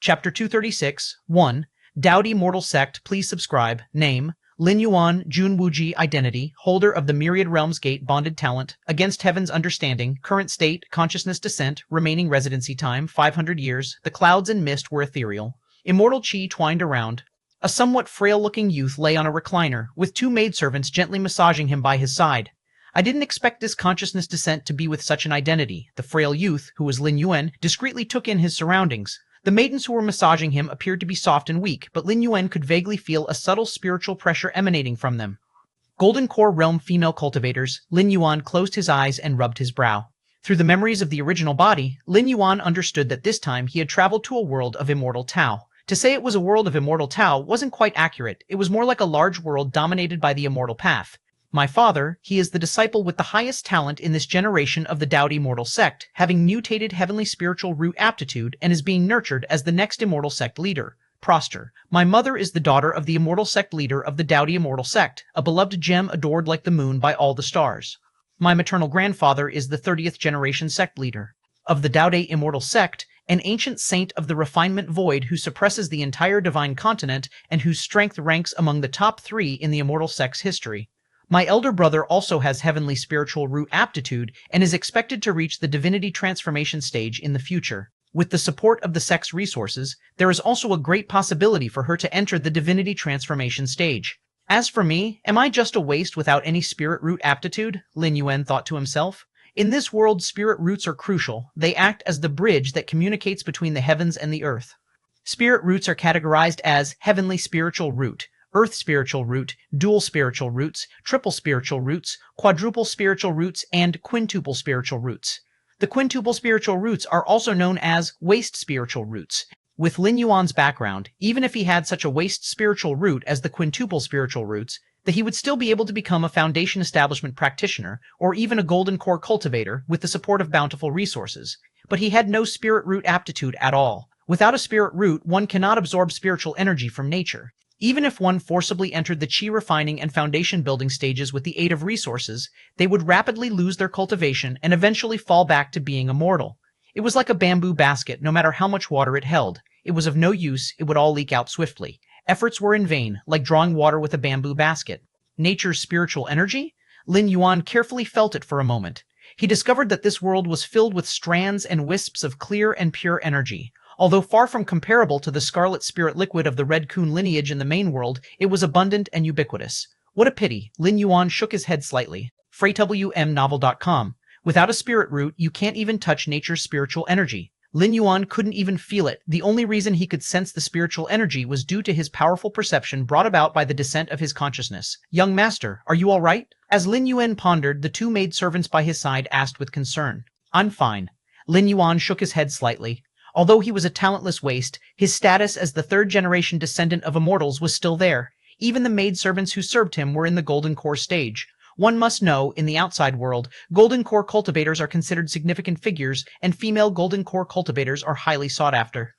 Chapter 236, 1. Dao Mortal Sect, please subscribe. Name, Lin Yuan, Jun Wuji. Identity, holder of the Myriad Realms Gate bonded talent, against heaven's understanding. Current state, consciousness descent. Remaining residency time, 500 years. The clouds and mist were ethereal. Immortal chi twined around. A somewhat frail-looking youth lay on a recliner, with two maidservants gently massaging him by his side. I didn't expect this consciousness descent to be with such an identity. The frail youth, who was Lin Yuan, discreetly took in his surroundings. The maidens who were massaging him appeared to be soft and weak, but Lin Yuan could vaguely feel a subtle spiritual pressure emanating from them. Golden Core Realm female cultivators. Lin Yuan closed his eyes and rubbed his brow. Through the memories of the original body, Lin Yuan understood that this time he had traveled to a world of immortal Tao. To say it was a world of immortal Tao wasn't quite accurate. It was more like a large world dominated by the immortal path. My father, he is the disciple with the highest talent in this generation of the Dao Immortal Sect, having mutated heavenly spiritual root aptitude and is being nurtured as the next Immortal Sect leader. Proster. My mother is the daughter of the Immortal Sect leader of the Dao Immortal Sect, a beloved gem adored like the moon by all the stars. My maternal grandfather is the 30th generation sect leader of the Dao Immortal Sect, an ancient saint of the refinement void who suppresses the entire divine continent and whose strength ranks among the top 3 in the Immortal Sect's history. My elder brother also has heavenly spiritual root aptitude and is expected to reach the divinity transformation stage in the future. With the support of the sect's resources, there is also a great possibility for her to enter the divinity transformation stage. As for me, am I just a waste without any spirit root aptitude? Lin Yuan thought to himself. In this world, spirit roots are crucial. They act as the bridge that communicates between the heavens and the earth. Spirit roots are categorized as heavenly spiritual root, earth spiritual root, dual spiritual roots, triple spiritual roots, quadruple spiritual roots, and quintuple spiritual roots. The quintuple spiritual roots are also known as waste spiritual roots. With Lin Yuan's background, even if he had such a waste spiritual root as the quintuple spiritual roots, that he would still be able to become a foundation establishment practitioner or even a golden core cultivator with the support of bountiful resources. But he had no spirit root aptitude at all. Without a spirit root, one cannot absorb spiritual energy from nature. Even if one forcibly entered the chi refining and foundation building stages with the aid of resources, they would rapidly lose their cultivation and eventually fall back to being immortal. It was like a bamboo basket. No matter how much water it held, it was of no use. It would all leak out swiftly. Efforts were in vain, like drawing water with a bamboo basket. Nature's spiritual energy? Lin Yuan carefully felt it for a moment. He discovered that this world was filled with strands and wisps of clear and pure energy. Although far from comparable to the scarlet spirit liquid of the Red Coon lineage in the main world, it was abundant and ubiquitous. What a pity. Lin Yuan shook his head slightly. FreyWMNovel.com. Without a spirit root, you can't even touch nature's spiritual energy. Lin Yuan couldn't even feel it. The only reason he could sense the spiritual energy was due to his powerful perception brought about by the descent of his consciousness. Young master, are you all right? As Lin Yuan pondered, the two maidservants by his side asked with concern. I'm fine. Lin Yuan shook his head slightly. Although he was a talentless waste, his status as the third-generation descendant of immortals was still there. Even the maidservants who served him were in the Golden Core stage. One must know, in the outside world, Golden Core cultivators are considered significant figures, and female Golden Core cultivators are highly sought after.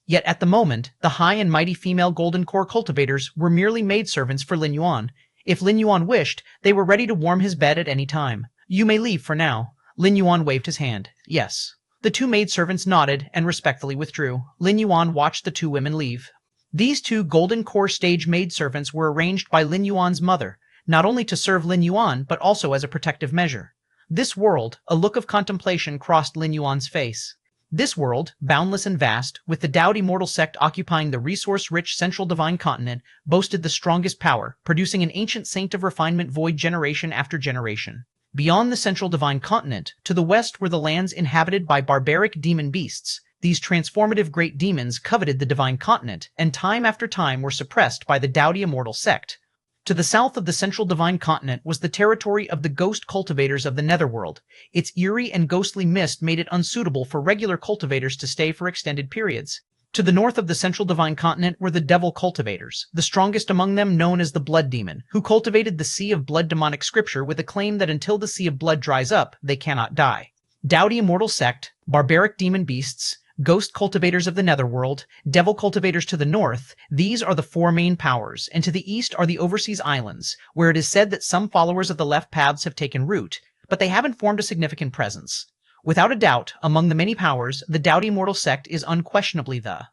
Yet at the moment, the high and mighty female Golden Core cultivators were merely maidservants for Lin Yuan. If Lin Yuan wished, they were ready to warm his bed at any time. You may leave for now. Lin Yuan waved his hand. Yes. The two maidservants nodded and respectfully withdrew. Lin Yuan watched the two women leave. These two Golden Core stage maidservants were arranged by Lin Yuan's mother, not only to serve Lin Yuan, but also as a protective measure. This world, a look of contemplation crossed Lin Yuan's face. This world, boundless and vast, with the Dao Immortal Sect occupying the resource-rich central divine continent, boasted the strongest power, producing an ancient saint of refinement void generation after generation. Beyond the central divine continent, to the west were the lands inhabited by barbaric demon beasts. These transformative great demons coveted the divine continent, and time after time were suppressed by the Dao Immortal Sect. To the south of the central divine continent was the territory of the ghost cultivators of the netherworld. Its eerie and ghostly mist made it unsuitable for regular cultivators to stay for extended periods. To the north of the central divine continent were the devil cultivators, the strongest among them known as the blood demon, who cultivated the sea of blood demonic scripture with a claim that until the sea of blood dries up, they cannot die. Dao Immortal Sect, barbaric demon beasts, ghost cultivators of the netherworld, devil cultivators to the north, these are the four main powers, and to the east are the overseas islands, where it is said that some followers of the left paths have taken root, but they haven't formed a significant presence. Without a doubt, among the many powers, the Dao Immortal Sect is unquestionably the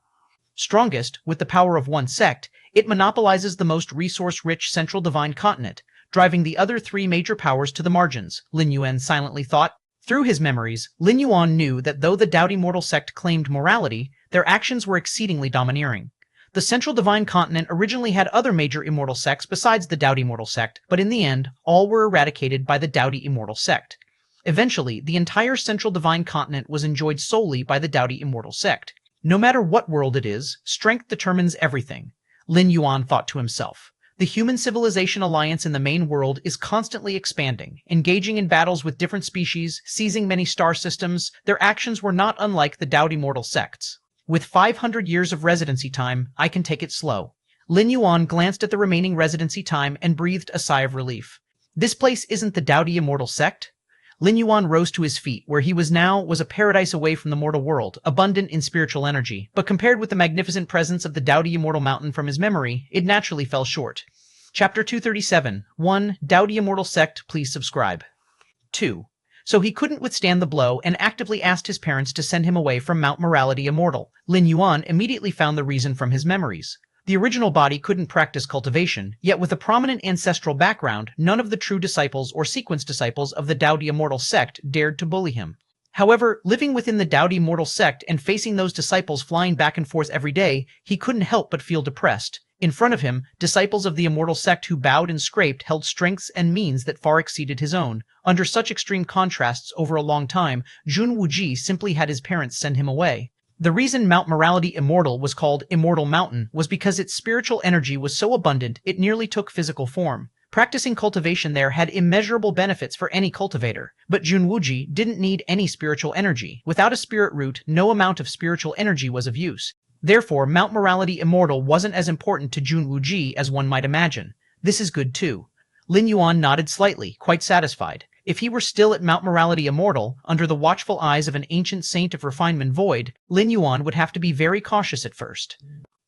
Strongest, with the power of one sect, it monopolizes the most resource-rich central divine continent, driving the other three major powers to the margins, Lin Yuan silently thought. Through his memories, Lin Yuan knew that though the Dao Immortal sect claimed morality, their actions were exceedingly domineering. The central divine continent originally had other major immortal sects besides the Dao Immortal sect, but in the end, all were eradicated by the Dao Immortal sect. Eventually, the entire central divine continent was enjoyed solely by the Dao Immortal sect. No matter what world it is, strength determines everything, Lin Yuan thought to himself. The human civilization alliance in the main world is constantly expanding, engaging in battles with different species, seizing many star systems. Their actions were not unlike the Dao Immortal sects. With 500 years of residency time, I can take it slow. Lin Yuan glanced at the remaining residency time and breathed a sigh of relief. This place isn't the Dao Immortal sect? Lin Yuan rose to his feet. Where he was now was a paradise away from the mortal world, abundant in spiritual energy, but compared with the magnificent presence of the Dao Immortal mountain from his memory, it naturally fell short. Chapter 237. 1. Dao Immortal sect, please subscribe. 2. So he couldn't withstand the blow and actively asked his parents to send him away from Mount Morality Immortal. Lin Yuan immediately found the reason from his memories. The original body couldn't practice cultivation, yet with a prominent ancestral background, none of the true disciples or sequence disciples of the Dao Immortal sect dared to bully him. However, living within the Dao Immortal sect and facing those disciples flying back and forth every day, he couldn't help but feel depressed. In front of him, disciples of the immortal sect who bowed and scraped held strengths and means that far exceeded his own. Under such extreme contrasts over a long time, Jun Wuji simply had his parents send him away. The reason Mount Morality Immortal was called Immortal Mountain was because its spiritual energy was so abundant it nearly took physical form. Practicing cultivation there had immeasurable benefits for any cultivator, but Jun Wuji didn't need any spiritual energy. Without a spirit root, no amount of spiritual energy was of use. Therefore, Mount Morality Immortal wasn't as important to Jun Wuji as one might imagine. This is good too. Lin Yuan nodded slightly, quite satisfied. If he were still at Mount Morality Immortal, under the watchful eyes of an ancient saint of refinement void, Lin Yuan would have to be very cautious at first.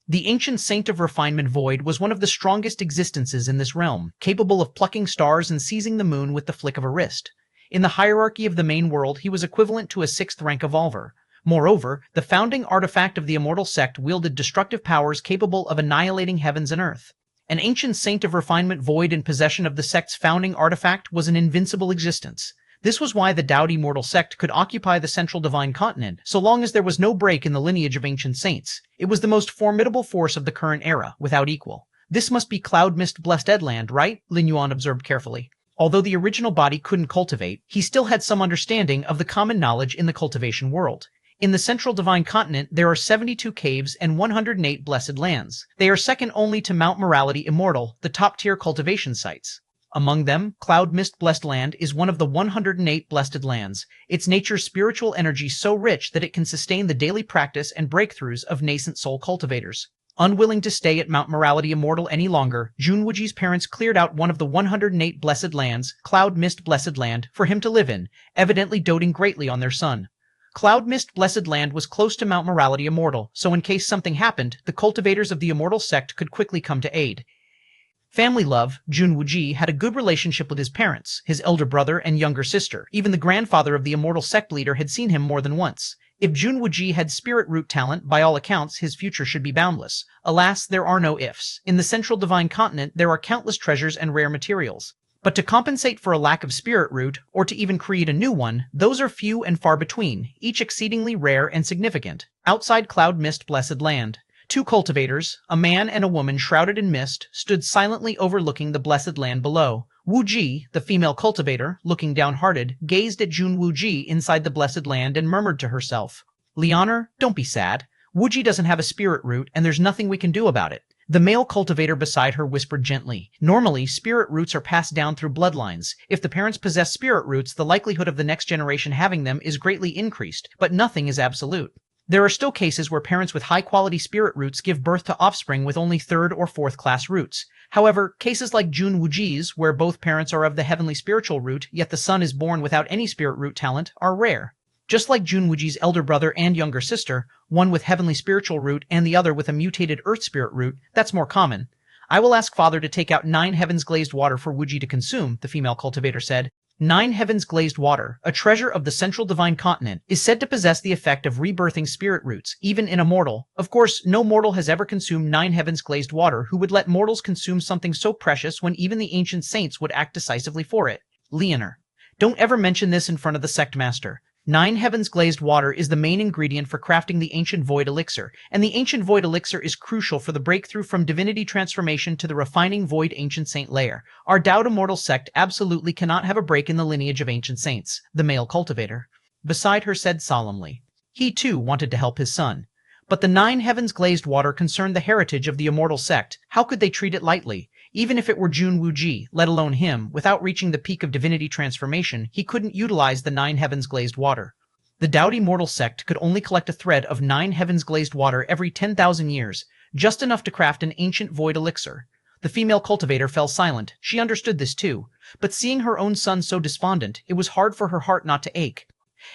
The ancient saint of refinement void was one of the strongest existences in this realm, capable of plucking stars and seizing the moon with the flick of a wrist. In the hierarchy of the main world, he was equivalent to a 6th rank evolver. Moreover, the founding artifact of the immortal sect wielded destructive powers capable of annihilating heavens and earth. An ancient saint of refinement void in possession of the sect's founding artifact was an invincible existence. This was why the Dao Immortal sect could occupy the central divine continent, so long as there was no break in the lineage of ancient saints. It was the most formidable force of the current era, without equal. This must be Cloud Mist Blessed Edland, right? Lin Yuan observed carefully. Although the original body couldn't cultivate, he still had some understanding of the common knowledge in the cultivation world. In the central divine continent, there are 72 caves and 108 blessed lands. They are second only to Mount Morality Immortal, the top-tier cultivation sites. Among them, Cloud Mist Blessed Land is one of the 108 blessed lands, its nature's spiritual energy so rich that it can sustain the daily practice and breakthroughs of nascent soul cultivators. Unwilling to stay at Mount Morality Immortal any longer, Jun Wuji's parents cleared out one of the 108 blessed lands, Cloud Mist Blessed Land, for him to live in, evidently doting greatly on their son. Cloud Mist Blessed Land was close to Mount Morality Immortal, so in case something happened, the cultivators of the Immortal sect could quickly come to aid. Family love, Jun Wuji had a good relationship with his parents, his elder brother and younger sister. Even the grandfather of the Immortal sect leader had seen him more than once. If Jun Wuji had spirit root talent, by all accounts, his future should be boundless. Alas, there are no ifs. In the central divine continent, there are countless treasures and rare materials. But to compensate for a lack of spirit root, or to even create a new one, those are few and far between, each exceedingly rare and significant. Outside Cloud Mist Blessed Land, two cultivators, a man and a woman shrouded in mist, stood silently overlooking the blessed land below. Wu Ji, the female cultivator, looking downhearted, gazed at Jun Wu Ji inside the blessed land and murmured to herself, "Leonor, don't be sad. Wu Ji doesn't have a spirit root, and there's nothing we can do about it." The male cultivator beside her whispered gently, "Normally, spirit roots are passed down through bloodlines. If the parents possess spirit roots, the likelihood of the next generation having them is greatly increased, but nothing is absolute. There are still cases where parents with high-quality spirit roots give birth to offspring with only 3rd or 4th class roots. However, cases like Jun Wuji's, where both parents are of the heavenly spiritual root, yet the son is born without any spirit root talent, are rare. Just like Jun Wuji's elder brother and younger sister, one with heavenly spiritual root and the other with a mutated earth spirit root, that's more common. I will ask father to take out 9 heavens glazed water for Wuji to consume," the female cultivator said. 9 Heavens Glazed Water, a treasure of the central divine continent, is said to possess the effect of rebirthing spirit roots, even in a mortal. Of course, no mortal has ever consumed 9 Heavens Glazed Water who would let mortals consume something so precious when even the ancient saints would act decisively for it. Leonor. Don't ever mention this in front of the sect master. 9 Heavens Glazed Water is the main ingredient for crafting the Ancient Void Elixir, and the Ancient Void Elixir is crucial for the breakthrough from divinity transformation to the refining Void Ancient Saint layer. Our Dao to Mortal sect absolutely cannot have a break in the lineage of ancient saints, the male cultivator. Beside her said solemnly. He too wanted to help his son. But the 9 Heavens Glazed Water concerned the heritage of the immortal sect. How could they treat it lightly? Even if it were Jun Wuji, let alone him, without reaching the peak of divinity transformation, he couldn't utilize the 9 Heavens Glazed Water. The Dowdy Mortal sect could only collect a thread of 9 Heavens Glazed Water every 10,000 years, just enough to craft an ancient void elixir. The female cultivator fell silent. She understood this too, but seeing her own son so despondent, it was hard for her heart not to ache.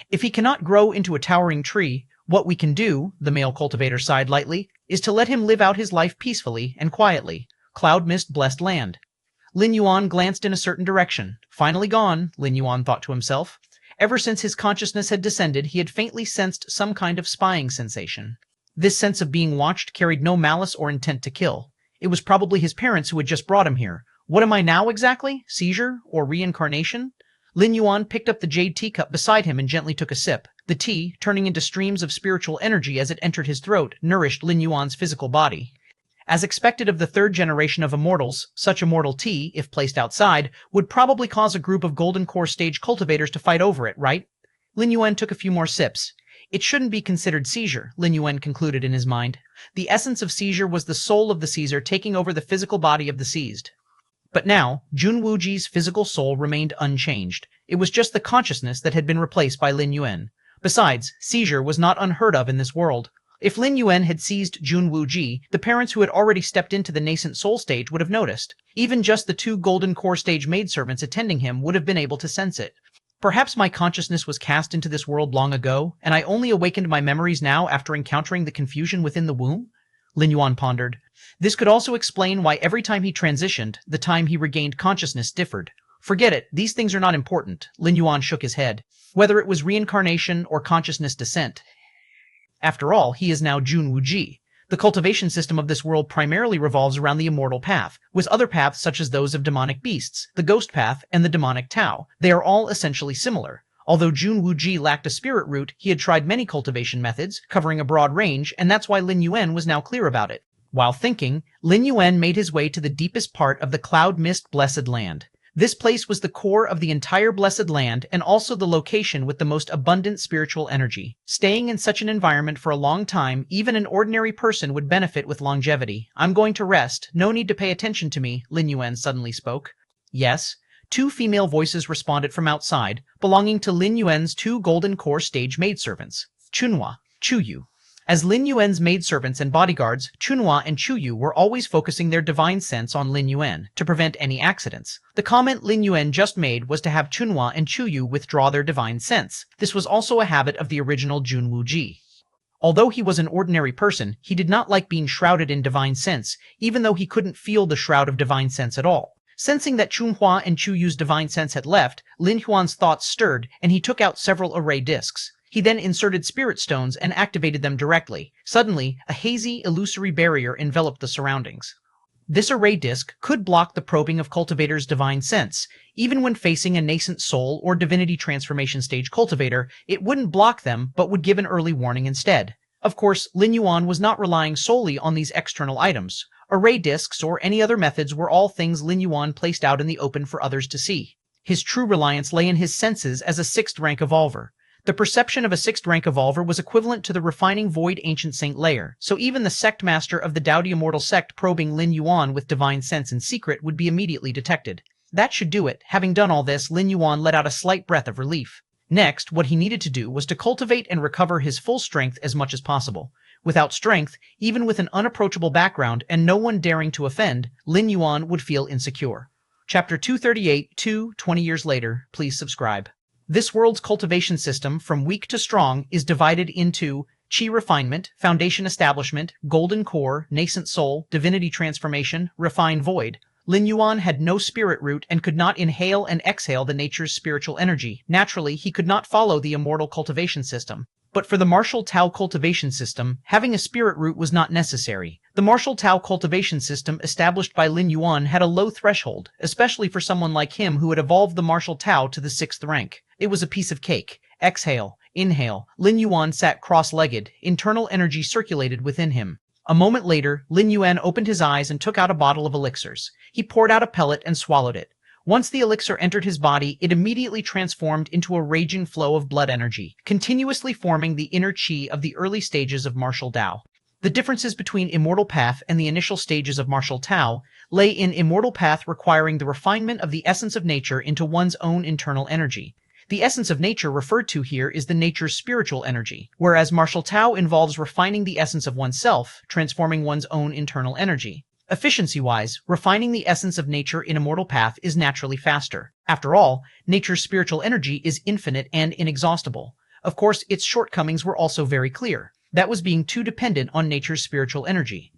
If he cannot grow into a towering tree, what we can do, the male cultivator sighed lightly, is to let him live out his life peacefully and quietly. Cloud mist blessed land. Lin Yuan glanced in a certain direction. Finally gone, Lin Yuan thought to himself. Ever since his consciousness had descended, he had faintly sensed some kind of spying sensation. This sense of being watched carried no malice or intent to kill. It was probably his parents who had just brought him here. What am I now exactly? Seizure? Or reincarnation? Lin Yuan picked up the jade teacup beside him and gently took a sip. The tea, turning into streams of spiritual energy as it entered his throat, nourished Lin Yuan's physical body. As expected of the third generation of immortals, such immortal tea, if placed outside, would probably cause a group of golden core stage cultivators to fight over it, right? Lin Yuan took a few more sips. It shouldn't be considered seizure, Lin Yuan concluded in his mind. The essence of seizure was the soul of the seizer taking over the physical body of the seized. But now, Jun Wuji's physical soul remained unchanged. It was just the consciousness that had been replaced by Lin Yuan. Besides, seizure was not unheard of in this world. If Lin Yuan had seized Jun Wuji, the parents who had already stepped into the nascent soul stage would have noticed. Even just the 2 golden core stage maidservants attending him would have been able to sense it. Perhaps my consciousness was cast into this world long ago, and I only awakened my memories now after encountering the confusion within the womb? Lin Yuan pondered. This could also explain why every time he transitioned, the time he regained consciousness differed. Forget it, these things are not important. Lin Yuan shook his head. Whether it was reincarnation or consciousness descent. After all, he is now Jun Wuji. The cultivation system of this world primarily revolves around the immortal path, with other paths such as those of demonic beasts, the ghost path, and the demonic Tao. They are all essentially similar. Although Jun Wuji lacked a spirit root, he had tried many cultivation methods, covering a broad range, and that's why Lin Yuan was now clear about it. While thinking, Lin Yuan made his way to the deepest part of the cloud mist blessed land. This place was the core of the entire blessed land and also the location with the most abundant spiritual energy. Staying in such an environment for a long time, even an ordinary person would benefit with longevity. I'm going to rest. No need to pay attention to me, Lin Yuan suddenly spoke. Yes. 2 female voices responded from outside, belonging to Lin Yuan's 2 golden core stage maidservants, Chunhua, Chuyu. As Lin Yuan's maidservants and bodyguards, Chunhua and Chuyu were always focusing their divine sense on Lin Yuan to prevent any accidents. The comment Lin Yuan just made was to have Chunhua and Chuyu withdraw their divine sense. This was also a habit of the original Jun Wuji. Although he was an ordinary person, he did not like being shrouded in divine sense, even though he couldn't feel the shroud of divine sense at all. Sensing that Chunhua and Chuyu's divine sense had left, Lin Yuan's thoughts stirred, and he took out several array discs. He then inserted spirit stones and activated them directly. Suddenly, a hazy, illusory barrier enveloped the surroundings. This array disc could block the probing of cultivator's divine sense. Even when facing a nascent soul or divinity transformation stage cultivator, it wouldn't block them, but would give an early warning instead. Of course, Lin Yuan was not relying solely on these external items. Array discs or any other methods were all things Lin Yuan placed out in the open for others to see. His true reliance lay in his senses as a 6th rank evolver. The perception of a 6th rank evolver was equivalent to the refining Void Ancient Saint layer, so even the sect master of the Dowdy Immortal sect probing Lin Yuan with divine sense in secret would be immediately detected. That should do it. Having done all this, Lin Yuan let out a slight breath of relief. Next, what he needed to do was to cultivate and recover his full strength as much as possible. Without strength, even with an unapproachable background and no one daring to offend, Lin Yuan would feel insecure. Chapter 238, 20 years later. Please subscribe. This world's cultivation system, from weak to strong, is divided into Chi Refinement, Foundation Establishment, Golden Core, Nascent Soul, Divinity Transformation, Refined Void. Lin Yuan had no spirit root and could not inhale and exhale the nature's spiritual energy. Naturally, he could not follow the immortal cultivation system. But for the martial Tao cultivation system, having a spirit root was not necessary. The martial Tao cultivation system established by Lin Yuan had a low threshold, especially for someone like him who had evolved the martial Tao to the 6th rank. It was a piece of cake. Exhale, inhale. Lin Yuan sat cross-legged. Internal energy circulated within him. A moment later, Lin Yuan opened his eyes and took out a bottle of elixirs. He poured out a pellet and swallowed it. Once the elixir entered his body, it immediately transformed into a raging flow of blood energy, continuously forming the inner chi of the early stages of martial Dao. The differences between Immortal Path and the initial stages of martial Tao lay in Immortal Path requiring the refinement of the essence of nature into one's own internal energy. The essence of nature referred to here is the nature's spiritual energy, whereas martial Tao involves refining the essence of oneself, transforming one's own internal energy. Efficiency-wise, refining the essence of nature in Immortal Path is naturally faster. After all, nature's spiritual energy is infinite and inexhaustible. Of course, its shortcomings were also very clear. That was being too dependent on nature's spiritual energy.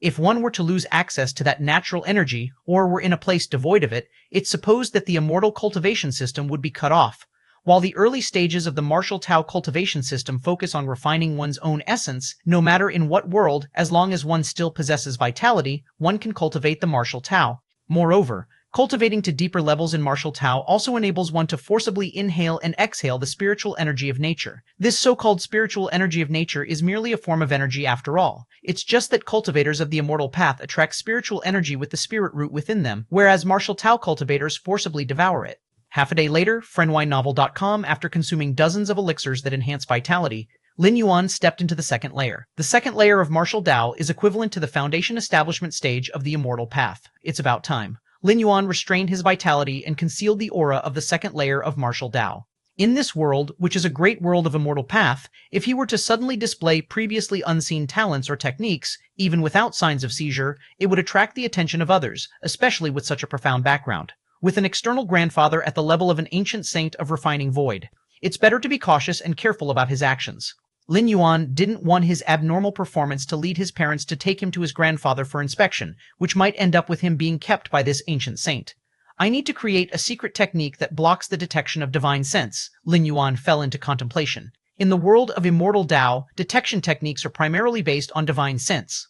If one were to lose access to that natural energy, or were in a place devoid of it, it's supposed that the immortal cultivation system would be cut off. While the early stages of the martial Tao cultivation system focus on refining one's own essence, no matter in what world, as long as one still possesses vitality, one can cultivate the martial Tao. Moreover, cultivating to deeper levels in martial Tao also enables one to forcibly inhale and exhale the spiritual energy of nature. This so-called spiritual energy of nature is merely a form of energy after all. It's just that cultivators of the immortal path attract spiritual energy with the spirit root within them, whereas martial Tao cultivators forcibly devour it. Half a day later, friendwinenovel.com, after consuming dozens of elixirs that enhance vitality, Lin Yuan stepped into the second layer. The second layer of martial Dao is equivalent to the foundation establishment stage of the immortal path. It's about time. Lin Yuan restrained his vitality and concealed the aura of the second layer of martial Dao. In this world, which is a great world of immortal path, if he were to suddenly display previously unseen talents or techniques, even without signs of seizure, it would attract the attention of others, especially with such a profound background. With an external grandfather at the level of an ancient saint of refining void, it's better to be cautious and careful about his actions. Lin Yuan didn't want his abnormal performance to lead his parents to take him to his grandfather for inspection, which might end up with him being kept by this ancient saint. I need to create a secret technique that blocks the detection of divine sense. Lin Yuan fell into contemplation. In the world of immortal Dao, detection techniques are primarily based on divine sense.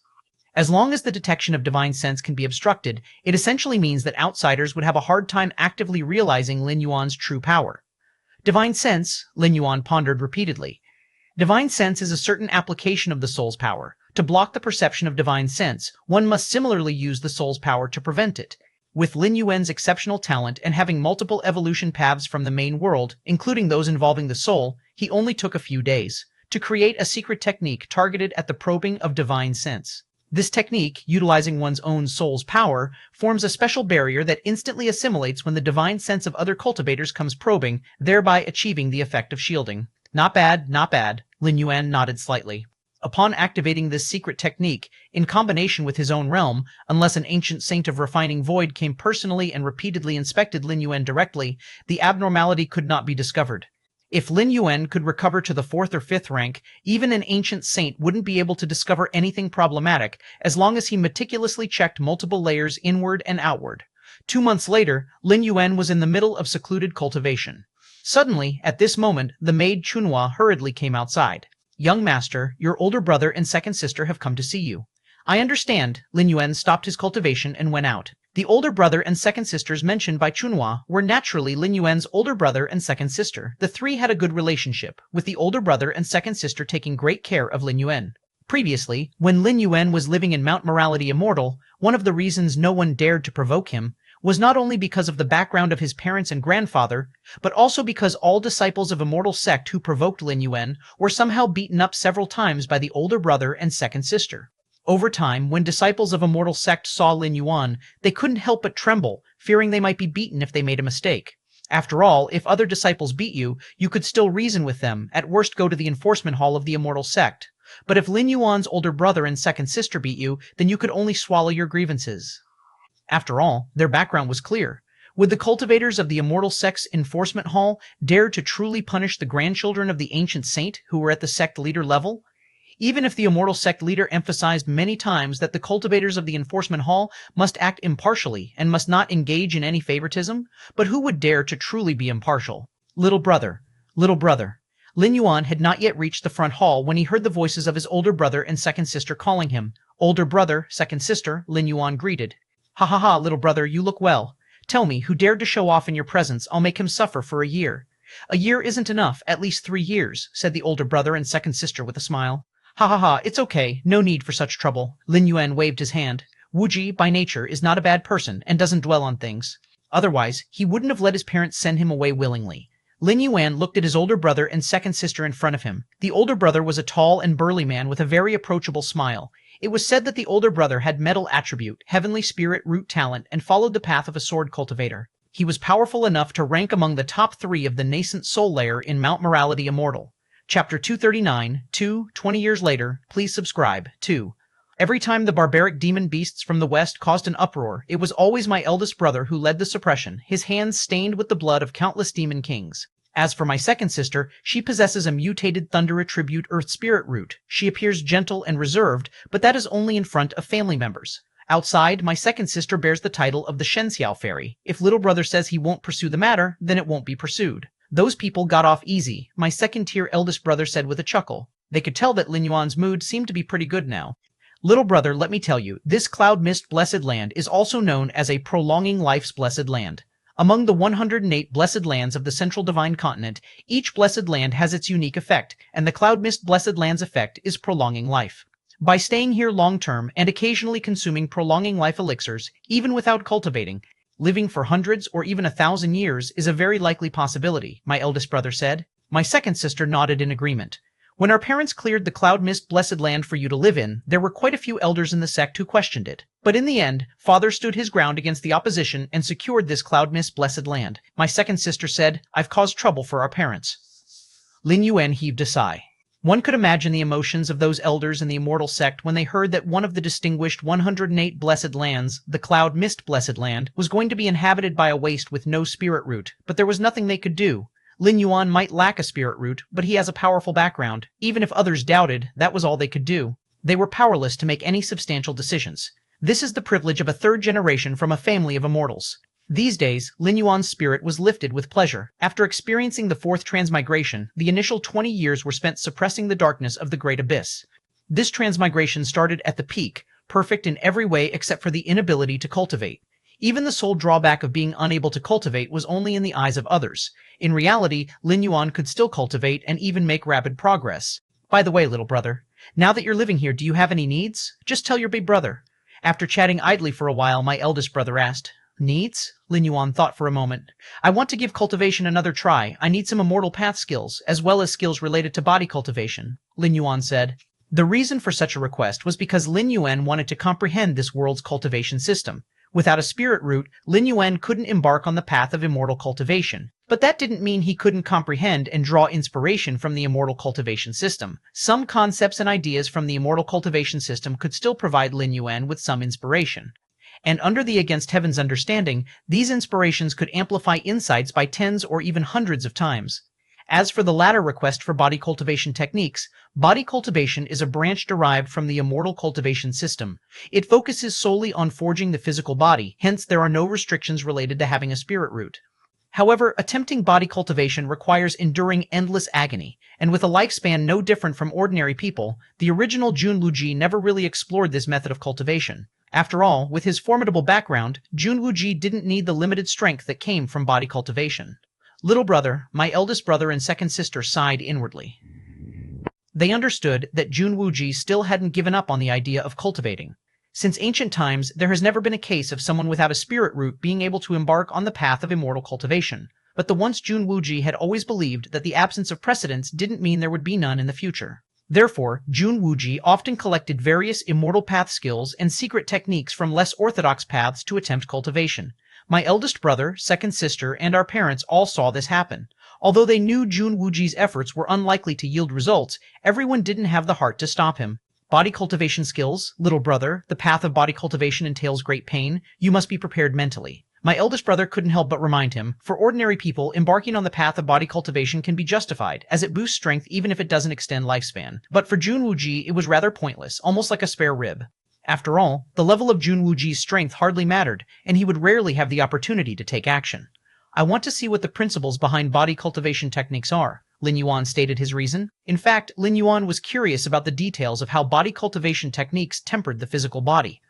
As long as the detection of divine sense can be obstructed, it essentially means that outsiders would have a hard time actively realizing Lin Yuan's true power. Divine sense, Lin Yuan pondered repeatedly. Divine sense is a certain application of the soul's power. To block the perception of divine sense, one must similarly use the soul's power to prevent it. With Lin Yuan's exceptional talent and having multiple evolution paths from the main world, including those involving the soul, he only took a few days to create a secret technique targeted at the probing of divine sense. This technique, utilizing one's own soul's power, forms a special barrier that instantly assimilates when the divine sense of other cultivators comes probing, thereby achieving the effect of shielding. Not bad, not bad. Lin Yuan nodded slightly. Upon activating this secret technique, in combination with his own realm, unless an ancient saint of refining void came personally and repeatedly inspected Lin Yuan directly, the abnormality could not be discovered. If Lin Yuan could recover to the 4th or 5th rank, even an ancient saint wouldn't be able to discover anything problematic as long as he meticulously checked multiple layers inward and outward. 2 months later, Lin Yuan was in the middle of secluded cultivation. Suddenly, at this moment, the maid Chunhua hurriedly came outside. "Young master, your older brother and second sister have come to see you." "I understand." Lin Yuan stopped his cultivation and went out. The older brother and second sisters mentioned by Chunhua were naturally Lin Yuan's older brother and second sister. The three had a good relationship, with the older brother and second sister taking great care of Lin Yuan. Previously, when Lin Yuan was living in Mount Morality Immortal, one of the reasons no one dared to provoke him was not only because of the background of his parents and grandfather, but also because all disciples of Immortal Sect who provoked Lin Yuan were somehow beaten up several times by the older brother and second sister. Over time, when disciples of Immortal Sect saw Lin Yuan, they couldn't help but tremble, fearing they might be beaten if they made a mistake. After all, if other disciples beat you, you could still reason with them, at worst go to the enforcement hall of the Immortal Sect. But if Lin Yuan's older brother and second sister beat you, then you could only swallow your grievances. After all, their background was clear. Would the cultivators of the Immortal Sect's enforcement hall dare to truly punish the grandchildren of the ancient saint who were at the sect leader level? even if the immortal sect leader emphasized many times that the cultivators of the enforcement hall must act impartially and must not engage in any favoritism. But who would dare to truly be impartial? Little brother, little brother. Lin Yuan had not yet reached the front hall when he heard the voices of his older brother and second sister calling him. Older brother, second sister, Lin Yuan greeted. Ha ha ha, little brother, you look well. Tell me, who dared to show off in your presence, I'll make him suffer for a year. A year isn't enough, at least 3 years, said the older brother and second sister with a smile. Ha ha ha, it's okay, no need for such trouble. Lin Yuan waved his hand. Wuji, by nature, is not a bad person and doesn't dwell on things. Otherwise, he wouldn't have let his parents send him away willingly. Lin Yuan looked at his older brother and second sister in front of him. The older brother was a tall and burly man with a very approachable smile. It was said that the older brother had metal attribute, heavenly spirit root talent, and followed the path of a sword cultivator. He was powerful enough to rank among the top 3 of the nascent soul layer in Mount Morality Immortal. Chapter 239, 20 years later, please subscribe. 2. Every time the barbaric demon beasts from the west caused an uproar, it was always my eldest brother who led the suppression, his hands stained with the blood of countless demon kings. As for my second sister, she possesses a mutated thunder attribute earth spirit root. She appears gentle and reserved, but that is only in front of family members. Outside, my second sister bears the title of the Shenxiao fairy. If little brother says he won't pursue the matter, then it won't be pursued. Those people got off easy, my second-tier eldest brother said with a chuckle. They could tell that Lin Yuan's mood seemed to be pretty good now. Little brother, let me tell you, this cloud mist blessed land is also known as a prolonging life's blessed land. Among the 108 blessed lands of the central divine continent, each blessed land has its unique effect, and the cloud mist blessed land's effect is prolonging life. By staying here long-term and occasionally consuming prolonging life elixirs, even without cultivating, living for hundreds or even 1,000 years is a very likely possibility, my eldest brother said. My second sister nodded in agreement. When our parents cleared the cloud mist blessed land for you to live in, there were quite a few elders in the sect who questioned it. But in the end, father stood his ground against the opposition and secured this cloud mist blessed land. My second sister said, I've caused trouble for our parents. Lin Yuan heaved a sigh. One could imagine the emotions of those elders in the immortal sect when they heard that one of the distinguished 108 blessed lands, the cloud mist blessed land, was going to be inhabited by a waste with no spirit root, but there was nothing they could do. Lin Yuan might lack a spirit root, but he has a powerful background. Even if others doubted, that was all they could do. They were powerless to make any substantial decisions. This is the privilege of a third generation from a family of immortals. These days, Lin Yuan's spirit was lifted with pleasure. After experiencing the 4th transmigration, the initial 20 years were spent suppressing the darkness of the Great Abyss. This transmigration started at the peak, perfect in every way except for the inability to cultivate. Even the sole drawback of being unable to cultivate was only in the eyes of others. In reality, Lin Yuan could still cultivate and even make rapid progress. By the way, little brother, now that you're living here, do you have any needs? Just tell your big brother. After chatting idly for a while, my eldest brother asked, Needs? Lin Yuan thought for a moment. I want to give cultivation another try. I need some immortal path skills, as well as skills related to body cultivation, Lin Yuan said. The reason for such a request was because Lin Yuan wanted to comprehend this world's cultivation system. Without a spirit root, Lin Yuan couldn't embark on the path of immortal cultivation. But that didn't mean he couldn't comprehend and draw inspiration from the immortal cultivation system. Some concepts and ideas from the immortal cultivation system could still provide Lin Yuan with some inspiration. And under the Against Heaven's understanding, these inspirations could amplify insights by tens or even hundreds of times. As for the latter request for body cultivation techniques, body cultivation is a branch derived from the immortal cultivation system. It focuses solely on forging the physical body, hence there are no restrictions related to having a spirit root. However, attempting body cultivation requires enduring endless agony, and with a lifespan no different from ordinary people, the original Jun Wuji never really explored this method of cultivation. After all, with his formidable background, Jun Wuji didn't need the limited strength that came from body cultivation. Little brother, my eldest brother and second sister sighed inwardly. They understood that Jun Wuji still hadn't given up on the idea of cultivating. Since ancient times, there has never been a case of someone without a spirit root being able to embark on the path of immortal cultivation. But the once Jun Wuji had always believed that the absence of precedents didn't mean there would be none in the future. Therefore, Jun Wuji often collected various immortal path skills and secret techniques from less orthodox paths to attempt cultivation. My eldest brother, second sister, and our parents all saw this happen. Although they knew Jun Wuji's efforts were unlikely to yield results, everyone didn't have the heart to stop him. Body cultivation skills, little brother, the path of body cultivation entails great pain. You must be prepared mentally. My eldest brother couldn't help but remind him, for ordinary people, embarking on the path of body cultivation can be justified, as it boosts strength even if it doesn't extend lifespan. But for Jun Wuji, it was rather pointless, almost like a spare rib. After all, the level of Jun Wuji's strength hardly mattered, and he would rarely have the opportunity to take action. I want to see what the principles behind body cultivation techniques are, Lin Yuan stated his reason. In fact, Lin Yuan was curious about the details of how body cultivation techniques tempered the physical body.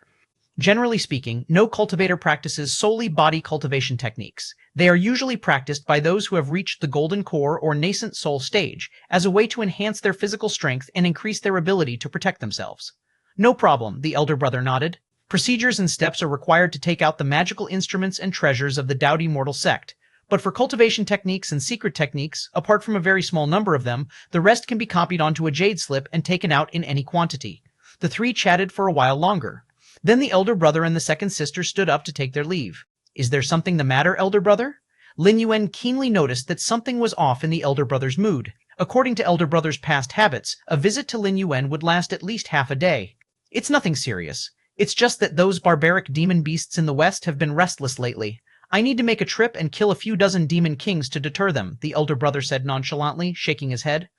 Generally speaking, no cultivator practices solely body cultivation techniques. They are usually practiced by those who have reached the golden core or nascent soul stage as a way to enhance their physical strength and increase their ability to protect themselves. No problem, the elder brother nodded. Procedures and steps are required to take out the magical instruments and treasures of the Dao mortal sect. But for cultivation techniques and secret techniques, apart from a very small number of them, the rest can be copied onto a jade slip and taken out in any quantity. The three chatted for a while longer. Then the elder brother and the second sister stood up to take their leave. Is there something the matter, elder brother? Lin Yuan keenly noticed that something was off in the elder brother's mood. According to elder brother's past habits, a visit to Lin Yuan would last at least half a day. It's nothing serious. It's just that those barbaric demon beasts in the west have been restless lately. I need to make a trip and kill a few dozen demon kings to deter them, the elder brother said nonchalantly, shaking his head.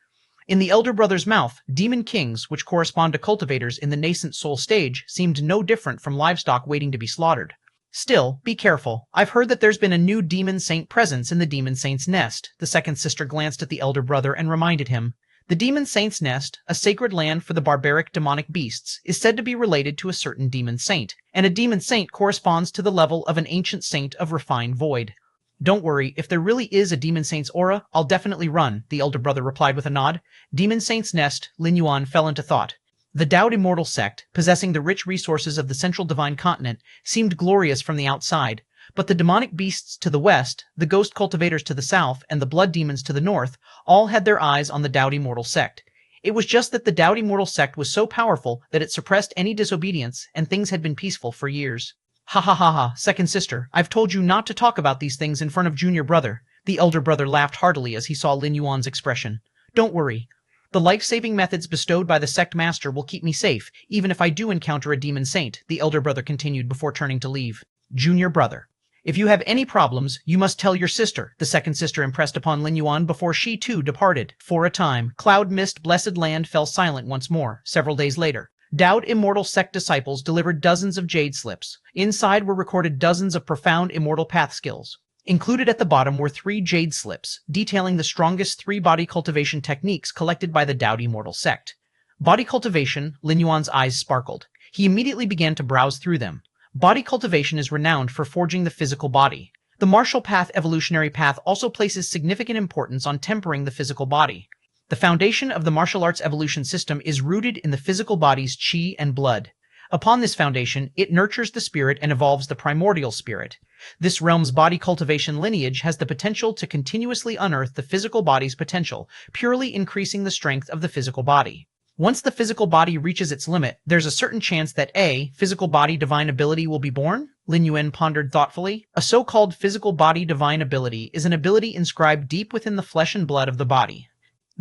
In the elder brother's mouth, demon kings, which correspond to cultivators in the nascent soul stage, seemed no different from livestock waiting to be slaughtered. Still, be careful. I've heard that there's been a new demon saint presence in the demon saint's nest. The second sister glanced at the elder brother and reminded him. The demon saint's nest, a sacred land for the barbaric demonic beasts, is said to be related to a certain demon saint, and a demon saint corresponds to the level of an ancient saint of refined void. Don't worry, if there really is a demon saint's aura, I'll definitely run, the elder brother replied with a nod. Demon saint's nest, Lin Yuan fell into thought. The Dao immortal sect, possessing the rich resources of the central divine continent, seemed glorious from the outside, but the demonic beasts to the west, the ghost cultivators to the south, and the blood demons to the north, all had their eyes on the Dao immortal sect. It was just that the Dao immortal sect was so powerful that it suppressed any disobedience, and things had been peaceful for years. Ha ha ha ha, second sister, I've told you not to talk about these things in front of junior brother. The elder brother laughed heartily as he saw Lin Yuan's expression. Don't worry. The life-saving methods bestowed by the sect master will keep me safe, even if I do encounter a demon saint, the elder brother continued before turning to leave. Junior brother. If you have any problems, you must tell your sister, the second sister impressed upon Lin Yuan before she too departed. For a time, cloud mist blessed land fell silent once more, several days later. Dao immortal sect disciples delivered dozens of jade slips. Inside were recorded dozens of profound immortal path skills. Included at the bottom were 3 jade slips, detailing the strongest 3 body cultivation techniques collected by the Dao immortal sect. Body cultivation, Lin Yuan's eyes sparkled. He immediately began to browse through them. Body cultivation is renowned for forging the physical body. The martial path evolutionary path also places significant importance on tempering the physical body. The foundation of the martial arts evolution system is rooted in the physical body's qi and blood. Upon this foundation, it nurtures the spirit and evolves the primordial spirit. This realm's body cultivation lineage has the potential to continuously unearth the physical body's potential, purely increasing the strength of the physical body. Once the physical body reaches its limit, there's a certain chance that a physical body divine ability will be born? Lin Yuan pondered thoughtfully. A so-called physical body divine ability is an ability inscribed deep within the flesh and blood of the body.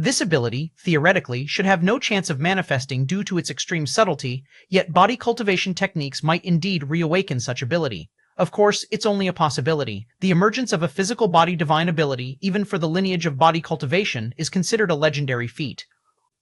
This ability, theoretically, should have no chance of manifesting due to its extreme subtlety, yet body cultivation techniques might indeed reawaken such ability. Of course, it's only a possibility. The emergence of a physical body divine ability, even for the lineage of body cultivation, is considered a legendary feat.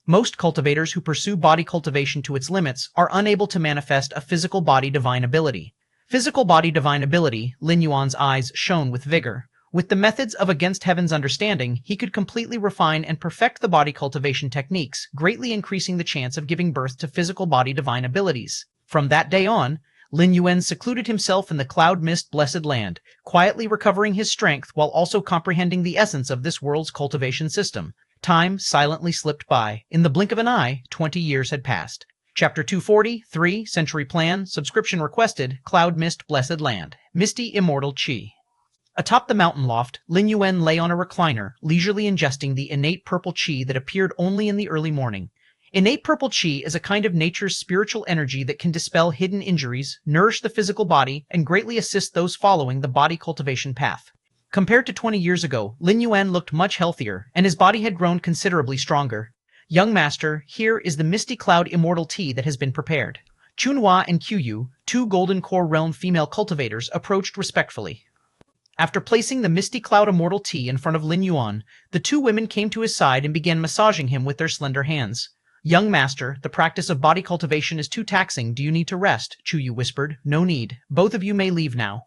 Most cultivators who pursue body cultivation to its limits are unable to manifest a physical body divine ability. Physical body divine ability, Lin Yuan's eyes shone with vigor. With the methods of Against Heaven's understanding, he could completely refine and perfect the body cultivation techniques, greatly increasing the chance of giving birth to physical body divine abilities. From that day on, Lin Yuan secluded himself in the cloud mist blessed land, quietly recovering his strength while also comprehending the essence of this world's cultivation system. Time silently slipped by. In the blink of an eye, 20 years had passed. Chapter 240, Century Plan, subscription requested, Cloud Mist Blessed Land, Misty Immortal Chi. Atop the mountain loft, Lin Yuan lay on a recliner, leisurely ingesting the innate purple chi that appeared only in the early morning. Innate purple chi is a kind of nature's spiritual energy that can dispel hidden injuries, nourish the physical body, and greatly assist those following the body cultivation path. Compared to 20 years ago, Lin Yuan looked much healthier, and his body had grown considerably stronger. Young master, here is the Misty Cloud Immortal Tea that has been prepared. Chunhua and Qiyu, 2 Golden Core Realm female cultivators, approached respectfully. After placing the Misty Cloud Immortal Tea in front of Lin Yuan, the two women came to his side and began massaging him with their slender hands. Young master, the practice of body cultivation is too taxing. Do you need to rest? Chu Yu whispered. No need. Both of you may leave now.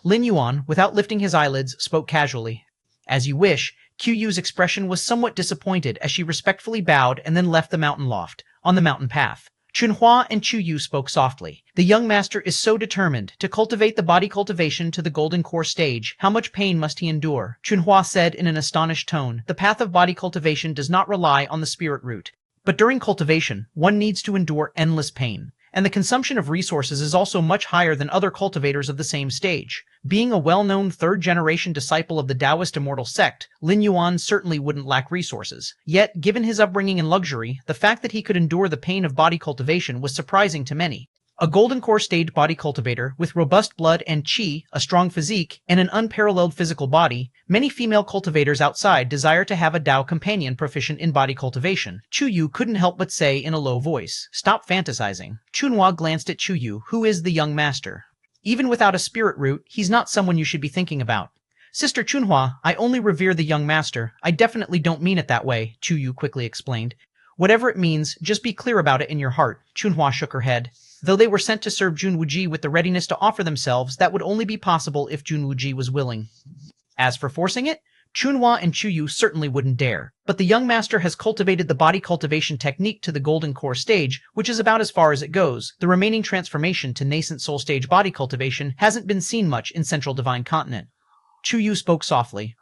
Lin Yuan, without lifting his eyelids, spoke casually. As you wish. Q Yu's expression was somewhat disappointed as she respectfully bowed and then left the mountain loft, on the mountain path. Chunhua and Chu Yu spoke softly. The young master is so determined to cultivate the body cultivation to the golden core stage. How much pain must he endure? Chunhua said in an astonished tone. The path of body cultivation does not rely on the spirit root. But during cultivation, one needs to endure endless pain. And the consumption of resources is also much higher than other cultivators of the same stage. Being a well-known third-generation disciple of the Taoist immortal sect, Lin Yuan certainly wouldn't lack resources. Yet, given his upbringing in luxury, the fact that he could endure the pain of body cultivation was surprising to many. A golden core stage body cultivator with robust blood and qi, a strong physique, and an unparalleled physical body, many female cultivators outside desire to have a Dao companion proficient in body cultivation. Chu Yu couldn't help but say in a low voice, Stop fantasizing. Chunhua glanced at Chu Yu, who is the young master. Even without a spirit root, he's not someone you should be thinking about. Sister Chunhua, I only revere the young master. I definitely don't mean it that way, Chu Yu quickly explained. Whatever it means, just be clear about it in your heart. Chunhua shook her head. Though they were sent to serve Jun Wuji with the readiness to offer themselves, that would only be possible if Jun Wuji was willing. As for forcing it, Chunhua and Chu Yu certainly wouldn't dare. But the young master has cultivated the body cultivation technique to the golden core stage, which is about as far as it goes. The remaining transformation to nascent soul stage body cultivation hasn't been seen much in Central Divine Continent. Chu Yu spoke softly.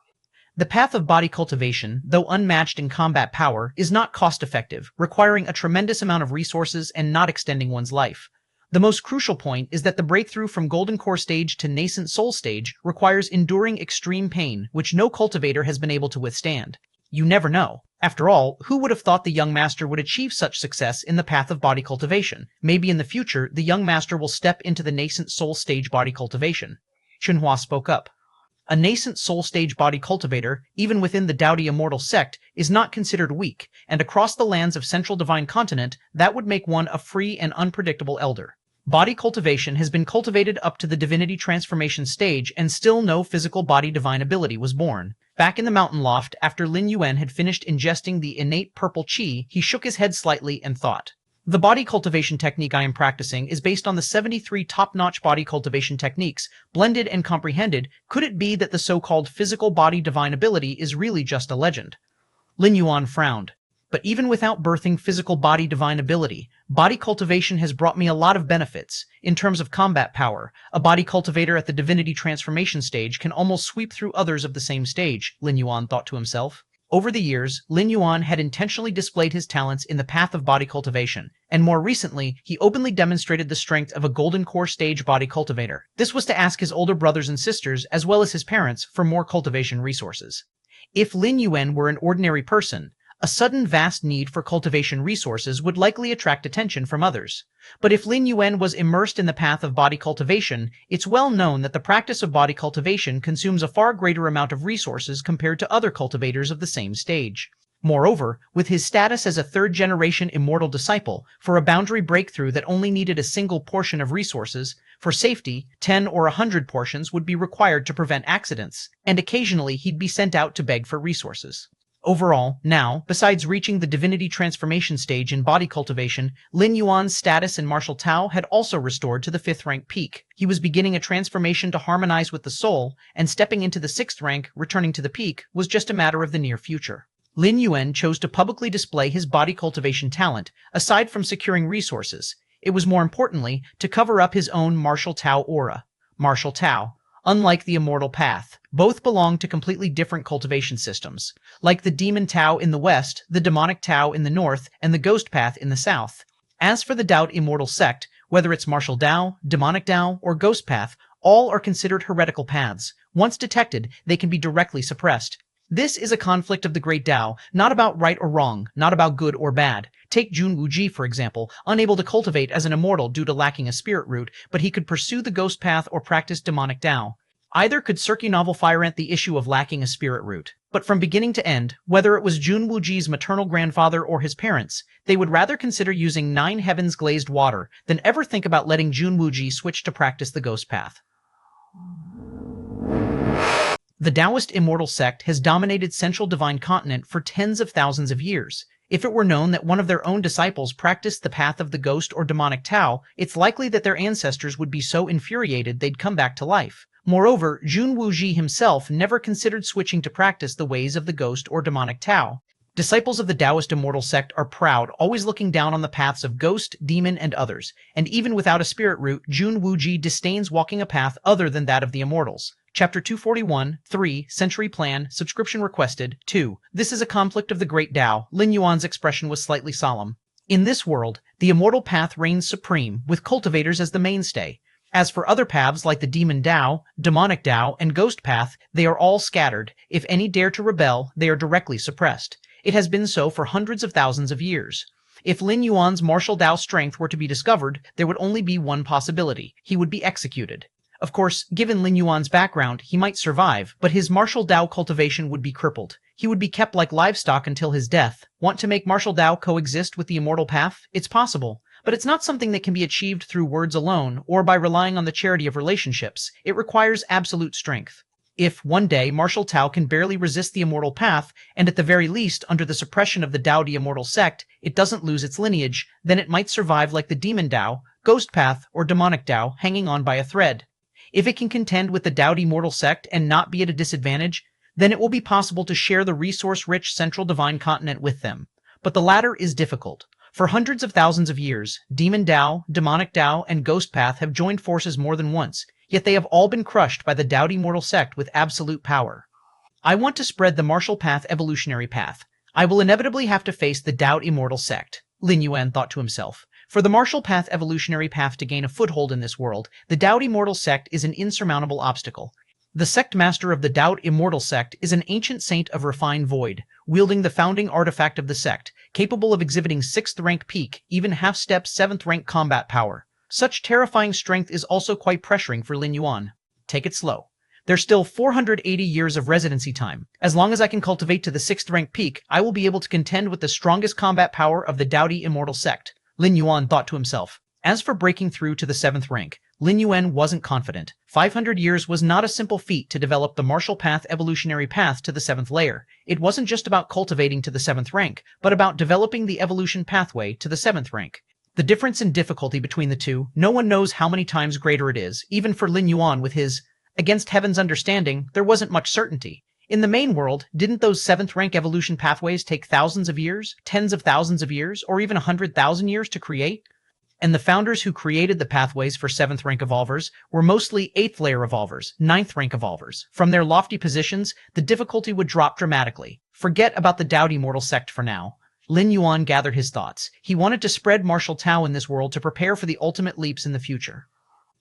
The path of body cultivation, though unmatched in combat power, is not cost-effective, requiring a tremendous amount of resources and not extending one's life. The most crucial point is that the breakthrough from golden core stage to nascent soul stage requires enduring extreme pain, which no cultivator has been able to withstand. You never know. After all, who would have thought the young master would achieve such success in the path of body cultivation? Maybe in the future, the young master will step into the nascent soul stage body cultivation. Chunhua spoke up. A nascent soul stage body cultivator, even within the Dowdy Immortal sect, is not considered weak, and across the lands of Central Divine Continent, that would make one a free and unpredictable elder. Body cultivation has been cultivated up to the divinity transformation stage, and still no physical body divine ability was born. Back in the mountain loft, after Lin Yuan had finished ingesting the innate purple qi, he shook his head slightly and thought. The body cultivation technique I am practicing is based on the 73 top-notch body cultivation techniques, blended and comprehended. Could it be that the so-called physical body divine ability is really just a legend? Lin Yuan frowned. But even without birthing physical body divine ability, body cultivation has brought me a lot of benefits. In terms of combat power, a body cultivator at the divinity transformation stage can almost sweep through others of the same stage, Lin Yuan thought to himself. Over the years, Lin Yuan had intentionally displayed his talents in the path of body cultivation, and more recently, he openly demonstrated the strength of a golden core stage body cultivator. This was to ask his older brothers and sisters, as well as his parents, for more cultivation resources. If Lin Yuan were an ordinary person, a sudden vast need for cultivation resources would likely attract attention from others. But if Lin Yuan was immersed in the path of body cultivation, it's well known that the practice of body cultivation consumes a far greater amount of resources compared to other cultivators of the same stage. Moreover, with his status as a third-generation immortal disciple, for a boundary breakthrough that only needed a single portion of resources, for safety, 10 or 100 portions would be required to prevent accidents, and occasionally he'd be sent out to beg for resources. Overall, now, besides reaching the divinity transformation stage in body cultivation, Lin Yuan's status in martial Tao had also restored to the 5th rank peak. He was beginning a transformation to harmonize with the soul, and stepping into the 6th rank, returning to the peak, was just a matter of the near future. Lin Yuan chose to publicly display his body cultivation talent, aside from securing resources. It was more importantly to cover up his own martial Tao aura. Martial Tao. Unlike the immortal path, both belong to completely different cultivation systems. Like the demon Tao in the west, the demonic Tao in the north, and the ghost path in the south. As for the Dao immortal sect, whether it's martial Dao, demonic Dao, or ghost path, all are considered heretical paths. Once detected, they can be directly suppressed. This is a conflict of the great Dao, not about right or wrong, not about good or bad. Take Jun Wuji, for example, unable to cultivate as an immortal due to lacking a spirit root, but he could pursue the ghost path or practice demonic Dao. Either could circumnavigate Firant the issue of lacking a spirit root. But from beginning to end, whether it was Jun Wuji's maternal grandfather or his parents, they would rather consider using 9 heavens glazed water than ever think about letting Jun Wuji switch to practice the ghost path. The Taoist immortal sect has dominated Central Divine Continent for tens of thousands of years. If it were known that one of their own disciples practiced the path of the ghost or demonic Tao, it's likely that their ancestors would be so infuriated they'd come back to life. Moreover, Jun Wuji himself never considered switching to practice the ways of the ghost or demonic Tao. Disciples of the Taoist immortal sect are proud, always looking down on the paths of ghost, demon, and others, and even without a spirit root, Jun Wuji disdains walking a path other than that of the immortals. Chapter 241, 3, Century Plan, Subscription Requested, 2. This is a conflict of the Great Tao. Lin Yuan's expression was slightly solemn. In this world, the immortal path reigns supreme, with cultivators as the mainstay. As for other paths like the demon Tao, demonic Tao, and ghost path, they are all scattered. If any dare to rebel, they are directly suppressed. It has been so for hundreds of thousands of years. If Lin Yuan's martial Tao strength were to be discovered, there would only be one possibility. He would be executed. Of course, given Lin Yuan's background, he might survive, but his martial Tao cultivation would be crippled. He would be kept like livestock until his death. Want to make martial Tao coexist with the immortal path? It's possible. But it's not something that can be achieved through words alone, or by relying on the charity of relationships. It requires absolute strength. If, one day, martial Tao can barely resist the immortal path, and at the very least, under the suppression of the Tao the immortal sect, it doesn't lose its lineage, then it might survive like the demon Tao, ghost path, or demonic Tao, hanging on by a thread. If it can contend with the Tao the immortal sect and not be at a disadvantage, then it will be possible to share the resource-rich Central Divine Continent with them. But the latter is difficult. For hundreds of thousands of years, demon Tao, demonic Tao, and ghost path have joined forces more than once, yet they have all been crushed by the Tao the immortal sect with absolute power. I want to spread the martial path evolutionary path. I will inevitably have to face the Tao immortal sect, Lin Yuan thought to himself. For the martial path evolutionary path to gain a foothold in this world, the Tao immortal sect is an insurmountable obstacle. The sect master of the Tao immortal sect is an ancient saint of refined void, wielding the founding artifact of the sect, capable of exhibiting 6th rank peak, even half-step 7th rank combat power. Such terrifying strength is also quite pressuring for Lin Yuan. Take it slow. There's still 480 years of residency time. As long as I can cultivate to the 6th rank peak, I will be able to contend with the strongest combat power of the Tao immortal sect, Lin Yuan thought to himself. As for breaking through to the 7th rank, Lin Yuan wasn't confident. 500 years was not a simple feat to develop the martial path evolutionary path to the 7th layer. It wasn't just about cultivating to the 7th rank, but about developing the evolution pathway to the 7th rank. The difference in difficulty between the two, no one knows how many times greater it is. Even for Lin Yuan with his against heaven's understanding, there wasn't much certainty. In the main world, didn't those 7th rank evolution pathways take thousands of years, tens of thousands of years, or even 100,000 years to create? And the founders who created the pathways for 7th rank evolvers were mostly 8th layer evolvers, 9th rank evolvers. From their lofty positions, the difficulty would drop dramatically. Forget about the Tao immortal sect for now. Lin Yuan gathered his thoughts. He wanted to spread martial Tao in this world to prepare for the ultimate leaps in the future.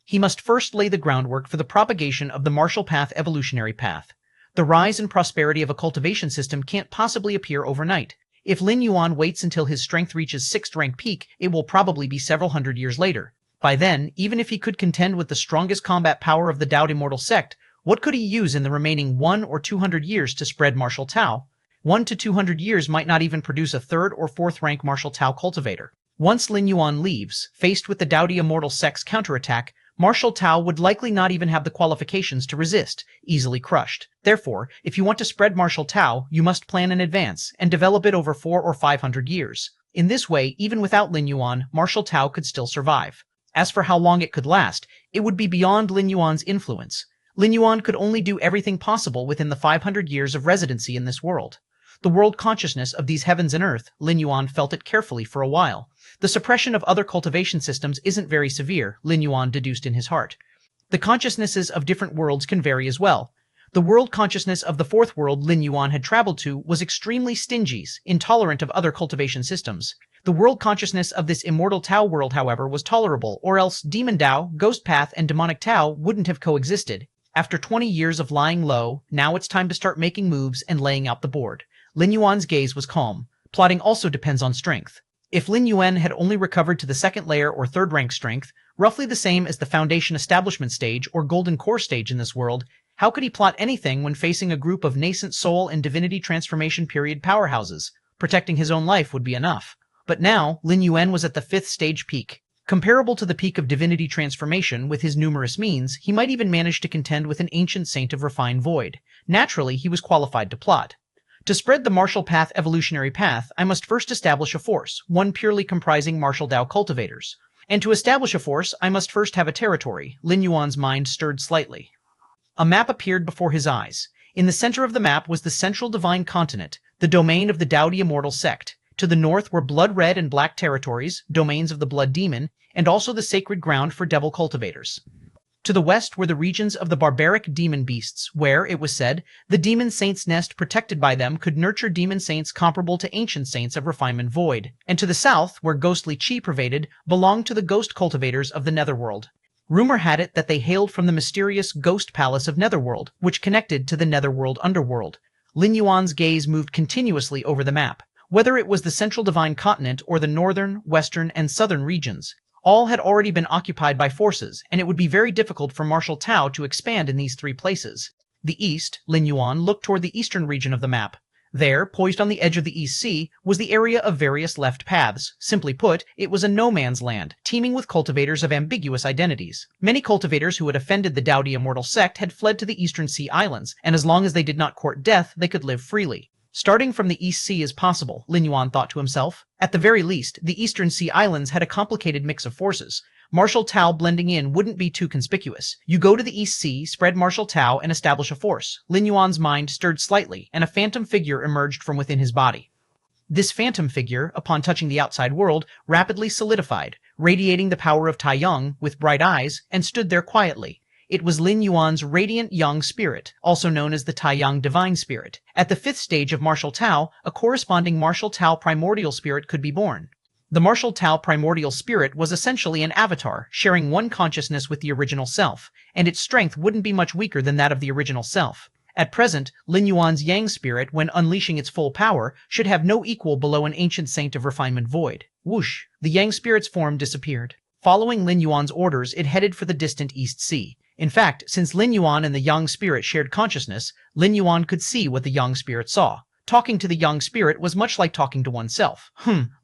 He must first lay the groundwork for the propagation of the martial path evolutionary path. The rise and prosperity of a cultivation system can't possibly appear overnight. If Lin Yuan waits until his strength reaches 6th rank peak, it will probably be several hundred years later. By then, even if he could contend with the strongest combat power of the Tao immortal sect, what could he use in the remaining 1 or 200 years to spread martial Tao? 1 to 200 years might not even produce a 3rd or 4th rank martial Tao cultivator. Once Lin Yuan leaves, faced with the Tao immortal sect's counterattack, martial Tao would likely not even have the qualifications to resist, easily crushed. Therefore, if you want to spread martial Tao, you must plan in advance and develop it over 400 or 500 years. In this way, even without Lin Yuan, martial Tao could still survive. As for how long it could last, it would be beyond Lin Yuan's influence. Lin Yuan could only do everything possible within the 500 years of residency in this world. The world consciousness of these heavens and earth, Lin Yuan felt it carefully for a while. The suppression of other cultivation systems isn't very severe, Lin Yuan deduced in his heart. The consciousnesses of different worlds can vary as well. The world consciousness of the 4th world Lin Yuan had traveled to was extremely stingy, intolerant of other cultivation systems. The world consciousness of this immortal Tao world, however, was tolerable, or else demon Tao, ghost path, and demonic Tao wouldn't have coexisted. After 20 years of lying low, now it's time to start making moves and laying out the board. Lin Yuan's gaze was calm. Plotting also depends on strength. If Lin Yuan had only recovered to the 2nd layer or 3rd rank strength, roughly the same as the foundation establishment stage or golden core stage in this world, how could he plot anything when facing a group of nascent soul and divinity transformation period powerhouses? Protecting his own life would be enough. But now, Lin Yuan was at the 5th stage peak. Comparable to the peak of divinity transformation with his numerous means, he might even manage to contend with an ancient saint of refined void. Naturally, he was qualified to plot. To spread the martial path evolutionary path, I must first establish a force, one purely comprising martial Dao cultivators. And to establish a force, I must first have a territory. Lin Yuan's mind stirred slightly. A map appeared before his eyes. In the center of the map was the central divine continent, the domain of the Dao Immortal sect. To the north were blood red and black territories, domains of the blood demon, and also the sacred ground for devil cultivators. To the west were the regions of the barbaric demon beasts, where, it was said, the demon saint's nest protected by them could nurture demon saints comparable to ancient saints of refinement void. And to the south, where ghostly chi pervaded, belonged to the ghost cultivators of the netherworld. Rumor had it that they hailed from the mysterious ghost palace of Netherworld, which connected to the netherworld underworld. Lin Yuan's gaze moved continuously over the map. Whether it was the central divine continent or the northern, western, and southern regions, all had already been occupied by forces, and it would be very difficult for martial Tao to expand in these three places. The east, Lin Yuan looked toward the eastern region of the map. There, poised on the edge of the East Sea, was the area of various left paths. Simply put, it was a no-man's land, teeming with cultivators of ambiguous identities. Many cultivators who had offended the Dao Immortal sect had fled to the Eastern Sea Islands, and as long as they did not court death, they could live freely. Starting from the East Sea is possible, Lin Yuan thought to himself. At the very least, the Eastern Sea Islands had a complicated mix of forces. Martial Tao blending in wouldn't be too conspicuous. You go to the East Sea, spread martial Tao, and establish a force. Lin Yuan's mind stirred slightly, and a phantom figure emerged from within his body. This phantom figure, upon touching the outside world, rapidly solidified, radiating the power of Taiyang with bright eyes, and stood there quietly. It was Lin Yuan's radiant young spirit, also known as the Taiyang divine spirit. At the fifth stage of martial Tao, a corresponding martial Tao primordial spirit could be born. The martial Tao primordial spirit was essentially an avatar, sharing one consciousness with the original self, and its strength wouldn't be much weaker than that of the original self. At present, Lin Yuan's Yang spirit, when unleashing its full power, should have no equal below an ancient saint of refinement void. Whoosh! The Yang spirit's form disappeared. Following Lin Yuan's orders, it headed for the distant East Sea. In fact, since Lin Yuan and the Yang spirit shared consciousness, Lin Yuan could see what the Yang spirit saw. Talking to the Yang spirit was much like talking to oneself.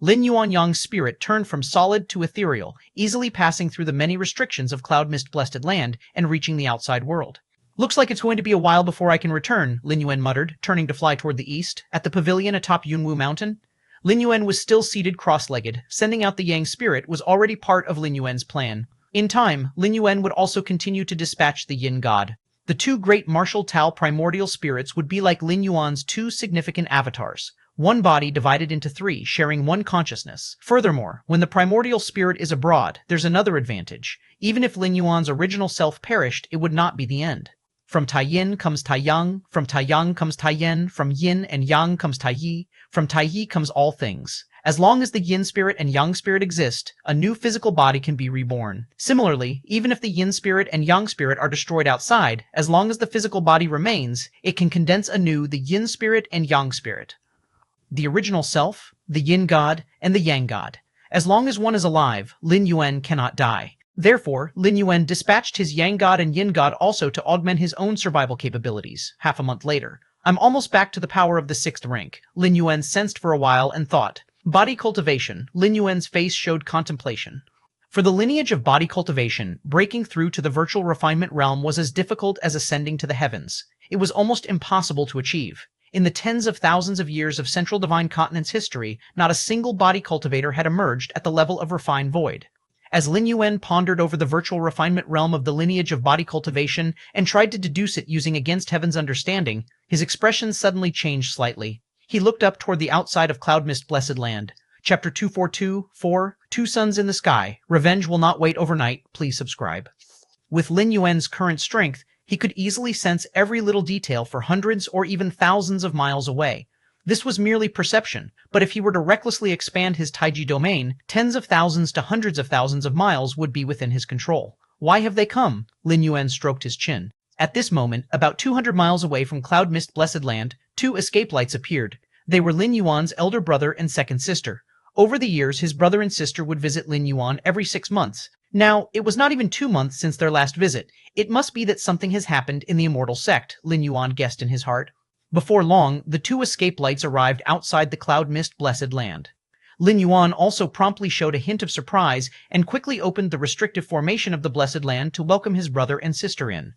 Lin Yuan Yang's spirit turned from solid to ethereal, easily passing through the many restrictions of cloud mist blessed land and reaching the outside world. Looks like it's going to be a while before I can return, Lin Yuan muttered, turning to fly toward the east. At the pavilion atop Yunwu Mountain, Lin Yuan was still seated cross-legged. Sending out the Yang spirit was already part of Lin Yuan's plan. In time, Lin Yuan would also continue to dispatch the Yin god. The two great martial Tao primordial spirits would be like Lin Yuan's two significant avatars, one body divided into three, sharing one consciousness. Furthermore, when the primordial spirit is abroad, there's another advantage. Even if Lin Yuan's original self perished, it would not be the end. From Taiyin comes Taiyang, from Taiyang comes Taiyin, from Yin and Yang comes Taiyi, from Taiyi comes all things. As long as the Yin spirit and Yang spirit exist, a new physical body can be reborn. Similarly, even if the Yin spirit and Yang spirit are destroyed outside, as long as the physical body remains, it can condense anew the Yin spirit and Yang spirit. The original self, the Yin god, and the Yang god. As long as one is alive, Lin Yuan cannot die. Therefore, Lin Yuan dispatched his Yang god and Yin god also to augment his own survival capabilities. Half a month later, I'm almost back to the power of the 6th rank. Lin Yuan sensed for a while and thought. Body cultivation. Lin Yuan's face showed contemplation. For the lineage of body cultivation, breaking through to the virtual refinement realm was as difficult as ascending to the heavens. It was almost impossible to achieve. In the tens of thousands of years of Central Divine Continent's history, not a single body cultivator had emerged at the level of refined void. As Lin Yuan pondered over the virtual refinement realm of the lineage of body cultivation and tried to deduce it using Against Heaven's understanding, his expression suddenly changed slightly. He looked up toward the outside of Cloud Mist Blessed Land. Chapter 242-4, Two Suns in the Sky. Revenge will not wait overnight. Please subscribe. With Lin Yuan's current strength, he could easily sense every little detail for hundreds or even thousands of miles away. This was merely perception, but if he were to recklessly expand his Taiji domain, tens of thousands to hundreds of thousands of miles would be within his control. Why have they come? Lin Yuan stroked his chin. At this moment, about 200 miles away from Cloud Mist Blessed Land, two escape lights appeared. They were Lin Yuan's elder brother and second sister. Over the years, his brother and sister would visit Lin Yuan every 6 months. Now, it was not even 2 months since their last visit. It must be that something has happened in the immortal sect, Lin Yuan guessed in his heart. Before long, the two escape lights arrived outside the Cloud Mist Blessed Land. Lin Yuan also promptly showed a hint of surprise and quickly opened the restrictive formation of the Blessed Land to welcome his brother and sister in.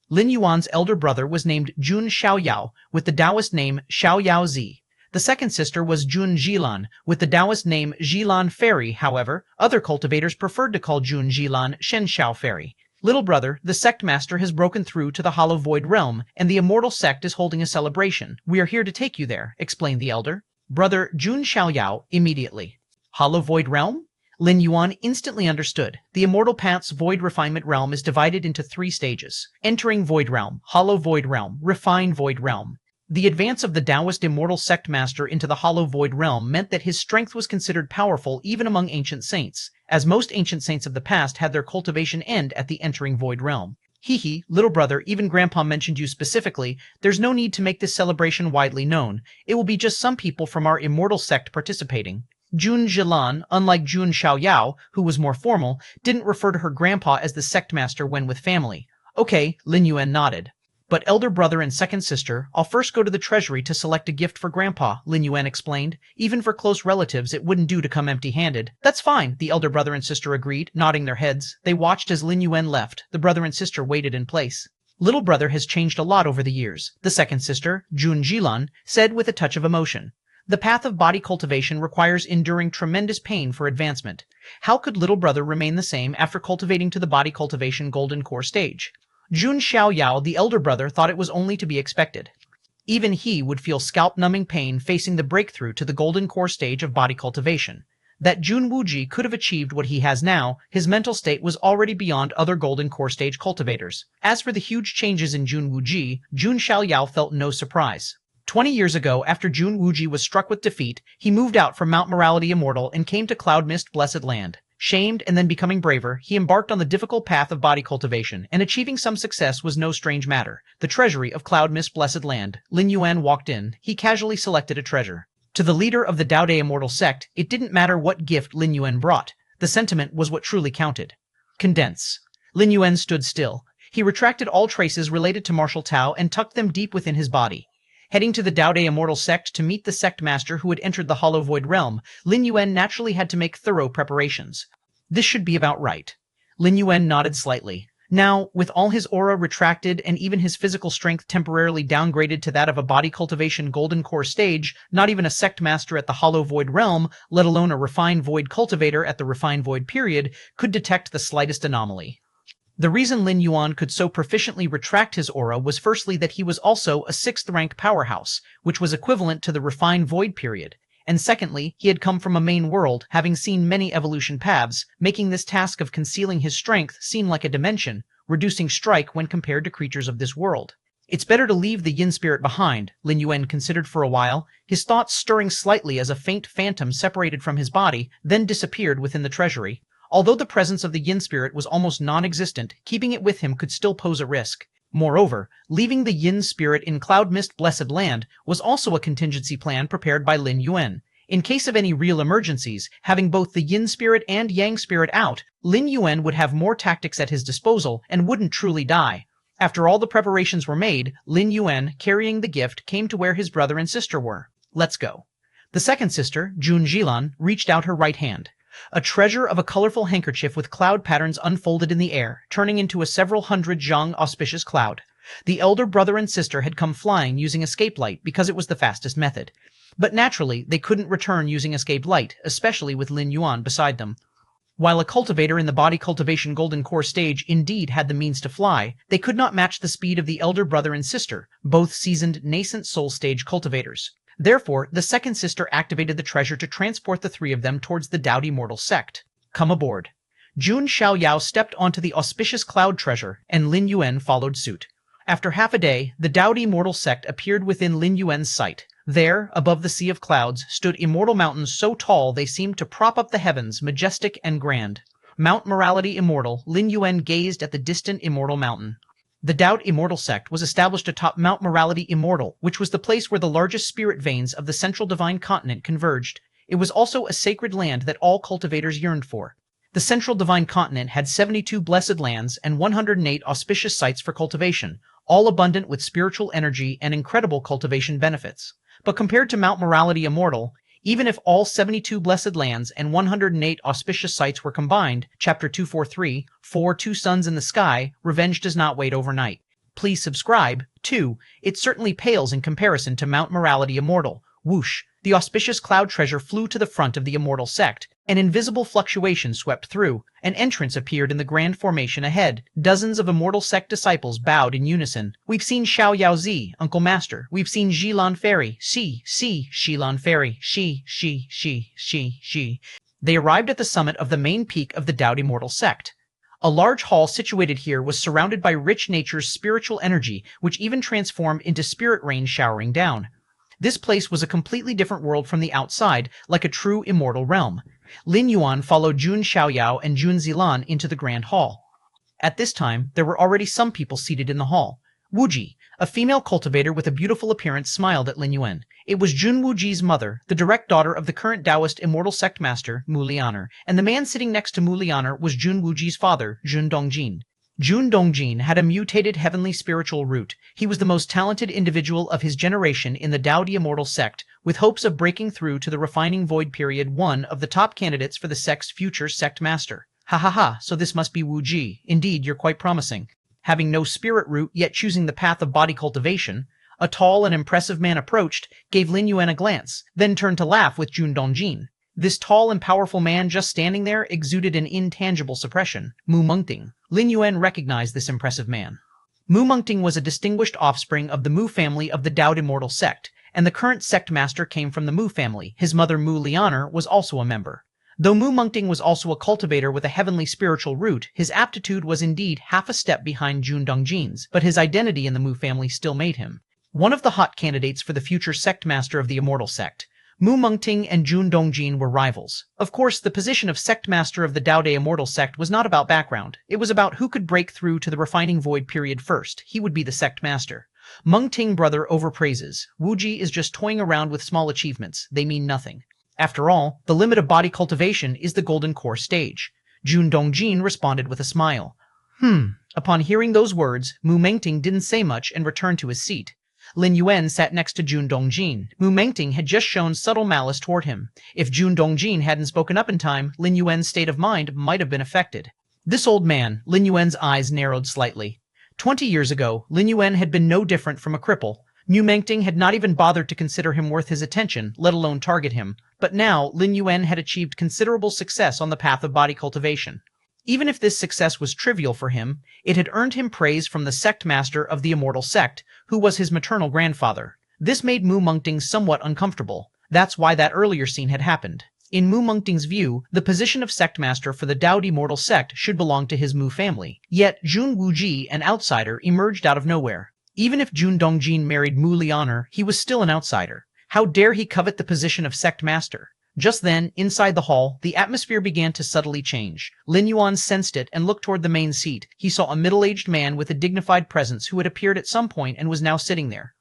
Lin Yuan's elder brother was named Jun Xiaoyao, with the Taoist name Xiaoyao Zi. The second sister was Jun Jilan, with the Taoist name Jilan Fairy. However, other cultivators preferred to call Jun Jilan Shen Xiao Fairy. Little brother, the sect master has broken through to the Hollow Void realm, and the immortal sect is holding a celebration. We are here to take you there, explained the elder. Brother Jun Xiaoyao immediately. Hollow Void realm? Lin Yuan instantly understood. The Immortal Path's Void Refinement realm is divided into 3 stages. Entering Void Realm, Hollow Void Realm, Refined Void Realm. The advance of the Taoist Immortal Sect Master into the Hollow Void Realm meant that his strength was considered powerful even among ancient saints, as most ancient saints of the past had their cultivation end at the Entering Void Realm. Hee, little brother, even Grandpa mentioned you specifically. There's no need to make this celebration widely known. It will be just some people from our immortal sect participating. Jun Jilan, unlike Jun Xiaoyao, who was more formal, didn't refer to her grandpa as the sect master when with family. Okay, Lin Yuan nodded. But elder brother and second sister, I'll first go to the treasury to select a gift for Grandpa, Lin Yuan explained. Even for close relatives, it wouldn't do to come empty-handed. That's fine, the elder brother and sister agreed, nodding their heads. They watched as Lin Yuan left. The brother and sister waited in place. Little brother has changed a lot over the years, the second sister, Jun Jilan, said with a touch of emotion. The path of body cultivation requires enduring tremendous pain for advancement. How could little brother remain the same after cultivating to the body cultivation golden core stage? Jun Xiaoyao, the elder brother, thought it was only to be expected. Even he would feel scalp-numbing pain facing the breakthrough to the golden core stage of body cultivation. That Jun Wuji could have achieved what he has now, his mental state was already beyond other golden core stage cultivators. As for the huge changes in Jun Wuji, Jun Xiaoyao felt no surprise. 20 years ago, after Jun Wuji was struck with defeat, he moved out from Mount Morality Immortal and came to Cloud Mist Blessed Land. Shamed and then becoming braver, he embarked on the difficult path of body cultivation, and achieving some success was no strange matter. The treasury of Cloud Mist Blessed Land. Lin Yuan walked in. He casually selected a treasure. To the leader of the Dao De Immortal sect, it didn't matter what gift Lin Yuan brought. The sentiment was what truly counted. Condense. Lin Yuan stood still. He retracted all traces related to martial Tao and tucked them deep within his body. Heading to the Dao De Immortal sect to meet the sect master who had entered the Hollow Void realm, Lin Yuan naturally had to make thorough preparations. This should be about right. Lin Yuan nodded slightly. Now, with all his aura retracted and even his physical strength temporarily downgraded to that of a body cultivation golden core stage, not even a sect master at the Hollow Void realm, let alone a refined void cultivator at the refined void period, could detect the slightest anomaly. The reason Lin Yuan could so proficiently retract his aura was firstly that he was also a 6th rank powerhouse, which was equivalent to the refined void period, and secondly, he had come from a main world, having seen many evolution paths, making this task of concealing his strength seem like a dimension, reducing strike when compared to creatures of this world. It's better to leave the yin spirit behind, Lin Yuan considered for a while, his thoughts stirring slightly as a faint phantom separated from his body, then disappeared within the treasury. Although the presence of the yin spirit was almost non-existent, keeping it with him could still pose a risk. Moreover, leaving the yin spirit in Cloud Mist Blessed Land was also a contingency plan prepared by Lin Yuan. In case of any real emergencies, having both the yin spirit and yang spirit out, Lin Yuan would have more tactics at his disposal and wouldn't truly die. After all the preparations were made, Lin Yuan, carrying the gift, came to where his brother and sister were. Let's go. The second sister, Jun Jilan, reached out her right hand. A treasure of a colorful handkerchief with cloud patterns unfolded in the air, turning into a several hundred zhang auspicious cloud. The elder brother and sister had come flying using escape light because it was the fastest method. But naturally, they couldn't return using escape light, especially with Lin Yuan beside them. While a cultivator in the body cultivation golden core stage indeed had the means to fly, they could not match the speed of the elder brother and sister, both seasoned nascent soul stage cultivators. Therefore, the second sister activated the treasure to transport the 3 of them towards the Dao De Mortal sect. Come aboard. Jun Xiaoyao stepped onto the auspicious cloud treasure, and Lin Yuan followed suit. After half a day, the Dao De Mortal sect appeared within Lin Yuan's sight. There, above the sea of clouds, stood immortal mountains so tall they seemed to prop up the heavens, majestic and grand. Mount Morality Immortal, Lin Yuan gazed at the distant immortal mountain. The Dao De Immortal sect was established atop Mount Morality Immortal, which was the place where the largest spirit veins of the central divine continent converged. It was also a sacred land that all cultivators yearned for. The central divine continent had 72 blessed lands and 108 auspicious sites for cultivation, all abundant with spiritual energy and incredible cultivation benefits. But compared to Mount Morality Immortal, Even if all 72 blessed lands and 108 auspicious sites were combined, Chapter 243, For Two Suns in the Sky, revenge does not wait overnight. Please subscribe. 2. It certainly pales in comparison to Mount Morality Immortal. Whoosh! The auspicious cloud treasure flew to the front of the immortal sect. An invisible fluctuation swept through. An entrance appeared in the grand formation ahead. Dozens of immortal sect disciples bowed in unison. We've seen Xiao Yaozi, Uncle Master. We've seen Zhilan Fairy. Shilan Fairy. She. They arrived at the summit of the main peak of the Dao Immortal sect. A large hall situated here was surrounded by rich nature's spiritual energy, which even transformed into spirit rain showering down. This place was a completely different world from the outside, like a true immortal realm. Lin Yuan followed Jun Xiaoyao and Jun Zilan into the grand hall. At this time, there were already some people seated in the hall. Wuji, a female cultivator with a beautiful appearance, smiled at Lin Yuan. It was Jun Wuji's mother, the direct daughter of the current Taoist immortal sect master, Mu Lianer, and the man sitting next to Mu Lianer was Jun Wuji's father, Jun Dongjin. Jun Dongjin had a mutated heavenly spiritual root. He was the most talented individual of his generation in the Dao De Immortal sect, with hopes of breaking through to the refining void period, one of the top candidates for the sect's future sect master. Ha ha ha, so this must be Wu Ji. Indeed, you're quite promising. Having no spirit root, yet choosing the path of body cultivation, a tall and impressive man approached, gave Lin Yuan a glance, then turned to laugh with Jun Dongjin. This tall and powerful man just standing there exuded an intangible suppression. Mu Mengting. Lin Yuan recognized this impressive man. Mu Mengting was a distinguished offspring of the Mu family of the Dao Immortal sect, and the current sect master came from the Mu family. His mother Mu Lianer was also a member. Though Mu Mengting was also a cultivator with a heavenly spiritual root, his aptitude was indeed half a step behind Jun Dongjin's, but his identity in the Mu family still made him one of the hot candidates for the future sect master of the Immortal sect. Mu Mengting and Jun Dongjin were rivals. Of course, the position of sect master of the Dao De Immortal sect was not about background. It was about who could break through to the refining void period first. He would be the sect master. Mengting brother overpraises. Wuji is just toying around with small achievements. They mean nothing. After all, the limit of body cultivation is the golden core stage. Jun Dongjin responded with a smile. Upon hearing those words, Mu Mengting didn't say much and returned to his seat. Lin Yuan sat next to Jun Dongjin. Mu Mengting had just shown subtle malice toward him. If Jun Dongjin hadn't spoken up in time, Lin Yuan's state of mind might have been affected. This old man, Lin Yuan's eyes narrowed slightly. 20 years ago, Lin Yuan had been no different from a cripple. Mu Mengting had not even bothered to consider him worth his attention, let alone target him. But now, Lin Yuan had achieved considerable success on the path of body cultivation. Even if this success was trivial for him, it had earned him praise from the sect master of the Immortal sect, who was his maternal grandfather. This made Mu Mengting somewhat uncomfortable. That's why that earlier scene had happened. In Mu Mengting's view, the position of sect master for the Dao De Immortal sect should belong to his Mu family. Yet Jun Wuji, an outsider, emerged out of nowhere. Even if Jun Dongjin married Mu Lianer, he was still an outsider. How dare he covet the position of sect master? Just then, inside the hall, the atmosphere began to subtly change. Lin Yuan sensed it and looked toward the main seat. He saw a middle-aged man with a dignified presence who had appeared at some point and was now sitting there.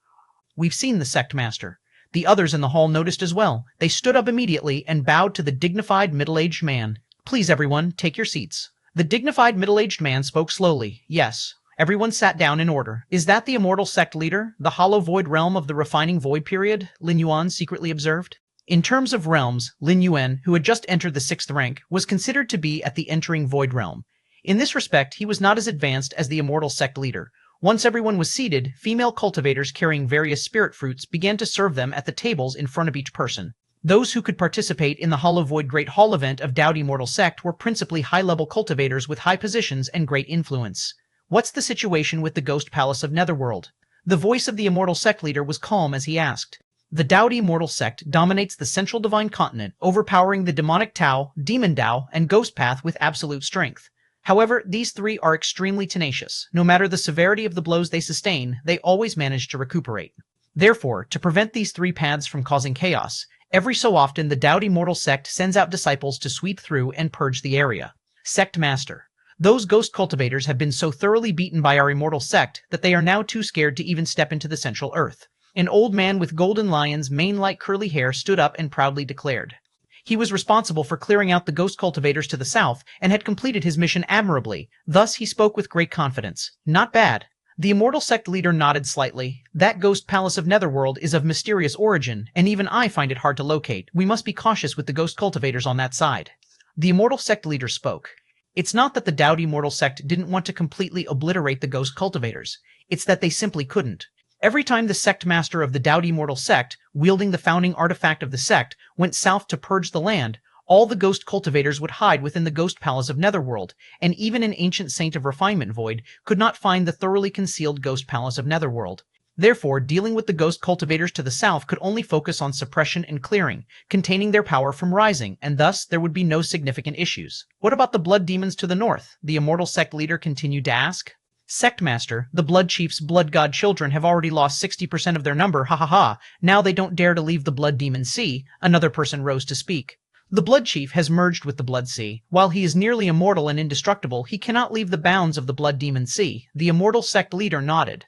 We've seen the sect master. The others in the hall noticed as well. They stood up immediately and bowed to the dignified middle-aged man. Please, everyone, take your seats. The dignified middle-aged man spoke slowly. Yes. Everyone sat down in order. Is that the Immortal sect leader? The hollow void realm of the refining void period? Lin Yuan secretly observed. In terms of realms, Lin Yuan, who had just entered the 6th rank, was considered to be at the entering void realm. In this respect, he was not as advanced as the Immortal sect leader. Once everyone was seated, female cultivators carrying various spirit fruits began to serve them at the tables in front of each person. Those who could participate in the Hollow Void Great Hall event of Dao De Immortal sect were principally high-level cultivators with high positions and great influence. What's the situation with the Ghost Palace of Netherworld? The voice of the Immortal sect leader was calm as he asked. The Dao De Immortal sect dominates the central divine continent, overpowering the demonic Tao, demon Tao, and ghost path with absolute strength. However, these three are extremely tenacious. No matter the severity of the blows they sustain, they always manage to recuperate. Therefore, to prevent these three paths from causing chaos, every so often the Dao De Immortal sect sends out disciples to sweep through and purge the area. Sect Master. Those ghost cultivators have been so thoroughly beaten by our immortal sect that they are now too scared to even step into the central earth. An old man with golden lion's mane-like curly hair stood up and proudly declared. He was responsible for clearing out the ghost cultivators to the south and had completed his mission admirably. Thus he spoke with great confidence. Not bad. The immortal sect leader nodded slightly. That ghost palace of Netherworld is of mysterious origin, and even I find it hard to locate. We must be cautious with the ghost cultivators on that side. The immortal sect leader spoke. It's not that the Dao immortal sect didn't want to completely obliterate the ghost cultivators. It's that they simply couldn't. Every time the sect master of the Dao immortal sect, wielding the founding artifact of the sect, went south to purge the land, all the ghost cultivators would hide within the ghost palace of Netherworld, and even an ancient saint of refinement void could not find the thoroughly concealed ghost palace of Netherworld. Therefore, dealing with the ghost cultivators to the south could only focus on suppression and clearing, containing their power from rising, and thus there would be no significant issues. What about the blood demons to the north? The immortal sect leader continued to ask. Sect master, the blood chief's blood god children have already lost 60% of their number, ha ha ha. Now they don't dare to leave the blood demon sea. Another person rose to speak. The Blood Chief has merged with the Blood Sea. While he is nearly immortal and indestructible, he cannot leave the bounds of the Blood Demon Sea. The immortal sect leader nodded.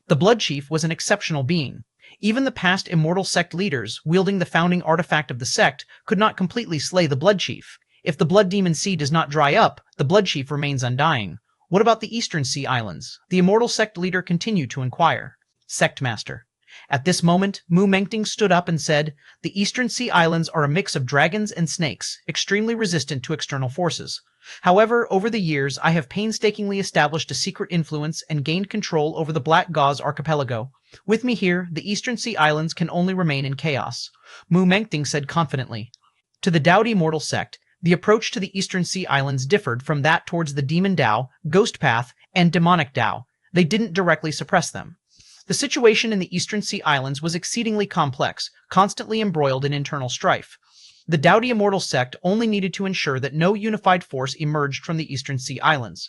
The Blood Chief was an exceptional being. Even the past immortal sect leaders, wielding the founding artifact of the sect, could not completely slay the Blood Chief. If the Blood Demon Sea does not dry up, the Blood Chief remains undying. What about the Eastern Sea Islands? The immortal sect leader continued to inquire. Sect Master. At this moment, Mu Mengting stood up and said, the Eastern Sea Islands are a mix of dragons and snakes, extremely resistant to external forces. However, over the years, I have painstakingly established a secret influence and gained control over the Black Gauze Archipelago. With me here, the Eastern Sea Islands can only remain in chaos. Mu Mengting said confidently. To the Dao Immortal Sect, the approach to the Eastern Sea Islands differed from that towards the Demon Dao, Ghost Path, and Demonic Dao. They didn't directly suppress them. The situation in the Eastern Sea Islands was exceedingly complex, constantly embroiled in internal strife. The Dao Immortal Sect only needed to ensure that no unified force emerged from the Eastern Sea Islands.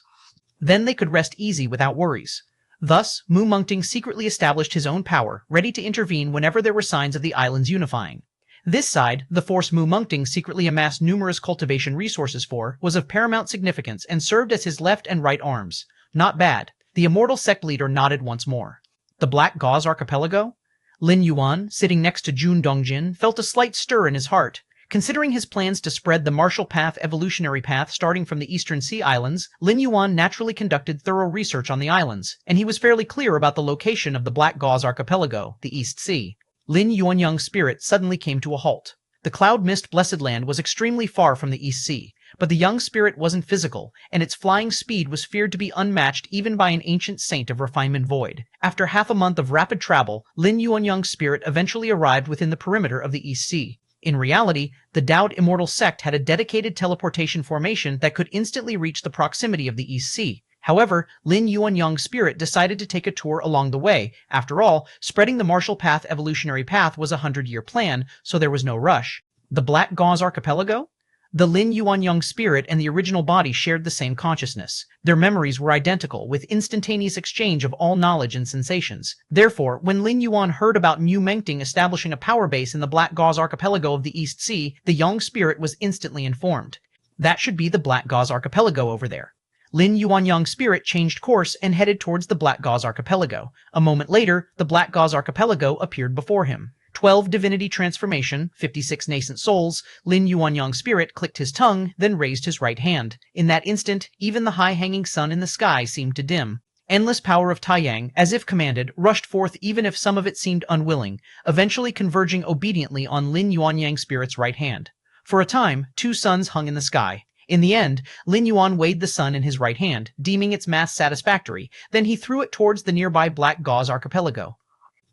Then they could rest easy without worries. Thus, Mu Mengting secretly established his own power, ready to intervene whenever there were signs of the islands unifying. This side, the force Mu Mengting secretly amassed numerous cultivation resources for, was of paramount significance and served as his left and right arms. Not bad. The Immortal Sect leader nodded once more. The Black Gauze Archipelago? Lin Yuan, sitting next to Jun Dongjin, felt a slight stir in his heart. Considering his plans to spread the martial path evolutionary path starting from the Eastern Sea Islands, Lin Yuan naturally conducted thorough research on the islands, and he was fairly clear about the location of the Black Gauze Archipelago, the East Sea. Lin Yuanyang's spirit suddenly came to a halt. The cloud mist blessed land was extremely far from the East Sea, but the young spirit wasn't physical, and its flying speed was feared to be unmatched even by an ancient saint of refinement void. After half a month of rapid travel, Lin Yuanyang's spirit eventually arrived within the perimeter of the East Sea. In reality, the Dao Immortal Sect had a dedicated teleportation formation that could instantly reach the proximity of the East Sea. However, Lin Yuanyang's spirit decided to take a tour along the way. After all, spreading the martial path evolutionary path was a 100-year plan, so there was no rush. The Black Gauze Archipelago? The Lin Yuanyang spirit and the original body shared the same consciousness. Their memories were identical, with instantaneous exchange of all knowledge and sensations. Therefore, when Lin Yuan heard about Mu Mengting establishing a power base in the Black Gauze Archipelago of the East Sea, the young spirit was instantly informed. That should be the Black Gauze Archipelago over there. Lin Yuanyang's spirit changed course and headed towards the Black Gauze Archipelago. A moment later, the Black Gauze Archipelago appeared before him. 12 divinity transformation, 56 nascent souls, Lin Yuanyang's spirit clicked his tongue, then raised his right hand. In that instant, even the high-hanging sun in the sky seemed to dim. Endless power of Taiyang, as if commanded, rushed forth even if some of it seemed unwilling, eventually converging obediently on Lin Yuanyang's spirit's right hand. For a time, 2 suns hung in the sky. In the end, Lin Yuan weighed the sun in his right hand, deeming its mass satisfactory. Then he threw it towards the nearby Black Gauze Archipelago.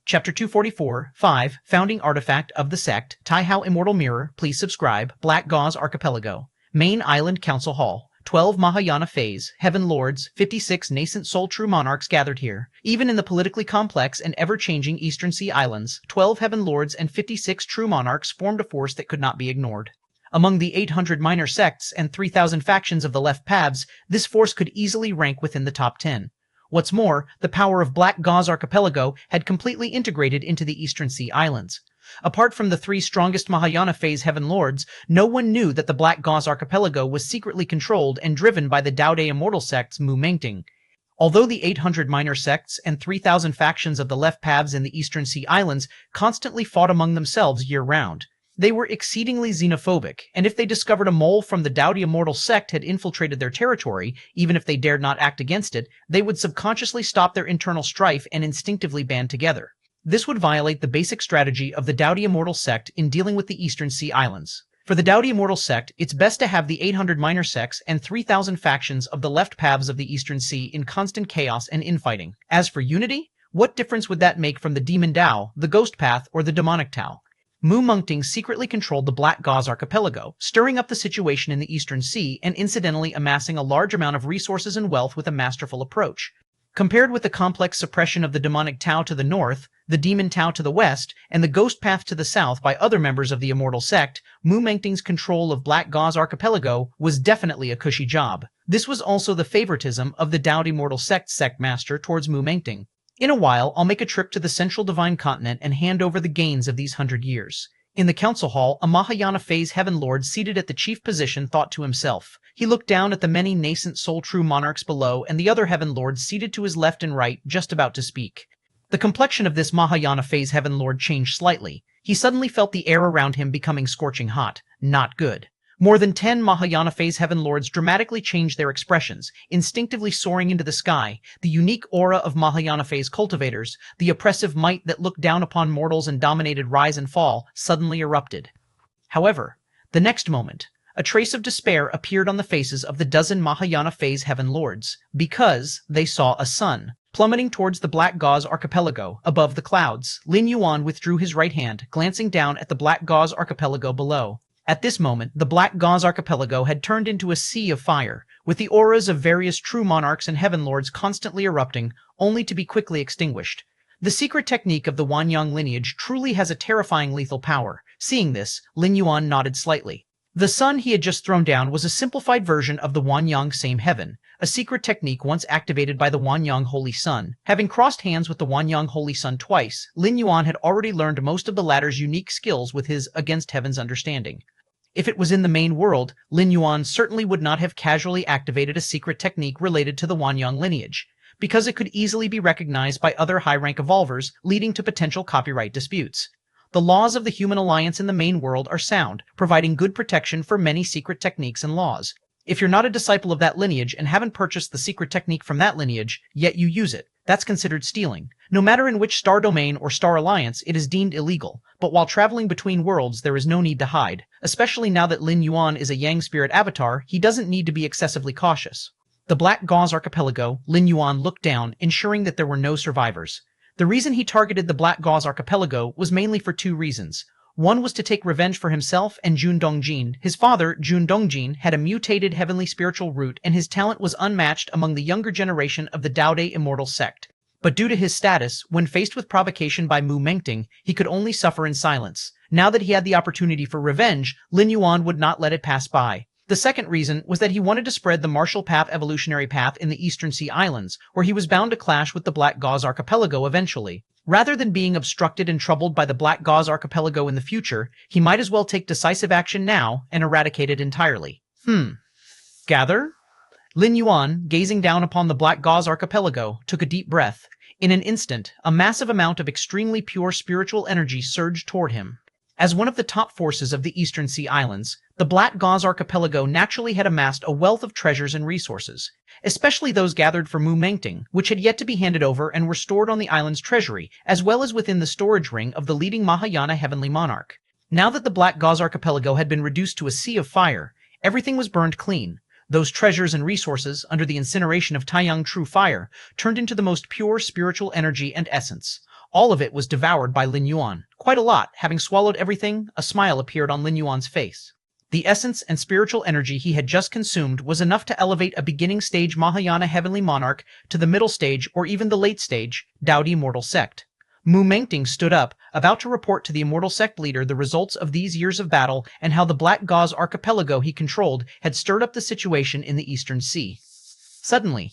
Chapter 244, 5, Founding Artifact of the Sect, Taihao Immortal Mirror, please subscribe, Black Gauze Archipelago. Main Island Council Hall. 12 Mahayana Phase, Heaven Lords, 56 nascent soul true monarchs gathered here. Even in the politically complex and ever-changing Eastern Sea Islands, 12 Heaven Lords and 56 true monarchs formed a force that could not be ignored. Among the 800 minor sects and 3,000 factions of the left paths, this force could easily rank within the top 10. What's more, the power of Black Gauze Archipelago had completely integrated into the Eastern Sea Islands. Apart from the 3 strongest Mahayana Phase Heaven Lords, no one knew that the Black Gauze Archipelago was secretly controlled and driven by the Dao Immortal Sect's Mu Mengting. Although the 800 minor sects and 3,000 factions of the left paths in the Eastern Sea Islands constantly fought among themselves year-round, They were exceedingly xenophobic, and if they discovered a mole from the Dao Immortal sect had infiltrated their territory, even if they dared not act against it, they would subconsciously stop their internal strife and instinctively band together. This would violate the basic strategy of the Dao Immortal sect in dealing with the Eastern Sea Islands. For the Dao Immortal sect, it's best to have the 800 minor sects and 3,000 factions of the left paths of the Eastern Sea in constant chaos and infighting. As for unity, what difference would that make from the Demon Dao, the Ghost Path, or the Demonic Tao? Mu Mengting secretly controlled the Black Gauze archipelago, stirring up the situation in the Eastern Sea and incidentally amassing a large amount of resources and wealth with a masterful approach. Compared with the complex suppression of the Demonic Tao to the north, the Demon Tao to the west, and the Ghost Path to the south by other members of the Immortal Sect, Mu Mengting's control of Black Gauze archipelago was definitely a cushy job. This was also the favoritism of the Dao Immortal Sect master towards Mu Mengting. In a while, I'll make a trip to the central divine continent and hand over the gains of these 100 years. In the council hall, a Mahayana phase heaven lord seated at the chief position thought to himself. He looked down at the many nascent soul true monarchs below and the other heaven lords seated to his left and right, just about to speak. The complexion of this Mahayana phase heaven lord changed slightly. He suddenly felt the air around him becoming scorching hot. Not good. More than 10 Mahayana phase heaven lords dramatically changed their expressions, instinctively soaring into the sky. The unique aura of Mahayana phase cultivators, the oppressive might that looked down upon mortals and dominated rise and fall, suddenly erupted. However, the next moment, a trace of despair appeared on the faces of the dozen Mahayana phase heaven lords, because they saw a sun plummeting towards the Black Gauze archipelago above the clouds. Lin Yuan withdrew his right hand, glancing down at the Black Gauze archipelago below. At this moment, the Black Gauze archipelago had turned into a sea of fire, with the auras of various true monarchs and heaven lords constantly erupting, only to be quickly extinguished. The secret technique of the Wanyang lineage truly has a terrifying lethal power. Seeing this, Lin Yuan nodded slightly. The sun he had just thrown down was a simplified version of the Wanyang Same Heaven, a secret technique once activated by the Wanyang Holy Sun. Having crossed hands with the Wanyang Holy Sun twice, Lin Yuan had already learned most of the latter's unique skills with his Against Heaven's understanding. If it was in the main world, Lin Yuan certainly would not have casually activated a secret technique related to the Wanyang lineage, because it could easily be recognized by other high-rank evolvers, leading to potential copyright disputes. The laws of the human alliance in the main world are sound, providing good protection for many secret techniques and laws. If you're not a disciple of that lineage and haven't purchased the secret technique from that lineage, yet you use it, that's considered stealing. No matter in which star domain or star alliance, it is deemed illegal, but while traveling between worlds there is no need to hide. Especially now that Lin Yuan is a Yang Spirit avatar, he doesn't need to be excessively cautious. The Black Gauze archipelago, Lin Yuan looked down, ensuring that there were no survivors. The reason he targeted the Black Gauze archipelago was mainly for two reasons. One was to take revenge for himself and Jun Dongjin. His father, Jun Dongjin, had a mutated heavenly spiritual root and his talent was unmatched among the younger generation of the Dao Immortal sect. But due to his status, when faced with provocation by Mu Mengting, he could only suffer in silence. Now that he had the opportunity for revenge, Lin Yuan would not let it pass by. The second reason was that he wanted to spread the martial path evolutionary path in the Eastern Sea Islands, where he was bound to clash with the Black Gauze archipelago eventually. Rather than being obstructed and troubled by the Black Gauze archipelago in the future, he might as well take decisive action now and eradicate it entirely. Gather? Lin Yuan, gazing down upon the Black Gauze archipelago, took a deep breath. In an instant, a massive amount of extremely pure spiritual energy surged toward him. As one of the top forces of the Eastern Sea Islands, the Black Gauze archipelago naturally had amassed a wealth of treasures and resources, especially those gathered for Mu Mengting, which had yet to be handed over and were stored on the island's treasury, as well as within the storage ring of the leading Mahayana heavenly monarch. Now that the Black Gauze archipelago had been reduced to a sea of fire, everything was burned clean. Those treasures and resources, under the incineration of Taiyang True Fire, turned into the most pure spiritual energy and essence. All of it was devoured by Lin Yuan. Quite a lot. Having swallowed everything, a smile appeared on Lin Yuan's face. The essence and spiritual energy he had just consumed was enough to elevate a beginning stage Mahayana heavenly monarch to the middle stage or even the late stage, Dao Immortal sect. Mu Mengting stood up, about to report to the Immortal sect leader the results of these years of battle and how the Black Gauze archipelago he controlled had stirred up the situation in the Eastern Sea. Suddenly,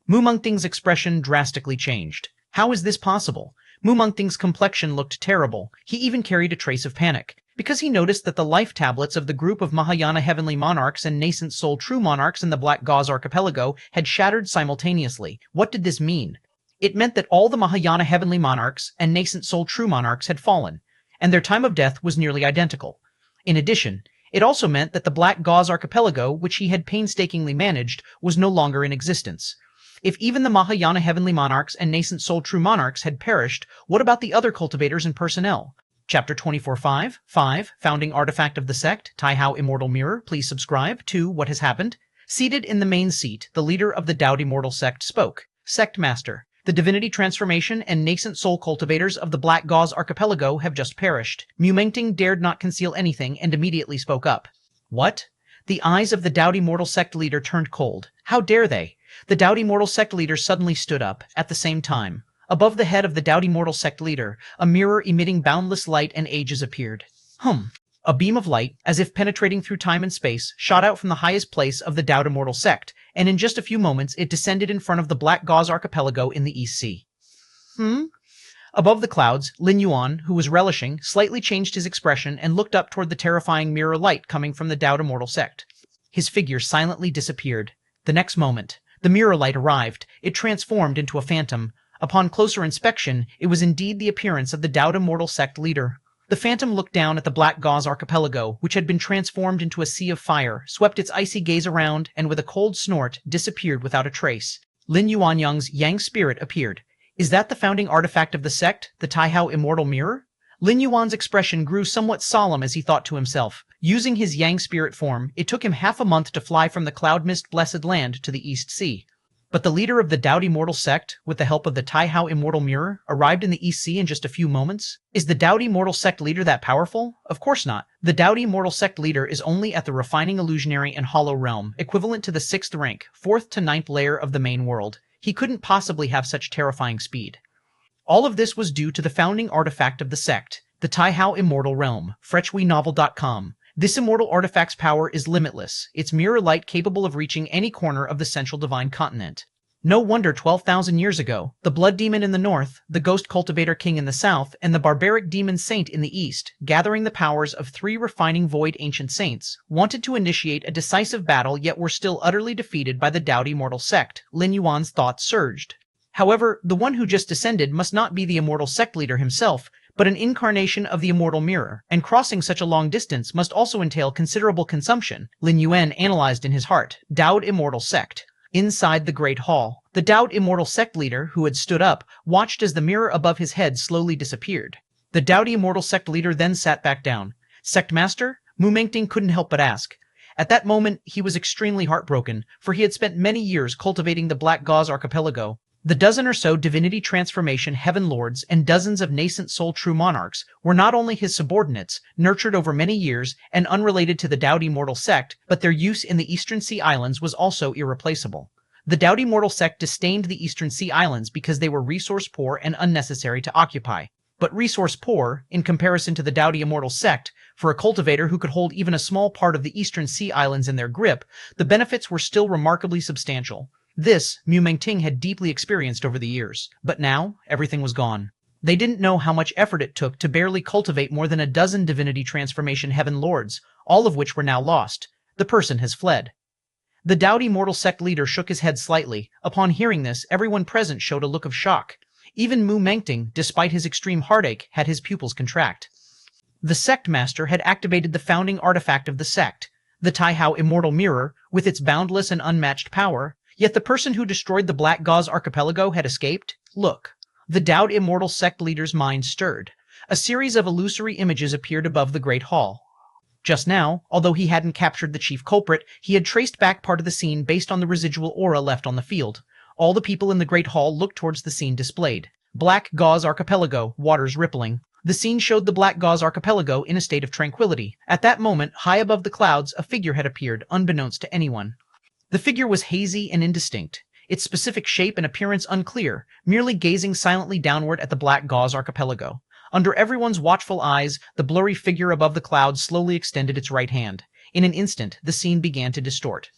Mu Mengting's expression drastically changed. How is this possible? Mu Mengting's complexion looked terrible. He even carried a trace of panic, because he noticed that the life tablets of the group of Mahayana heavenly monarchs and nascent soul true monarchs in the Black Gauze archipelago had shattered simultaneously. What did this mean? It meant that all the Mahayana heavenly monarchs and nascent soul true monarchs had fallen, and their time of death was nearly identical. In addition, it also meant that the Black Gauze Archipelago, which he had painstakingly managed, was no longer in existence. If even the Mahayana Heavenly Monarchs and Nascent Soul True Monarchs had perished, what about the other cultivators and personnel? Chapter 24.5. Founding Artifact of the Sect, Tai-Hao Immortal Mirror. Please subscribe. 2. What has happened? Seated in the main seat, the leader of the Dao Immortal Sect spoke. Sect Master, the Divinity Transformation and Nascent Soul Cultivators of the Black Gauze Archipelago have just perished. Mu Mengting dared not conceal anything and immediately spoke up. What? The eyes of the Dao Immortal Sect leader turned cold. How dare they? The Dao Immortal Sect leader suddenly stood up, at the same time. Above the head of the Dao Immortal Sect leader, a mirror emitting boundless light and ages appeared. A beam of light, as if penetrating through time and space, shot out from the highest place of the Dao Immortal Sect, and in just a few moments it descended in front of the Black Gauze Archipelago in the East Sea. Above the clouds, Lin Yuan, who was relishing, slightly changed his expression and looked up toward the terrifying mirror light coming from the Dao Immortal Sect. His figure silently disappeared. The next moment, the mirror light arrived. It transformed into a phantom. Upon closer inspection, it was indeed the appearance of the Dao Immortal Sect leader. The phantom looked down at the Black Gauze Archipelago, which had been transformed into a sea of fire, swept its icy gaze around, and with a cold snort, disappeared without a trace. Lin Yuanyang's Yang spirit appeared. Is that the founding artifact of the sect, the Tai-Hao Immortal Mirror? Lin Yuan's expression grew somewhat solemn as he thought to himself. Using his Yang spirit form, it took him half a month to fly from the cloud mist blessed land to the East Sea. But the leader of the Dao Immortal Sect, with the help of the Tai-Hao Immortal Mirror, arrived in the East Sea in just a few moments? Is the Dao Immortal Sect leader that powerful? Of course not. The Dao Immortal Sect leader is only at the refining illusionary and hollow realm, equivalent to the 6th rank, 4th to 9th layer of the main world. He couldn't possibly have such terrifying speed. All of this was due to the founding artifact of the sect, the Tai-Hao Immortal Realm, FreshWeNovel.com. This immortal artifact's power is limitless, its mirror light capable of reaching any corner of the central divine continent. No wonder 12,000 years ago, the Blood Demon in the north, the Ghost Cultivator King in the south, and the Barbaric Demon Saint in the east, gathering the powers of 3 refining void ancient saints, wanted to initiate a decisive battle yet were still utterly defeated by the Dao Immortal Sect. Lin Yuan's thoughts surged. However, the one who just descended must not be the Immortal Sect leader himself, but an incarnation of the Immortal Mirror, and crossing such a long distance must also entail considerable consumption. Lin Yuan analyzed in his heart. Dao Immortal Sect. Inside the Great Hall, the Dao Immortal Sect leader, who had stood up, watched as the mirror above his head slowly disappeared. The Dao Immortal Sect leader then sat back down. Sect Master? Mu Mengting couldn't help but ask. At that moment, he was extremely heartbroken, for he had spent many years cultivating the Black Gauze Archipelago. The dozen or so Divinity Transformation Heaven Lords and dozens of nascent Soul True Monarchs were not only his subordinates, nurtured over many years and unrelated to the Dao Immortal Sect, but their use in the Eastern Sea Islands was also irreplaceable. The Dao Immortal Sect disdained the Eastern Sea Islands because they were resource poor and unnecessary to occupy. But resource poor, in comparison to the Dao Immortal Sect, for a cultivator who could hold even a small part of the Eastern Sea Islands in their grip, the benefits were still remarkably substantial. This, Mu Mengting had deeply experienced over the years. But now, everything was gone. They didn't know how much effort it took to barely cultivate more than a dozen Divinity Transformation Heaven Lords, all of which were now lost. The person has fled. The Dao Immortal Sect leader shook his head slightly. Upon hearing this, everyone present showed a look of shock. Even Mu Mengting, despite his extreme heartache, had his pupils contract. The Sect Master had activated the founding artifact of the sect, the Tai-Hao Immortal Mirror, with its boundless and unmatched power. Yet the person who destroyed the Black Gauze Archipelago had escaped? Look. The Dao Immortal Sect leader's mind stirred. A series of illusory images appeared above the Great Hall. Just now, although he hadn't captured the chief culprit, he had traced back part of the scene based on the residual aura left on the field. All the people in the Great Hall looked towards the scene displayed. Black Gauze Archipelago, waters rippling. The scene showed the Black Gauze Archipelago in a state of tranquility. At that moment, high above the clouds, a figure had appeared, unbeknownst to anyone. The figure was hazy and indistinct, its specific shape and appearance unclear, merely gazing silently downward at the Black Gauze Archipelago. Under everyone's watchful eyes, the blurry figure above the clouds slowly extended its right hand. In an instant, the scene began to distort.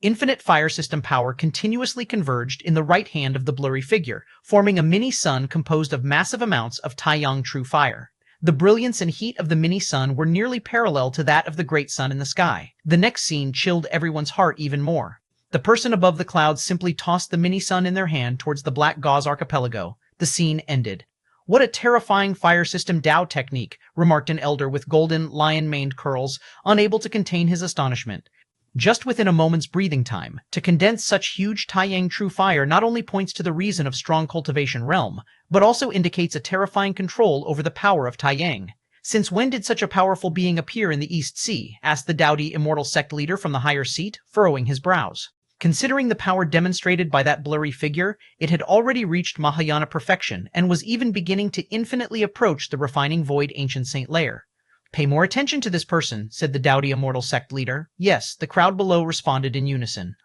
Infinite fire system power continuously converged in the right hand of the blurry figure, forming a mini-sun composed of massive amounts of Taiyang true fire. The brilliance and heat of the mini-sun were nearly parallel to that of the great sun in the sky. The next scene chilled everyone's heart even more. The person above the clouds simply tossed the mini-sun in their hand towards the Black Gauze Archipelago. The scene ended. "What a terrifying fire system Dao technique," remarked an elder with golden, lion-maned curls, unable to contain his astonishment. Just within a moment's breathing time, to condense such huge Taiyang true fire not only points to the reason of strong cultivation realm, but also indicates a terrifying control over the power of Taiyang. "Since when did such a powerful being appear in the East Sea?" asked the Dowdy immortal sect leader from the higher seat, furrowing his brows. Considering the power demonstrated by that blurry figure, it had already reached Mahayana perfection and was even beginning to infinitely approach the refining void ancient saint layer. "Pay more attention to this person," said the Dowdy immortal sect leader. Yes, the crowd below responded in unison.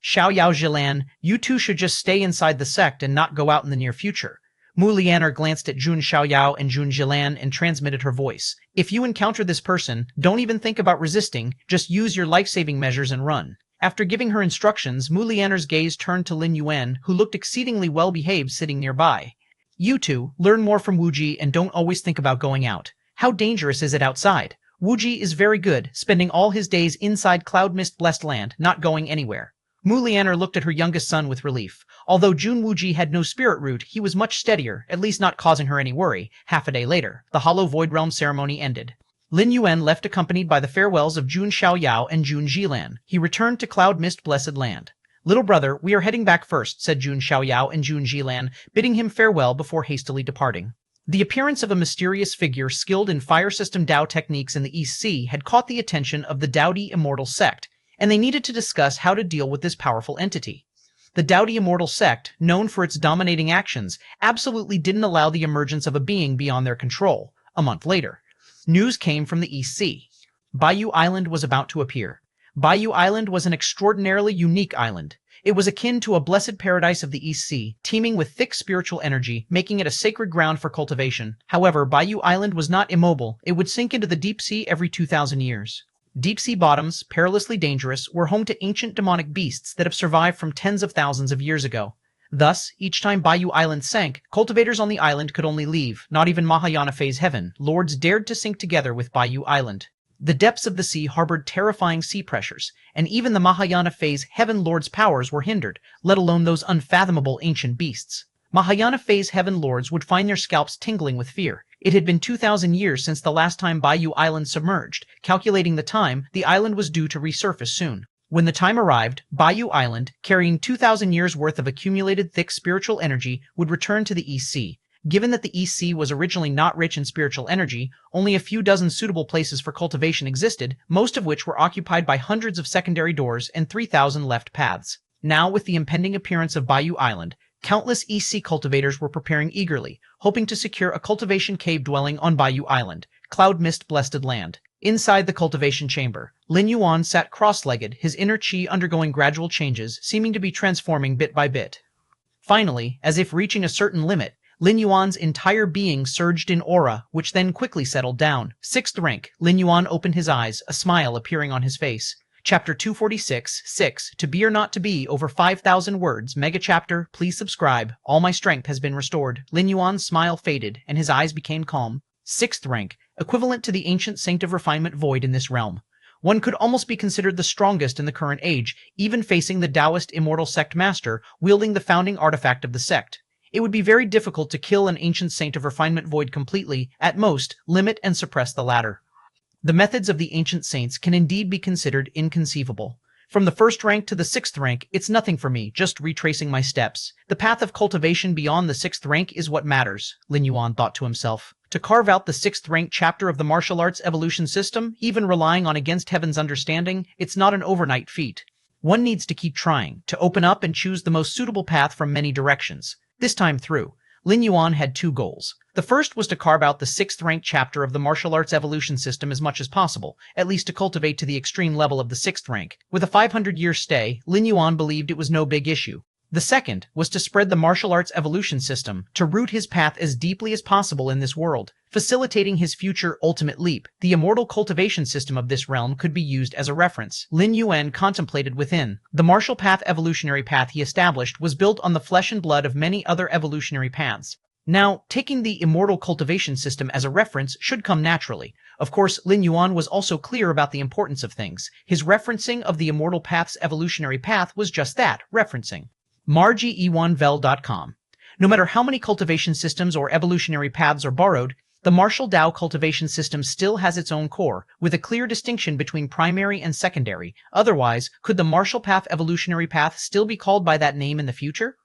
"Xiao Yao Zhilan, you two should just stay inside the sect and not go out in the near future." Mu Lianer glanced at Jun Xiaoyao and Jun Zhilan and transmitted her voice. "If you encounter this person, don't even think about resisting, just use your life-saving measures and run." After giving her instructions, Mu Lianer's gaze turned to Lin Yuan, who looked exceedingly well-behaved sitting nearby. "You two, learn more from Wuji and don't always think about going out. How dangerous is it outside? Wuji is very good, spending all his days inside Cloud Mist Blessed Land, not going anywhere." Mu Lianer looked at her youngest son with relief. Although Jun Wuji had no spirit root, he was much steadier, at least not causing her any worry. Half a day later, the Hollow Void Realm ceremony ended. Lin Yuan left accompanied by the farewells of Jun Xiaoyao and Jun Zhilan. He returned to Cloud Mist Blessed Land. "Little brother, we are heading back first," said Jun Xiaoyao and Jun Zhilan, bidding him farewell before hastily departing. The appearance of a mysterious figure skilled in fire system Dao techniques in the East Sea had caught the attention of the Dowdy Immortal Sect, and they needed to discuss how to deal with this powerful entity. The Dowdy Immortal Sect, known for its dominating actions, absolutely didn't allow the emergence of a being beyond their control. A month later, news came from the East Sea. Bayou Island was about to appear. Bayou Island was an extraordinarily unique island. It was akin to a blessed paradise of the East Sea, teeming with thick spiritual energy, making it a sacred ground for cultivation. However, Bayou Island was not immobile. It would sink into the deep sea every 2,000 years. Deep sea bottoms, perilously dangerous, were home to ancient demonic beasts that have survived from tens of thousands of years ago. Thus, each time Bayou Island sank, cultivators on the island could only leave. Not even Mahayana Phase Heaven Lords dared to sink together with Bayou Island. The depths of the sea harbored terrifying sea pressures, and even the Mahayana Phase Heaven Lords' powers were hindered, let alone those unfathomable ancient beasts. Mahayana Phase Heaven Lords would find their scalps tingling with fear. It had been 2,000 years since the last time Bayou Island submerged. Calculating the time, the island was due to resurface soon. When the time arrived, Bayou Island, carrying 2,000 years' worth of accumulated thick spiritual energy, would return to the East Sea. Given that the East Sea was originally not rich in spiritual energy, only a few dozen suitable places for cultivation existed, most of which were occupied by hundreds of secondary doors and 3,000 left paths. Now, with the impending appearance of Bayou Island, countless East Sea cultivators were preparing eagerly, hoping to secure a cultivation cave dwelling on Bayou Island, Cloud Mist Blessed Land. Inside the cultivation chamber, Lin Yuan sat cross-legged, his inner chi undergoing gradual changes, seeming to be transforming bit by bit. Finally, as if reaching a certain limit, Lin Yuan's entire being surged in aura, which then quickly settled down. 6th rank, Lin Yuan opened his eyes, a smile appearing on his face. Chapter 246, 6, To Be or Not to Be, over 5,000 words, mega chapter, please subscribe, all my strength has been restored. Lin Yuan's smile faded, and his eyes became calm. 6th rank, equivalent to the ancient saint of refinement void in this realm. One could almost be considered the strongest in the current age, even facing the Taoist immortal sect master, wielding the founding artifact of the sect. It would be very difficult to kill an ancient saint of refinement void completely, at most, limit and suppress the latter. The methods of the ancient saints can indeed be considered inconceivable. From the 1st rank to the 6th rank, it's nothing for me, just retracing my steps. The path of cultivation beyond the 6th rank is what matters, Lin Yuan thought to himself. To carve out the 6th rank chapter of the martial arts evolution system, even relying on Against Heaven's understanding, it's not an overnight feat. One needs to keep trying, to open up and choose the most suitable path from many directions. This time through, Lin Yuan had 2 goals. The first was to carve out the 6th rank chapter of the martial arts evolution system as much as possible, at least to cultivate to the extreme level of the 6th rank. With a 500-year stay, Lin Yuan believed it was no big issue. The second was to spread the martial arts evolution system, to root his path as deeply as possible in this world, facilitating his future ultimate leap. The immortal cultivation system of this realm could be used as a reference. Lin Yuan contemplated within. The martial path evolutionary path he established was built on the flesh and blood of many other evolutionary paths. Now, taking the immortal cultivation system as a reference should come naturally. Of course, Lin Yuan was also clear about the importance of things. His referencing of the immortal path's evolutionary path was just that, referencing. margie1vel.com. No matter how many cultivation systems or evolutionary paths are borrowed, the martial Dao cultivation system still has its own core, with a clear distinction between primary and secondary. Otherwise, could the martial path evolutionary path still be called by that name in the future?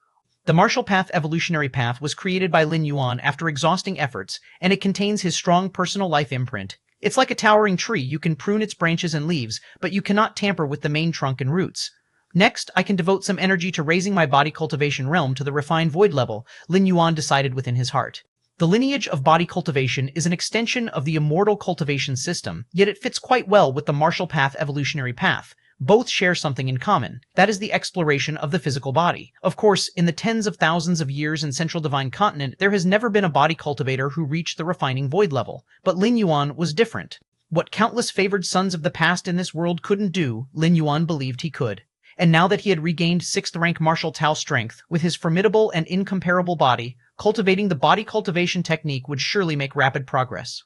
The martial path evolutionary path was created by Lin Yuan after exhausting efforts, and it contains his strong personal life imprint. It's like a towering tree. You can prune its branches and leaves, but you cannot tamper with the main trunk and roots. Next, I can devote some energy to raising my body cultivation realm to the refined void level, Lin Yuan decided within his heart. The lineage of body cultivation is an extension of the immortal cultivation system, yet it fits quite well with the martial path evolutionary path. Both share something in common. That is the exploration of the physical body. Of course, in the tens of thousands of years in Central Divine Continent, there has never been a body cultivator who reached the refining void level. But Lin Yuan was different. What countless favored sons of the past in this world couldn't do, Lin Yuan believed he could. And now that he had regained 6th rank martial Tao strength, with his formidable and incomparable body, cultivating the body cultivation technique would surely make rapid progress.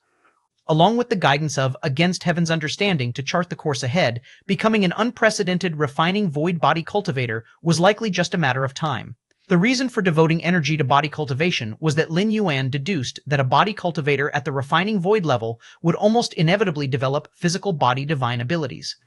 Along with the guidance of Against Heaven's Understanding to chart the course ahead, becoming an unprecedented refining void body cultivator was likely just a matter of time. The reason for devoting energy to body cultivation was that Lin Yuan deduced that a body cultivator at the refining void level would almost inevitably develop physical body divine abilities.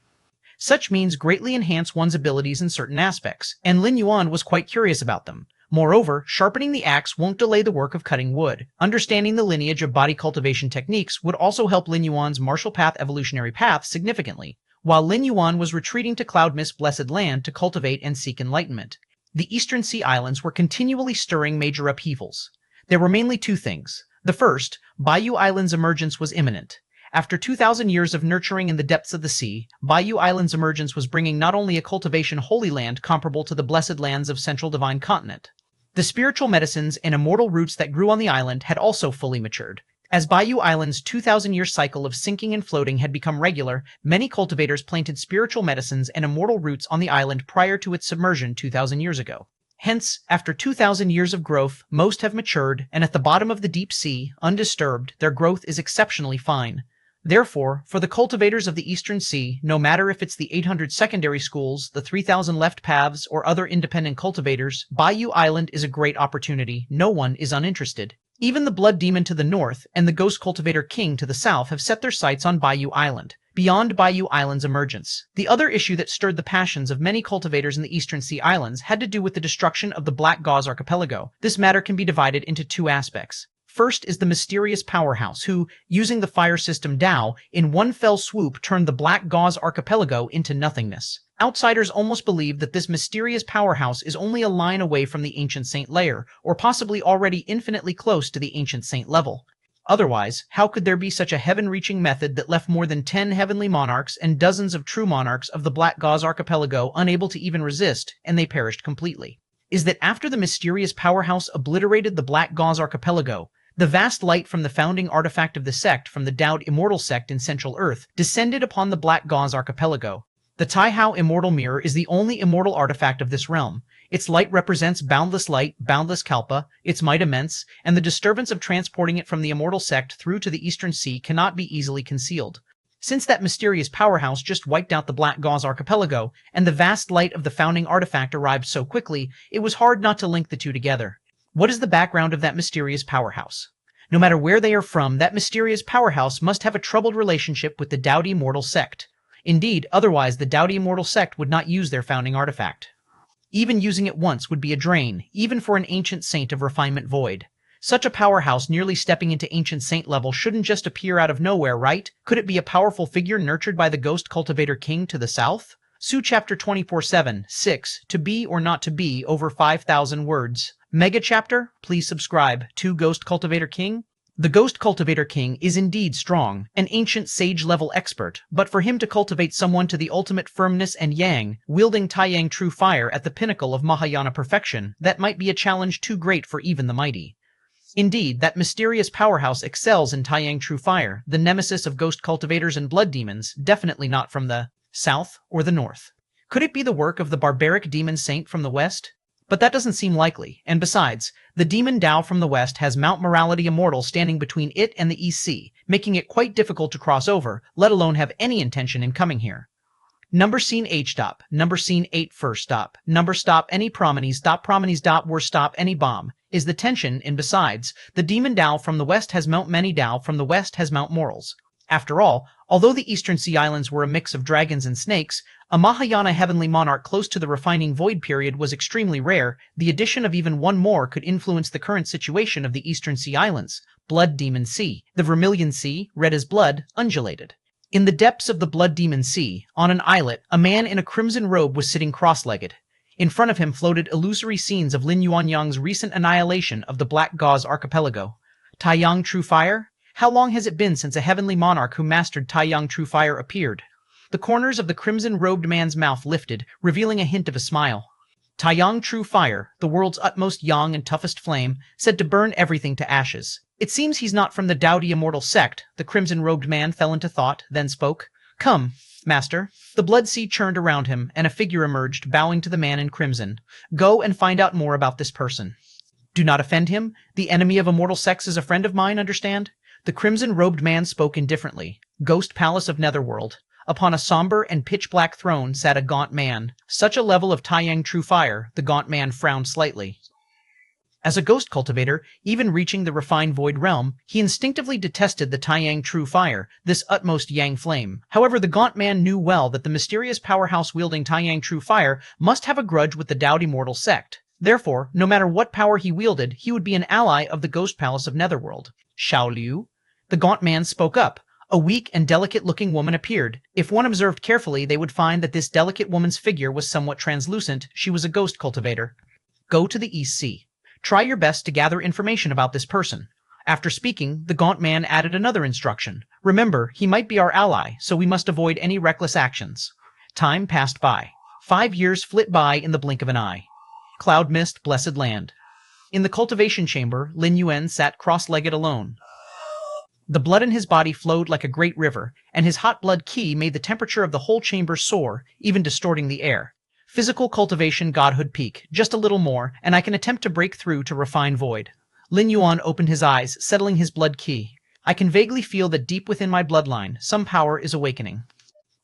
Such means greatly enhance one's abilities in certain aspects, and Lin Yuan was quite curious about them. Moreover, sharpening the axe won't delay the work of cutting wood. Understanding the lineage of body cultivation techniques would also help Lin Yuan's martial path evolutionary path significantly, while Lin Yuan was retreating to Cloud Mist Blessed Land to cultivate and seek enlightenment. The Eastern Sea Islands were continually stirring major upheavals. There were mainly two things. The first, Bayou Island's emergence was imminent. After 2,000 years of nurturing in the depths of the sea, Bayou Island's emergence was bringing not only a cultivation holy land comparable to the blessed lands of Central Divine Continent. The spiritual medicines and immortal roots that grew on the island had also fully matured. As Bayou Island's 2,000-year cycle of sinking and floating had become regular, many cultivators planted spiritual medicines and immortal roots on the island prior to its submersion 2,000 years ago. Hence, after 2,000 years of growth, most have matured, and at the bottom of the deep sea, undisturbed, their growth is exceptionally fine. Therefore, for the cultivators of the Eastern Sea, no matter if it's the 800 secondary schools, the 3,000 left paths, or other independent cultivators, Bayou Island is a great opportunity. No one is uninterested. Even the Blood Demon to the north and the Ghost Cultivator King to the south have set their sights on Bayou Island. Beyond Bayou Island's emergence, the other issue that stirred the passions of many cultivators in the Eastern Sea Islands had to do with the destruction of the Black Gauze Archipelago. This matter can be divided into two aspects. First is the mysterious powerhouse who, using the fire system Dao, in one fell swoop turned the Black Gauze Archipelago into nothingness. Outsiders almost believe that this mysterious powerhouse is only a line away from the Ancient Saint layer, or possibly already infinitely close to the Ancient Saint level. Otherwise, how could there be such a heaven-reaching method that left more than 10 heavenly monarchs and dozens of true monarchs of the Black Gauze Archipelago unable to even resist, and they perished completely? Is that after the mysterious powerhouse obliterated the Black Gauze Archipelago, the vast light from the founding artifact of the sect from the Dowd Immortal Sect in Central Earth descended upon the Black Gauze Archipelago. The Taihao Immortal Mirror is the only immortal artifact of this realm. Its light represents boundless light, boundless kalpa, its might immense, and the disturbance of transporting it from the Immortal Sect through to the Eastern Sea cannot be easily concealed. Since that mysterious powerhouse just wiped out the Black Gauze Archipelago, and the vast light of the founding artifact arrived so quickly, it was hard not to link the two together. What is the background of that mysterious powerhouse? No matter where they are from, that mysterious powerhouse must have a troubled relationship with the Dowdy Immortal Sect. Indeed, otherwise the Dowdy Immortal Sect would not use their founding artifact. Even using it once would be a drain, even for an ancient saint of refinement void. Such a powerhouse nearly stepping into ancient saint level shouldn't just appear out of nowhere, right? Could it be a powerful figure nurtured by the Ghost Cultivator King to the south? Su Chapter 24/7, 6, To Be or Not to Be, over 5,000 words. Mega Chapter, please subscribe, to Ghost Cultivator King. The Ghost Cultivator King is indeed strong, an ancient sage-level expert, but for him to cultivate someone to the ultimate firmness and yang, wielding Taiyang true fire at the pinnacle of Mahayana perfection, that might be a challenge too great for even the mighty. Indeed, that mysterious powerhouse excels in Taiyang true fire, the nemesis of ghost cultivators and blood demons, definitely not from the south or the north. Could it be the work of the barbaric demon saint from the west? But that doesn't seem likely, and besides, the demon Dao from the west has Mount Morality Immortal standing between it and the East Sea, making it quite difficult to cross over, let alone have any intention in coming here. Number scene H stop, number scene 8 first stop, number stop any promenade stop were stop any bomb. is the tension in besides. The demon Dao from the west has Mount Many Dao from the west has Mount Morals. After all, although the Eastern Sea Islands were a mix of dragons and snakes, a Mahayana heavenly monarch close to the refining void period was extremely rare. The addition of even one more could influence the current situation of the Eastern Sea Islands. Blood Demon Sea. The Vermilion Sea, red as blood, undulated. In the depths of the Blood Demon Sea, on an islet, a man in a crimson robe was sitting cross-legged. In front of him floated illusory scenes of Lin Yuan's recent annihilation of the Black Gauze Archipelago. Taiyang True Fire? How long has it been since a heavenly monarch who mastered Taiyang True Fire appeared? The corners of the crimson-robed man's mouth lifted, revealing a hint of a smile. Taiyang True Fire, the world's utmost yang and toughest flame, said to burn everything to ashes. It seems he's not from the Dao Immortal sect. The crimson-robed man fell into thought, then spoke. Come, master. The blood sea churned around him, and a figure emerged, bowing to the man in crimson. Go and find out more about this person. Do not offend him. The enemy of immortal sects is a friend of mine, understand? The crimson-robed man spoke indifferently. Ghost Palace of Netherworld. Upon a somber and pitch-black throne sat a gaunt man. Such a level of Taiyang True Fire, the gaunt man frowned slightly. As a ghost cultivator, even reaching the refined void realm, he instinctively detested the Taiyang True Fire, this utmost yang flame. However, the gaunt man knew well that the mysterious powerhouse-wielding Taiyang True Fire must have a grudge with the Dao Immortal sect. Therefore, no matter what power he wielded, he would be an ally of the Ghost Palace of Netherworld. Xiao Liu? The gaunt man spoke up. A weak and delicate-looking woman appeared. If one observed carefully, they would find that this delicate woman's figure was somewhat translucent. She was a ghost cultivator. Go to the East Sea. Try your best to gather information about this person. After speaking, the gaunt man added another instruction. Remember, he might be our ally, so we must avoid any reckless actions. Time passed by. 5 years flit by in the blink of an eye. Cloud mist, blessed land. In the cultivation chamber, Lin Yuan sat cross-legged alone. The blood in his body flowed like a great river, and his hot blood qi made the temperature of the whole chamber soar, even distorting the air. Physical cultivation godhood peak, just a little more, and I can attempt to break through to refine void. Lin Yuan opened his eyes, settling his blood qi. I can vaguely feel that deep within my bloodline, some power is awakening.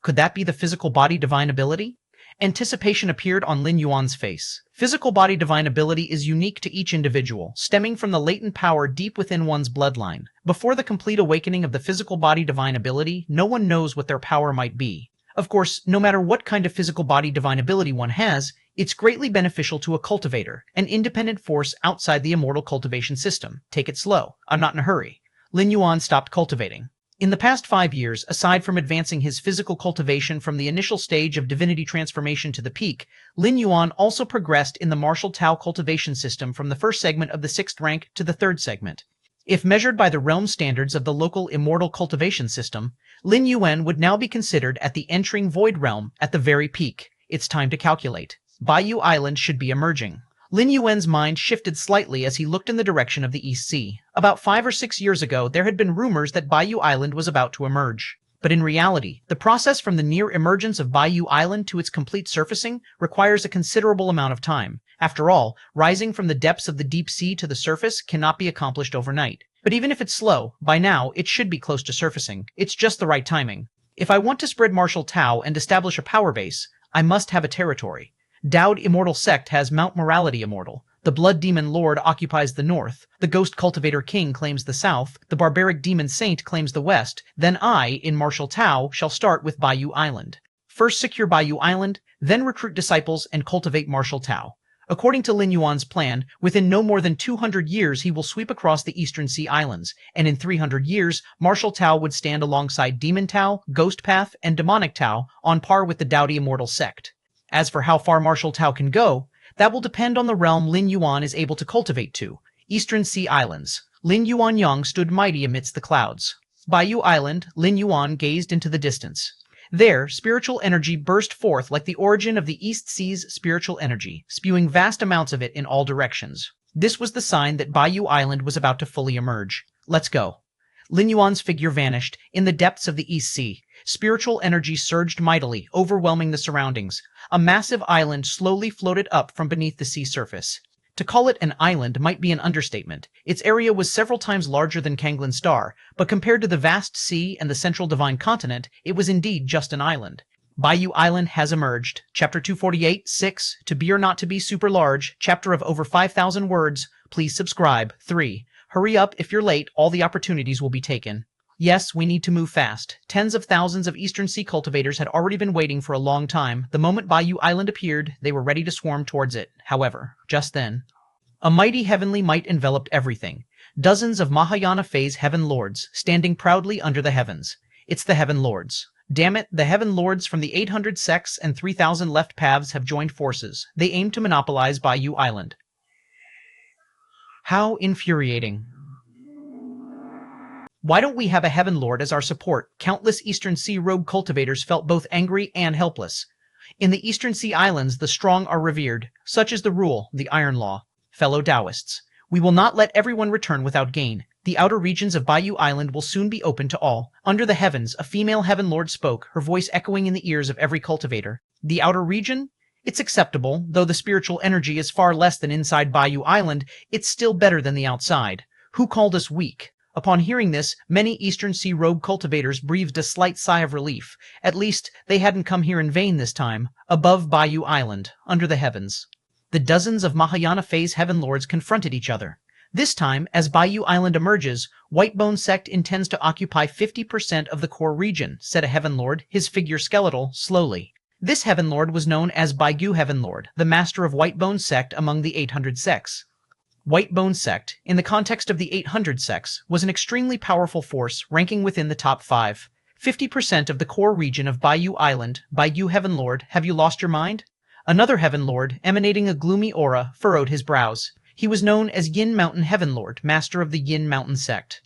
Could that be the physical body divine ability? Anticipation appeared on Lin Yuan's face. Physical body divine ability is unique to each individual, stemming from the latent power deep within one's bloodline. Before the complete awakening of the physical body divine ability, no one knows what their power might be. Of course, no matter what kind of physical body divine ability one has, it's greatly beneficial to a cultivator, an independent force outside the immortal cultivation system. Take it slow. I'm not in a hurry. Lin Yuan stopped cultivating. In the past 5 years, aside from advancing his physical cultivation from the initial stage of divinity transformation to the peak, Lin Yuan also progressed in the martial Tao cultivation system from the first segment of the 6th rank to the 3rd segment. If measured by the realm standards of the local immortal cultivation system, Lin Yuan would now be considered at the entering void realm at the very peak. It's time to calculate. Bayou Island should be emerging. Lin Yuan's mind shifted slightly as he looked in the direction of the East Sea. About 5 or 6 years ago, there had been rumors that Bayou Island was about to emerge. But in reality, the process from the near emergence of Bayou Island to its complete surfacing requires a considerable amount of time. After all, rising from the depths of the deep sea to the surface cannot be accomplished overnight. But even if it's slow, by now, it should be close to surfacing. It's just the right timing. If I want to spread martial Tao and establish a power base, I must have a territory. Dao Immortal sect has Mount Morality Immortal. The Blood Demon Lord occupies the north. The Ghost Cultivator King claims the south. The Barbaric Demon Saint claims the west. Then I, in martial Tao, shall start with Bayou Island. First secure Bayou Island, then recruit disciples and cultivate martial Tao. According to Lin Yuan's plan, within no more than 200 years he will sweep across the Eastern Sea Islands, and in 300 years, martial Tao would stand alongside Demon Tao, Ghost Path, and Demonic Tao on par with the Dao Immortal sect. As for how far martial Tao can go, that will depend on the realm Lin Yuan is able to cultivate to. Eastern Sea Islands. Lin Yuan Yang stood mighty amidst the clouds. Bayou Island, Lin Yuan gazed into the distance. There, spiritual energy burst forth like the origin of the East Sea's spiritual energy, spewing vast amounts of it in all directions. This was the sign that Bayou Island was about to fully emerge. Let's go. Lin Yuan's figure vanished. In the depths of the East Sea, spiritual energy surged mightily, overwhelming the surroundings. A massive island slowly floated up from beneath the sea surface. To call it an island might be an understatement. Its area was several times larger than Kanglin Star, but compared to the vast sea and the central divine continent, it was indeed just an island. Bayou Island has emerged. Chapter 248, 6, To Be or Not to Be Super Large, chapter of over 5,000 words. Please subscribe. 3. Hurry up, if you're late, all the opportunities will be taken. Yes, we need to move fast. Tens of thousands of Eastern Sea cultivators had already been waiting for a long time. The moment Bayou Island appeared, they were ready to swarm towards it. However, just then, a mighty heavenly might enveloped everything. Dozens of Mahayana phase heaven lords, standing proudly under the heavens. It's the heaven lords. Damn it, the heaven lords from the 800 sects and 3,000 left paths have joined forces. They aim to monopolize Bayou Island. How infuriating. Why don't we have a heaven lord as our support? Countless Eastern Sea rogue cultivators felt both angry and helpless. In the Eastern Sea Islands, the strong are revered. Such is the rule, the iron law. Fellow Taoists, we will not let everyone return without gain. The outer regions of Bayou Island will soon be open to all. Under the heavens, a female heaven lord spoke, her voice echoing in the ears of every cultivator. The outer region? It's acceptable, though the spiritual energy is far less than inside Bayou Island, it's still better than the outside. Who called us weak? Upon hearing this, many Eastern Sea rogue cultivators breathed a slight sigh of relief. At least, they hadn't come here in vain this time. Above Bayou Island, under the heavens, the dozens of Mahayana phase heaven lords confronted each other. This time, as Bayou Island emerges, Whitebone sect intends to occupy 50% of the core region, said a heaven lord, his figure skeletal, slowly. This heaven lord was known as Baigu Heaven Lord, the master of Whitebone sect among the 800 sects. Whitebone sect, in the context of the 800 sects, was an extremely powerful force ranking within the top 5. 50% of the core region of Bayou Island, Baigu Heaven Lord, have you lost your mind? Another heaven lord, emanating a gloomy aura, furrowed his brows. He was known as Yin Mountain Heaven Lord, master of the Yin Mountain sect.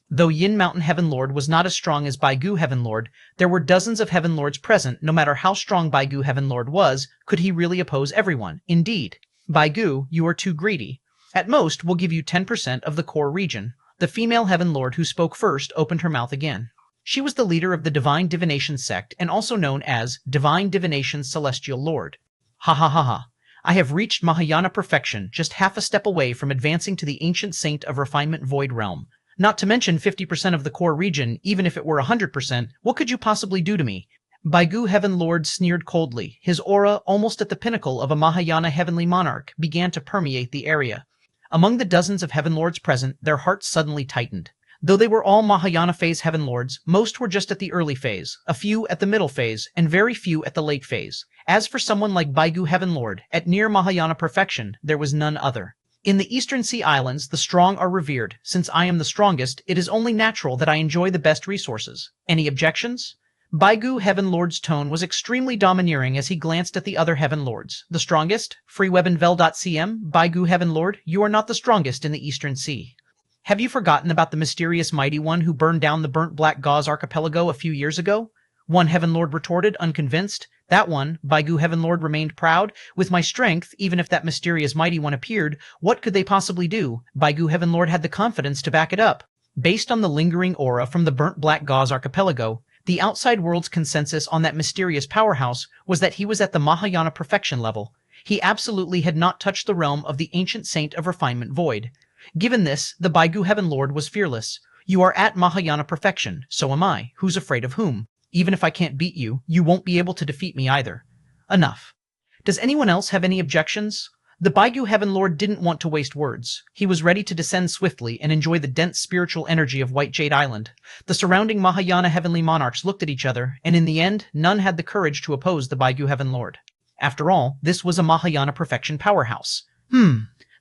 Though Yin Mountain Heaven Lord was not as strong as Baigu Heaven Lord, there were dozens of heaven lords present. No matter how strong Baigu Heaven Lord was, could he really oppose everyone? Indeed. Baigu, you are too greedy. At most, we'll give you 10% of the core region. The female heaven lord who spoke first opened her mouth again. She was the leader of the Divine Divination sect and also known as Divine Divination's Celestial Lord. Ha ha ha ha. I have reached Mahayana perfection, just half a step away from advancing to the ancient saint of refinement void realm. Not to mention 50% of the core region, even if it were 100%, what could you possibly do to me? Baigu Heaven Lord sneered coldly. His aura, almost at the pinnacle of a Mahayana heavenly monarch, began to permeate the area. Among the dozens of heaven lords present, their hearts suddenly tightened. Though they were all Mahayana phase heaven lords, most were just at the early phase, a few at the middle phase, and very few at the late phase. As for someone like Baigu Heaven Lord, at near Mahayana perfection, there was none other. In the Eastern Sea Islands, the strong are revered. Since I am the strongest, it is only natural that I enjoy the best resources. Any objections? Baigu Heaven Lord's tone was extremely domineering as he glanced at the other Heaven Lords. The strongest? freewebandvel.cm, Baigu Heaven Lord, you are not the strongest in the Eastern Sea. Have you forgotten about the mysterious mighty one who burned down the burnt black gauze archipelago a few years ago? One Heaven Lord retorted, unconvinced. That one, Baigu Heaven Lord, remained proud. With my strength, even if that mysterious mighty one appeared, what could they possibly do? Baigu Heaven Lord had the confidence to back it up. Based on the lingering aura from the burnt black gauze archipelago, the outside world's consensus on that mysterious powerhouse was that he was at the Mahayana perfection level. He absolutely had not touched the realm of the ancient saint of refinement void. Given this, the Baigu Heaven Lord was fearless. You are at Mahayana perfection, so am I. Who's afraid of whom? Even if I can't beat you, you won't be able to defeat me either. Enough. Does anyone else have any objections? The Baigu Heaven Lord didn't want to waste words. He was ready to descend swiftly and enjoy the dense spiritual energy of White Jade Island. The surrounding Mahayana heavenly monarchs looked at each other, and in the end, none had the courage to oppose the Baigu Heaven Lord. After all, this was a Mahayana perfection powerhouse.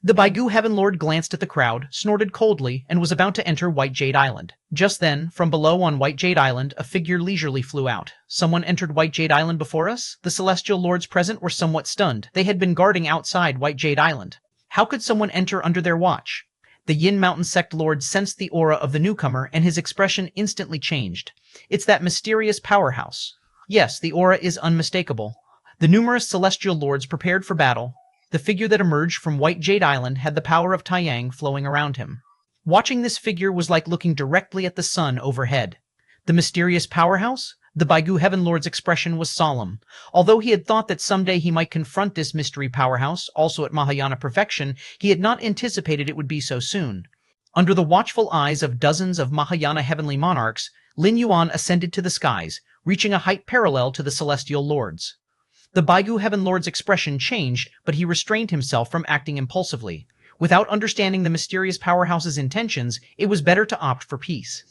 The Baigu Heaven Lord glanced at the crowd, snorted coldly, and was about to enter White Jade Island. Just then, from below on White Jade Island, a figure leisurely flew out. Someone entered White Jade Island before us? The celestial lords present were somewhat stunned. They had been guarding outside White Jade Island. How could someone enter under their watch? The Yin Mountain Sect Lord sensed the aura of the newcomer, and his expression instantly changed. It's that mysterious powerhouse. Yes, the aura is unmistakable. The numerous celestial lords prepared for battle. The figure that emerged from White Jade Island had the power of Taiyang flowing around him. Watching this figure was like looking directly at the sun overhead. The mysterious powerhouse? The Baigu Heaven Lord's expression was solemn. Although he had thought that someday he might confront this mystery powerhouse, also at Mahayana perfection, he had not anticipated it would be so soon. Under the watchful eyes of dozens of Mahayana heavenly monarchs, Lin Yuan ascended to the skies, reaching a height parallel to the celestial lords. The Baigu Heaven Lord's expression changed, but he restrained himself from acting impulsively. Without understanding the mysterious powerhouse's intentions, it was better to opt for peace.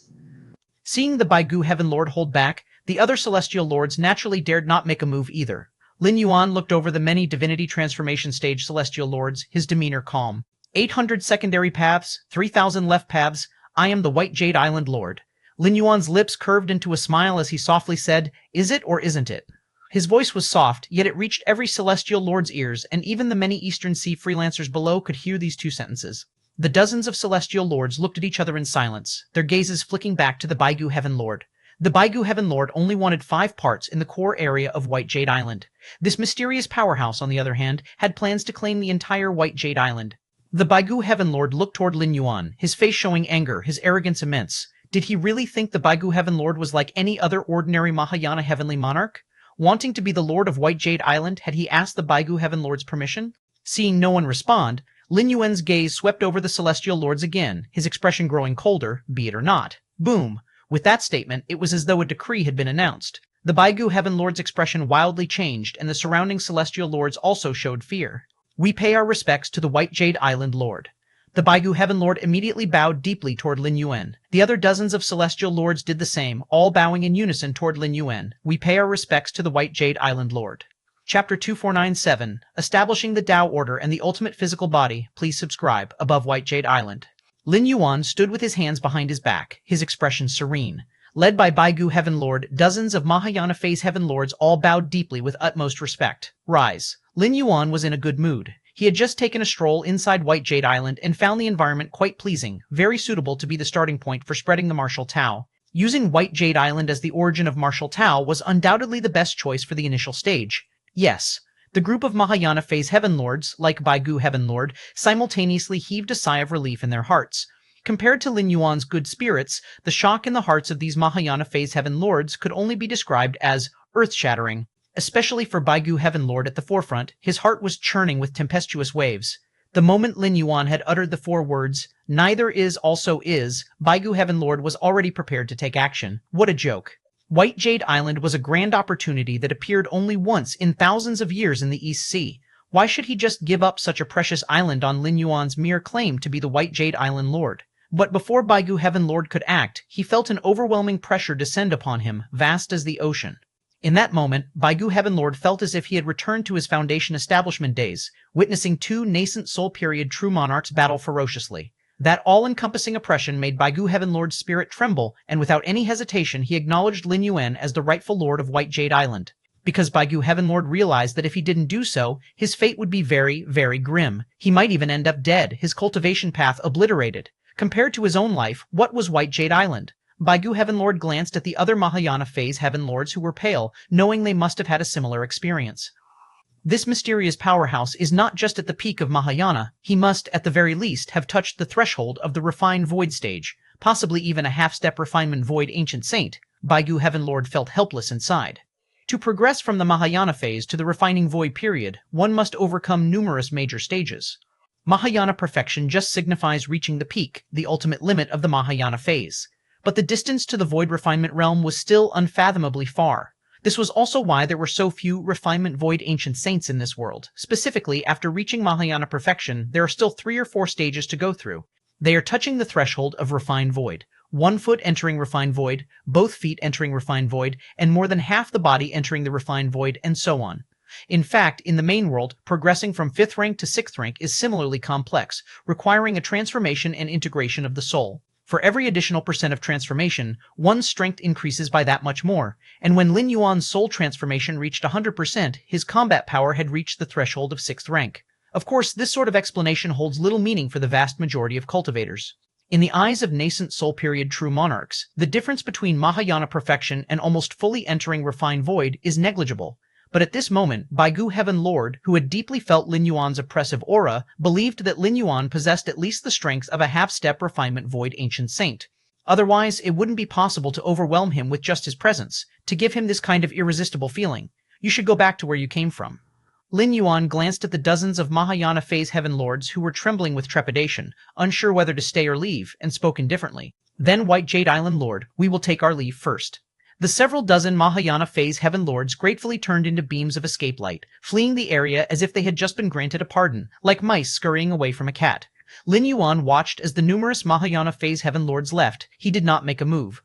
Seeing the Baigu Heaven Lord hold back, the other celestial lords naturally dared not make a move either. Lin Yuan looked over the many divinity transformation stage celestial lords, his demeanor calm. 800 secondary paths, 3,000 left paths, I am the White Jade Island Lord. Lin Yuan's lips curved into a smile as he softly said, "Is it or isn't it?" His voice was soft, yet it reached every celestial lord's ears, and even the many Eastern Sea freelancers below could hear these two sentences. The dozens of celestial lords looked at each other in silence, their gazes flicking back to the Baigu Heaven Lord. The Baigu Heaven Lord only wanted 5 parts in the core area of White Jade Island. This mysterious powerhouse, on the other hand, had plans to claim the entire White Jade Island. The Baigu Heaven Lord looked toward Lin Yuan, his face showing anger, his arrogance immense. Did he really think the Baigu Heaven Lord was like any other ordinary Mahayana heavenly monarch? Wanting to be the Lord of White Jade Island, had he asked the Baigu Heaven Lord's permission? Seeing no one respond, Lin Yuan's gaze swept over the celestial lords again, his expression growing colder, be it or not. Boom! With that statement, it was as though a decree had been announced. The Baigu Heaven Lord's expression wildly changed, and the surrounding celestial lords also showed fear. We pay our respects to the White Jade Island Lord. The Baigu Heaven Lord immediately bowed deeply toward Lin Yuan. The other dozens of celestial lords did the same, all bowing in unison toward Lin Yuan. We pay our respects to the White Jade Island Lord. Chapter 2497, Establishing the Dao Order and the Ultimate Physical Body. Please subscribe, above White Jade Island. Lin Yuan stood with his hands behind his back, his expression serene. Led by Baigu Heaven Lord, dozens of Mahayana Phase Heaven Lords all bowed deeply with utmost respect. Rise. Lin Yuan was in a good mood. He had just taken a stroll inside White Jade Island and found the environment quite pleasing, very suitable to be the starting point for spreading the martial Tao. Using White Jade Island as the origin of martial Tao was undoubtedly the best choice for the initial stage. Yes, the group of Mahayana Phase Heaven Lords, like Baigu Heaven Lord, simultaneously heaved a sigh of relief in their hearts. Compared to Lin Yuan's good spirits, the shock in the hearts of these Mahayana Phase Heaven Lords could only be described as earth-shattering. Especially for Baigu Heaven Lord at the forefront, his heart was churning with tempestuous waves. The moment Lin Yuan had uttered the 4 words, "Neither is also is," Baigu Heaven Lord was already prepared to take action. What a joke. White Jade Island was a grand opportunity that appeared only once in thousands of years in the East Sea. Why should he just give up such a precious island on Lin Yuan's mere claim to be the White Jade Island Lord? But before Baigu Heaven Lord could act, he felt an overwhelming pressure descend upon him, vast as the ocean. In that moment, Baigu Heaven Lord felt as if he had returned to his Foundation establishment days, witnessing 2 nascent Soul Period true monarchs battle ferociously. That all-encompassing oppression made Baigu Heaven Lord's spirit tremble, and without any hesitation he acknowledged Lin Yuan as the rightful lord of White Jade Island. Because Baigu Heaven Lord realized that if he didn't do so, his fate would be very, very grim. He might even end up dead, his cultivation path obliterated. Compared to his own life, what was White Jade Island? Baigu Heaven Lord glanced at the other Mahayana Phase Heaven Lords who were pale, knowing they must have had a similar experience. This mysterious powerhouse is not just at the peak of Mahayana, he must, at the very least, have touched the threshold of the refined void stage, possibly even a half-step refinement void ancient saint. Baigu Heaven Lord felt helpless inside. To progress from the Mahayana phase to the refining void period, one must overcome numerous major stages. Mahayana perfection just signifies reaching the peak, the ultimate limit of the Mahayana phase. But the distance to the void refinement realm was still unfathomably far. This was also why there were so few refinement void ancient saints in this world. Specifically, after reaching Mahayana perfection, there are still 3 or 4 stages to go through. They are touching the threshold of refined void. 1 foot entering refined void, both feet entering refined void, and more than half the body entering the refined void, and so on. In fact, in the main world, progressing from 5th rank to 6th rank is similarly complex, requiring a transformation and integration of the soul. For every additional % of transformation, one's strength increases by that much more, and when Lin Yuan's soul transformation reached 100%, his combat power had reached the threshold of 6th rank. Of course, this sort of explanation holds little meaning for the vast majority of cultivators. In the eyes of nascent soul period true monarchs, the difference between Mahayana perfection and almost fully entering refined void is negligible. But at this moment, Baigu Heaven Lord, who had deeply felt Lin Yuan's oppressive aura, believed that Lin Yuan possessed at least the strength of a half-step refinement void ancient saint. Otherwise, it wouldn't be possible to overwhelm him with just his presence, to give him this kind of irresistible feeling. You should go back to where you came from. Lin Yuan glanced at the dozens of Mahayana phase heaven lords who were trembling with trepidation, unsure whether to stay or leave, and spoke indifferently. Then White Jade Island Lord, we will take our leave first. The several dozen Mahayana phase heaven lords gratefully turned into beams of escape light, fleeing the area as if they had just been granted a pardon, like mice scurrying away from a cat. Lin Yuan watched as the numerous Mahayana phase heaven lords left. He did not make a move.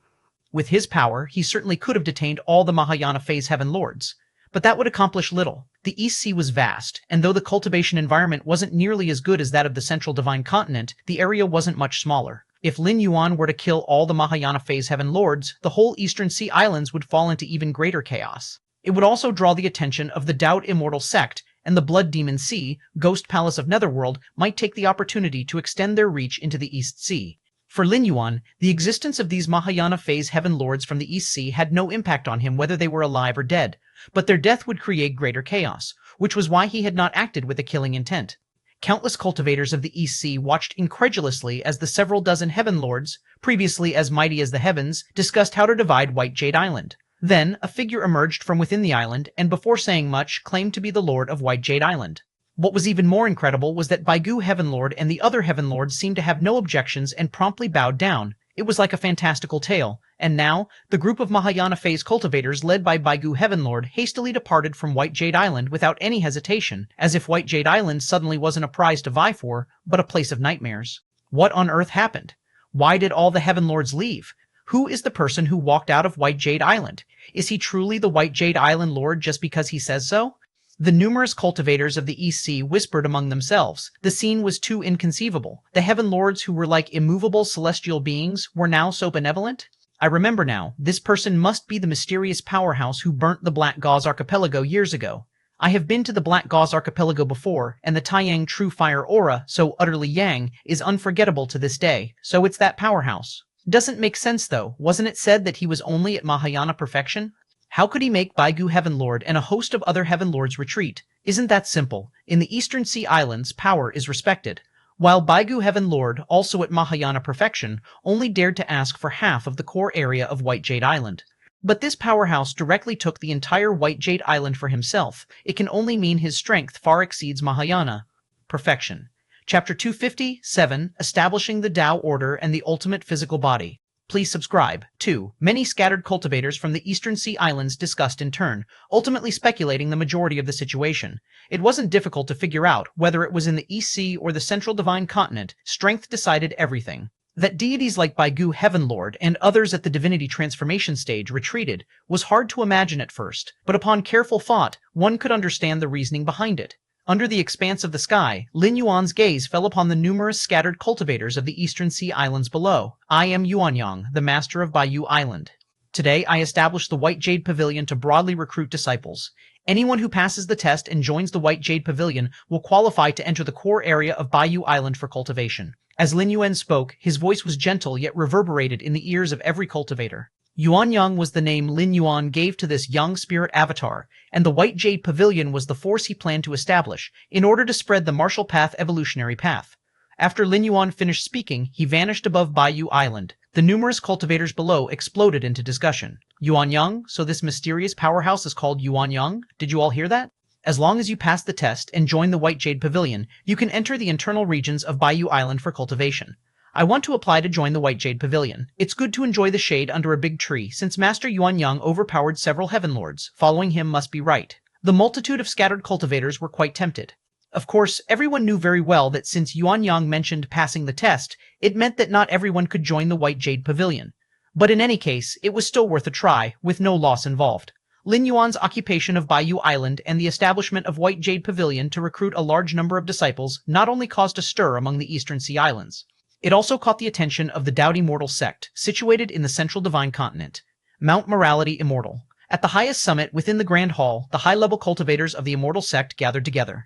With his power, he certainly could have detained all the Mahayana phase heaven lords. But that would accomplish little. The East Sea was vast, and though the cultivation environment wasn't nearly as good as that of the central divine continent, the area wasn't much smaller. If Lin Yuan were to kill all the Mahayana phase heaven lords, the whole Eastern Sea Islands would fall into even greater chaos. It would also draw the attention of the Dao Immortal Sect, and the Blood Demon Sea, Ghost Palace of Netherworld, might take the opportunity to extend their reach into the East Sea. For Lin Yuan, the existence of these Mahayana phase heaven lords from the East Sea had no impact on him whether they were alive or dead, but their death would create greater chaos, which was why he had not acted with a killing intent. Countless cultivators of the East Sea watched incredulously as the several dozen heaven lords, previously as mighty as the heavens, discussed how to divide White Jade Island. Then, a figure emerged from within the island and before saying much claimed to be the Lord of White Jade Island. What was even more incredible was that Baigu Heaven Lord and the other Heaven Lords seemed to have no objections and promptly bowed down. It was like a fantastical tale, and now, the group of Mahayana phase cultivators led by Baigu Heaven Lord hastily departed from White Jade Island without any hesitation, as if White Jade Island suddenly wasn't a prize to vie for, but a place of nightmares. What on earth happened? Why did all the Heaven Lords leave? Who is the person who walked out of White Jade Island? Is he truly the White Jade Island Lord just because he says so? The numerous cultivators of the East Sea whispered among themselves. The scene was too inconceivable. The Heaven Lords, who were like immovable celestial beings, were now so benevolent? I remember now. This person must be the mysterious powerhouse who burnt the Black Gauze Archipelago years ago. I have been to the Black Gauze Archipelago before, and the Taiyang True Fire aura, so utterly yang, is unforgettable to this day. So it's that powerhouse. Doesn't make sense though. Wasn't it said that he was only at Mahayana perfection? How could he make Baigu Heaven Lord and a host of other Heaven Lords retreat? Isn't that simple? In the Eastern Sea Islands, power is respected. While Baigu Heaven Lord, also at Mahayana perfection, only dared to ask for half of the core area of White Jade Island. But this powerhouse directly took the entire White Jade Island for himself. It can only mean his strength far exceeds Mahayana perfection. Chapter 257, Establishing the Dao Order and the Ultimate Physical Body. Please subscribe. 2. Many scattered cultivators from the Eastern Sea Islands discussed in turn, ultimately speculating the majority of the situation. It wasn't difficult to figure out, whether it was in the East Sea or the Central Divine Continent, strength decided everything. That deities like Baigu Heaven Lord and others at the divinity transformation stage retreated was hard to imagine at first, but upon careful thought, one could understand the reasoning behind it. Under the expanse of the sky, Lin Yuan's gaze fell upon the numerous scattered cultivators of the Eastern Sea Islands below. I am Yuanyang, the master of Baiyu Island. Today, I established the White Jade Pavilion to broadly recruit disciples. Anyone who passes the test and joins the White Jade Pavilion will qualify to enter the core area of Baiyu Island for cultivation. As Lin Yuan spoke, his voice was gentle yet reverberated in the ears of every cultivator. Yuanyang was the name Lin Yuan gave to this young spirit avatar, and the White Jade Pavilion was the force he planned to establish in order to spread the martial path evolutionary path. After Lin Yuan finished speaking, he vanished above Baiyu Island. The numerous cultivators below exploded into discussion. Yuanyang, so this mysterious powerhouse is called Yuanyang? Did you all hear that? As long as you pass the test and join the White Jade Pavilion, you can enter the internal regions of Baiyu Island for cultivation. I want to apply to join the White Jade Pavilion. It's good to enjoy the shade under a big tree, since Master Yuanyang overpowered several Heaven Lords. Following him must be right. The multitude of scattered cultivators were quite tempted. Of course, everyone knew very well that since Yuanyang mentioned passing the test, it meant that not everyone could join the White Jade Pavilion. But in any case, it was still worth a try, with no loss involved. Lin Yuan's occupation of Baiyu Island and the establishment of White Jade Pavilion to recruit a large number of disciples not only caused a stir among the Eastern Sea Islands. It also caught the attention of the Dao Immortal Sect, situated in the Central Divine Continent. Mount Morality Immortal. At the highest summit within the Grand Hall, the high-level cultivators of the Immortal Sect gathered together.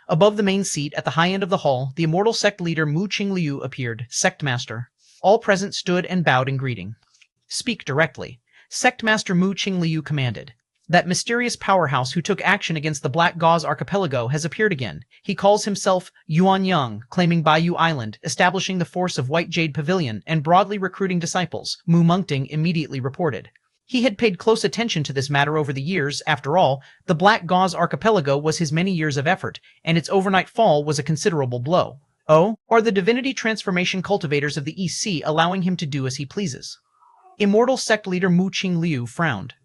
Above the main seat at the high end of the hall, the Immortal Sect leader Mu Qingliu appeared, Sect Master. All present stood and bowed in greeting. Speak directly. Sect Master Mu Qingliu commanded. That mysterious powerhouse who took action against the Black Gauze Archipelago has appeared again. He calls himself Yuanyang, claiming Baiyu Island, establishing the force of White Jade Pavilion, and broadly recruiting disciples, Mu Mungting immediately reported. He had paid close attention to this matter over the years. After all, the Black Gauze Archipelago was his many years of effort, and its overnight fall was a considerable blow. Oh, or the divinity transformation cultivators of the East Sea allowing him to do as he pleases? Immortal sect leader Mu Qingliu frowned.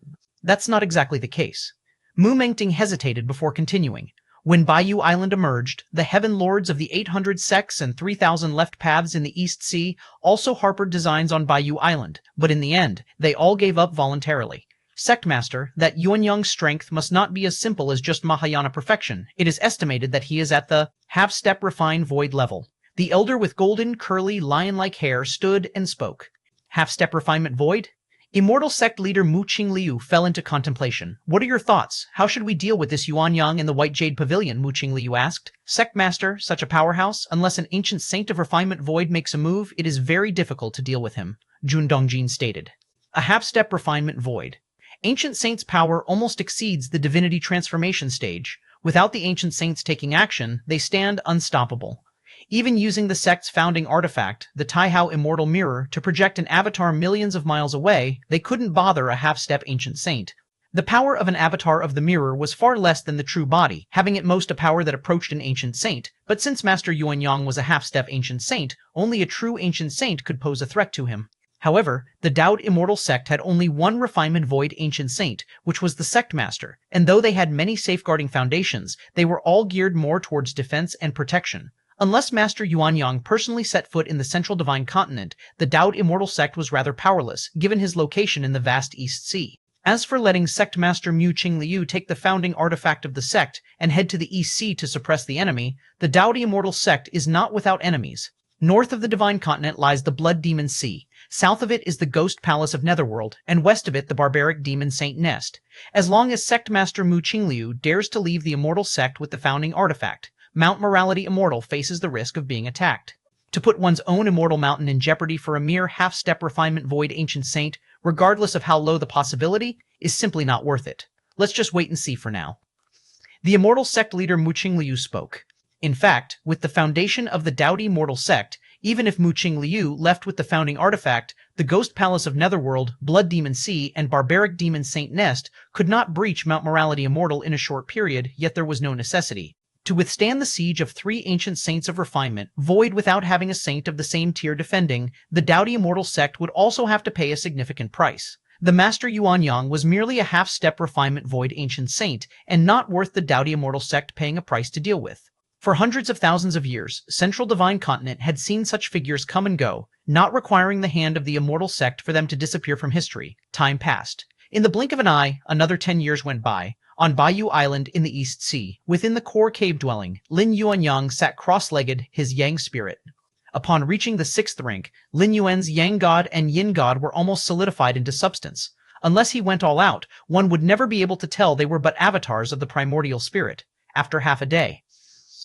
That's not exactly the case. Mu Mengting hesitated before continuing. When Baiyu Island emerged, the heaven lords of the 800 sects and 3,000 left paths in the East Sea also harbored designs on Baiyu Island, but in the end, they all gave up voluntarily. Sectmaster, that Yuanyang's strength must not be as simple as just Mahayana perfection. It is estimated that he is at the half-step refined void level. The elder with golden, curly, lion-like hair stood and spoke. Half-step refinement void? Immortal sect leader Mu Qingliu fell into contemplation. What are your thoughts? How should we deal with this Yuanyang in the White Jade Pavilion? Mu Qingliu asked. Sectmaster, such a powerhouse, unless an ancient saint of refinement void makes a move, it is very difficult to deal with him, Jun Dongjin stated. A half-step refinement void. Ancient saint's power almost exceeds the divinity transformation stage. Without the ancient saints taking action, they stand unstoppable. Even using the sect's founding artifact, the Taihao Immortal Mirror, to project an avatar millions of miles away, they couldn't bother a half-step ancient saint. The power of an avatar of the mirror was far less than the true body, having at most a power that approached an ancient saint, but since Master Yuanyang was a half-step ancient saint, only a true ancient saint could pose a threat to him. However, the Daoed Immortal Sect had only one refinement void ancient saint, which was the Sectmaster, and though they had many safeguarding foundations, they were all geared more towards defense and protection. Unless Master Yuanyang personally set foot in the Central Divine Continent, the Daoed Immortal Sect was rather powerless, given his location in the vast East Sea. As for letting Sectmaster Mu Qingliu take the founding artifact of the sect and head to the East Sea to suppress the enemy, the Daoed Immortal Sect is not without enemies. North of the Divine Continent lies the Blood Demon Sea. South of it is the Ghost Palace of Netherworld, and west of it the barbaric demon Saint Nest. As long as Sectmaster Mu Qingliu dares to leave the Immortal Sect with the founding artifact, Mount Morality Immortal faces the risk of being attacked. To put one's own immortal mountain in jeopardy for a mere half-step refinement void ancient saint, regardless of how low the possibility, is simply not worth it. Let's just wait and see for now. The Immortal Sect leader Mu Qingliu spoke. In fact, with the foundation of the Daoed Immortal Sect, even if Mu Qingliu left with the founding artifact, the Ghost Palace of Netherworld, Blood Demon Sea, and barbaric demon Saint Nest could not breach Mount Morality Immortal in a short period, yet there was no necessity. To withstand the siege of 3 ancient saints of refinement, void without having a saint of the same tier defending, the Daoed Immortal Sect would also have to pay a significant price. The Master Yuanyang was merely a half-step refinement void ancient saint, and not worth the Daoed Immortal Sect paying a price to deal with. For hundreds of thousands of years, Central Divine Continent had seen such figures come and go, not requiring the hand of the Immortal Sect for them to disappear from history. Time passed. In the blink of an eye, another 10 years went by. On Baiyu Island in the East Sea, within the core cave dwelling, Lin Yuanyang sat cross-legged, his Yang spirit. Upon reaching the 6th rank, Lin Yuan's Yang God and Yin God were almost solidified into substance. Unless he went all out, one would never be able to tell they were but avatars of the primordial spirit. After half a day,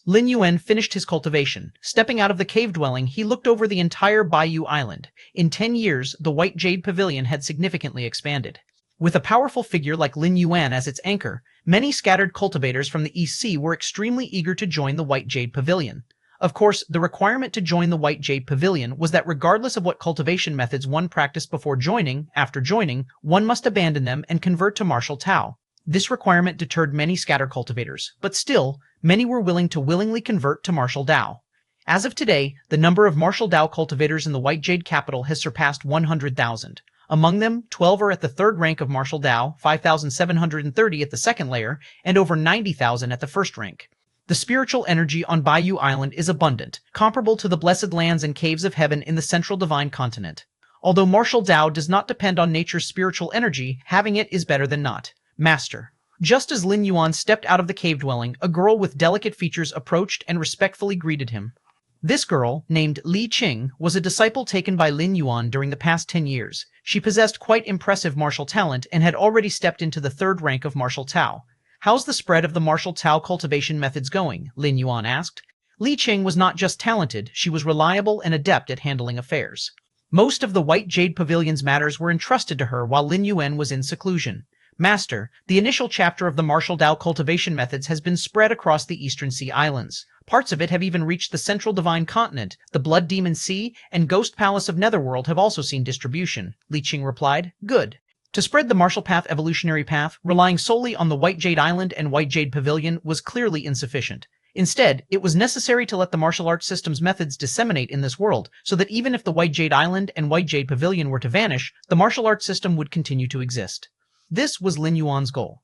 Lin Yuan finished his cultivation. Stepping out of the cave dwelling, he looked over the entire Baiyu Island. In 10 years, the White Jade Pavilion had significantly expanded. With a powerful figure like Lin Yuan as its anchor, many scattered cultivators from the East Sea were extremely eager to join the White Jade Pavilion. Of course, the requirement to join the White Jade Pavilion was that regardless of what cultivation methods one practiced before joining, after joining, one must abandon them and convert to martial Tao. This requirement deterred many scatter cultivators, but still, many were willing to willingly convert to martial Dao. As of today, the number of martial Dao cultivators in the White Jade capital has surpassed 100,000. Among them, 12 are at the 3rd rank of martial Dao, 5,730 at the 2nd layer, and over 90,000 at the 1st rank. The spiritual energy on Baiyu Island is abundant, comparable to the blessed lands and caves of heaven in the Central Divine Continent. Although martial Dao does not depend on nature's spiritual energy, having it is better than not. Master. Just as Lin Yuan stepped out of the cave dwelling, a girl with delicate features approached and respectfully greeted him. This girl, named Li Qing, was a disciple taken by Lin Yuan during the past 10 years. She possessed quite impressive martial talent and had already stepped into the 3rd rank of martial Tao. How's the spread of the martial Tao cultivation methods going? Lin Yuan asked. Li Qing was not just talented, she was reliable and adept at handling affairs. Most of the White Jade Pavilion's matters were entrusted to her while Lin Yuan was in seclusion. Master, the initial chapter of the martial Dao cultivation methods has been spread across the Eastern Sea Islands. Parts of it have even reached the Central Divine Continent. The Blood Demon Sea and Ghost Palace of Netherworld have also seen distribution. Li Qing replied. Good. To spread the martial path evolutionary path, relying solely on the White Jade Island and White Jade Pavilion was clearly insufficient. Instead, it was necessary to let the martial arts system's methods disseminate in this world, so that even if the White Jade Island and White Jade Pavilion were to vanish, the martial arts system would continue to exist. This was Lin Yuan's goal.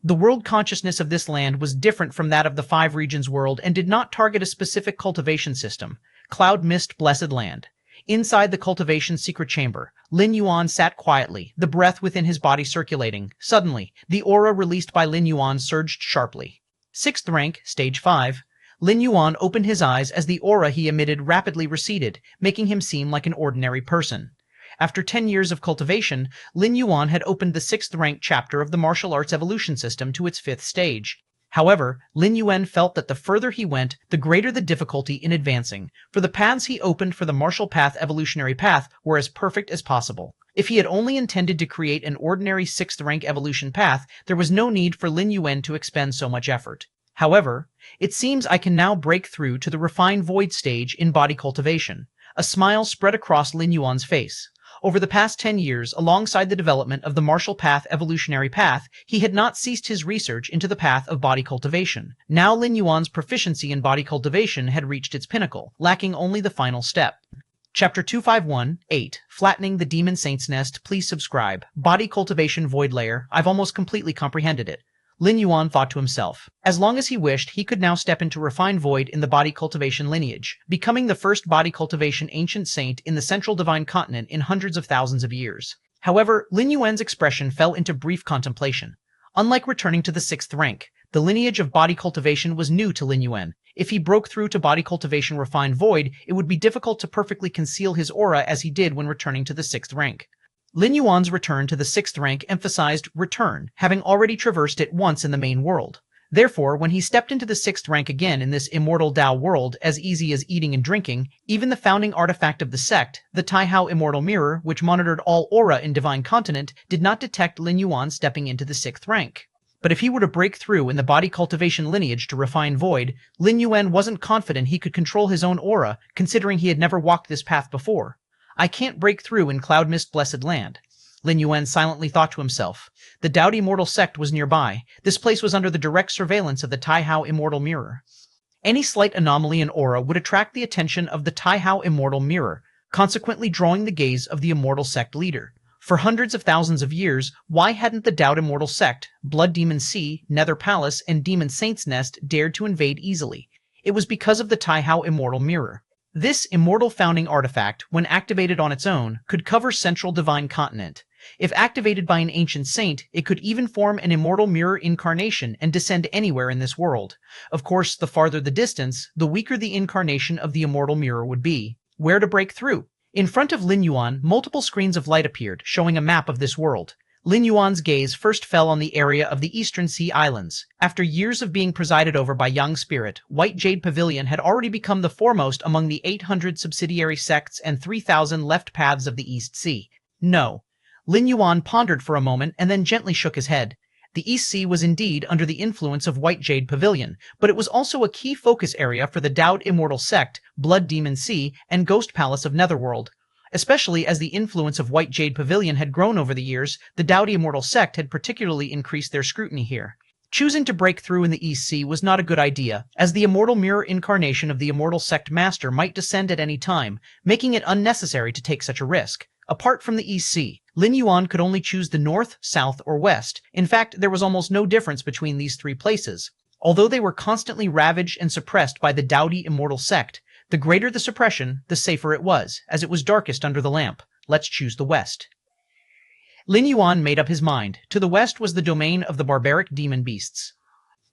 The world consciousness of this land was different from that of the Five Regions world and did not target a specific cultivation system. Cloud Mist Blessed Land. Inside the cultivation secret chamber, Lin Yuan sat quietly, the breath within his body circulating. Suddenly, the aura released by Lin Yuan surged sharply. 6th rank, stage 5. Lin Yuan opened his eyes as the aura he emitted rapidly receded, making him seem like an ordinary person. After 10 years of cultivation, Lin Yuan had opened the 6th rank chapter of the martial arts evolution system to its 5th stage. However, Lin Yuan felt that the further he went, the greater the difficulty in advancing, for the paths he opened for the martial path evolutionary path were as perfect as possible. If he had only intended to create an ordinary 6th rank evolution path, there was no need for Lin Yuan to expend so much effort. However, it seems I can now break through to the refined void stage in body cultivation. A smile spread across Lin Yuan's face. Over the past 10 years, alongside the development of the martial path evolutionary path, he had not ceased his research into the path of body cultivation. Now Lin Yuan's proficiency in body cultivation had reached its pinnacle, lacking only the final step. Chapter 251-8, Flattening the Demon Saint's Nest. Please subscribe. Body Cultivation Void Layer. I've almost completely comprehended it. Lin Yuan thought to himself. As long as he wished, he could now step into refined void in the body cultivation lineage, becoming the first body cultivation ancient saint in the central divine continent in hundreds of thousands of years. However, Lin Yuan's expression fell into brief contemplation. Unlike returning to the 6th rank, the lineage of body cultivation was new to Lin Yuan. If he broke through to body cultivation refined void, it would be difficult to perfectly conceal his aura as he did when returning to the 6th rank. Lin Yuan's return to the 6th rank emphasized return, having already traversed it once in the main world. Therefore, when he stepped into the 6th rank again in this immortal Dao world, as easy as eating and drinking, even the founding artifact of the sect, the Taihao Immortal Mirror, which monitored all aura in Divine Continent, did not detect Lin Yuan stepping into the 6th rank. But if he were to break through in the body cultivation lineage to refine void, Lin Yuan wasn't confident he could control his own aura, considering he had never walked this path before. I can't break through in Cloud Mist Blessed Land. Lin Yuan silently thought to himself. The Dao Immortal sect was nearby. This place was under the direct surveillance of the Taihao Immortal Mirror. Any slight anomaly in aura would attract the attention of the Taihao Immortal Mirror, consequently drawing the gaze of the Immortal Sect leader. For hundreds of thousands of years, why hadn't the Dao Immortal Sect, Blood Demon Sea, Nether Palace, and Demon Saint's Nest dared to invade easily? It was because of the Taihao Immortal Mirror. This immortal founding artifact, when activated on its own, could cover Central Divine Continent. If activated by an ancient saint, it could even form an immortal mirror incarnation and descend anywhere in this world. Of course, the farther the distance, the weaker the incarnation of the immortal mirror would be. Where to break through? In front of Lin Yuan, multiple screens of light appeared, showing a map of this world. Lin Yuan's gaze first fell on the area of the Eastern Sea Islands. After years of being presided over by Young Spirit, White Jade Pavilion had already become the foremost among the 800 subsidiary sects and 3,000 left paths of the East Sea. No. Lin Yuan pondered for a moment and then gently shook his head. The East Sea was indeed under the influence of White Jade Pavilion, but it was also a key focus area for the Dao Immortal Sect, Blood Demon Sea, and Ghost Palace of Netherworld. Especially as the influence of White Jade Pavilion had grown over the years, the Dao Immortal Sect had particularly increased their scrutiny here. Choosing to break through in the East Sea was not a good idea, as the immortal mirror incarnation of the Immortal Sect Master might descend at any time, making it unnecessary to take such a risk. Apart from the East Sea, Lin Yuan could only choose the north, south, or west. In fact, there was almost no difference between these three places. Although they were constantly ravaged and suppressed by the Dao Immortal Sect, the greater the suppression, the safer it was, as it was darkest under the lamp. Let's choose the west. Lin Yuan made up his mind. To the west was the domain of the barbaric demon beasts.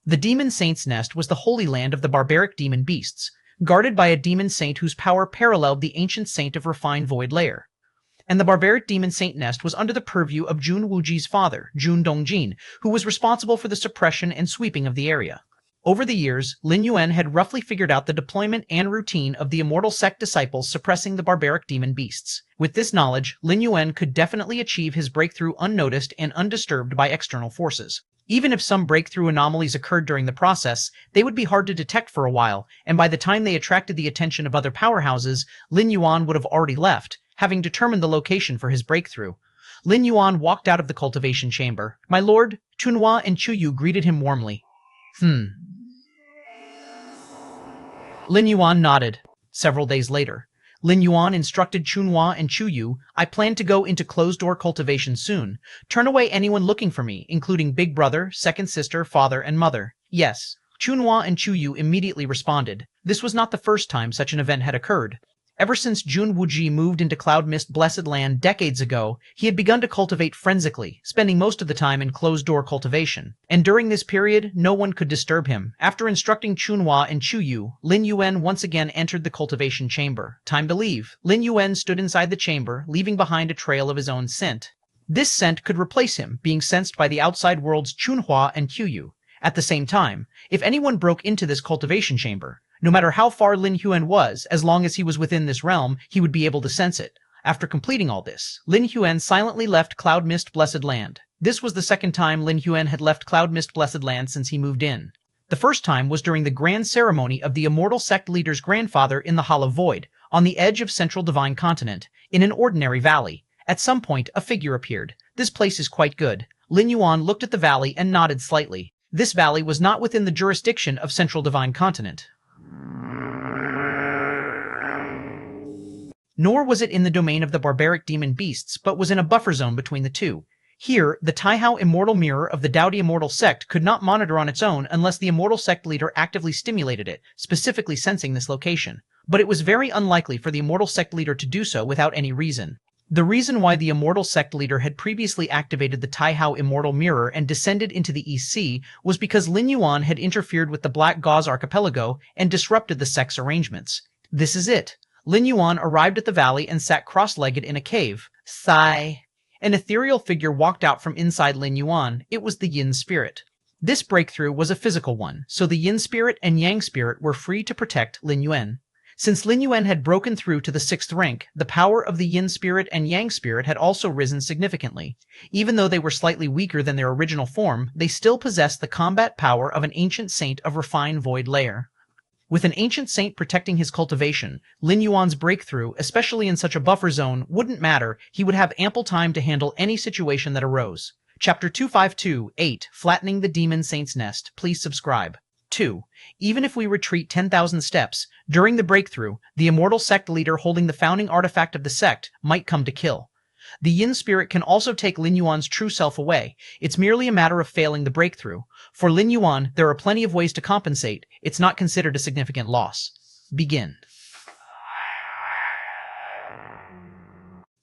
The Demon Saint's Nest was the holy land of the barbaric demon beasts, guarded by a demon saint whose power paralleled the ancient saint of refined void layer. And the barbaric demon saint nest was under the purview of Jun Wuji's father, Jun Dongjin, who was responsible for the suppression and sweeping of the area. Over the years, Lin Yuan had roughly figured out the deployment and routine of the Immortal Sect disciples suppressing the barbaric demon beasts. With this knowledge, Lin Yuan could definitely achieve his breakthrough unnoticed and undisturbed by external forces. Even if some breakthrough anomalies occurred during the process, they would be hard to detect for a while, and by the time they attracted the attention of other powerhouses, Lin Yuan would have already left, having determined the location for his breakthrough. Lin Yuan walked out of the cultivation chamber. My lord, Chunhua and Chuyu greeted him warmly. Lin Yuan nodded. Several days later, Lin Yuan instructed Chunhua and Chuyu, I plan to go into closed-door cultivation soon. Turn away anyone looking for me, including big brother, second sister, father, and mother. Yes. Chunhua and Chuyu immediately responded. This was not the first time such an event had occurred. Ever since Jun Wuji moved into Cloud Mist Blessed Land decades ago, he had begun to cultivate forensically, spending most of the time in closed-door cultivation. And during this period, no one could disturb him. After instructing Chunhua and Chuyu, Lin Yuan once again entered the cultivation chamber. Time to leave. Lin Yuan stood inside the chamber, leaving behind a trail of his own scent. This scent could replace him, being sensed by the outside world's Chunhua and Chuyu. At the same time, if anyone broke into this cultivation chamber, no matter how far Lin Yuan was, as long as he was within this realm, he would be able to sense it. After completing all this, Lin Yuan silently left Cloud Mist Blessed Land. This was the second time Lin Yuan had left Cloud Mist Blessed Land since he moved in. The first time was during the grand ceremony of the immortal sect leader's grandfather in the Hollow Void, on the edge of Central Divine Continent, in an ordinary valley. At some point, a figure appeared. This place is quite good. Lin Yuan looked at the valley and nodded slightly. This valley was not within the jurisdiction of Central Divine Continent, nor was it in the domain of the barbaric demon beasts, but was in a buffer zone between the two. Here, the Taihao Immortal Mirror of the Daodi Immortal Sect could not monitor on its own unless the Immortal Sect leader actively stimulated it, specifically sensing this location. But it was very unlikely for the Immortal Sect leader to do so without any reason. The reason why the Immortal Sect leader had previously activated the Taihao Immortal Mirror and descended into the East Sea was because Lin Yuan had interfered with the Black Gauze Archipelago and disrupted the sect's arrangements. This is it. Lin Yuan arrived at the valley and sat cross-legged in a cave. Sigh. An ethereal figure walked out from inside Lin Yuan. It was the Yin spirit. This breakthrough was a physical one, so the Yin spirit and Yang spirit were free to protect Lin Yuan. Since Lin Yuan had broken through to the 6th rank, the power of the Yin spirit and Yang spirit had also risen significantly. Even though they were slightly weaker than their original form, they still possessed the combat power of an ancient saint of refined void layer. With an ancient saint protecting his cultivation, Lin Yuan's breakthrough, especially in such a buffer zone, wouldn't matter. He would have ample time to handle any situation that arose. Chapter 252-8 Flattening the Demon Saint's Nest. Please subscribe. 2. Even if we retreat 10,000 steps, during the breakthrough, the immortal sect leader holding the founding artifact of the sect might come to kill. The Yin spirit can also take Lin Yuan's true self away. It's merely a matter of failing the breakthrough. For Lin Yuan, there are plenty of ways to compensate. It's not considered a significant loss. Begin.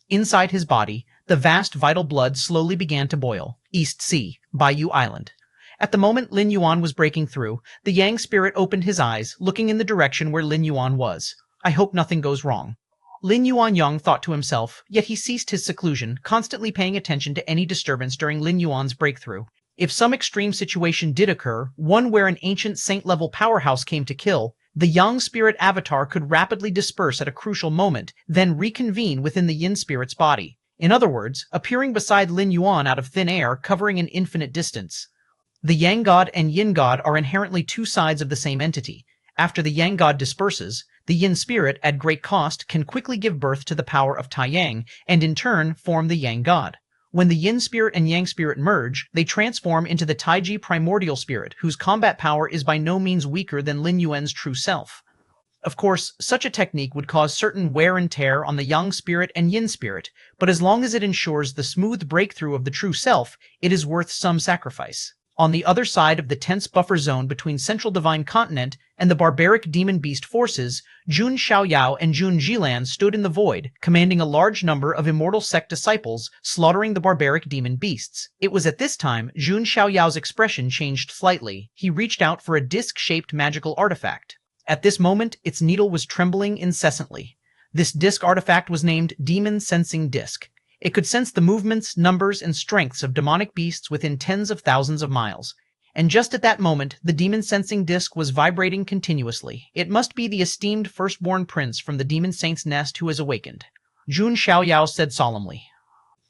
Inside his body, the vast vital blood slowly began to boil. East Sea, Bayou Island. At the moment Lin Yuan was breaking through, the Yang spirit opened his eyes, looking in the direction where Lin Yuan was. I hope nothing goes wrong. Lin Yuan thought to himself, yet he ceased his seclusion, constantly paying attention to any disturbance during Lin Yuan's breakthrough. If some extreme situation did occur, one where an ancient saint-level powerhouse came to kill, the Yang spirit avatar could rapidly disperse at a crucial moment, then reconvene within the Yin spirit's body. In other words, appearing beside Lin Yuan out of thin air, covering an infinite distance. The Yang God and Yin God are inherently two sides of the same entity. After the Yang God disperses, the Yin spirit, at great cost, can quickly give birth to the power of Taiyang, and in turn form the Yang God. When the Yin spirit and Yang spirit merge, they transform into the Taiji primordial spirit, whose combat power is by no means weaker than Lin Yuan's true self. Of course, such a technique would cause certain wear and tear on the Yang spirit and Yin spirit, but as long as it ensures the smooth breakthrough of the true self, it is worth some sacrifice. On the other side of the tense buffer zone between Central Divine Continent and the barbaric demon beast forces, Jun Xiaoyao and Jun Jilan stood in the void, commanding a large number of immortal sect disciples, slaughtering the barbaric demon beasts. It was at this time Jun Xiaoyao's expression changed slightly. He reached out for a disc-shaped magical artifact. At this moment, its needle was trembling incessantly. This disc artifact was named Demon Sensing Disc. It could sense the movements, numbers, and strengths of demonic beasts within tens of thousands of miles. And just at that moment, the demon-sensing disc was vibrating continuously. It must be the esteemed firstborn prince from the demon saint's nest who has awakened. Jun Xiaoyao said solemnly.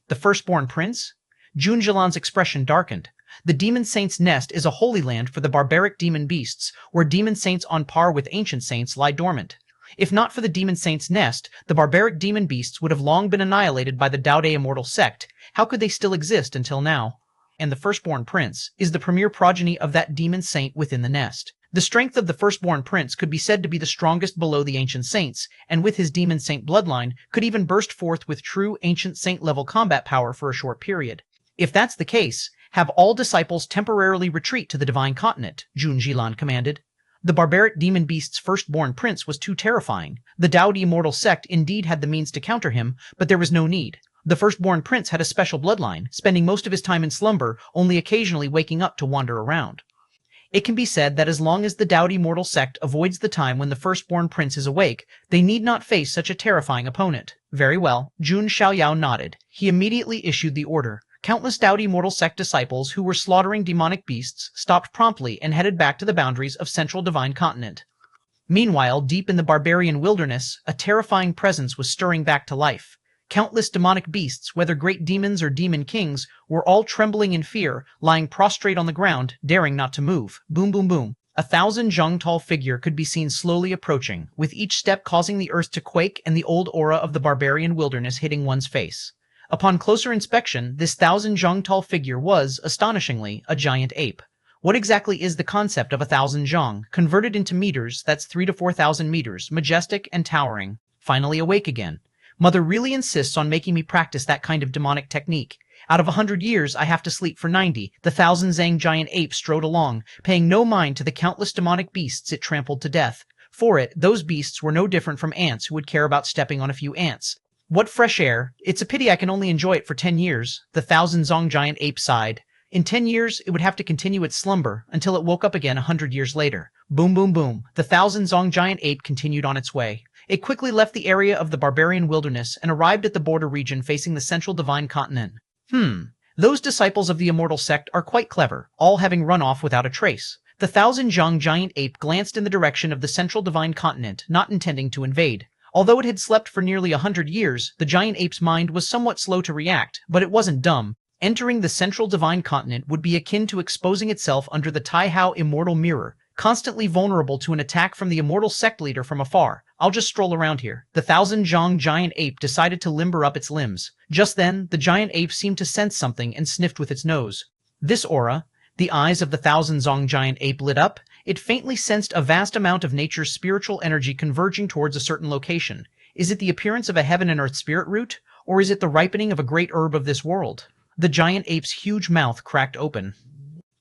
The firstborn prince? Jun Jilan's expression darkened. The demon saint's nest is a holy land for the barbaric demon beasts, where demon saints on par with ancient saints lie dormant. If not for the demon saint's nest, the barbaric demon beasts would have long been annihilated by the Daode Immortal Sect. How could they still exist until now? And the firstborn prince is the premier progeny of that demon saint within the nest. The strength of the firstborn prince could be said to be the strongest below the ancient saints, and with his demon saint bloodline, could even burst forth with true ancient saint level combat power for a short period. If that's the case, have all disciples temporarily retreat to the divine continent, Jun Jilan commanded. The barbaric demon beast's firstborn prince was too terrifying. The Dao immortal sect indeed had the means to counter him, but there was no need. The firstborn prince had a special bloodline, spending most of his time in slumber, only occasionally waking up to wander around. It can be said that as long as the Dao immortal sect avoids the time when the firstborn prince is awake, they need not face such a terrifying opponent. Very well, Jun Xiaoyao nodded. He immediately issued the order. Countless Dao immortal sect disciples who were slaughtering demonic beasts stopped promptly and headed back to the boundaries of Central Divine Continent. Meanwhile, deep in the barbarian wilderness, a terrifying presence was stirring back to life. Countless demonic beasts, whether great demons or demon kings, were all trembling in fear, lying prostrate on the ground, daring not to move. Boom, boom, boom. 1,000 zhang tall figure could be seen slowly approaching, with each step causing the earth to quake and the old aura of the barbarian wilderness hitting one's face. Upon closer inspection, this 1,000 zhang tall figure was, astonishingly, a giant ape. What exactly is the concept of 1,000 zhang? Converted into meters, that's 3,000 to 4,000 meters, majestic and towering. Finally awake again. Mother really insists on making me practice that kind of demonic technique. Out of 100 years, I have to sleep for 90. The 1,000 zhang giant ape strode along, paying no mind to the countless demonic beasts it trampled to death. For it, those beasts were no different from ants who would care about stepping on a few ants. What fresh air! It's a pity I can only enjoy it for 10 years, the 1,000 zhang giant ape sighed. In 10 years, it would have to continue its slumber until it woke up again 100 years later. Boom, boom, boom. The 1,000 zhang giant ape continued on its way. It quickly left the area of the barbarian wilderness and arrived at the border region facing the Central Divine Continent. Those disciples of the immortal sect are quite clever, all having run off without a trace. The 1,000 zhang giant ape glanced in the direction of the Central Divine Continent, not intending to invade. Although it had slept for nearly 100 years, the giant ape's mind was somewhat slow to react, but it wasn't dumb. Entering the Central Divine Continent would be akin to exposing itself under the Taihao immortal mirror, constantly vulnerable to an attack from the immortal sect leader from afar. I'll just stroll around here. The 1,000 zhang giant ape decided to limber up its limbs. Just then, the giant ape seemed to sense something and sniffed with its nose. This aura, the eyes of the 1,000 zhang giant ape lit up. It faintly sensed a vast amount of nature's spiritual energy converging towards a certain location. Is it the appearance of a heaven and earth spirit root, or is it the ripening of a great herb of this world? The giant ape's huge mouth cracked open.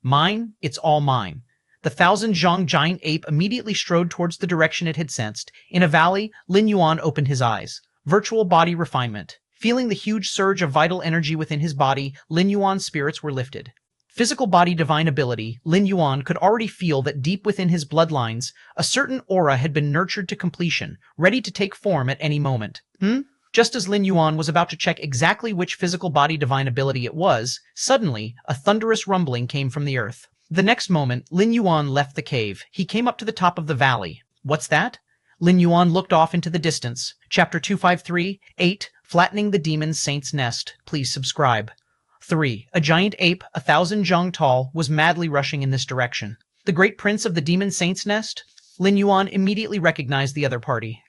Mine? It's all mine. The 1,000 zhang giant ape immediately strode towards the direction it had sensed. In a valley, Lin Yuan opened his eyes. Virtual body refinement. Feeling the huge surge of vital energy within his body, Lin Yuan's spirits were lifted. Physical body divine ability, Lin Yuan could already feel that deep within his bloodlines, a certain aura had been nurtured to completion, ready to take form at any moment. Just as Lin Yuan was about to check exactly which physical body divine ability it was, suddenly, a thunderous rumbling came from the earth. The next moment, Lin Yuan left the cave. He came up to the top of the valley. What's that? Lin Yuan looked off into the distance. Chapter 253, 8, Flattening the Demon Saint's Nest. Please subscribe. 3. A giant ape, 1,000 zhang tall, was madly rushing in this direction. The great prince of the demon saint's nest? Lin Yuan immediately recognized the other party.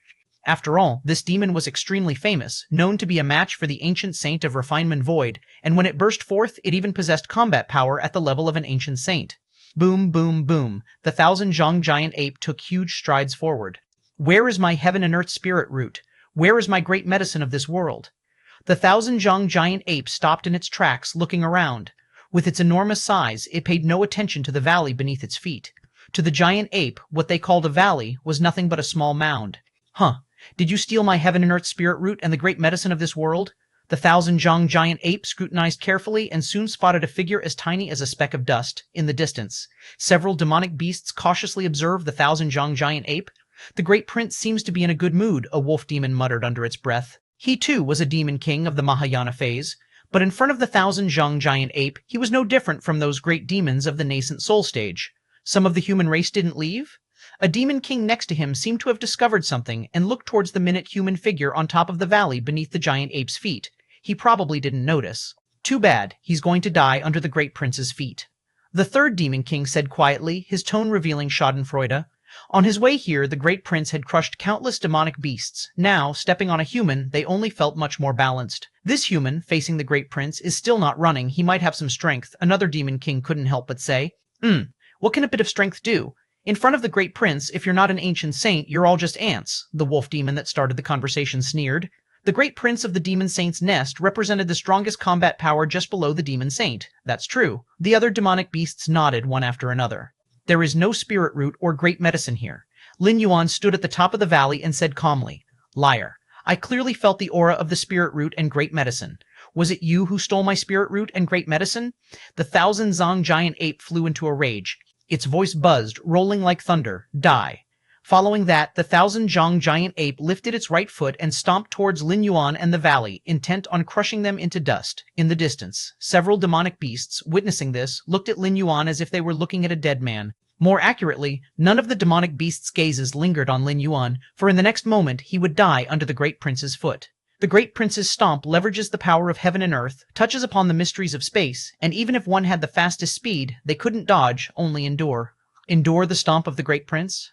After all, this demon was extremely famous, known to be a match for the ancient saint of Refinement Void, and when it burst forth, it even possessed combat power at the level of an ancient saint. Boom, boom, boom. The 1,000 zhang giant ape took huge strides forward. Where is my heaven and earth spirit root? Where is my great medicine of this world? The 1,000 zhang giant ape stopped in its tracks, looking around. With its enormous size, it paid no attention to the valley beneath its feet. To the giant ape, what they called a valley was nothing but a small mound. Did you steal my heaven and earth spirit root and the great medicine of this world? The 1,000 zhang giant ape scrutinized carefully and soon spotted a figure as tiny as a speck of dust in the distance. Several demonic beasts cautiously observed the 1,000 zhang giant ape. The great prince seems to be in a good mood, a wolf demon muttered under its breath. He too was a demon king of the Mahayana phase, but in front of the 1,000 zhang giant ape, he was no different from those great demons of the nascent soul stage. Some of the human race didn't leave? A demon king next to him seemed to have discovered something and looked towards the minute human figure on top of the valley beneath the giant ape's feet. He probably didn't notice. Too bad, he's going to die under the great prince's feet. The third demon king said quietly, his tone revealing schadenfreude. On his way here, the great prince had crushed countless demonic beasts. Now, stepping on a human, they only felt much more balanced. This human, facing the great prince, is still not running. He might have some strength. Another demon king couldn't help but say, what can a bit of strength do? In front of the great prince, if you're not an ancient saint, you're all just ants, the wolf demon that started the conversation sneered. The great prince of the demon saint's nest represented the strongest combat power just below the demon saint. That's true. The other demonic beasts nodded one after another. There is no spirit root or great medicine here. Lin Yuan stood at the top of the valley and said calmly, Liar. I clearly felt the aura of the spirit root and great medicine. Was it you who stole my spirit root and great medicine? The 1,000 Zong giant ape flew into a rage. Its voice buzzed, rolling like thunder. Die. Following that, the 1,000 Zhang giant ape lifted its right foot and stomped towards Lin Yuan and the valley, intent on crushing them into dust. In the distance, several demonic beasts, witnessing this, looked at Lin Yuan as if they were looking at a dead man. More accurately, none of the demonic beasts' gazes lingered on Lin Yuan, for in the next moment he would die under the great prince's foot. The great prince's stomp leverages the power of heaven and earth, touches upon the mysteries of space, and even if one had the fastest speed, they couldn't dodge, only endure. Endure the stomp of the great prince?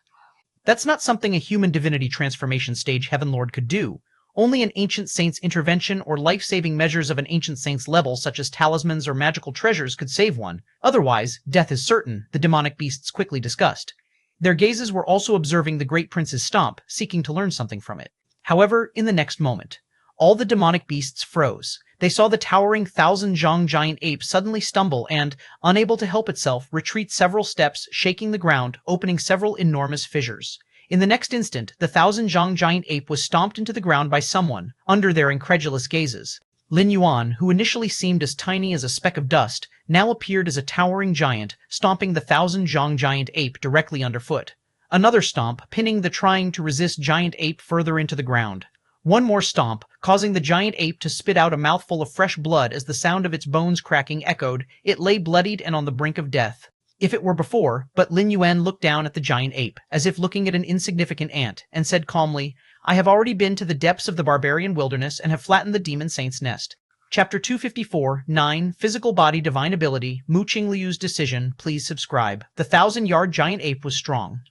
That's not something a human divinity transformation stage Heaven Lord could do. Only an ancient saint's intervention or life-saving measures of an ancient saint's level, such as talismans or magical treasures, could save one. Otherwise, death is certain, the demonic beasts quickly discussed. Their gazes were also observing the great prince's stomp, seeking to learn something from it. However, in the next moment, all the demonic beasts froze. They saw the towering 1,000 Zhang giant ape suddenly stumble and, unable to help itself, retreat several steps, shaking the ground, opening several enormous fissures. In the next instant, the 1,000 Zhang giant ape was stomped into the ground by someone, under their incredulous gazes. Lin Yuan, who initially seemed as tiny as a speck of dust, now appeared as a towering giant, stomping the 1,000 Zhang giant ape directly underfoot. Another stomp, pinning the trying to resist giant ape further into the ground. One more stomp, causing the giant ape to spit out a mouthful of fresh blood as the sound of its bones cracking echoed. It lay bloodied and on the brink of death. If it were before, but Lin Yuan looked down at the giant ape, as if looking at an insignificant ant, and said calmly, I have already been to the depths of the barbarian wilderness and have flattened the demon saint's nest. Chapter 254, 9, Physical Body Divine Ability, Mu Qing Liu's Decision, please subscribe. The 1,000-yard giant ape was strong.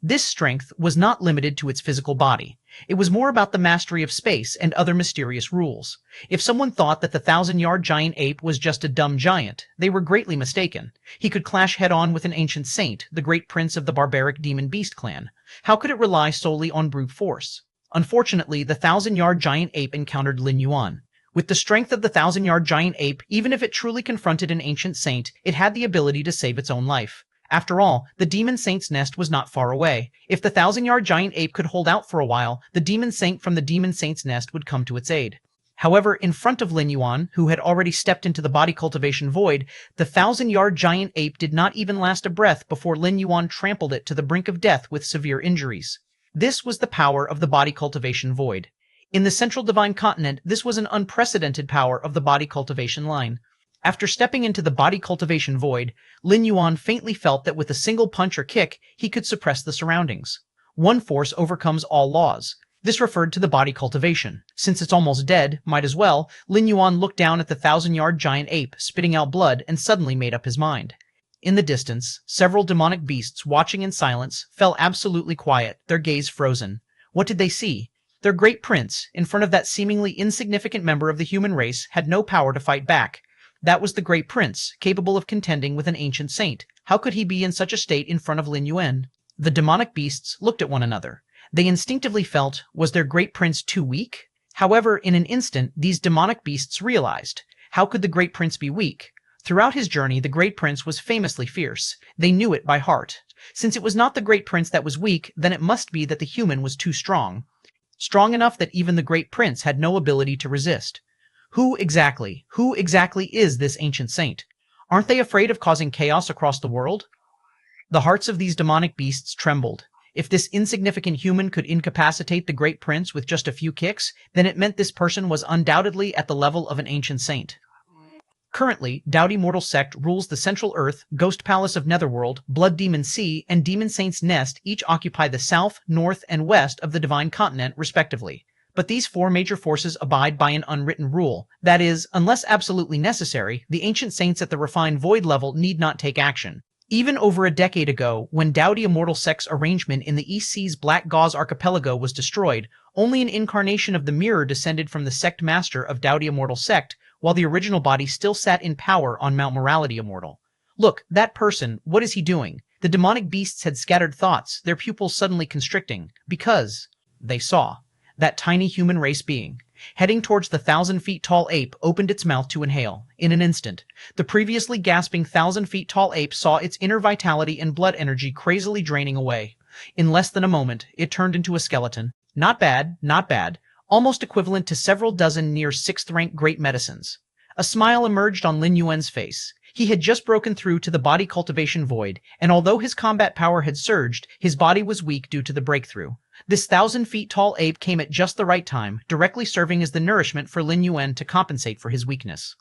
This strength was not limited to its physical body. It was more about the mastery of space and other mysterious rules. If someone thought that the 1,000-yard giant ape was just a dumb giant, they were greatly mistaken. He could clash head-on with an ancient saint, the great prince of the barbaric demon beast clan. How could it rely solely on brute force? Unfortunately, the 1,000-yard giant ape encountered Lin Yuan. With the strength of the 1,000-yard giant ape, even if it truly confronted an ancient saint, it had the ability to save its own life. After all, the demon saint's nest was not far away. If the 1,000-yard giant ape could hold out for a while, the demon saint from the demon saint's nest would come to its aid. However, in front of Lin Yuan, who had already stepped into the body cultivation void, the 1,000-yard giant ape did not even last a breath before Lin Yuan trampled it to the brink of death with severe injuries. This was the power of the body cultivation void. In the central divine continent, this was an unprecedented power of the body cultivation line. After stepping into the body cultivation void, Lin Yuan faintly felt that with a single punch or kick, he could suppress the surroundings. One force overcomes all laws. This referred to the body cultivation. Since it's almost dead, might as well, Lin Yuan looked down at the 1,000-yard giant ape, spitting out blood, and suddenly made up his mind. In the distance, several demonic beasts, watching in silence, fell absolutely quiet, their gaze frozen. What did they see? Their great prince, in front of that seemingly insignificant member of the human race, had no power to fight back. That was the great prince, capable of contending with an ancient saint. How could he be in such a state in front of Lin Yuan? The demonic beasts looked at one another. They instinctively felt, was their great prince too weak? However, in an instant, these demonic beasts realized. How could the great prince be weak? Throughout his journey, the great prince was famously fierce. They knew it by heart. Since it was not the great prince that was weak, then it must be that the human was too strong. Strong enough that even the great prince had no ability to resist. Who exactly is this ancient saint? Aren't they afraid of causing chaos across the world? The hearts of these demonic beasts trembled. If this insignificant human could incapacitate the great prince with just a few kicks, then it meant this person was undoubtedly at the level of an ancient saint. Currently, Dowdy Mortal Sect rules the Central Earth, Ghost Palace of Netherworld, Blood Demon Sea, and Demon Saint's Nest each occupy the south, north, and west of the Divine Continent, respectively. But these four major forces abide by an unwritten rule. That is, unless absolutely necessary, the ancient saints at the refined void level need not take action. Even over a decade ago, when Dowdy Immortal Sect's arrangement in the East Sea's Black Gauze Archipelago was destroyed, only an incarnation of the mirror descended from the sect master of Dowdy Immortal Sect, while the original body still sat in power on Mount Morality Immortal. Look, that person, what is he doing? The demonic beasts had scattered thoughts, their pupils suddenly constricting, because they saw that tiny human race being, heading towards the 1,000-feet-tall ape, opened its mouth to inhale. In an instant, the previously gasping 1,000-feet-tall ape saw its inner vitality and blood energy crazily draining away. In less than a moment, it turned into a skeleton. Not bad, not bad. Almost equivalent to several dozen near 6th-rank great medicines. A smile emerged on Lin Yuan's face. He had just broken through to the body cultivation void, and although his combat power had surged, his body was weak due to the breakthrough. This 1,000-feet-tall ape came at just the right time, directly serving as the nourishment for Lin Yuan to compensate for his weakness.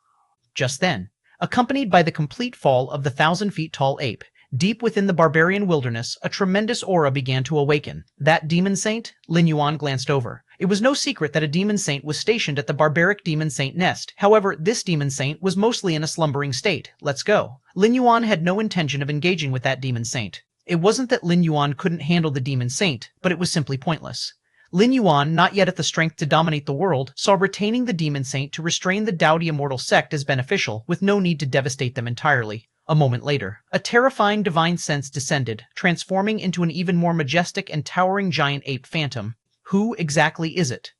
Just then, accompanied by the complete fall of the 1,000-feet-tall ape, deep within the barbarian wilderness, a tremendous aura began to awaken. That demon saint? Lin Yuan glanced over. It was no secret that a demon saint was stationed at the barbaric demon saint nest. However, this demon saint was mostly in a slumbering state. Let's go. Lin Yuan had no intention of engaging with that demon saint. It wasn't that Lin Yuan couldn't handle the demon saint, but it was simply pointless. Lin Yuan, not yet at the strength to dominate the world, saw retaining the demon saint to restrain the Dowdy Immortal Sect as beneficial, with no need to devastate them entirely. A moment later, a terrifying divine sense descended, transforming into an even more majestic and towering giant ape phantom. Who exactly is it?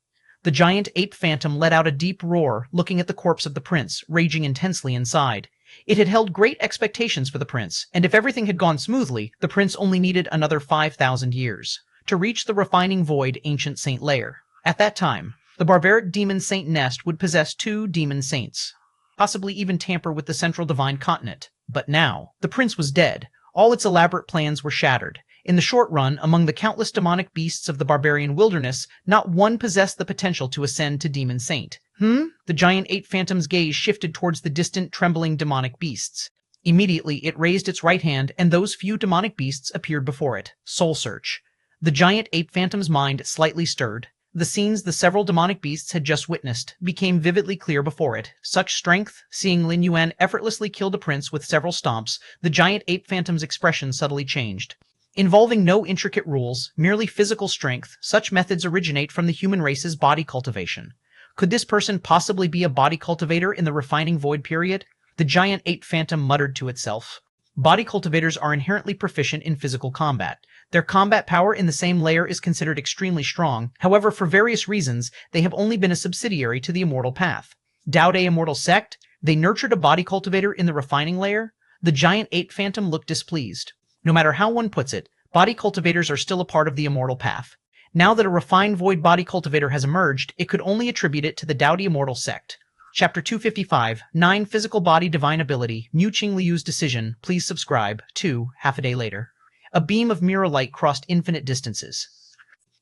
The giant ape phantom let out a deep roar, looking at the corpse of the prince, raging intensely inside. It had held great expectations for the prince, and if everything had gone smoothly, the prince only needed another 5,000 years to reach the refining void ancient saint lair. At that time, the barbaric demon saint nest would possess 2 demon saints, possibly even tamper with the central divine continent. But now, the prince was dead. All its elaborate plans were shattered. In the short run, among the countless demonic beasts of the barbarian wilderness, not one possessed the potential to ascend to demon saint. The giant ape phantom's gaze shifted towards the distant, trembling demonic beasts. Immediately, it raised its right hand, and those few demonic beasts appeared before it. Soul search. The giant ape phantom's mind slightly stirred. The scenes the several demonic beasts had just witnessed became vividly clear before it. Such strength, seeing Lin Yuan effortlessly kill the prince with several stomps, the giant ape phantom's expression subtly changed. Involving no intricate rules, merely physical strength, such methods originate from the human race's body cultivation. Could this person possibly be a body cultivator in the refining void period? The giant ape phantom muttered to itself. Body cultivators are inherently proficient in physical combat. Their combat power in the same layer is considered extremely strong. However, for various reasons, they have only been a subsidiary to the immortal path. Dowdy Immortal Sect, they nurtured a body cultivator in the refining layer? The giant ape phantom looked displeased. No matter how one puts it, body cultivators are still a part of the immortal path. Now that a refined void body cultivator has emerged, it could only attribute it to the Dowdy Immortal Sect. Chapter 255, 9 Physical Body Divine Ability, Mu-Ching Liu's Decision. Please subscribe. 2, half a day later. A beam of mirror light crossed infinite distances.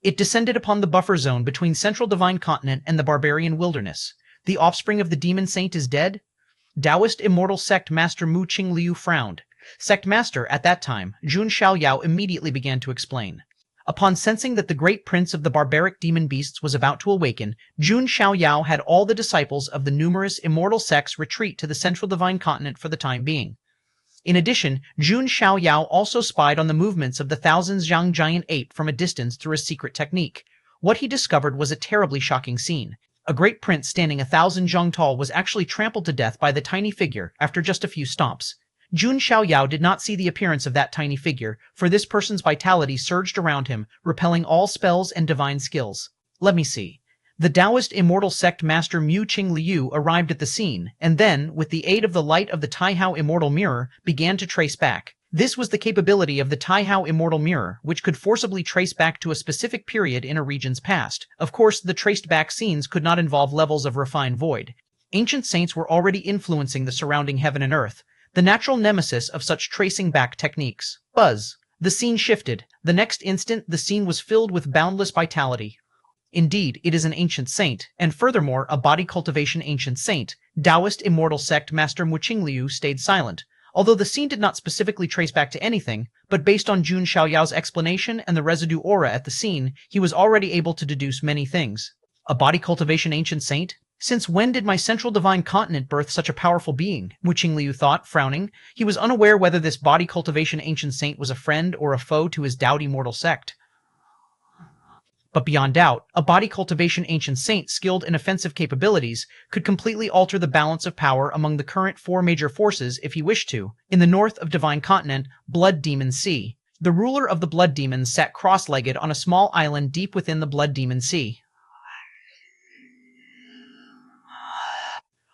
It descended upon the buffer zone between Central Divine Continent and the barbarian wilderness. The offspring of the demon saint is dead? Taoist Immortal Sect Master Mu-Ching Liu frowned. Sect Master, at that time, Jun Xiaoyao immediately began to explain. Upon sensing that the great prince of the barbaric demon beasts was about to awaken, Jun Xiaoyao had all the disciples of the numerous immortal sects retreat to the Central Divine Continent for the time being. In addition, Jun Xiaoyao also spied on the movements of the 1,000 Zhang giant ape from a distance through a secret technique. What he discovered was a terribly shocking scene. A great prince standing 1,000 zhang tall was actually trampled to death by the tiny figure after just a few stomps. Jun Xiaoyao did not see the appearance of that tiny figure, for this person's vitality surged around him, repelling all spells and divine skills. Let me see. The Taoist Immortal Sect Master Mu-Ching Liu arrived at the scene, and then, with the aid of the light of the Taihao Immortal Mirror, began to trace back. This was the capability of the Taihao Immortal Mirror, which could forcibly trace back to a specific period in a region's past. Of course, the traced back scenes could not involve levels of refined void. Ancient saints were already influencing the surrounding heaven and earth, the natural nemesis of such tracing back techniques. Buzz. The scene shifted. The next instant, the scene was filled with boundless vitality. Indeed, it is an ancient saint, and furthermore, a body cultivation ancient saint. Taoist Immortal Sect Master Mu-Ching Liu stayed silent. Although the scene did not specifically trace back to anything, but based on Jun Xiaoyao's explanation and the residue aura at the scene, he was already able to deduce many things. A body cultivation ancient saint? Since when did my central divine continent birth such a powerful being? Wu Qingliu thought, frowning. He was unaware whether this body cultivation ancient saint was a friend or a foe to his dowdy mortal sect. But beyond doubt, a body cultivation ancient saint skilled in offensive capabilities could completely alter the balance of power among the current four major forces if he wished to. In the north of Divine Continent, Blood Demon Sea. The ruler of the Blood Demons sat cross-legged on a small island deep within the Blood Demon Sea.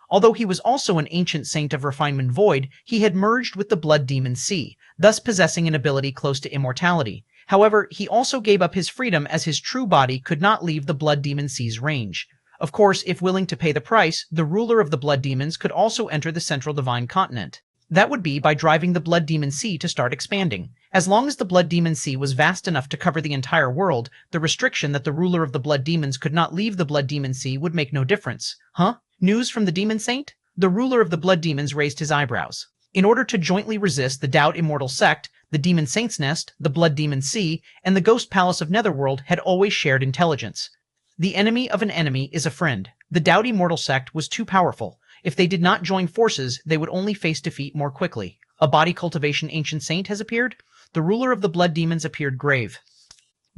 Although he was also an ancient saint of refinement void, he had merged with the Blood Demon Sea, thus possessing an ability close to immortality. However, he also gave up his freedom as his true body could not leave the Blood Demon Sea's range. Of course, if willing to pay the price, the ruler of the Blood Demons could also enter the Central Divine Continent. That would be by driving the Blood Demon Sea to start expanding. As long as the Blood Demon Sea was vast enough to cover the entire world, the restriction that the ruler of the Blood Demons could not leave the Blood Demon Sea would make no difference. Huh? News from the Demon Saint? The ruler of the Blood Demons raised his eyebrows. In order to jointly resist the Dowd Immortal Sect, the Demon Saint's Nest, the Blood Demon Sea, and the Ghost Palace of Netherworld had always shared intelligence. The enemy of an enemy is a friend. The Dowd Immortal Sect was too powerful. If they did not join forces, they would only face defeat more quickly. A body cultivation ancient saint has appeared? The ruler of the Blood Demons appeared grave.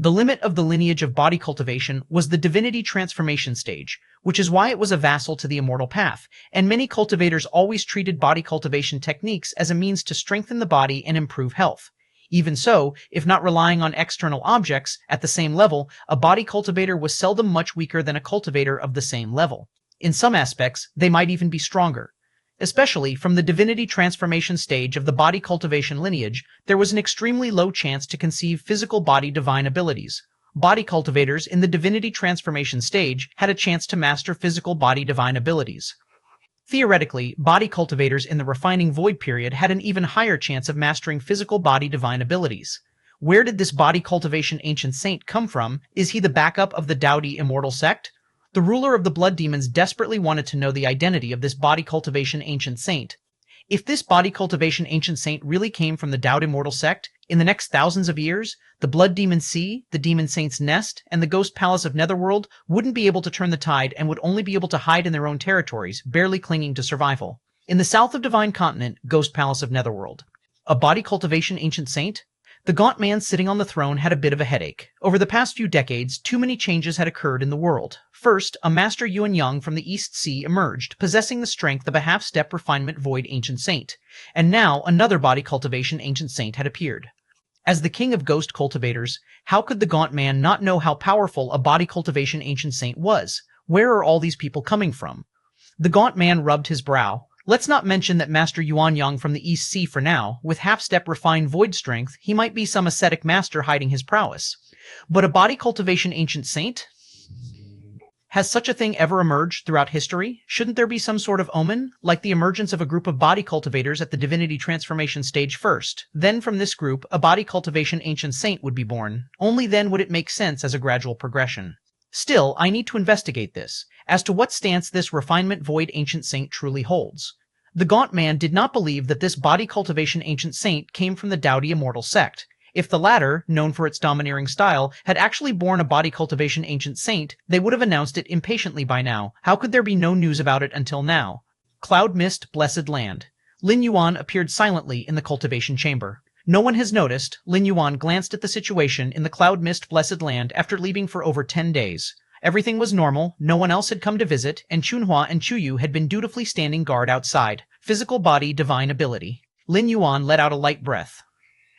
The limit of the lineage of body cultivation was the divinity transformation stage, which is why it was a vassal to the immortal path, and many cultivators always treated body cultivation techniques as a means to strengthen the body and improve health. Even so, if not relying on external objects, at the same level, a body cultivator was seldom much weaker than a cultivator of the same level. In some aspects, they might even be stronger. Especially from the divinity transformation stage of the body cultivation lineage, there was an extremely low chance to conceive physical body divine abilities. Body cultivators in the divinity transformation stage had a chance to master physical body divine abilities. Theoretically, body cultivators in the refining void period had an even higher chance of mastering physical body divine abilities. Where did this body cultivation ancient saint come from? Is he the backup of the Dowdy Immortal Sect? The ruler of the Blood Demons desperately wanted to know the identity of this body cultivation ancient saint. If this body cultivation ancient saint really came from the Dowd Immortal Sect, in the next thousands of years, the Blood Demon Sea, the Demon Saint's Nest, and the Ghost Palace of Netherworld wouldn't be able to turn the tide and would only be able to hide in their own territories, barely clinging to survival. In the south of Divine Continent, Ghost Palace of Netherworld. A body cultivation ancient saint? The gaunt man sitting on the throne had a bit of a headache. Over the past few decades, too many changes had occurred in the world. First, a Master Yuan Yang from the East Sea emerged, possessing the strength of a half-step refinement void ancient saint. And now, another body cultivation ancient saint had appeared. As the king of ghost cultivators, how could the gaunt man not know how powerful a body cultivation ancient saint was? Where are all these people coming from? The gaunt man rubbed his brow. Let's not mention that Master Yuan Yang from the East Sea for now. With half-step refined void strength, he might be some ascetic master hiding his prowess. But a body cultivation ancient saint? Has such a thing ever emerged throughout history? Shouldn't there be some sort of omen, like the emergence of a group of body cultivators at the divinity transformation stage first? Then from this group, a body cultivation ancient saint would be born. Only then would it make sense as a gradual progression. Still, I need to investigate this, as to what stance this refinement void ancient saint truly holds. The gaunt man did not believe that this body cultivation ancient saint came from the Dowdy Immortal Sect. If the latter, known for its domineering style, had actually born a body cultivation ancient saint, they would have announced it impatiently by now. How could there be no news about it until now? Cloud Mist, Blessed Land. Lin Yuan appeared silently in the cultivation chamber. No one has noticed. Lin Yuan glanced at the situation in the Cloud Mist, Blessed Land after leaving for over 10 days. Everything was normal, no one else had come to visit, and Chunhua and Chuyu had been dutifully standing guard outside. Physical body, divine ability. Lin Yuan let out a light breath.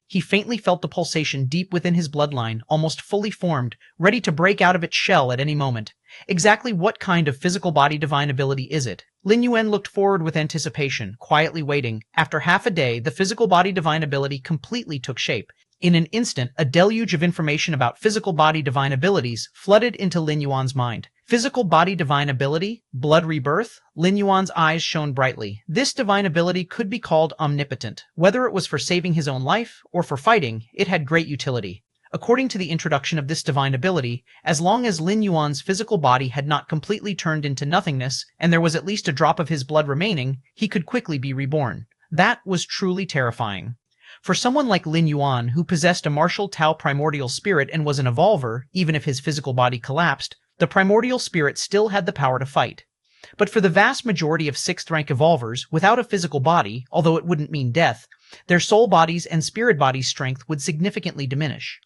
He faintly felt the pulsation deep within his bloodline, almost fully formed, ready to break out of its shell at any moment. Exactly what kind of physical body divine ability is it? Lin Yuan looked forward with anticipation, quietly waiting. After half a day, the physical body divine ability completely took shape. In an instant, a deluge of information about physical body divine abilities flooded into Lin Yuan's mind. Physical body divine ability? Blood rebirth? Lin Yuan's eyes shone brightly. This divine ability could be called omnipotent. Whether it was for saving his own life or for fighting, it had great utility. According to the introduction of this divine ability, as long as Lin Yuan's physical body had not completely turned into nothingness, and there was at least a drop of his blood remaining, he could quickly be reborn. That was truly terrifying. For someone like Lin Yuan, who possessed a martial Tao primordial spirit and was an evolver, even if his physical body collapsed, the primordial spirit still had the power to fight. But for the vast majority of 6th rank evolvers, without a physical body, although it wouldn't mean death, their soul bodies and spirit bodies' strength would significantly diminish.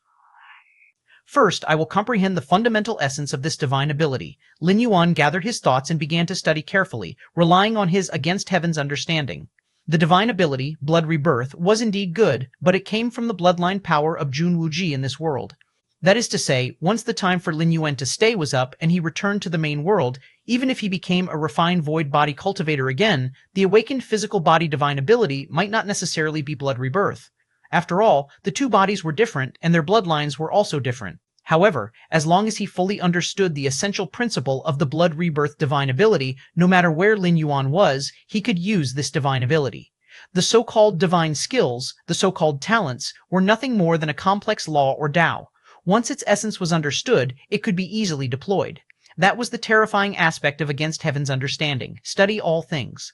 First, I will comprehend the fundamental essence of this divine ability. Lin Yuan gathered his thoughts and began to study carefully, relying on his against heaven's understanding. The divine ability, blood rebirth, was indeed good, but it came from the bloodline power of Jun Wuji in this world. That is to say, once the time for Lin Yuan to stay was up and he returned to the main world, even if he became a refined void body cultivator again, the awakened physical body divine ability might not necessarily be blood rebirth. After all, the two bodies were different and their bloodlines were also different. However, as long as he fully understood the essential principle of the blood rebirth divine ability, no matter where Lin Yuan was, he could use this divine ability. The so-called divine skills, the so-called talents, were nothing more than a complex law or Dao. Once its essence was understood, it could be easily deployed. That was the terrifying aspect of Against Heaven's understanding. Study all things.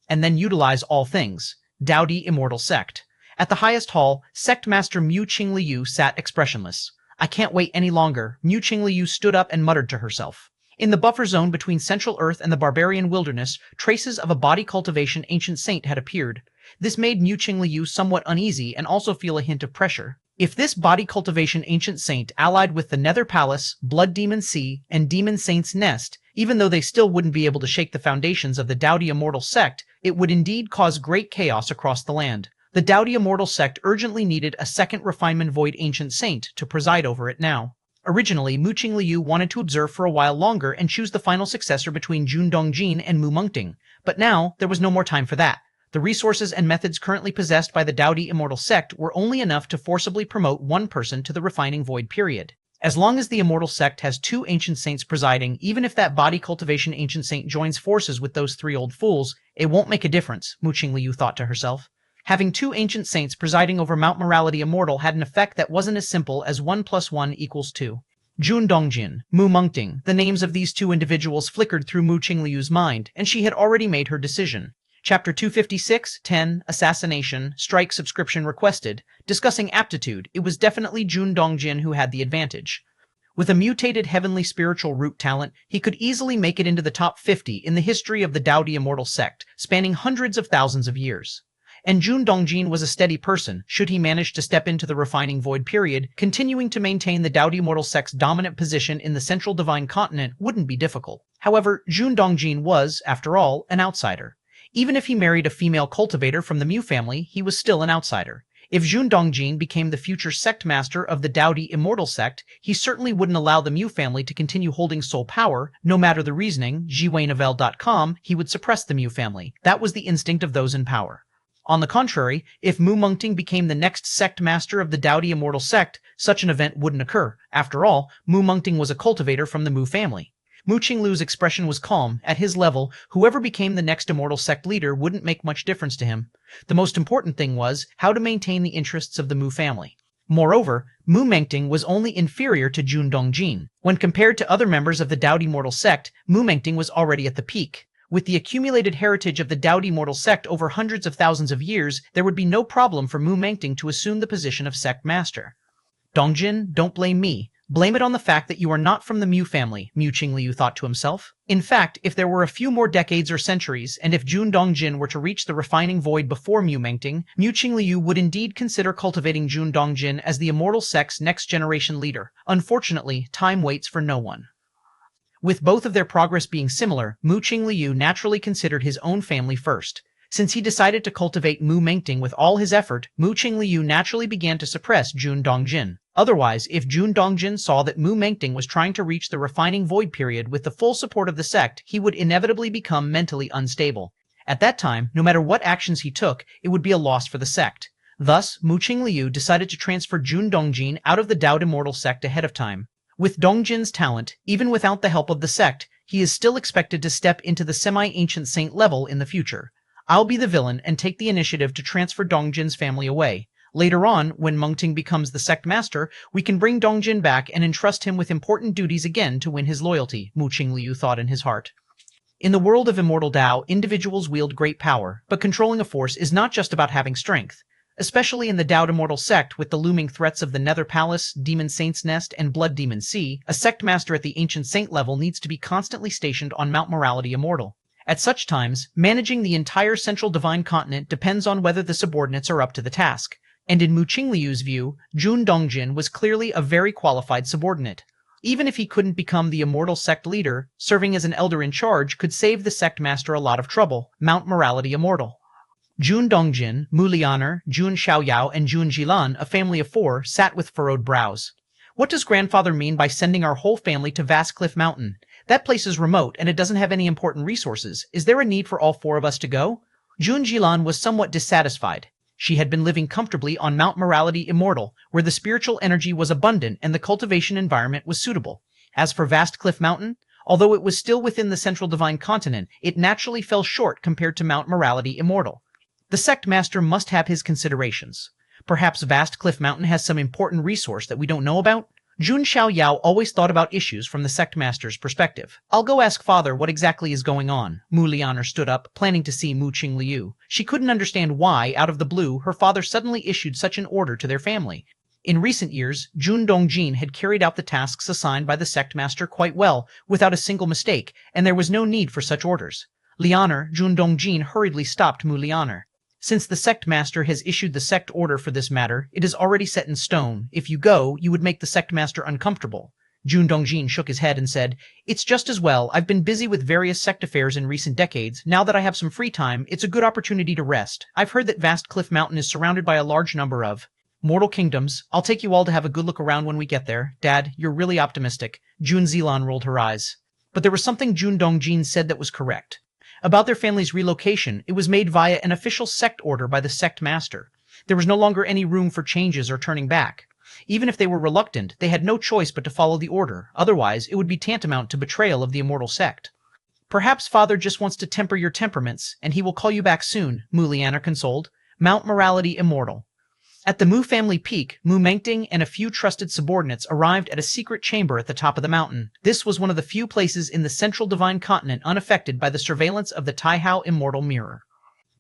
And then utilize all things. Dowdy Immortal Sect. At the highest hall, Sect Master Mu Qingliu sat expressionless. I can't wait any longer. Mu Qingliu stood up and muttered to herself. In the buffer zone between Central Earth and the barbarian wilderness, traces of a body cultivation ancient saint had appeared. This made Mu Qingliu somewhat uneasy and also feel a hint of pressure. If this body cultivation ancient saint allied with the Nether Palace, Blood Demon Sea, and Demon Saint's Nest, even though they still wouldn't be able to shake the foundations of the Dowdy Immortal Sect, it would indeed cause great chaos across the land. The Dowdy Immortal Sect urgently needed a second refinement void ancient saint to preside over it now. Originally, Mu Qingliu wanted to observe for a while longer and choose the final successor between Jun Dongjin and Mu Mengting, but now there was no more time for that. The resources and methods currently possessed by the Dowdy Immortal Sect were only enough to forcibly promote one person to the refining void period. As long as the Immortal Sect has two ancient saints presiding, even if that body cultivation ancient saint joins forces with those three old fools, it won't make a difference, Mu Qingliu thought to herself. Having two ancient saints presiding over Mount Morality Immortal had an effect that wasn't as simple as 1 + 1 = 2. Jun Dongjin, Mu Mengting, the names of these two individuals flickered through Mu Qingliu's mind, and she had already made her decision. Chapter 256, 10, Assassination, Strike Subscription Requested. Discussing aptitude, it was definitely Jun Dongjin who had the advantage. With a mutated heavenly spiritual root talent, he could easily make it into the top 50 in the history of the Dowdy Immortal Sect, spanning hundreds of thousands of years. And Jun Dongjin was a steady person, should he manage to step into the refining void period. Continuing to maintain the Dowdy Immortal Sect's dominant position in the central divine continent wouldn't be difficult. However, Jun Dongjin was, after all, an outsider. Even if he married a female cultivator from the Mu family, he was still an outsider. If Jun Dongjin became the future sect master of the Dowdy Immortal Sect, he certainly wouldn't allow the Mu family to continue holding sole power. No matter the reasoning, jwaynovel.com, he would suppress the Mu family. That was the instinct of those in power. On the contrary, if Mu Mengting became the next sect master of the Dowdy Immortal Sect, such an event wouldn't occur. After all, Mu Mengting was a cultivator from the Mu family. Mu Qingliu's expression was calm. At his level, whoever became the next Immortal Sect leader wouldn't make much difference to him. The most important thing was how to maintain the interests of the Mu family. Moreover, Mu Mengting was only inferior to Jun Dongjin. When compared to other members of the Dowdy Immortal Sect, Mu Mengting was already at the peak. With the accumulated heritage of the Dowdy Immortal Sect over hundreds of thousands of years, there would be no problem for Mu Mengting to assume the position of sect master. Dongjin, don't blame me. Blame it on the fact that you are not from the Mu family, Mu Qingliu thought to himself. In fact, if there were a few more decades or centuries, and if Jun Dongjin were to reach the refining void before Mu Mengting, Mu Qingliu would indeed consider cultivating Jun Dongjin as the Immortal Sect's next generation leader. Unfortunately, time waits for no one. With both of their progress being similar, Mu Qingliu naturally considered his own family first. Since he decided to cultivate Mu Mengting with all his effort, Mu Qingliu naturally began to suppress Jun Dongjin. Otherwise, if Jun Dongjin saw that Mu Mengting was trying to reach the refining void period with the full support of the sect, he would inevitably become mentally unstable. At that time, no matter what actions he took, it would be a loss for the sect. Thus, Mu Qingliu decided to transfer Jun Dongjin out of the Dowdy Immortal Sect ahead of time. With Dongjin's talent, even without the help of the sect, he is still expected to step into the semi-ancient saint level in the future. I'll be the villain and take the initiative to transfer Dongjin's family away. Later on, when Mengting becomes the sect master, we can bring Dongjin back and entrust him with important duties again to win his loyalty, Mu Qingliu thought in his heart. In the world of Immortal Dao, individuals wield great power, but controlling a force is not just about having strength. Especially in the Dao Immortal sect with the looming threats of the Nether Palace, Demon Saint's Nest, and Blood Demon Sea, a sect master at the Ancient Saint level needs to be constantly stationed on Mount Morality Immortal. At such times, managing the entire Central Divine Continent depends on whether the subordinates are up to the task. And in Mu Qingliu's view, Jun Dongjin was clearly a very qualified subordinate. Even if he couldn't become the Immortal Sect leader, serving as an elder in charge could save the sect master a lot of trouble. Mount Morality Immortal. Jun Dongjin, Mu Lianer, Jun Xiaoyao, and Jun Jilan, a family of 4, sat with furrowed brows. What does grandfather mean by sending our whole family to Vast Cliff Mountain? That place is remote and it doesn't have any important resources. Is there a need for all 4 of us to go? Jun Jilan was somewhat dissatisfied. She had been living comfortably on Mount Morality Immortal, where the spiritual energy was abundant and the cultivation environment was suitable. As for Vast Cliff Mountain, although it was still within the Central Divine Continent, it naturally fell short compared to Mount Morality Immortal. The sect master must have his considerations. Perhaps Vast Cliff Mountain has some important resource that we don't know about? Jun Xiaoyao always thought about issues from the sect master's perspective. I'll go ask father what exactly is going on. Mu Lianer stood up, planning to see Mu Qingliu. She couldn't understand why, out of the blue, her father suddenly issued such an order to their family. In recent years, Jun Dongjin had carried out the tasks assigned by the sect master quite well, without a single mistake, and there was no need for such orders. Lianer, Jun Dongjin hurriedly stopped Mu Lianer. Since the sect master has issued the sect order for this matter, it is already set in stone. If you go, you would make the sect master uncomfortable. Jun Dongjin shook his head and said, It's just as well. I've been busy with various sect affairs in recent decades. Now that I have some free time, it's a good opportunity to rest. I've heard that Vast Cliff Mountain is surrounded by a large number of mortal kingdoms. I'll take you all to have a good look around when we get there. Dad, you're really optimistic. Jun Zilan rolled her eyes. But there was something Jun Dongjin said that was correct. About their family's relocation, it was made via an official sect order by the sect master. There was no longer any room for changes or turning back. Even if they were reluctant, they had no choice but to follow the order. Otherwise, it would be tantamount to betrayal of the immortal sect. Perhaps father just wants to temper your temperaments, and he will call you back soon, Mu Lianer consoled. Mount Morality Immortal. At the Mu family peak, Mu Mengting and a few trusted subordinates arrived at a secret chamber at the top of the mountain. This was one of the few places in the Central Divine Continent unaffected by the surveillance of the Taihao Immortal Mirror.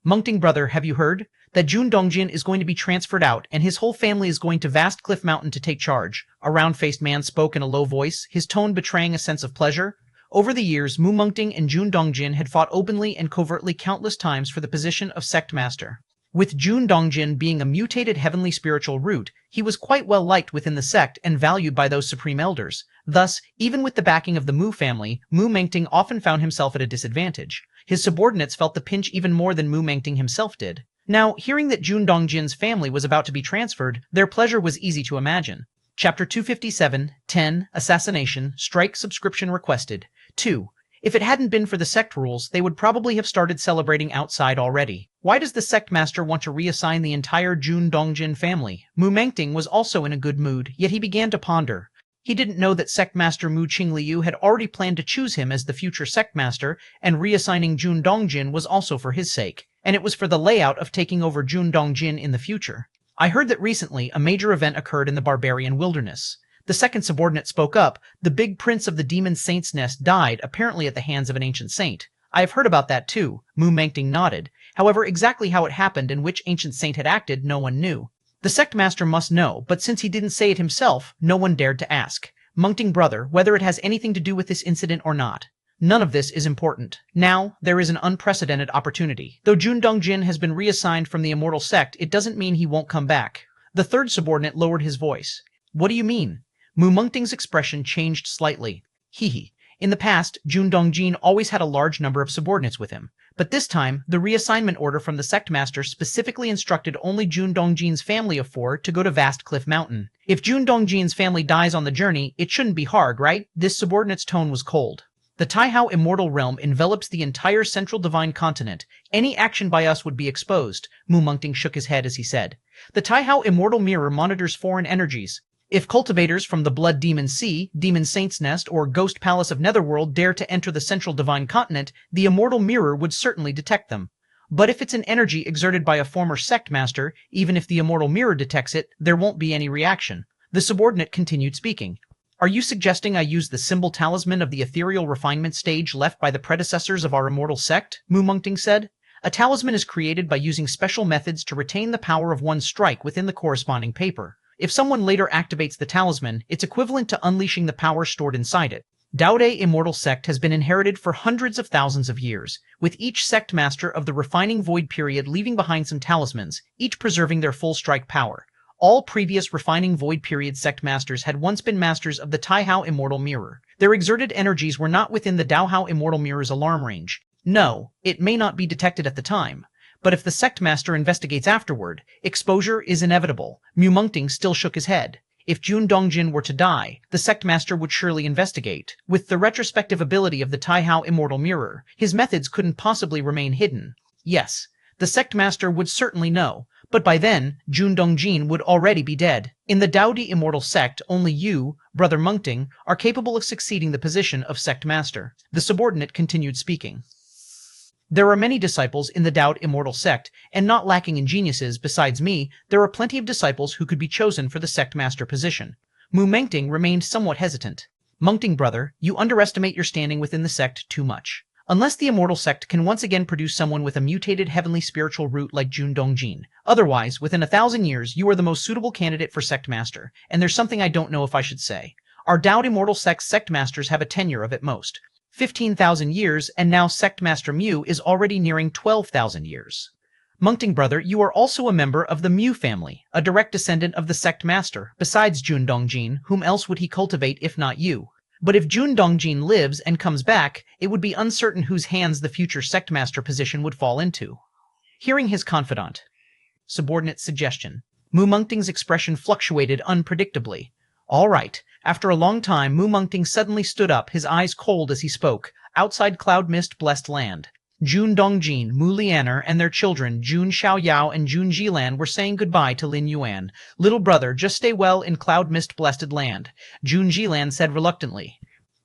Mengting brother, have you heard? That Jun Dongjin is going to be transferred out, and his whole family is going to Vast Cliff Mountain to take charge. A round-faced man spoke in a low voice, his tone betraying a sense of pleasure. Over the years, Mu Mengting and Jun Dongjin had fought openly and covertly countless times for the position of sect master. With Jun Dongjin being a mutated heavenly spiritual root, he was quite well liked within the sect and valued by those supreme elders. Thus, even with the backing of the Mu family, Mu Mengting often found himself at a disadvantage. His subordinates felt the pinch even more than Mu Mengting himself did. Now, hearing that Jun Dongjin's family was about to be transferred, their pleasure was easy to imagine. Chapter 257, 10, Assassination, Strike Subscription Requested. 2. If it hadn't been for the sect rules, they would probably have started celebrating outside already. Why does the sect master want to reassign the entire Jun Dongjin family? Mu Mengting was also in a good mood, yet he began to ponder. He didn't know that sect master Mu Qingliu had already planned to choose him as the future sect master, and reassigning Jun Dongjin was also for his sake. And it was for the layout of taking over Jun Dongjin in the future. I heard that recently a major event occurred in the barbarian wilderness. The second subordinate spoke up. The big prince of the Demon Saint's Nest died, apparently at the hands of an ancient saint. I have heard about that too. Mu Mengting nodded. However, exactly how it happened and which ancient saint had acted, no one knew. The sect master must know, but since he didn't say it himself, no one dared to ask. Mengting brother, whether it has anything to do with this incident or not. None of this is important. Now, there is an unprecedented opportunity. Though Jun Dongjin has been reassigned from the immortal sect, it doesn't mean he won't come back. The third subordinate lowered his voice. What do you mean? Mu Mengting's expression changed slightly. Hee. In the past, Jun Dongjin always had a large number of subordinates with him. But this time, the reassignment order from the sect master specifically instructed only Jun Dongjin's family of 4 to go to Vast Cliff Mountain. If Jun Dongjin's family dies on the journey, it shouldn't be hard, right? This subordinate's tone was cold. The Taihao Immortal Realm envelops the entire Central Divine Continent. Any action by us would be exposed. Mu Mengting shook his head as he said. The Taihao Immortal Mirror monitors foreign energies. If cultivators from the Blood Demon Sea, Demon Saint's Nest, or Ghost Palace of Netherworld dare to enter the Central Divine Continent, the Immortal Mirror would certainly detect them. But if it's an energy exerted by a former sect master, even if the Immortal Mirror detects it, there won't be any reaction. The subordinate continued speaking. Are you suggesting I use the symbol talisman of the ethereal refinement stage left by the predecessors of our immortal sect? Mu Mengting said. A talisman is created by using special methods to retain the power of one strike within the corresponding paper. If someone later activates the talisman, it's equivalent to unleashing the power stored inside it. Dao De Immortal Sect has been inherited for hundreds of thousands of years, with each sect master of the refining void period leaving behind some talismans, each preserving their full strike power. All previous refining void period sect masters had once been masters of the Taihao Immortal Mirror. Their exerted energies were not within the Daohao Immortal Mirror's alarm range. No, it may not be detected at the time, but if the sect master investigates afterward, exposure is inevitable. Mu Mengting still shook his head. If Jun Dongjin were to die, the sect master would surely investigate. With the retrospective ability of the Taihao Immortal Mirror, his methods couldn't possibly remain hidden. Yes, the sect master would certainly know, but by then, Jun Dongjin would already be dead. In the Dao De Immortal Sect, only you, Brother Mengting, are capable of succeeding the position of sect master. The subordinate continued speaking. There are many disciples in the Dao De Immortal Sect, and not lacking in geniuses besides me, there are plenty of disciples who could be chosen for the sect master position. Mu Mengting remained somewhat hesitant. Mengting brother, you underestimate your standing within the sect too much. Unless the Immortal Sect can once again produce someone with a mutated heavenly spiritual root like Jun Dongjin. Otherwise, within 1,000 years, you are the most suitable candidate for sect master, and there's something I don't know if I should say. Our Dao De Immortal sect masters have a tenure of at most 15,000 years, and now Sect Master Mu is already nearing 12,000 years. Mengting brother, you are also a member of the Mu family, a direct descendant of the Sect Master, besides Jun Dongjin, whom else would he cultivate if not you? But if Jun Dongjin lives and comes back, it would be uncertain whose hands the future Sect Master position would fall into. Hearing his confidant, subordinate suggestion, Mu Mengting's expression fluctuated unpredictably. All right. After a long time, Mu Mengting suddenly stood up, his eyes cold as he spoke. Outside cloud mist blessed land, Jun Dongjin, Mu Lianer, and their children, Jun Xiaoyao and Jun Jilan, were saying goodbye to Lin Yuan. Little brother, just stay well in cloud mist blessed land, Jun Jilan said reluctantly.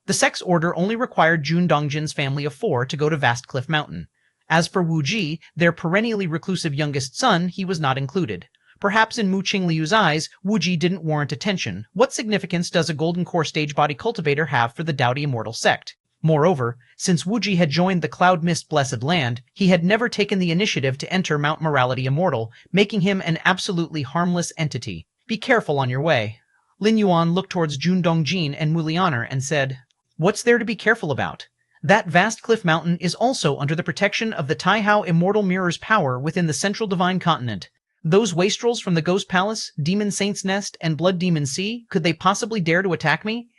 The sect's order only required Jun Dongjin's family of 4 to go to Vast Cliff Mountain. As for Wu Ji, their perennially reclusive youngest son, he was not included. Perhaps in Mu Qingliu's eyes, Wu Ji didn't warrant attention. What significance does a golden core stage body cultivator have for the Dao De Immortal Sect? Moreover, since Wu Ji had joined the Cloud Mist Blessed Land, he had never taken the initiative to enter Mount Morality Immortal, making him an absolutely harmless entity. Be careful on your way. Lin Yuan looked towards Jun Dongjin and Mu Lianer and said, What's there to be careful about? That vast cliff mountain is also under the protection of the Taihao Immortal Mirror's power within the Central Divine Continent. Those wastrels from the Ghost Palace, Demon Saint's Nest, and Blood Demon Sea, could they possibly dare to attack me?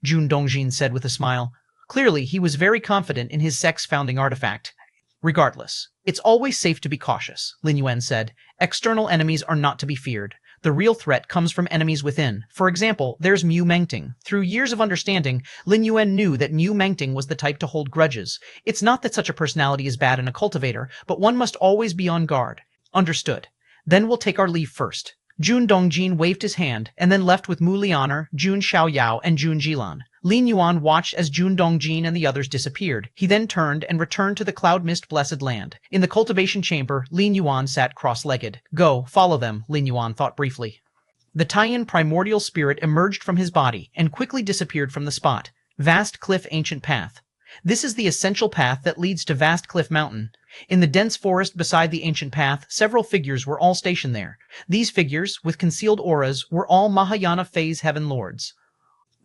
Jun Dongjin said with a smile. Clearly, he was very confident in his sect's founding artifact. Regardless, it's always safe to be cautious, Lin Yuan said. External enemies are not to be feared. The real threat comes from enemies within. For example, there's Mu Mengting. Through years of understanding, Lin Yuan knew that Mu Mengting was the type to hold grudges. It's not that such a personality is bad in a cultivator, but one must always be on guard. Understood. Then we'll take our leave first. Jun Dongjin waved his hand, and then left with Mu Lianer, Jun Xiaoyao, and Jun Jilan. Lin Yuan watched as Jun Dongjin and the others disappeared. He then turned and returned to the Cloud Mist Blessed Land. In the cultivation chamber, Lin Yuan sat cross-legged. Go, follow them, Lin Yuan thought briefly. The Taiyan primordial spirit emerged from his body and quickly disappeared from the spot. Vast Cliff Ancient Path. This is the essential path that leads to Vast Cliff Mountain. In the dense forest beside the ancient path, several figures were all stationed there. These figures, with concealed auras, were all Mahayana Phase Heaven Lords.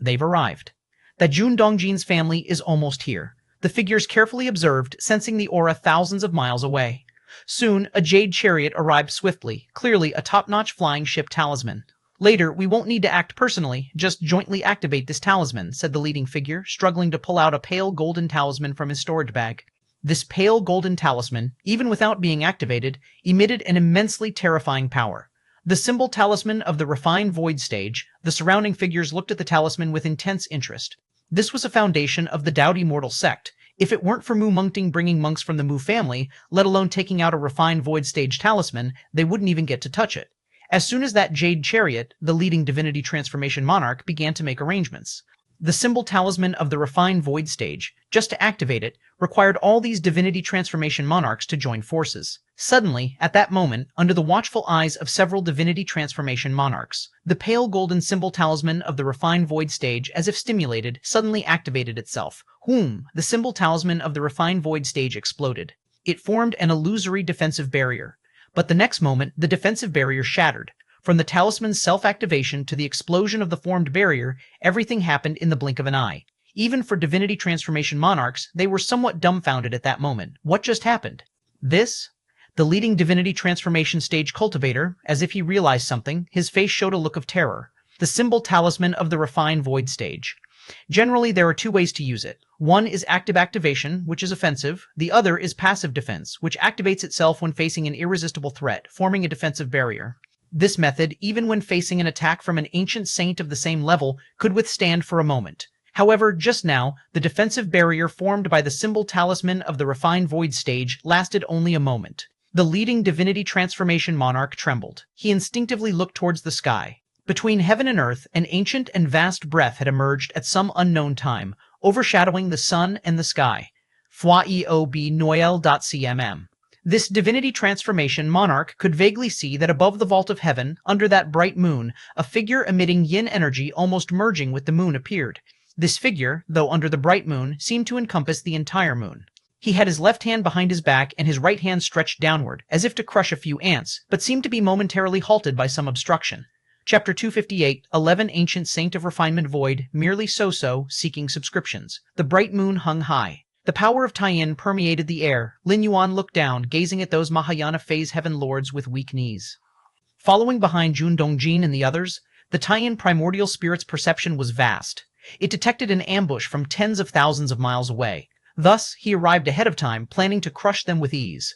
They've arrived. That Jun Dongjin's family is almost here. The figures carefully observed, sensing the aura thousands of miles away. Soon, a jade chariot arrived swiftly, clearly a top-notch flying ship talisman. Later, we won't need to act personally, just jointly activate this talisman, said the leading figure, struggling to pull out a pale golden talisman from his storage bag. This pale golden talisman, even without being activated, emitted an immensely terrifying power. The symbol talisman of the refined void stage, the surrounding figures looked at the talisman with intense interest. This was a foundation of the Dao De Immortal Sect. If it weren't for Mu Mengting bringing monks from the Mu family, let alone taking out a refined void stage talisman, they wouldn't even get to touch it. As soon as that jade chariot, the leading divinity transformation monarch, began to make arrangements. The symbol talisman of the refined void stage, just to activate it, required all these divinity transformation monarchs to join forces. Suddenly, at that moment, under the watchful eyes of several divinity transformation monarchs, the pale golden symbol talisman of the refined void stage, as if stimulated, suddenly activated itself. Whoom! The symbol talisman of the refined void stage exploded. It formed an illusory defensive barrier. But the next moment, the defensive barrier shattered. From the talisman's self-activation to the explosion of the formed barrier, everything happened in the blink of an eye. Even for divinity transformation monarchs, they were somewhat dumbfounded at that moment. What just happened? This? The leading divinity transformation stage cultivator, as if he realized something, his face showed a look of terror. The symbol talisman of the refined void stage. Generally, there are two ways to use it. One is active activation, which is offensive. The other is passive defense, which activates itself when facing an irresistible threat, forming a defensive barrier. This method, even when facing an attack from an ancient saint of the same level, could withstand for a moment. However, just now, the defensive barrier formed by the symbol talisman of the refined void stage lasted only a moment. The leading divinity transformation monarch trembled. He instinctively looked towards the sky. Between heaven and earth, an ancient and vast breath had emerged at some unknown time, overshadowing the sun and the sky. Foi Noel.cmm. This divinity transformation monarch could vaguely see that above the vault of heaven, under that bright moon, a figure emitting yin energy almost merging with the moon appeared. This figure, though under the bright moon, seemed to encompass the entire moon. He had his left hand behind his back and his right hand stretched downward, as if to crush a few ants, but seemed to be momentarily halted by some obstruction. Chapter 258, 11 Ancient Saint of Refinement Void, merely so-so, seeking subscriptions. The bright moon hung high. The power of Taiyin permeated the air. Lin Yuan looked down, gazing at those Mahayana phase heaven lords with weak knees. Following behind Jun Dongjin and the others, the Taiyin primordial spirit's perception was vast. It detected an ambush from tens of thousands of miles away. Thus, he arrived ahead of time, planning to crush them with ease.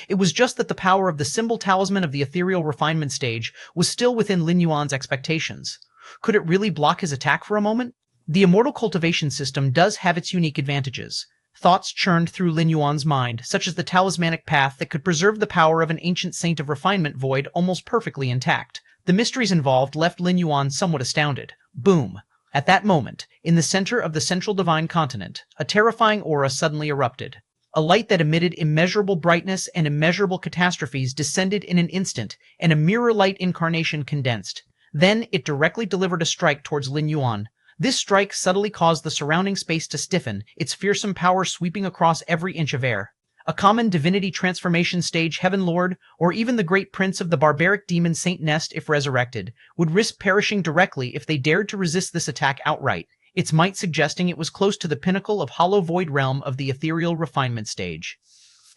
It was just that the power of the symbol talisman of the ethereal refinement stage was still within Lin Yuan's expectations. Could it really block his attack for a moment? The immortal cultivation system does have its unique advantages. Thoughts churned through Lin Yuan's mind, such as the talismanic path that could preserve the power of an ancient saint of refinement void almost perfectly intact. The mysteries involved left Lin Yuan somewhat astounded. Boom! At that moment, in the center of the central divine continent, a terrifying aura suddenly erupted. A light that emitted immeasurable brightness and immeasurable catastrophes descended in an instant, and a mirror-light incarnation condensed. Then it directly delivered a strike towards Lin Yuan. This strike subtly caused the surrounding space to stiffen, its fearsome power sweeping across every inch of air. A common divinity transformation stage heaven lord, or even the great prince of the barbaric demon Saint Nest if resurrected, would risk perishing directly if they dared to resist this attack outright, its might suggesting it was close to the pinnacle of hollow void realm of the ethereal refinement stage.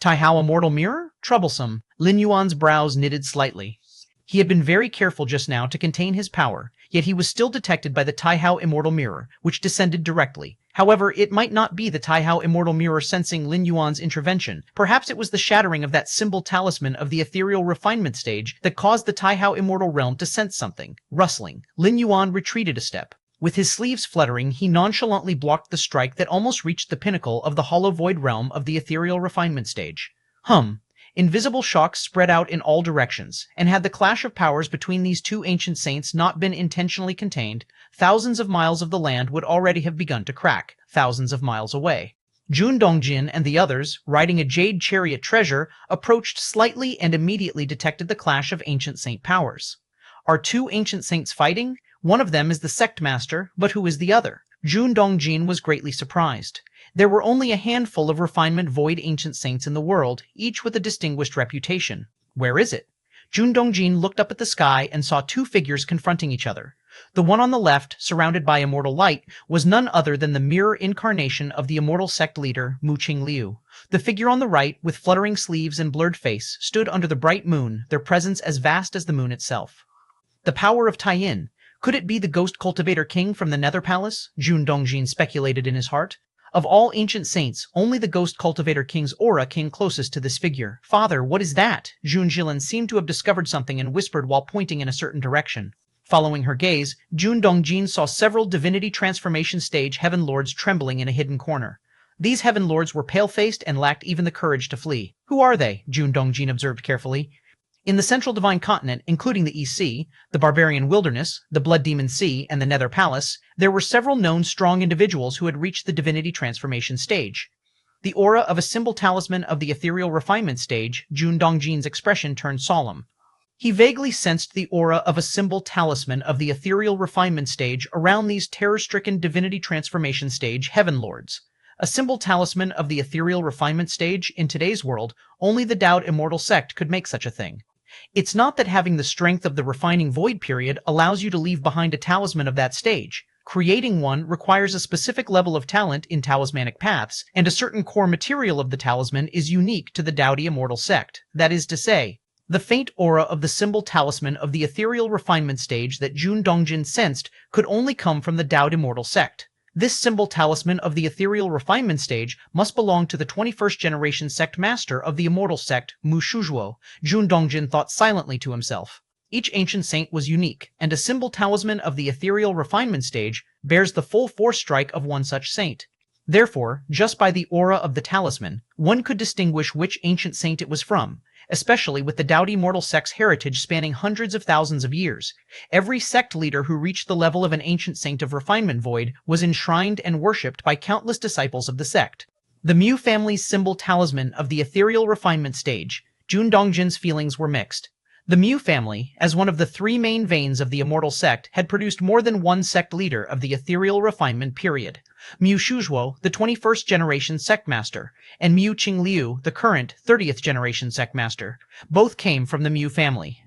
Taihao Immortal Mirror? Troublesome. Lin Yuan's brows knitted slightly. He had been very careful just now to contain his power, yet he was still detected by the Taihao Immortal Mirror, which descended directly. However, it might not be the Taihao Immortal Mirror sensing Lin Yuan's intervention. Perhaps it was the shattering of that symbol talisman of the ethereal refinement stage that caused the Taihao Immortal Realm to sense something. Rustling. Lin Yuan retreated a step. With his sleeves fluttering, he nonchalantly blocked the strike that almost reached the pinnacle of the hollow void realm of the ethereal refinement stage. Invisible shocks spread out in all directions, and had the clash of powers between these two ancient saints not been intentionally contained, thousands of miles of the land would already have begun to crack, thousands of miles away. Jun Dongjin and the others, riding a jade chariot treasure, approached slightly and immediately detected the clash of ancient saint powers. Are two ancient saints fighting? One of them is the sect master, but who is the other? Jun Dongjin was greatly surprised. There were only a handful of refinement void ancient saints in the world, each with a distinguished reputation. Where is it? Jun Dongjin looked up at the sky and saw two figures confronting each other. The one on the left, surrounded by immortal light, was none other than the mirror incarnation of the immortal sect leader, Mu Qingliu. The figure on the right, with fluttering sleeves and blurred face, stood under the bright moon, their presence as vast as the moon itself. The power of Taiyin. Could it be the Ghost Cultivator King from the Nether Palace? Jun Dongjin speculated in his heart. Of all ancient saints, only the Ghost Cultivator King's aura came closest to this figure. Father, what is that? Jun Jilin seemed to have discovered something and whispered while pointing in a certain direction. Following her gaze, Jun Dongjin saw several divinity transformation stage heaven lords trembling in a hidden corner. These heaven lords were pale-faced and lacked even the courage to flee. Who are they? Jun Dongjin observed carefully. In the central divine continent, including the East Sea, the barbarian wilderness, the blood demon sea, and the Nether Palace, there were several known strong individuals who had reached the divinity transformation stage. The aura of a symbol talisman of the ethereal refinement stage, Jun Dongjin's expression turned solemn. He vaguely sensed the aura of a symbol talisman of the ethereal refinement stage around these terror-stricken divinity transformation stage heaven lords. A symbol talisman of the ethereal refinement stage in today's world, only the Dao immortal sect could make such a thing. It's not that having the strength of the refining void period allows you to leave behind a talisman of that stage. Creating one requires a specific level of talent in talismanic paths, and a certain core material of the talisman is unique to the Dao immortal sect. That is to say, the faint aura of the symbol talisman of the ethereal refinement stage that Jun Dongjin sensed could only come from the Dao immortal sect. This symbol talisman of the ethereal refinement stage must belong to the 21st generation sect master of the immortal sect, Mu Shuzhuo. Jun Dongjin thought silently to himself. Each ancient saint was unique, and a symbol talisman of the ethereal refinement stage bears the full force strike of one such saint. Therefore, just by the aura of the talisman, one could distinguish which ancient saint it was from, especially with the Dao immortal sect's heritage spanning hundreds of thousands of years. Every sect leader who reached the level of an ancient saint of refinement void was enshrined and worshipped by countless disciples of the sect. The Mu family's symbol talisman of the ethereal refinement stage, Jun Dongjin's feelings were mixed. The Mu family, as one of the three main veins of the immortal sect, had produced more than one sect leader of the ethereal refinement period. Mu Shuzhuo, the 21st generation sect master, and Mu Qingliu, the current 30th generation sect master, both came from the Mu family.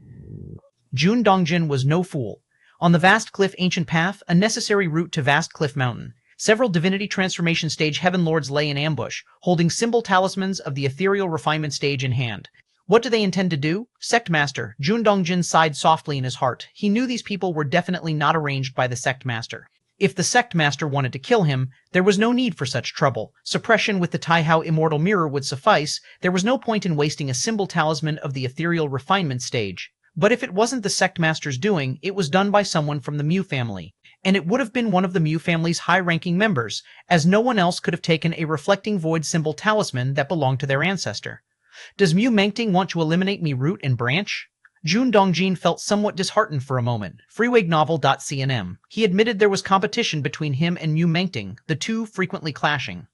Jun Dongjin was no fool. On the Vast Cliff ancient path, a necessary route to Vast Cliff Mountain, several divinity transformation stage heaven lords lay in ambush, holding symbol talismans of the ethereal refinement stage in hand. What do they intend to do? Sect Master. Jun Dongjin sighed softly in his heart. He knew these people were definitely not arranged by the Sect Master. If the Sect Master wanted to kill him, there was no need for such trouble. Suppression with the Taihao Immortal Mirror would suffice. There was no point in wasting a symbol talisman of the ethereal refinement stage. But if it wasn't the Sect Master's doing, it was done by someone from the Mu family. And it would have been one of the Mu family's high-ranking members, as no one else could have taken a reflecting void symbol talisman that belonged to their ancestor. Does Mu Mengting want to eliminate me root and branch? Jun Dongjin felt somewhat disheartened for a moment. Freewaynovel.cnm. He admitted there was competition between him and Mu Mengting, the two frequently clashing.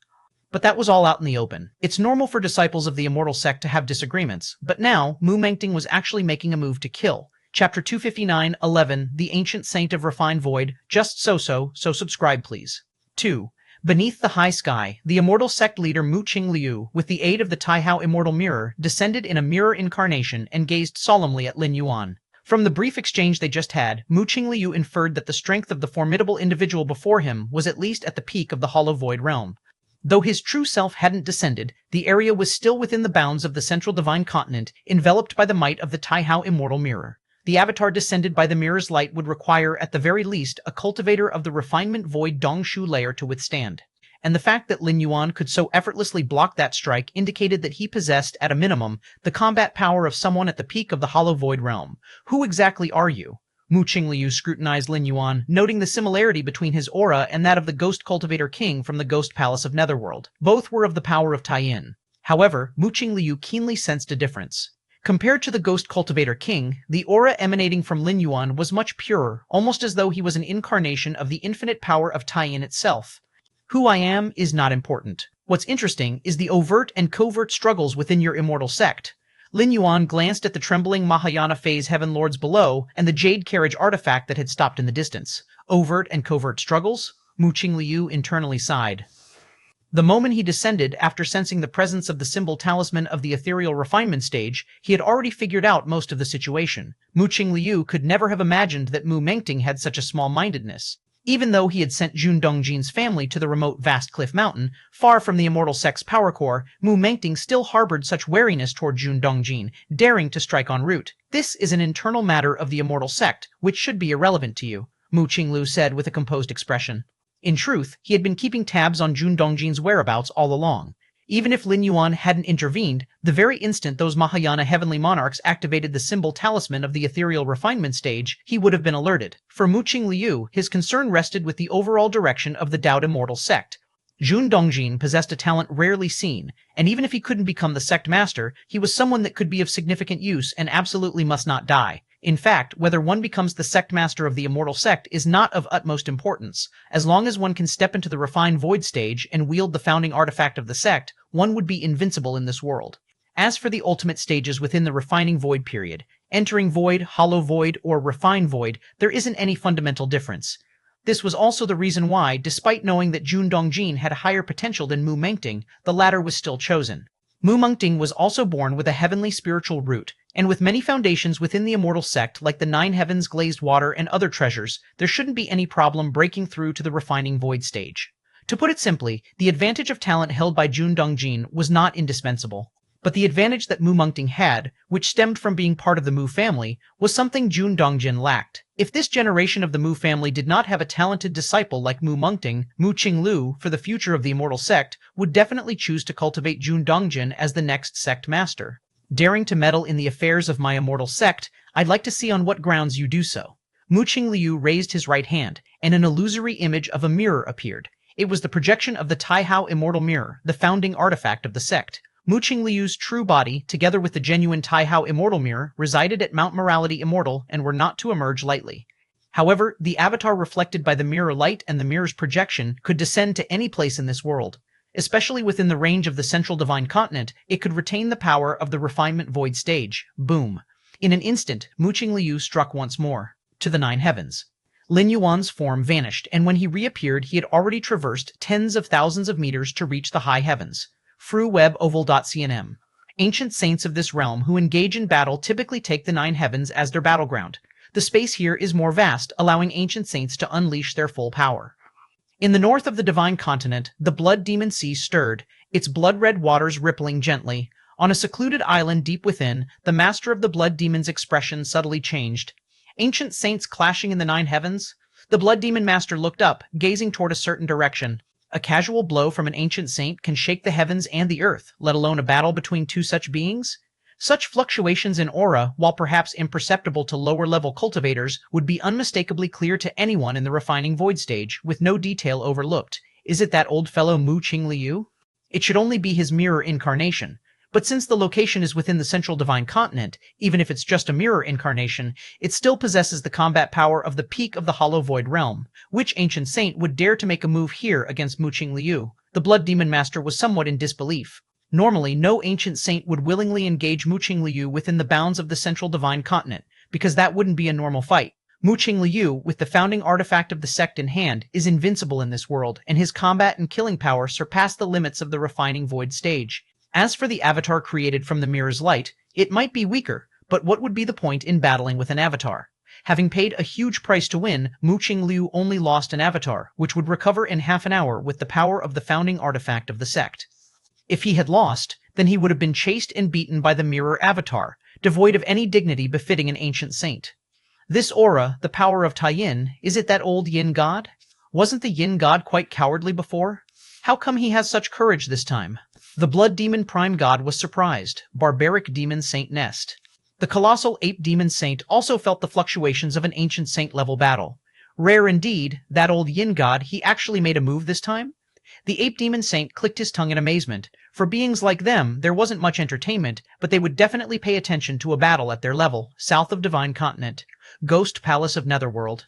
But that was all out in the open. It's normal for disciples of the immortal sect to have disagreements, but now Mu Mengting was actually making a move to kill. Chapter 259:11, The Ancient Saint of Refined Void. Just so subscribe please. 2. Beneath the high sky, the immortal sect leader Mu Qingliu, with the aid of the Taihao Immortal Mirror, descended in a mirror incarnation and gazed solemnly at Lin Yuan. From the brief exchange they just had, Mu Qingliu inferred that the strength of the formidable individual before him was at least at the peak of the Hollow Void realm. Though his true self hadn't descended, the area was still within the bounds of the central divine continent, enveloped by the might of the Taihao Immortal Mirror. The avatar descended by the mirror's light would require, at the very least, a cultivator of the refinement void Dongshu layer to withstand. And the fact that Lin Yuan could so effortlessly block that strike indicated that he possessed, at a minimum, the combat power of someone at the peak of the Hollow Void realm. Who exactly are you? Mu Qingliu scrutinized Lin Yuan, noting the similarity between his aura and that of the Ghost Cultivator King from the Ghost Palace of Netherworld. Both were of the power of Taiyin. However, Mu Qingliu keenly sensed a difference. Compared to the Ghost Cultivator King, the aura emanating from Lin Yuan was much purer, almost as though he was an incarnation of the infinite power of Taiyin itself. Who I am is not important. What's interesting is the overt and covert struggles within your immortal sect. Lin Yuan glanced at the trembling Mahayana phase heaven lords below and the jade carriage artifact that had stopped in the distance. Overt and covert struggles? Mu Qingliu internally sighed. The moment he descended, after sensing the presence of the symbol talisman of the ethereal refinement stage, he had already figured out most of the situation. Mu Qingliu could never have imagined that Mu Mengting had such a small-mindedness. Even though he had sent Jun Dongjin's family to the remote Vast Cliff Mountain, far from the immortal sect's power core, Mu Mengting still harbored such wariness toward Jun Dongjin, daring to strike en route. This is an internal matter of the immortal sect, which should be irrelevant to you, Mu Qingliu said with a composed expression. In truth, he had been keeping tabs on Jun Dongjin's whereabouts all along. Even if Lin Yuan hadn't intervened, the very instant those Mahayana heavenly monarchs activated the symbol talisman of the ethereal refinement stage, he would have been alerted. For Mu Qingliu, his concern rested with the overall direction of the Dao immortal sect. Jun Dongjin possessed a talent rarely seen, and even if he couldn't become the sect master, he was someone that could be of significant use and absolutely must not die. In fact, whether one becomes the sect master of the immortal sect is not of utmost importance. As long as one can step into the refined void stage and wield the founding artifact of the sect, one would be invincible in this world. As for the ultimate stages within the refining void period, entering void, hollow void, or refined void, there isn't any fundamental difference. This was also the reason why, despite knowing that Jun Dongjin had higher potential than Mu Mengting, the latter was still chosen. Mu Mengting was also born with a heavenly spiritual root, and with many foundations within the immortal sect like the 9 heavens, glazed water, and other treasures, there shouldn't be any problem breaking through to the refining void stage. To put it simply, the advantage of talent held by Jun Dongjin was not indispensable. But the advantage that Mu Mengting had, which stemmed from being part of the Mu family, was something Jun Dongjin lacked. If this generation of the Mu family did not have a talented disciple like Mu Mengting, Mu Qinglu, for the future of the immortal sect, would definitely choose to cultivate Jun Dongjin as the next sect master. Daring to meddle in the affairs of my immortal sect, I'd like to see on what grounds you do so. Mu Qinglu raised his right hand, and an illusory image of a mirror appeared. It was the projection of the Taihao Immortal Mirror, the founding artifact of the sect. Mu Qingliu's true body, together with the genuine Taihao Immortal Mirror, resided at Mount Morality Immortal and were not to emerge lightly. However, the avatar reflected by the mirror light and the mirror's projection could descend to any place in this world. Especially within the range of the central divine continent, it could retain the power of the refinement void stage. Boom. In an instant, Mu Qingliu struck once more. To the 9 heavens. Lin Yuan's form vanished, and when he reappeared, he had already traversed tens of thousands of meters to reach the high heavens. FruWeb-Oval.cnm. Ancient saints of this realm who engage in battle typically take the 9 heavens as their battleground. The space here is more vast, allowing ancient saints to unleash their full power. In the north of the divine continent, the blood demon sea stirred, its blood-red waters rippling gently. On a secluded island deep within, the master of the blood demon's expression subtly changed. Ancient saints clashing in the 9 heavens? The blood demon master looked up, gazing toward a certain direction. A casual blow from an ancient saint can shake the heavens and the earth, let alone a battle between two such beings? Such fluctuations in aura, while perhaps imperceptible to lower-level cultivators, would be unmistakably clear to anyone in the refining void stage, with no detail overlooked. Is it that old fellow Mu Qingliu? It should only be his mirror incarnation. But since the location is within the central divine continent, even if it's just a mirror incarnation, it still possesses the combat power of the peak of the hollow void realm. Which ancient saint would dare to make a move here against Mu Qingliu? The blood demon master was somewhat in disbelief. Normally, no ancient saint would willingly engage Mu Qingliu within the bounds of the central divine continent, because that wouldn't be a normal fight. Mu Qingliu, with the founding artifact of the sect in hand, is invincible in this world, and his combat and killing power surpass the limits of the refining void stage. As for the avatar created from the mirror's light, it might be weaker, but what would be the point in battling with an avatar? Having paid a huge price to win, Mu Qingliu only lost an avatar, which would recover in half an hour with the power of the founding artifact of the sect. If he had lost, then he would have been chased and beaten by the mirror avatar, devoid of any dignity befitting an ancient saint. This aura, the power of Taiyin, is it that old Yin god? Wasn't the Yin god quite cowardly before? How come he has such courage this time? The blood demon prime god was surprised. Barbaric demon saint nest. The colossal ape demon saint also felt the fluctuations of an ancient saint-level battle. Rare indeed, that old Yin god, he actually made a move this time? The ape demon saint clicked his tongue in amazement. For beings like them, there wasn't much entertainment, but they would definitely pay attention to a battle at their level, south of Divine Continent. Ghost Palace of Netherworld.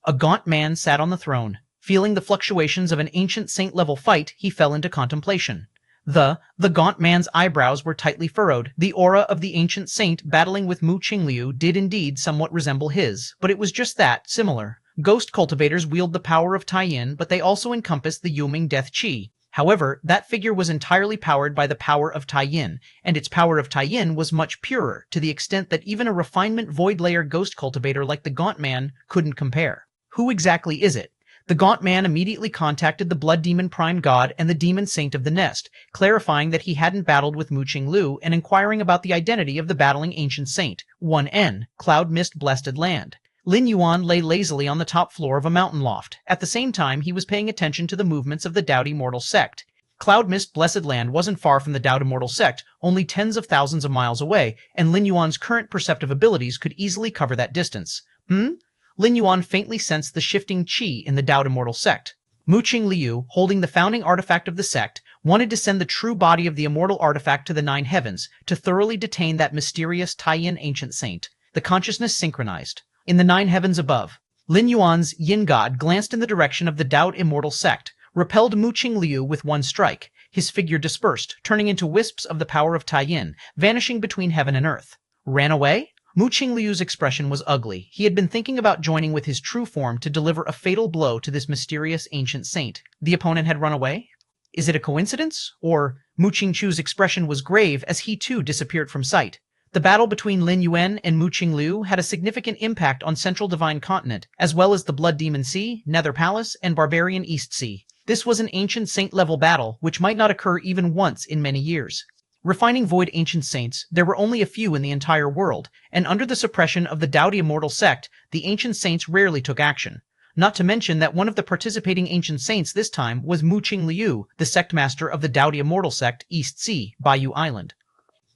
A gaunt man sat on the throne. Feeling the fluctuations of an ancient saint-level fight, he fell into contemplation. The gaunt man's eyebrows were tightly furrowed. The aura of the ancient saint battling with Mu Qingliu did indeed somewhat resemble his, but it was just that, similar. Ghost cultivators wield the power of Taiyin, but they also encompass the Yuming Death Qi. However, that figure was entirely powered by the power of Taiyin, and its power of Taiyin was much purer, to the extent that even a refinement void layer ghost cultivator like the gaunt man couldn't compare. Who exactly is it? The gaunt man immediately contacted the blood demon prime god and the demon saint of the nest, clarifying that he hadn't battled with Mu Qingliu and inquiring about the identity of the battling ancient saint. 1N, Cloud Mist Blessed Land. Lin Yuan lay lazily on the top floor of a mountain loft. At the same time, he was paying attention to the movements of the Daudi Mortal Sect. Cloud Mist Blessed Land wasn't far from the Daudi Mortal Sect, only tens of thousands of miles away, and Lin Yuan's current perceptive abilities could easily cover that distance. Lin Yuan faintly sensed the shifting qi in the Daudi Mortal Sect. Mu Qingliu, holding the founding artifact of the sect, wanted to send the true body of the immortal artifact to the 9 heavens, to thoroughly detain that mysterious Taiyin ancient saint. The consciousness synchronized. In the 9 heavens above, Lin Yuan's Yin God glanced in the direction of the Daudi Immortal Sect, repelled Mu Qingliu with one strike. His figure dispersed, turning into wisps of the power of Taiyin, vanishing between heaven and earth. Ran away? Mu Qingliu's expression was ugly. He had been thinking about joining with his true form to deliver a fatal blow to this mysterious ancient saint. The opponent had run away? Is it a coincidence? Or Mu Qingqiu's expression was grave as he too disappeared from sight. The battle between Lin Yuan and Mu Qingliu had a significant impact on Central Divine Continent, as well as the Blood Demon Sea, Nether Palace, and Barbarian East Sea. This was an ancient saint-level battle, which might not occur even once in many years. Refining void ancient saints, there were only a few in the entire world, and under the suppression of the Dao the Immortal sect, the ancient saints rarely took action. Not to mention that one of the participating ancient saints this time was Mu Qingliu, the sect master of the Dao the Immortal sect, East Sea, Bayou Island.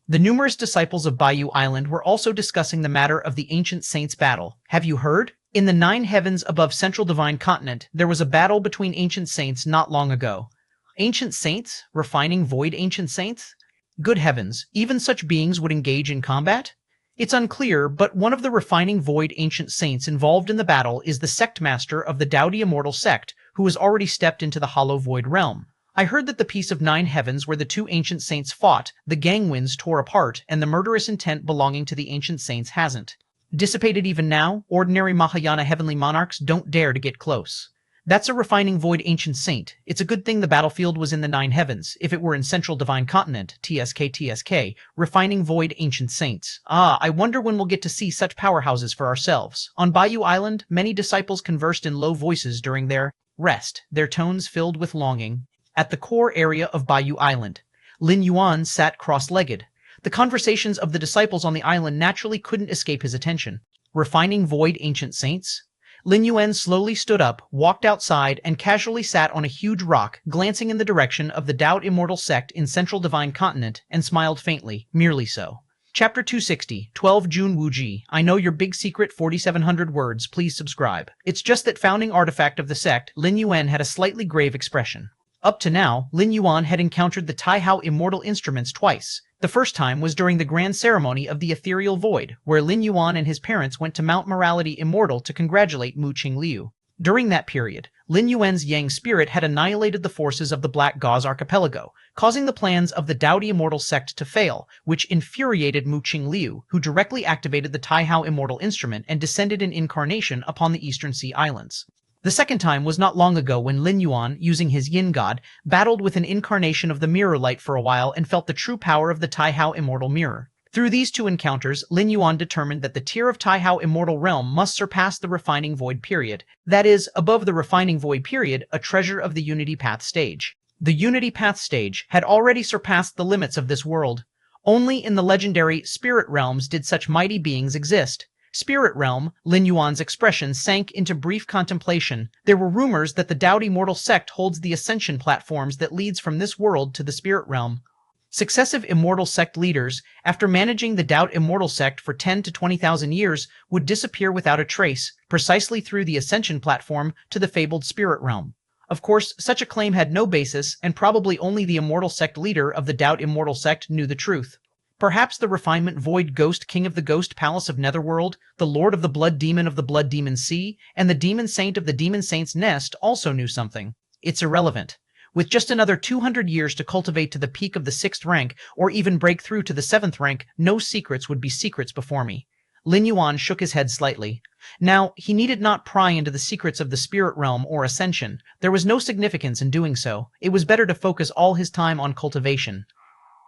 The numerous disciples of Bayou Island were also discussing the matter of the ancient saints' battle. Have you heard? In the 9 heavens above Central Divine Continent, there was a battle between ancient saints not long ago. Ancient saints? Refining void ancient saints? Good heavens, even such beings would engage in combat? It's unclear, but one of the refining void ancient saints involved in the battle is the sect master of the Dao the Immortal sect, who has already stepped into the hollow void realm. I heard that the piece of 9 heavens where the 2 ancient saints fought, the gang winds tore apart, and the murderous intent belonging to the ancient saints hasn't dissipated even now. Ordinary Mahayana heavenly monarchs don't dare to get close. That's a refining void ancient saint. It's a good thing the battlefield was in the 9 heavens. If it were in Central Divine Continent, TSK, refining void ancient saints. I wonder when we'll get to see such powerhouses for ourselves. On Bayou Island, many disciples conversed in low voices during their rest, their tones filled with longing. At the core area of Bayou Island, Lin Yuan sat cross-legged. The conversations of the disciples on the island naturally couldn't escape his attention. Refining void ancient saints? Lin Yuan slowly stood up, walked outside, and casually sat on a huge rock, glancing in the direction of the Dao Immortal sect in Central Divine Continent, and smiled faintly, merely so. Chapter 260, 12 Jun Wuji. I know your big secret 4,700 words, please subscribe. It's just that founding artifact of the sect, Lin Yuan had a slightly grave expression. Up to now, Lin Yuan had encountered the Taihao immortal instruments twice. The first time was during the grand ceremony of the Ethereal Void, where Lin Yuan and his parents went to Mount Morality Immortal to congratulate Mu Qingliu. During that period, Lin Yuan's Yang spirit had annihilated the forces of the Black Gauze Archipelago, causing the plans of the Dao the Immortal sect to fail, which infuriated Mu Qingliu, who directly activated the Taihao immortal instrument and descended in incarnation upon the Eastern Sea Islands. The second time was not long ago when Lin Yuan, using his yin god, battled with an incarnation of the mirror light for a while and felt the true power of the Taihao immortal mirror. Through these 2 encounters, Lin Yuan determined that the tier of Taihao immortal realm must surpass the refining void period. That is, above the refining void period, a treasure of the Unity Path stage. The Unity Path stage had already surpassed the limits of this world. Only in the legendary spirit realms did such mighty beings exist. Spirit realm, Lin Yuan's expression sank into brief contemplation. There were rumors that the Dao the Immortal sect holds the ascension platforms that leads from this world to the spirit realm. Successive immortal sect leaders, after managing the Dao Immortal sect for 10 to 20,000 years, would disappear without a trace, precisely through the ascension platform to the fabled spirit realm. Of course, such a claim had no basis, and probably only the immortal sect leader of the Dao Immortal sect knew the truth. Perhaps the refinement void ghost king of the ghost palace of Netherworld, the lord of the blood demon of the blood demon sea, and the demon saint of the demon saint's nest also knew something. It's irrelevant. With just another 200 years to cultivate to the peak of the 6th rank, or even break through to the 7th rank, no secrets would be secrets before me. Lin Yuan shook his head slightly. Now, he needed not pry into the secrets of the spirit realm or ascension. There was no significance in doing so. It was better to focus all his time on cultivation.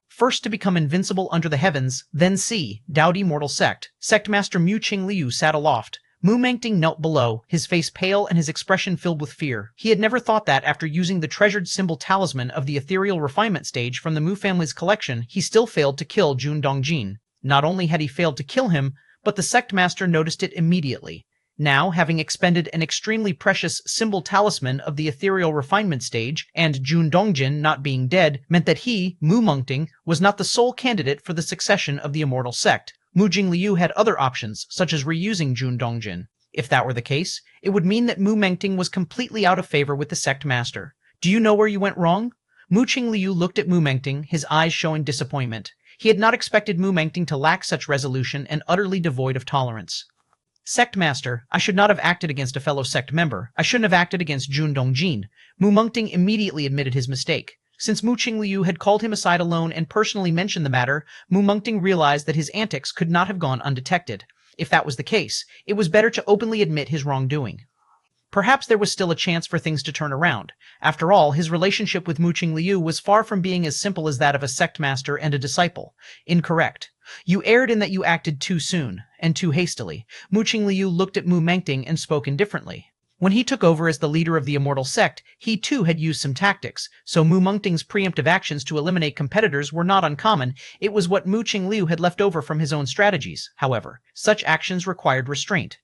First to become invincible under the heavens, then see, Dao the Immortal sect. Sectmaster Mu Qingliu sat aloft. Mu Mengting knelt below, his face pale and his expression filled with fear. He had never thought that after using the treasured symbol talisman of the ethereal refinement stage from the Mu family's collection, he still failed to kill Jun Dongjin. Not only had he failed to kill him, but the sect master noticed it immediately. Now, having expended an extremely precious symbol talisman of the ethereal refinement stage, and Jun Dongjin not being dead, meant that he, Mu Mengting, was not the sole candidate for the succession of the immortal sect. Mu Qingliu had other options, such as reusing Jun Dongjin. If that were the case, it would mean that Mu Mengting was completely out of favor with the sect master. Do you know where you went wrong? Mu Qingliu looked at Mu Mengting, his eyes showing disappointment. He had not expected Mu Mengting to lack such resolution and utterly devoid of tolerance. Sect Master, I should not have acted against a fellow sect member. I shouldn't have acted against Jun Dongjin. Mu Mengting immediately admitted his mistake. Since Mu Qingliu had called him aside alone and personally mentioned the matter, Mu Mengting realized that his antics could not have gone undetected. If that was the case, it was better to openly admit his wrongdoing. Perhaps there was still a chance for things to turn around. After all, his relationship with Mu Qingliu was far from being as simple as that of a sect master and a disciple. Incorrect. You erred in that you acted too soon, and too hastily. Mu Qingliu looked at Mu Mengting and spoke indifferently. When he took over as the leader of the immortal sect, he too had used some tactics, so Mu Mengting's preemptive actions to eliminate competitors were not uncommon. It was what Mu Qingliu had left over from his own strategies. However, such actions required restraint.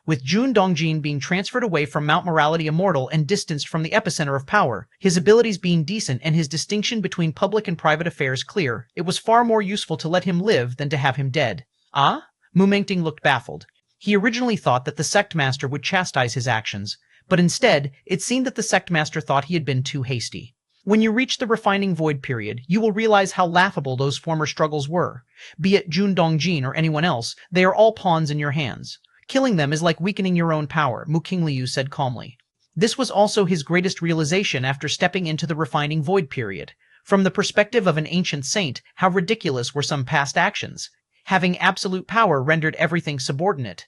With Jun Dongjin being transferred away from Mount Morality Immortal and distanced from the epicenter of power, his abilities being decent and his distinction between public and private affairs clear, it was far more useful to let him live than to have him dead. Ah? Mu Mengting looked baffled. He originally thought that the sect master would chastise his actions, but instead, it seemed that the sect master thought he had been too hasty. When you reach the refining void period, you will realize how laughable those former struggles were. Be it Jun Dongjin or anyone else, they are all pawns in your hands. Killing them is like weakening your own power, Mu Qingliu said calmly. This was also his greatest realization after stepping into the refining void period. From the perspective of an ancient saint, how ridiculous were some past actions. Having absolute power rendered everything subordinate.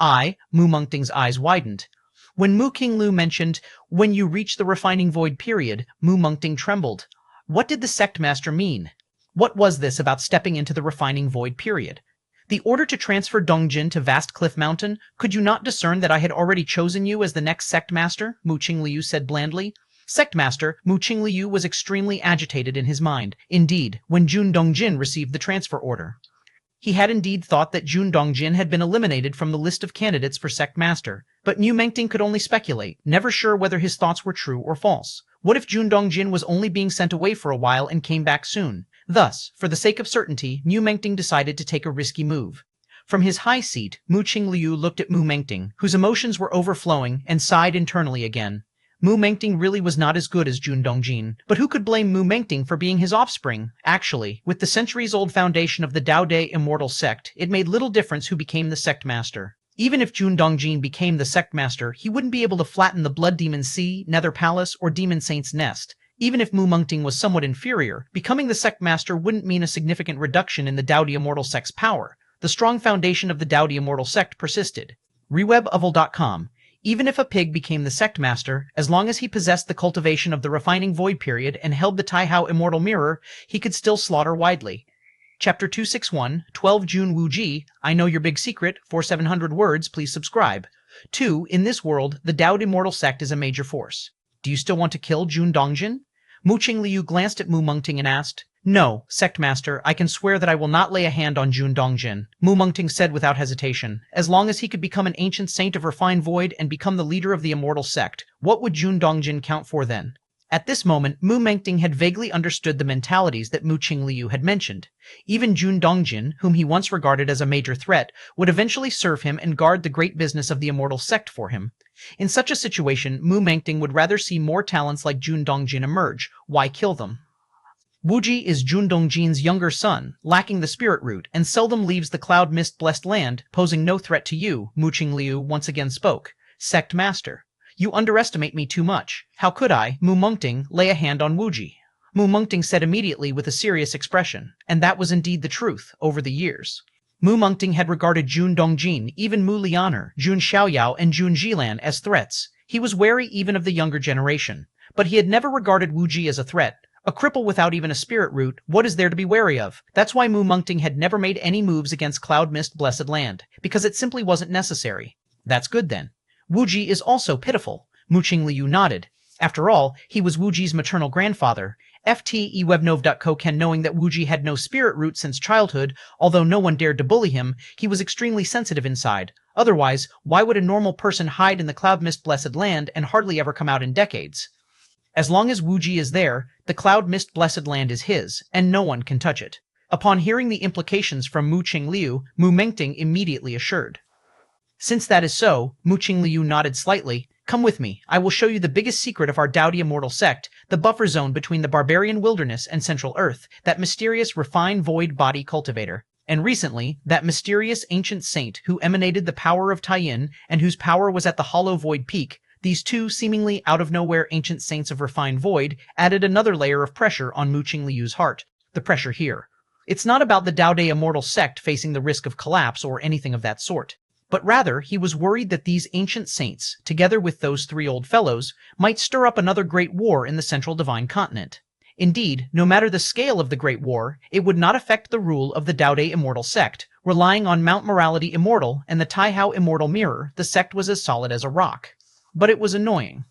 Mu Mengting's eyes widened. When Mu Qingliu mentioned, when you reach the refining void period, Mu Mengting trembled. What did the sect master mean? What was this about stepping into the refining void period? The order to transfer Dongjin to Vast Cliff Mountain? Could you not discern that I had already chosen you as the next sect master? Mu Qingliu said blandly. Sect master, Mu Qingliu was extremely agitated in his mind. Indeed, when Jun Dongjin received the transfer order. He had indeed thought that Jun Dongjin had been eliminated from the list of candidates for sect master, but Mu Mengting could only speculate, never sure whether his thoughts were true or false. What if Jun Dongjin was only being sent away for a while and came back soon? Thus, for the sake of certainty, Mu Mengting decided to take a risky move. From his high seat, Mu Qingliu looked at Mu Mengting, whose emotions were overflowing, and sighed internally again. Mu Mengting really was not as good as Jun Dongjin, but who could blame Mu Mengting for being his offspring? Actually, with the centuries-old foundation of the Dao De Immortal Sect, it made little difference who became the sect master. Even if Jun Dongjin became the sect master, he wouldn't be able to flatten the Blood Demon Sea, Nether Palace, or Demon Saint's Nest. Even if Mu Mengting was somewhat inferior, becoming the sect master wouldn't mean a significant reduction in the Dao De Immortal Sect's power. The strong foundation of the Dao De Immortal Sect persisted. ReWebOval.com. Even if a pig became the sect master, as long as he possessed the cultivation of the refining void period and held the Taihao Immortal Mirror, he could still slaughter widely. Chapter 261, 12 Jun Wuji, I Know Your Big Secret, for 700 words, please subscribe. 2. In this world, the Dao De Immortal Sect is a major force. Do you still want to kill Jun Dongjin? Mu Qingliu glanced at Mu Mengting and asked, No, sect master, I can swear that I will not lay a hand on Jun Dongjin, Mu Mengting said without hesitation. As long as he could become an ancient saint of refined void and become the leader of the immortal sect, what would Jun Dongjin count for then? At this moment, Mu Mengting had vaguely understood the mentalities that Mu Qingliu had mentioned. Even Jun Dongjin, whom he once regarded as a major threat, would eventually serve him and guard the great business of the immortal sect for him. In such a situation, Mu Mengting would rather see more talents like Jun Dongjin emerge. Why kill them? Wuji is Jun Dongjin's younger son, lacking the spirit root, and seldom leaves the cloud mist-blessed land, posing no threat to you, Mu Qingliu once again spoke. Sect master. You underestimate me too much. How could I, Mu Mengting, lay a hand on Wuji? Mu Mengting said immediately with a serious expression, and that was indeed the truth, over the years. Mu Mengting had regarded Jun Dongjin, even Mu Lianer, Jun Xiaoyao, and Jun Jilan as threats. He was wary even of the younger generation. But he had never regarded Wuji as a threat. A cripple without even a spirit root, what is there to be wary of? That's why Mu Mengting had never made any moves against Cloud Mist Blessed Land, because it simply wasn't necessary. That's good then. Wuji is also pitiful. Mu Qingliu nodded. After all, he was Wuji's maternal grandfather. FTEWebnov.co knowing that Wuji had no spirit root since childhood, although no one dared to bully him, he was extremely sensitive inside. Otherwise, why would a normal person hide in the Cloud Mist Blessed Land and hardly ever come out in decades? As long as Wuji is there, the Cloud Mist Blessed Land is his, and no one can touch it. Upon hearing the implications from Mu Qingliu, Mu Mengting immediately assured. Since that is so, Mu Qingliu nodded slightly. Come with me, I will show you the biggest secret of our Dao De Immortal Sect, the buffer zone between the barbarian wilderness and Central Earth, that mysterious refined void body cultivator. And recently, that mysterious ancient saint who emanated the power of Taiyin and whose power was at the hollow void peak, These two seemingly out-of-nowhere ancient saints of refined void added another layer of pressure on Mu Qingliu's heart. The pressure here. It's not about the Dao De immortal sect facing the risk of collapse or anything of that sort, but rather he was worried that these ancient saints, together with those three old fellows, might stir up another great war in the central divine continent. Indeed, no matter the scale of the Great War, it would not affect the rule of the Dao De immortal sect. Relying on Mount Morality Immortal and the Taihao Immortal Mirror, the sect was as solid as a rock. But it was annoying.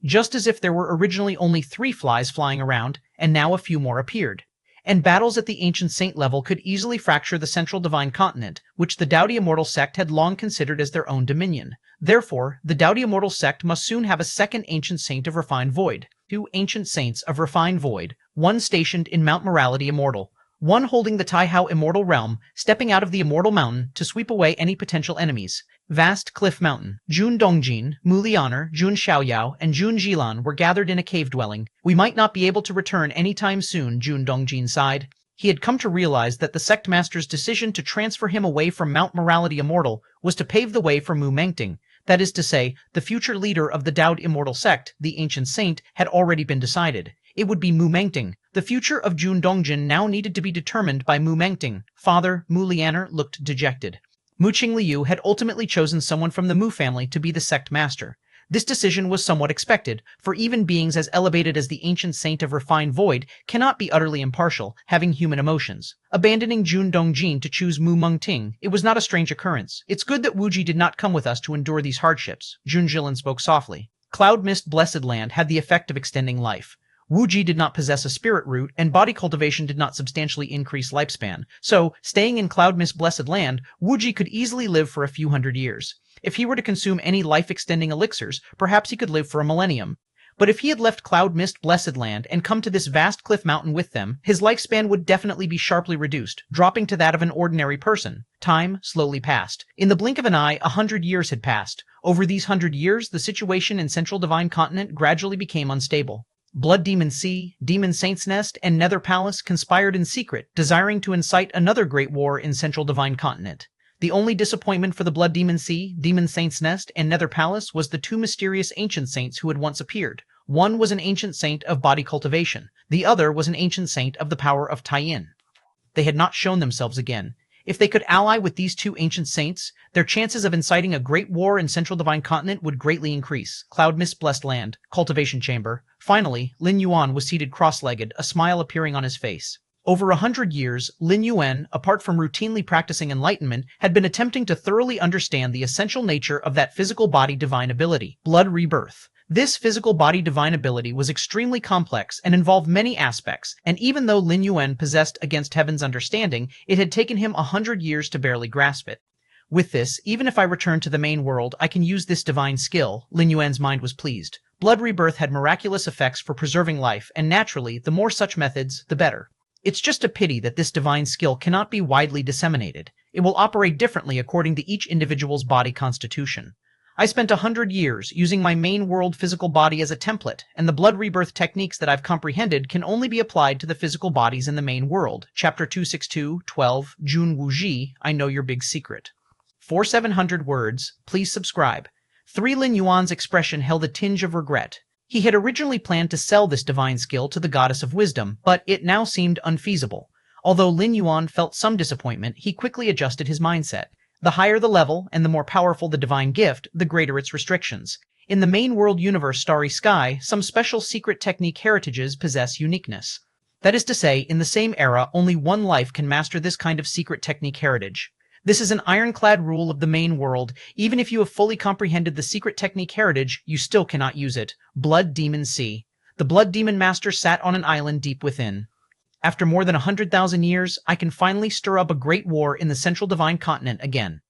Just as if there were originally only 3 flies flying around, and now a few more appeared. And battles at the ancient saint level could easily fracture the central divine continent, which the Dao De immortal sect had long considered as their own dominion. Therefore, the Dao De immortal sect must soon have a second ancient saint of refined void. 2 ancient saints of refined void, one stationed in Mount Morality Immortal, one holding the Taihao Immortal Realm, stepping out of the Immortal Mountain to sweep away any potential enemies. Vast Cliff Mountain. Jun Dongjin, Mu Lianer, Jun Xiaoyao, and Jun Jilan were gathered in a cave dwelling. We might not be able to return anytime soon, Jun Dongjin sighed. He had come to realize that the sect master's decision to transfer him away from Mount Morality Immortal was to pave the way for Mu Mengting. That is to say, the future leader of the Dao De immortal sect, the ancient saint, had already been decided. It would be Mu Mengting. The future of Jun Dongjin now needed to be determined by Mu Mengting. Father, Mu Lianer, looked dejected. Mu Qingliu had ultimately chosen someone from the Mu family to be the sect master. This decision was somewhat expected, for even beings as elevated as the ancient saint of refined void cannot be utterly impartial, having human emotions. Abandoning Jun Dongjin to choose Mu Mengting, it was not a strange occurrence. It's good that Wuji did not come with us to endure these hardships, Jun Jilan spoke softly. Cloud Mist Blessed Land had the effect of extending life. Wuji did not possess a spirit root, and body cultivation did not substantially increase lifespan, so, staying in Cloud Mist Blessed Land, Wuji could easily live for a few hundred years. If he were to consume any life-extending elixirs, perhaps he could live for a millennium. But if he had left Cloud Mist Blessed Land and come to this vast cliff mountain with them, his lifespan would definitely be sharply reduced, dropping to that of an ordinary person. Time slowly passed. In the blink of an eye, 100 years had passed. Over these 100 years, the situation in Central Divine Continent gradually became unstable. Blood Demon Sea, Demon Saint's Nest, and Nether Palace conspired in secret, desiring to incite another great war in Central Divine Continent. The only disappointment for the Blood Demon Sea, Demon Saint's Nest, and Nether Palace was the 2 mysterious ancient saints who had once appeared. One was an ancient saint of body cultivation. The other was an ancient saint of the power of Taiyin. They had not shown themselves again. If they could ally with these 2 ancient saints, their chances of inciting a great war in Central Divine Continent would greatly increase. Cloud Mist Blessed Land, Cultivation Chamber. Finally, Lin Yuan was seated cross-legged, a smile appearing on his face. Over 100 years, Lin Yuan, apart from routinely practicing enlightenment, had been attempting to thoroughly understand the essential nature of that physical body divine ability, blood rebirth. This physical body divine ability was extremely complex and involved many aspects, and even though Lin Yuan possessed against heaven's understanding, it had taken him 100 years to barely grasp it. With this, even if I return to the main world, I can use this divine skill. Lin Yuan's mind was pleased. Blood rebirth had miraculous effects for preserving life, and naturally, the more such methods, the better. It's just a pity that this divine skill cannot be widely disseminated. It will operate differently according to each individual's body constitution. I spent 100 years using my main world physical body as a template, and the blood rebirth techniques that I've comprehended can only be applied to the physical bodies in the main world. Chapter 262, 12, Jun Wuji, I Know Your Big Secret. For 700 words, please subscribe. 3 Lin Yuan's expression held a tinge of regret. He had originally planned to sell this divine skill to the goddess of wisdom, but it now seemed unfeasible. Although Lin Yuan felt some disappointment, he quickly adjusted his mindset. The higher the level, and the more powerful the divine gift, the greater its restrictions. In the main world universe Starry Sky, some special secret technique heritages possess uniqueness. That is to say, in the same era, only one life can master this kind of secret technique heritage. This is an ironclad rule of the main world. Even if you have fully comprehended the secret technique heritage, you still cannot use it. Blood Demon Sea. The Blood Demon Master sat on an island deep within. After more than 100,000 years, I can finally stir up a great war in the Central Divine Continent again.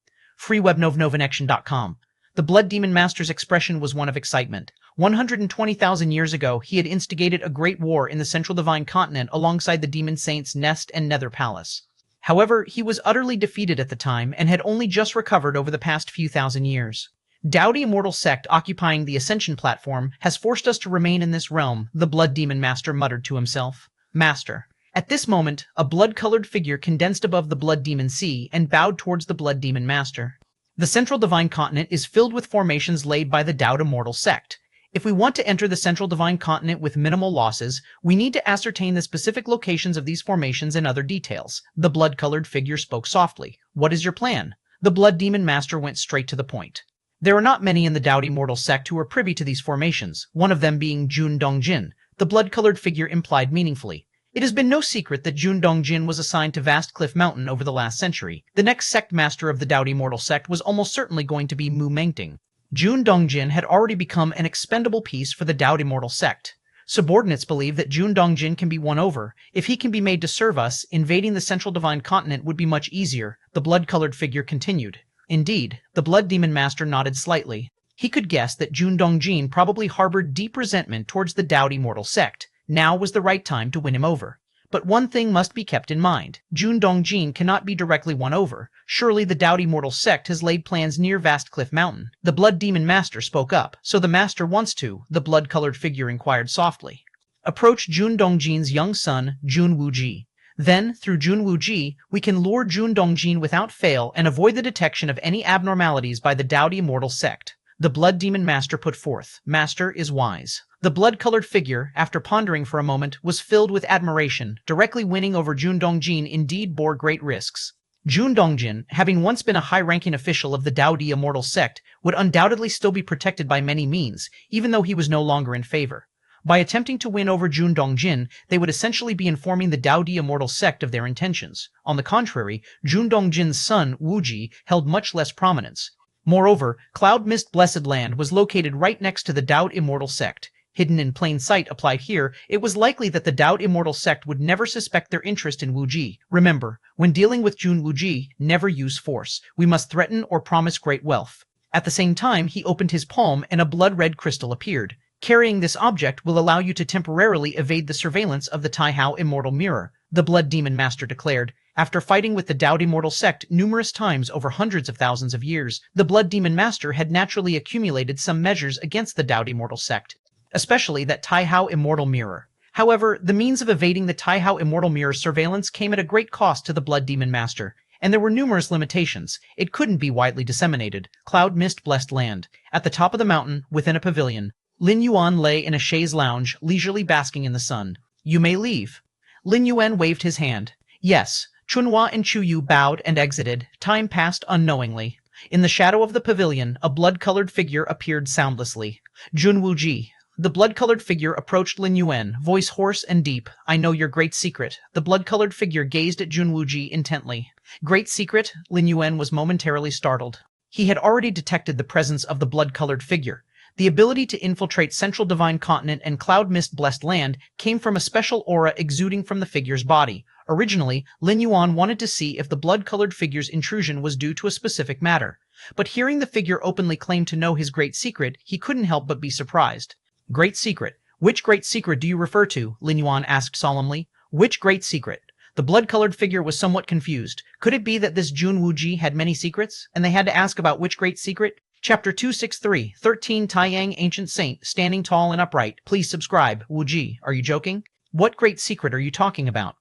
FreeWebNovNovanection.com. The Blood Demon Master's expression was one of excitement. 120,000 years ago, he had instigated a great war in the Central Divine Continent alongside the Demon Saints' Nest and Nether Palace. However, he was utterly defeated at the time and had only just recovered over the past few thousand years. Dao De immortal sect occupying the Ascension platform has forced us to remain in this realm, the Blood Demon Master muttered to himself. Master. At this moment, a blood-colored figure condensed above the Blood Demon Sea and bowed towards the Blood Demon Master. The Central Divine Continent is filled with formations laid by the Dao Immortal sect. If we want to enter the Central Divine Continent with minimal losses, we need to ascertain the specific locations of these formations and other details. The blood-colored figure spoke softly. What is your plan? The Blood Demon Master went straight to the point. There are not many in the Dao Immortal sect who are privy to these formations, one of them being Jun Dongjin. The blood-colored figure implied meaningfully. It has been no secret that Jun Dongjin was assigned to Vast Cliff Mountain over the last century. The next sect master of the Dao Immortal sect was almost certainly going to be Mu Mengting. Jun Dongjin had already become an expendable piece for the Dao Immortal sect. Subordinates believe that Jun Dongjin can be won over. If he can be made to serve us, invading the Central Divine Continent would be much easier, the blood-colored figure continued. Indeed, the Blood Demon Master nodded slightly. He could guess that Jun Dongjin probably harbored deep resentment towards the Dao Immortal sect. Now was the right time to win him over. But one thing must be kept in mind. Jun Dongjin cannot be directly won over. Surely the Dao Immortal sect has laid plans near Vast Cliff Mountain. The Blood Demon Master spoke up. So the Master wants to, the blood-colored figure inquired softly. Approach Jun Dongjin's young son, Jun Wuji. Then, through Jun Wuji, we can lure Jun Dongjin without fail and avoid the detection of any abnormalities by the Dao Immortal sect. The Blood Demon Master put forth. Master is wise. The blood-colored figure, after pondering for a moment, was filled with admiration. Directly winning over Jun Dongjin indeed bore great risks. Jun Dongjin, having once been a high-ranking official of the Dao Immortal sect, would undoubtedly still be protected by many means, even though he was no longer in favor. By attempting to win over Jun Dongjin, they would essentially be informing the Dao Immortal sect of their intentions. On the contrary, Jun Dongjin's son, Wuji, held much less prominence. Moreover, Cloud Mist Blessed Land was located right next to the Dao Immortal sect. Hidden in plain sight applied here, it was likely that the Dao Immortal sect would never suspect their interest in Wuji. Remember, when dealing with Jun Wuji, never use force. We must threaten or promise great wealth. At the same time, he opened his palm and a blood-red crystal appeared. Carrying this object will allow you to temporarily evade the surveillance of the Taihao Immortal Mirror, the Blood Demon Master declared. After fighting with the Dao Immortal sect numerous times over hundreds of thousands of years, the Blood Demon Master had naturally accumulated some measures against the Dao Immortal sect, especially that Taihao Immortal Mirror. However, the means of evading the Taihao Immortal Mirror surveillance came at a great cost to the Blood Demon Master, and there were numerous limitations. It couldn't be widely disseminated. Cloud Mist Blessed Land. At the top of the mountain, within a pavilion, Lin Yuan lay in a chaise lounge, leisurely basking in the sun. You may leave. Lin Yuan waved his hand. Yes. Chunhua and Chuyu bowed and exited. Time passed unknowingly. In the shadow of the pavilion, a blood-colored figure appeared soundlessly. Jun Wuji. The blood-colored figure approached Lin Yuan, voice hoarse and deep. I know your great secret. The blood-colored figure gazed at Jun Wuji intently. Great secret? Lin Yuan was momentarily startled. He had already detected the presence of the blood-colored figure. The ability to infiltrate Central Divine Continent and Cloud Mist Blessed Land came from a special aura exuding from the figure's body. Originally, Lin Yuan wanted to see if the blood-colored figure's intrusion was due to a specific matter. But hearing the figure openly claim to know his great secret, he couldn't help but be surprised. Great secret? Which great secret do you refer to? Lin Yuan asked solemnly. Which great secret? The blood-colored figure was somewhat confused. Could it be that this Jun Wuji had many secrets, and they had to ask about which great secret? Chapter 263, 13 Taiyang Ancient Saint, standing tall and upright. Please subscribe. Wuji, are you joking? What great secret are you talking about?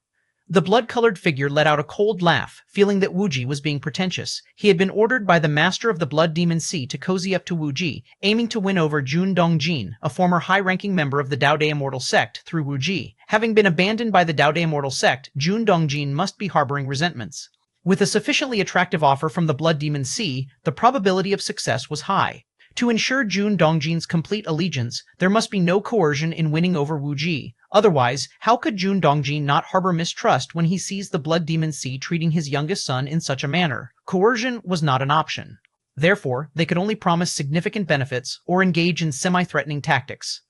The blood-colored figure let out a cold laugh, feeling that Wuji was being pretentious. He had been ordered by the master of the Blood Demon Sea to cozy up to Wuji, aiming to win over Jun Dongjin, a former high-ranking member of the Dao Immortal sect, through Wuji. Having been abandoned by the Dao Immortal sect, Jun Dongjin must be harboring resentments. With a sufficiently attractive offer from the Blood Demon Sea, the probability of success was high. To ensure Jun Dongjin's complete allegiance, there must be no coercion in winning over Wuji. Otherwise, how could Jun Dongjin not harbor mistrust when he sees the Blood Demon Sea treating his youngest son in such a manner? Coercion was not an option. Therefore, they could only promise significant benefits or engage in semi-threatening tactics.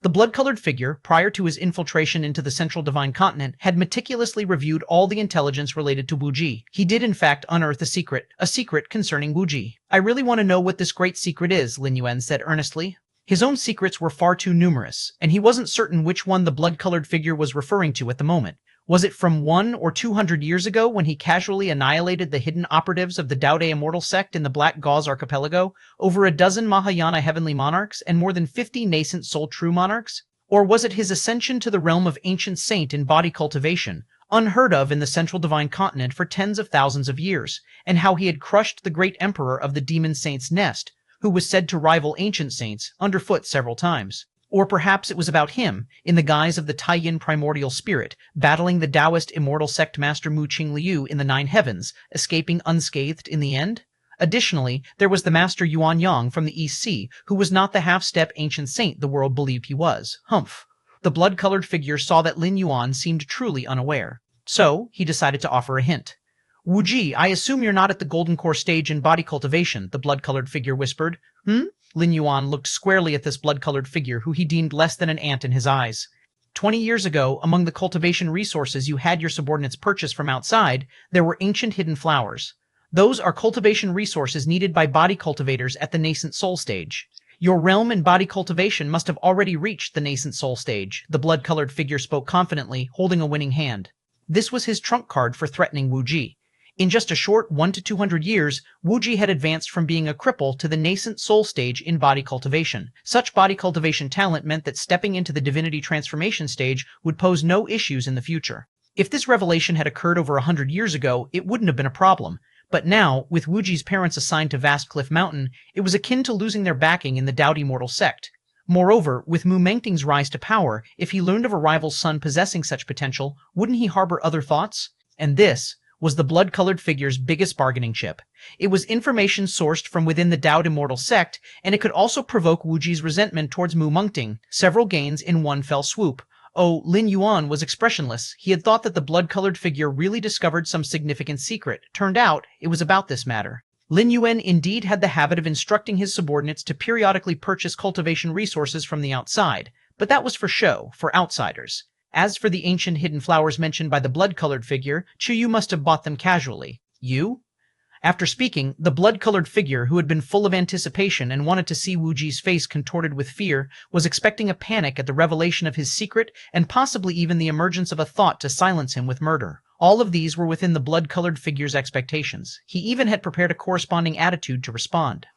The blood-colored figure, prior to his infiltration into the Central Divine Continent, had meticulously reviewed all the intelligence related to Wuji. He did in fact unearth a secret concerning Wuji. I really want to know what this great secret is, Lin Yuan said earnestly. His own secrets were far too numerous, and he wasn't certain which one the blood-colored figure was referring to at the moment. Was it from 100 or 200 years ago when he casually annihilated the hidden operatives of the Dao Immortal sect in the Black Gauze Archipelago, over a dozen Mahayana heavenly monarchs, and more than 50 nascent soul true monarchs? Or was it his ascension to the realm of Ancient Saint in body cultivation, unheard of in the Central Divine Continent for tens of thousands of years, and how he had crushed the great emperor of the demon saints' nest, who was said to rival ancient saints, underfoot several times. Or perhaps it was about him, in the guise of the Taiyin primordial spirit, battling the Taoist immortal sect master Mu Qing Liu in the Nine Heavens, escaping unscathed in the end? Additionally, there was the master Yuan Yang from the East Sea, who was not the half-step ancient saint the world believed he was. Humph. The blood-colored figure saw that Lin Yuan seemed truly unaware. So, he decided to offer a hint. Wu Ji, I assume you're not at the Golden Core stage in body cultivation, the blood-colored figure whispered. Lin Yuan looked squarely at this blood-colored figure who he deemed less than an ant in his eyes. 20 years ago, among the cultivation resources you had your subordinates purchase from outside, there were ancient hidden flowers. Those are cultivation resources needed by body cultivators at the nascent soul stage. Your realm in body cultivation must have already reached the nascent soul stage, the blood-colored figure spoke confidently, holding a winning hand. This was his trump card for threatening Wu Ji. In just a short 1 to 200 years, Wu Ji had advanced from being a cripple to the nascent soul stage in body cultivation. Such body cultivation talent meant that stepping into the divinity transformation stage would pose no issues in the future. If this revelation had occurred over 100 years ago, it wouldn't have been a problem. But now, with Wu Ji's parents assigned to Vast Cliff Mountain, it was akin to losing their backing in the Daodi mortal sect. Moreover, with Mu Mengting's rise to power, if he learned of a rival's son possessing such potential, wouldn't he harbor other thoughts? And this was the blood-colored figure's biggest bargaining chip. It was information sourced from within the Dao Immortal sect, and it could also provoke Wu Ji's resentment towards Mu Mengting, several gains in one fell swoop. Oh, Lin Yuan was expressionless. He had thought that the blood-colored figure really discovered some significant secret. Turned out, it was about this matter. Lin Yuan indeed had the habit of instructing his subordinates to periodically purchase cultivation resources from the outside, but that was for show, for outsiders. As for the ancient hidden flowers mentioned by the blood-colored figure, Chuyu must have bought them casually. You? After speaking, the blood-colored figure, who had been full of anticipation and wanted to see Wu Ji's face contorted with fear, was expecting a panic at the revelation of his secret and possibly even the emergence of a thought to silence him with murder. All of these were within the blood-colored figure's expectations. He even had prepared a corresponding attitude to respond.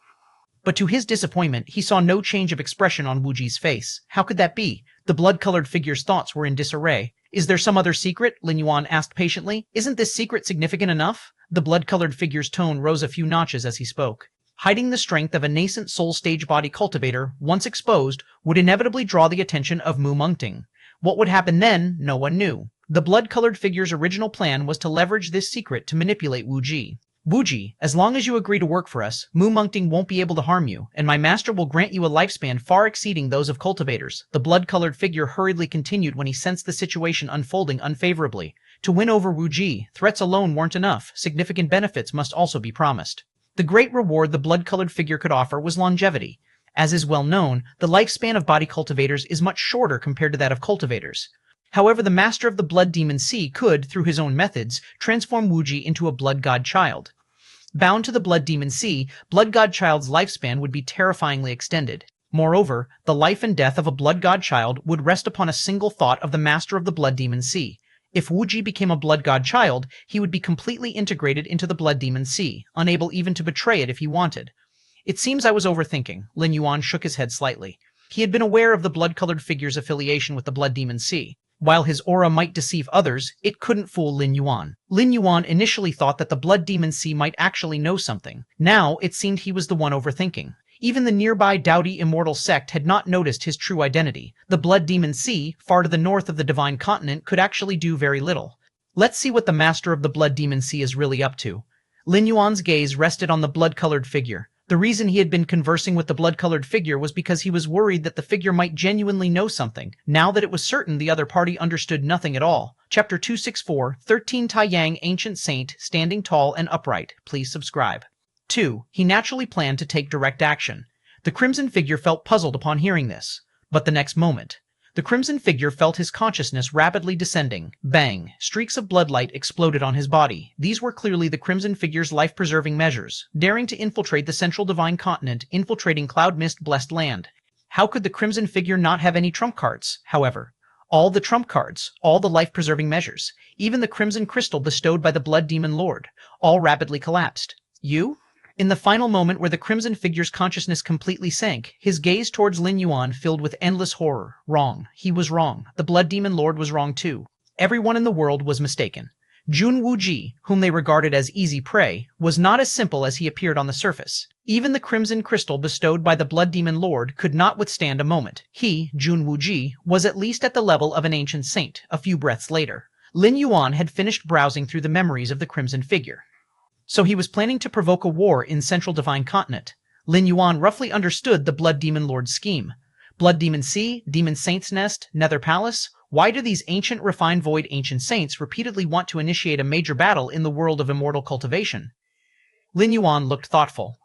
But to his disappointment, he saw no change of expression on Wu Ji's face. How could that be? The blood-colored figure's thoughts were in disarray. Is there some other secret? Lin Yuan asked patiently. Isn't this secret significant enough? The blood-colored figure's tone rose a few notches as he spoke. Hiding the strength of a nascent soul stage body cultivator, once exposed, would inevitably draw the attention of Mu Mengting. What would happen then, no one knew. The blood-colored figure's original plan was to leverage this secret to manipulate Wu Ji. Wu Ji, as long as you agree to work for us, Mu Mengting won't be able to harm you, and my master will grant you a lifespan far exceeding those of cultivators. The blood-colored figure hurriedly continued when he sensed the situation unfolding unfavorably. To win over Wu Ji, threats alone weren't enough. Significant benefits must also be promised. The great reward the blood-colored figure could offer was longevity. As is well known, the lifespan of body cultivators is much shorter compared to that of cultivators. However, the master of the Blood Demon Sea could, through his own methods, transform Wu Ji into a Blood God Child. Bound to the Blood Demon Sea, Blood God Child's lifespan would be terrifyingly extended. Moreover, the life and death of a Blood God Child would rest upon a single thought of the master of the Blood Demon Sea. If Wu Ji became a Blood God Child, he would be completely integrated into the Blood Demon Sea, unable even to betray it if he wanted. It seems I was overthinking. Lin Yuan shook his head slightly. He had been aware of the blood-colored figure's affiliation with the Blood Demon Sea. While his aura might deceive others, it couldn't fool Lin Yuan. Lin Yuan initially thought that the Blood Demon Sea might actually know something. Now, it seemed he was the one overthinking. Even the nearby Daodi immortal sect had not noticed his true identity. The Blood Demon Sea, far to the north of the Divine Continent, could actually do very little. Let's see what the master of the Blood Demon Sea is really up to. Lin Yuan's gaze rested on the blood-colored figure. The reason he had been conversing with the blood-colored figure was because he was worried that the figure might genuinely know something, now that it was certain the other party understood nothing at all. Chapter 264, 13 Taiyang Ancient Saint, Standing Tall and Upright. Please subscribe. 2. He naturally planned to take direct action. The crimson figure felt puzzled upon hearing this. But the next moment, the crimson figure felt his consciousness rapidly descending. Bang! Streaks of bloodlight exploded on his body. These were clearly the crimson figure's life-preserving measures, daring to infiltrate the central divine continent, infiltrating cloud mist-blessed land. How could the crimson figure not have any trump cards, however? All the trump cards, all the life-preserving measures, even the crimson crystal bestowed by the Blood Demon Lord, all rapidly collapsed. You? In the final moment where the crimson figure's consciousness completely sank, his gaze towards Lin Yuan filled with endless horror. Wrong. He was wrong. The Blood Demon Lord was wrong too. Everyone in the world was mistaken. Jun Wuji, whom they regarded as easy prey, was not as simple as he appeared on the surface. Even the crimson crystal bestowed by the Blood Demon Lord could not withstand a moment. He, Jun Wuji, was at least at the level of an ancient saint. A few breaths later, Lin Yuan had finished browsing through the memories of the crimson figure. So he was planning to provoke a war in Central Divine Continent. Lin Yuan roughly understood the Blood Demon Lord's scheme. Blood Demon Sea, Demon Saint's Nest, Nether Palace. Why do these ancient refined void ancient saints repeatedly want to initiate a major battle in the world of immortal cultivation? Lin Yuan looked thoughtful.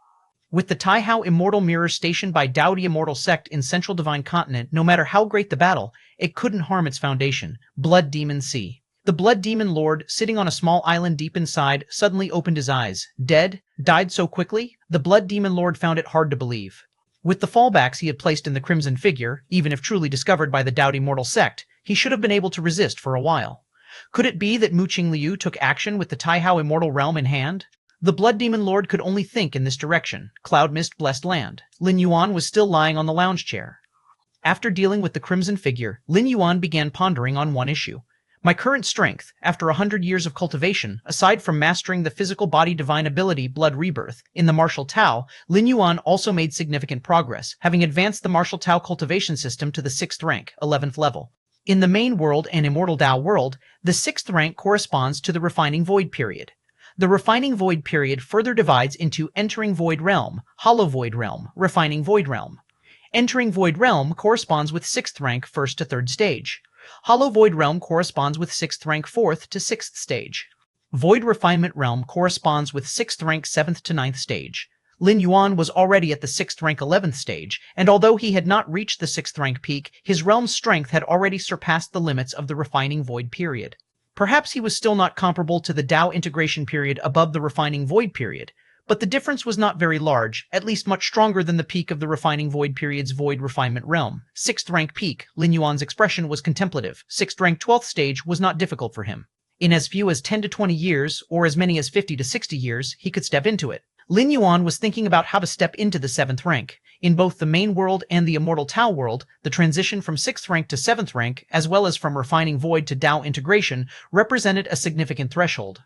With the Taihao immortal mirror stationed by Dao immortal sect in Central Divine Continent, no matter how great the battle, it couldn't harm its foundation, Blood Demon Sea. The Blood Demon Lord, sitting on a small island deep inside, suddenly opened his eyes. Dead? Died so quickly? The Blood Demon Lord found it hard to believe. With the fallbacks he had placed in the crimson figure, even if truly discovered by the Dao immortal sect, he should have been able to resist for a while. Could it be that Muqing Liu took action with the Taihao immortal realm in hand? The Blood Demon Lord could only think in this direction. Cloud mist blessed land. Lin Yuan was still lying on the lounge chair. After dealing with the crimson figure, Lin Yuan began pondering on one issue. My current strength, after 100 years of cultivation, aside from mastering the physical body divine ability Blood Rebirth, in the Martial Tao, Lin Yuan also made significant progress, having advanced the Martial Tao cultivation system to the 6th rank, 11th level. In the main world and Immortal Dao world, the 6th rank corresponds to the Refining Void period. The Refining Void period further divides into Entering Void Realm, Hollow Void Realm, Refining Void Realm. Entering Void Realm corresponds with 6th rank 1st to 3rd stage. Hollow Void Realm corresponds with 6th rank 4th to 6th stage. Void Refinement Realm corresponds with 6th rank 7th to 9th stage. Lin Yuan was already at the 6th rank 11th stage, and although he had not reached the 6th rank peak, his realm's strength had already surpassed the limits of the Refining Void period. Perhaps he was still not comparable to the Dao integration period above the Refining Void period, but the difference was not very large, at least much stronger than the peak of the Refining Void period's Void Refinement realm. 6th rank peak, Lin Yuan's expression was contemplative. 6th rank 12th stage was not difficult for him. In as few as 10 to 20 years, or as many as 50 to 60 years, he could step into it. Lin Yuan was thinking about how to step into the 7th rank. In both the main world and the Immortal Tao world, the transition from 6th rank to 7th rank, as well as from Refining Void to Dao integration, represented a significant threshold.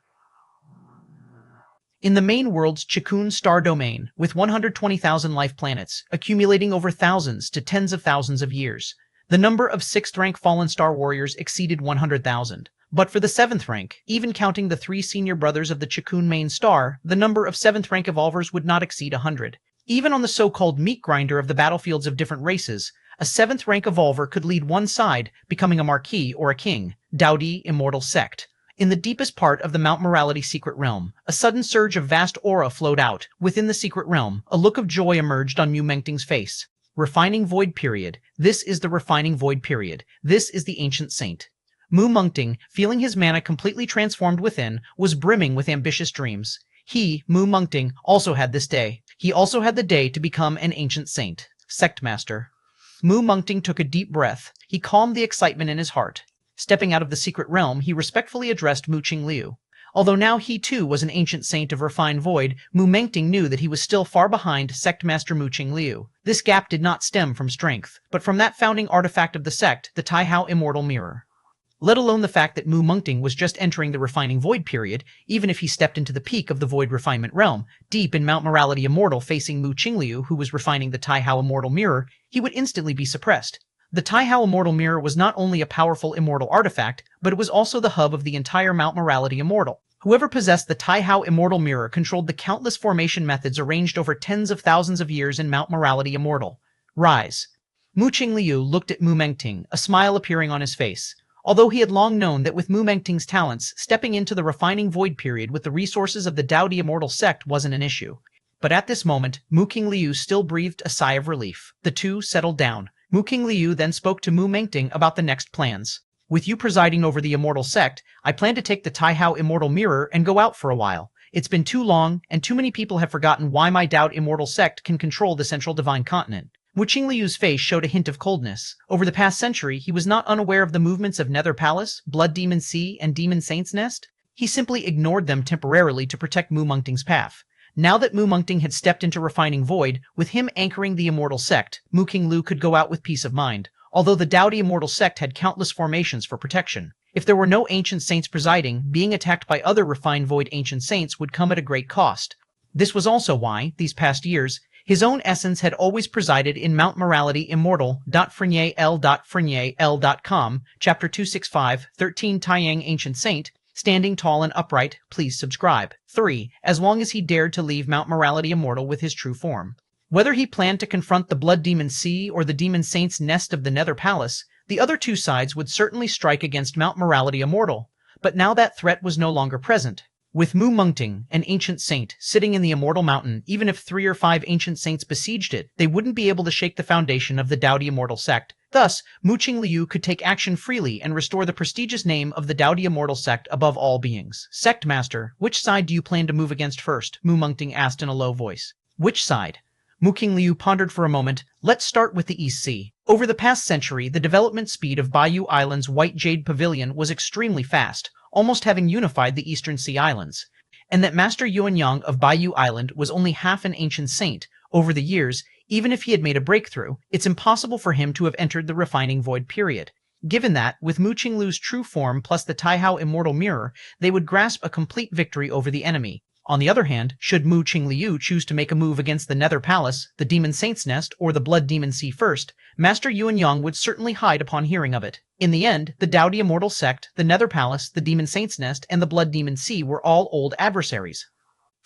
In the main world's Chikun star domain, with 120,000 life planets, accumulating over thousands to tens of thousands of years, the number of 6th rank fallen star warriors exceeded 100,000. But for the 7th rank, even counting the 3 senior brothers of the Chikun main star, the number of 7th rank evolvers would not exceed 100. Even on the so-called meat grinder of the battlefields of different races, a 7th rank evolver could lead one side, becoming a marquis or a king, Dao immortal sect. In the deepest part of the Mount Morality secret realm, a sudden surge of vast aura flowed out. Within the secret realm, a look of joy emerged on Mu Mengting's face. Refining Void period. This is the Refining Void period. This is the ancient saint. Mu Mengting, feeling his mana completely transformed within, was brimming with ambitious dreams. He, Mu Mengting, also had this day. He also had the day to become an ancient saint. Sect Master. Mu Mengting took a deep breath. He calmed the excitement in his heart. Stepping out of the secret realm, he respectfully addressed Muqing Liu. Although now he too was an ancient saint of refined void, Mu Mengting knew that he was still far behind Sect Master Muqing Liu. This gap did not stem from strength, but from that founding artifact of the sect, the Taihao Immortal Mirror. Let alone the fact that Mu Mengting was just entering the Refining Void period, even if he stepped into the peak of the Void Refinement realm, deep in Mount Morality Immortal facing Muqing Liu, who was refining the Taihao Immortal Mirror, he would instantly be suppressed. The Taihao Immortal Mirror was not only a powerful immortal artifact, but it was also the hub of the entire Mount Morality Immortal. Whoever possessed the Taihao Immortal Mirror controlled the countless formation methods arranged over tens of thousands of years in Mount Morality Immortal. Rise. Muqing Liu looked at Mu Mengting, a smile appearing on his face. Although he had long known that with Mu Mengting's talents, stepping into the Refining Void period with the resources of the Dao Immortal sect wasn't an issue. But at this moment, Muqing Liu still breathed a sigh of relief. The two settled down. Muqing Liu then spoke to Mu Mengting about the next plans. With you presiding over the Immortal sect, I plan to take the Taihao Immortal Mirror and go out for a while. It's been too long, and too many people have forgotten why my Dao Immortal sect can control the Central Divine Continent. Muqing Liu's face showed a hint of coldness. Over the past century, he was not unaware of the movements of Nether Palace, Blood Demon Sea, and Demon Saint's Nest. He simply ignored them temporarily to protect Mu Mengting's path. Now that Mu Mengting had stepped into Refining Void, with him anchoring the Immortal Sect, Muqing Liu could go out with peace of mind. Although the Dao Immortal Sect had countless formations for protection, If there were no ancient saints presiding, being attacked by other refined void ancient saints would come at a great cost. This was also why, these past years, his own essence had always presided in Mount Morality Immortal. Frenier.com, Chapter 265, 13 Taiyang Ancient Saint, standing tall and upright. Please subscribe. 3. As long as he dared to leave Mount Morality Immortal with his true form. Whether he planned to confront the Blood Demon Sea or the Demon Saint's nest of the Nether Palace, the other two sides would certainly strike against Mount Morality Immortal. But now that threat was no longer present. With Mu Mungting, an ancient saint, sitting in the Immortal Mountain, even if 3 or 5 ancient saints besieged it, they wouldn't be able to shake the foundation of the Dao Immortal sect. Thus, Mu Qingliu could take action freely and restore the prestigious name of the Dao Immortal sect above all beings. Sect Master, which side do you plan to move against first? Mu Mungting asked in a low voice. Which side? Mu Qingliu pondered for a moment. Let's start with the East Sea. Over the past century, the development speed of Bayou Island's White Jade Pavilion was extremely fast, almost having unified the Eastern Sea Islands. And that Master Yuanyang of Bayou Island was only half an ancient saint. Over the years, even if he had made a breakthrough, it's impossible for him to have entered the refining void period. Given that, with Mu Qingliu's true form plus the Taihao Immortal Mirror, they would grasp a complete victory over the enemy. On the other hand, should Mu Qingliu choose to make a move against the Nether Palace, the Demon Saint's Nest, or the Blood Demon Sea first, Master Yuanyang would certainly hide upon hearing of it. In the end, the Dao Immortal Sect, the Nether Palace, the Demon Saint's Nest, and the Blood Demon Sea were all old adversaries.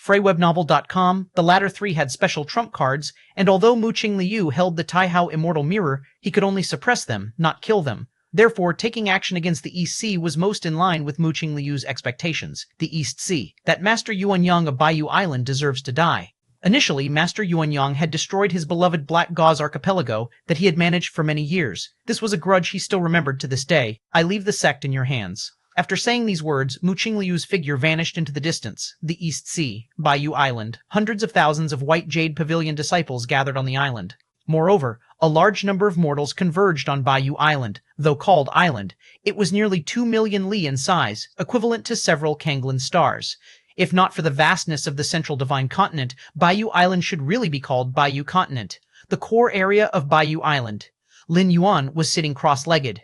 FreyWebNovel.com, the latter three had special trump cards, and although Mu Qingliu held the Taihao Immortal Mirror, he could only suppress them, not kill them. Therefore, taking action against the East Sea was most in line with Mu Qingliu's expectations. The East Sea. That Master Yuanyang of Bayou Island deserves to die. Initially, Master Yuanyang had destroyed his beloved Black Gauze archipelago that he had managed for many years. This was a grudge he still remembered to this day. I leave the sect in your hands. After saying these words, Mu Qingliu's figure vanished into the distance. The East Sea. Bayou Island. Hundreds of thousands of White Jade Pavilion disciples gathered on the island. Moreover, a large number of mortals converged on Bayou Island. Though called island, it was nearly 2 million li in size, equivalent to several Kanglan stars. If not for the vastness of the central divine continent, Bayou Island should really be called Bayou Continent. The core area of Bayou Island. Lin Yuan was sitting cross-legged.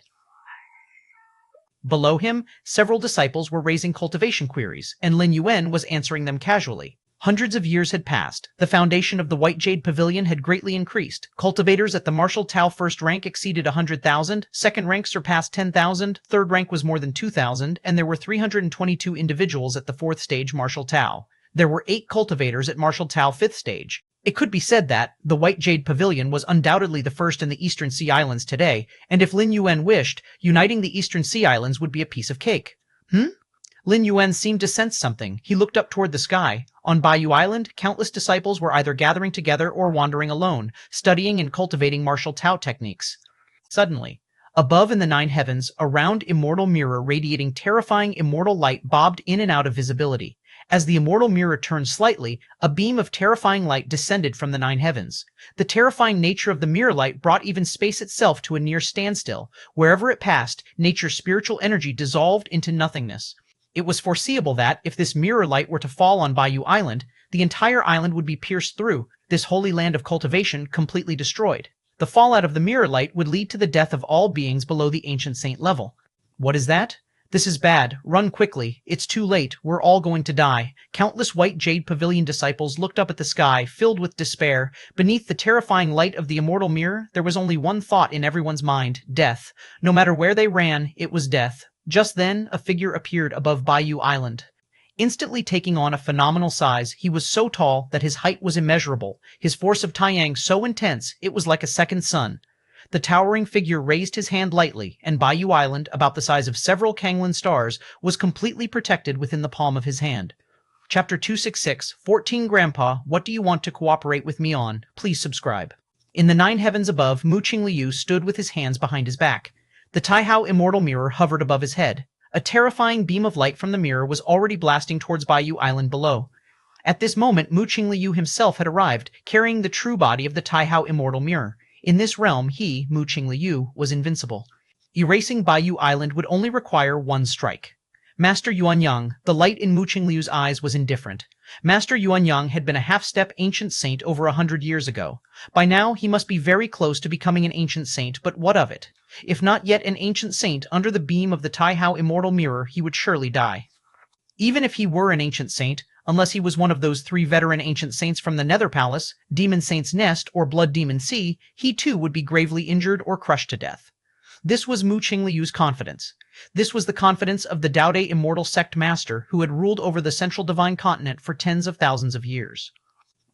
Below him, several disciples were raising cultivation queries, and Lin Yuan was answering them casually. Hundreds of years had passed. The foundation of the White Jade Pavilion had greatly increased. Cultivators at the Martial Tao first rank exceeded 100,000, second rank surpassed 10,000, third rank was more than 2,000, and there were 322 individuals at the fourth stage Martial Tao. There were 8 cultivators at Martial Tao fifth stage. It could be said that the White Jade Pavilion was undoubtedly the first in the Eastern Sea Islands today, and if Lin Yuan wished, uniting the Eastern Sea Islands would be a piece of cake. Lin Yuan seemed to sense something. He looked up toward the sky. On Bayou Island, countless disciples were either gathering together or wandering alone, studying and cultivating martial Tao techniques. Suddenly, above in the 9 heavens, a round immortal mirror radiating terrifying immortal light bobbed in and out of visibility. As the immortal mirror turned slightly, a beam of terrifying light descended from the 9 heavens. The terrifying nature of the mirror light brought even space itself to a near standstill. Wherever it passed, nature's spiritual energy dissolved into nothingness. It was foreseeable that, if this mirror light were to fall on Bayou Island, the entire island would be pierced through, this holy land of cultivation completely destroyed. The fallout of the mirror light would lead to the death of all beings below the ancient saint level. What is that? This is bad. Run quickly. It's too late. We're all going to die. Countless White Jade Pavilion disciples looked up at the sky, filled with despair. Beneath the terrifying light of the immortal mirror, there was only one thought in everyone's mind: death. No matter where they ran, it was death. Just then, a figure appeared above Bayou Island. Instantly taking on a phenomenal size, he was so tall that his height was immeasurable, his force of Taiyang so intense it was like a second sun. The towering figure raised his hand lightly, and Bayou Island, about the size of several Kanglan stars, was completely protected within the palm of his hand. Chapter 266, 14 Grandpa, what do you want to cooperate with me on? Please subscribe. In the 9 heavens above, Mu Qingliu stood with his hands behind his back. The Taihao Immortal Mirror hovered above his head. A terrifying beam of light from the mirror was already blasting towards Bayou Island below. At this moment, Mu Qingliu himself had arrived, carrying the true body of the Taihao Immortal Mirror. In this realm, he, Mu Qingliu, was invincible. Erasing Bayou Island would only require one strike. Master Yuanyang, the light in Mu Qingliu's eyes was indifferent. Master Yuanyang had been a half-step ancient saint over 100 years ago. By now, he must be very close to becoming an ancient saint, but what of it? If not yet an ancient saint, under the beam of the Taihao immortal mirror, he would surely die. Even if he were an ancient saint, unless he was one of those 3 veteran ancient saints from the Nether Palace, Demon Saint's Nest, or Blood Demon Sea, he too would be gravely injured or crushed to death. This was Mu Qingliu's confidence. This was the confidence of the Dao immortal sect master who had ruled over the central divine continent for tens of thousands of years.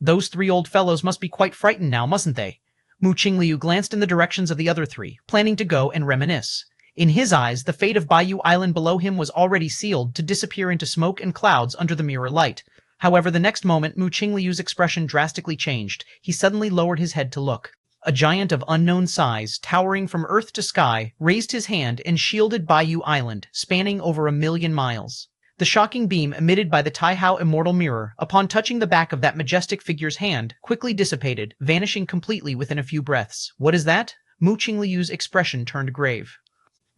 Those 3 old fellows must be quite frightened now, mustn't they? Mu Qingliu glanced in the directions of the other 3, planning to go and reminisce. In his eyes, the fate of Baiyu Island below him was already sealed to disappear into smoke and clouds under the mirror light. However, the next moment, Mu Qingliu's expression drastically changed. He suddenly lowered his head to look. A giant of unknown size, towering from earth to sky, raised his hand and shielded Baiyu Island, spanning over 1,000,000 miles. The shocking beam emitted by the Taihao immortal mirror, upon touching the back of that majestic figure's hand, quickly dissipated, vanishing completely within a few breaths. What is that? Mu Qingliu's expression turned grave.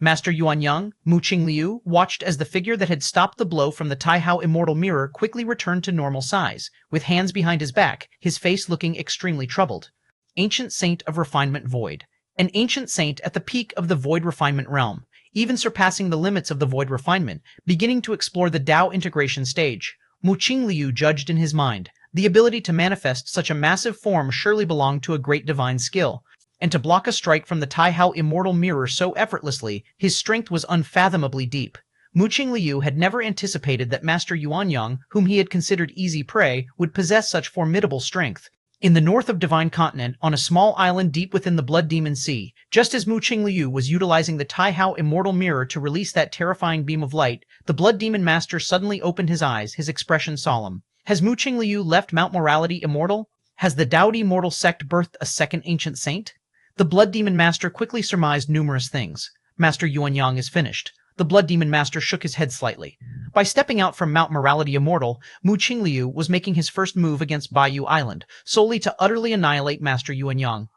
Master Yuanyang, Mu Qingliu, watched as the figure that had stopped the blow from the Taihao immortal mirror quickly returned to normal size, with hands behind his back, his face looking extremely troubled. Ancient Saint of Refinement Void. An ancient saint at the peak of the Void Refinement realm, even surpassing the limits of the Void Refinement, beginning to explore the Dao integration stage. Mu Qingliu judged in his mind. The ability to manifest such a massive form surely belonged to a great divine skill. And to block a strike from the Taihao immortal mirror so effortlessly, his strength was unfathomably deep. Mu Qingliu had never anticipated that Master Yuanyang, whom he had considered easy prey, would possess such formidable strength. In the north of Divine Continent, on a small island deep within the Blood Demon Sea, just as Mu Qingliu was utilizing the Taihao immortal mirror to release that terrifying beam of light, the Blood Demon Master suddenly opened his eyes, his expression solemn. Has Mu Qingliu left Mount Morality immortal? Has the Dao mortal sect birthed a second ancient saint? The Blood Demon Master quickly surmised numerous things. Master Yuanyang is finished. The Blood Demon Master shook his head slightly. By stepping out from Mount Morality Immortal, Mu Qingliu was making his first move against Baiyu Island, solely to utterly annihilate Master Yuanyang.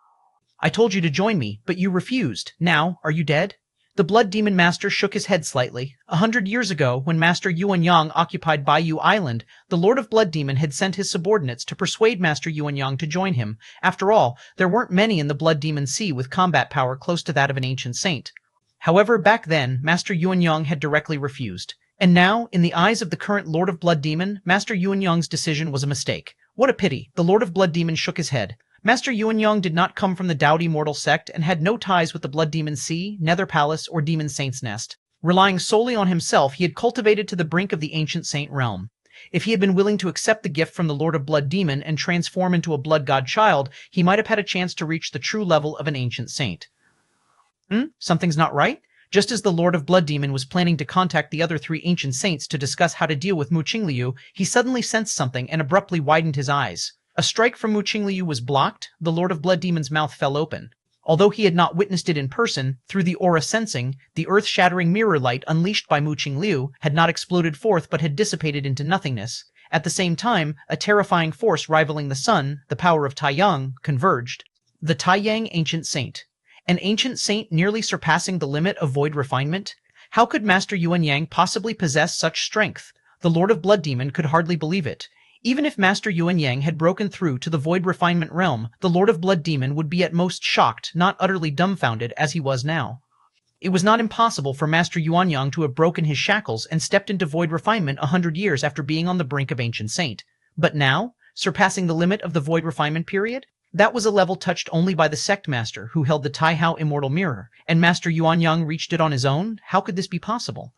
I told you to join me, but you refused. Now, are you dead? The Blood Demon Master shook his head slightly. 100 years ago, when Master Yuanyang occupied Baiyu Island, the Lord of Blood Demon had sent his subordinates to persuade Master Yuanyang to join him. After all, there weren't many in the Blood Demon Sea with combat power close to that of an ancient saint. However, back then, Master Yuanyang had directly refused. And now, in the eyes of the current Lord of Blood Demon, Master Yuanyang's decision was a mistake. What a pity. The Lord of Blood Demon shook his head. Master Yuanyang did not come from the Dao mortal sect and had no ties with the Blood Demon Sea, Nether Palace, or Demon Saint's Nest. Relying solely on himself, he had cultivated to the brink of the ancient saint realm. If he had been willing to accept the gift from the Lord of Blood Demon and transform into a blood god child, he might have had a chance to reach the true level of an ancient saint. Something's not right? Just as the Lord of Blood Demon was planning to contact the other 3 ancient saints to discuss how to deal with Mu Qingliu, he suddenly sensed something and abruptly widened his eyes. A strike from Mu Qingliu was blocked. The Lord of Blood Demon's mouth fell open. Although he had not witnessed it in person, through the aura sensing, the earth-shattering mirror light unleashed by Mu Qingliu had not exploded forth but had dissipated into nothingness. At the same time, a terrifying force rivaling the sun, the power of Taiyang, converged. The Taiyang Ancient Saint. An ancient saint nearly surpassing the limit of void refinement? How could Master Yuanyang possibly possess such strength? The Lord of Blood Demon could hardly believe it. Even if Master Yuanyang had broken through to the void refinement realm, the Lord of Blood Demon would be at most shocked, not utterly dumbfounded as he was now. It was not impossible for Master Yuanyang to have broken his shackles and stepped into void refinement 100 years after being on the brink of ancient saint. But now, surpassing the limit of the void refinement period? That was a level touched only by the sect master who held the Taihao immortal mirror, and Master Yuanyang reached it on his own? How could this be possible?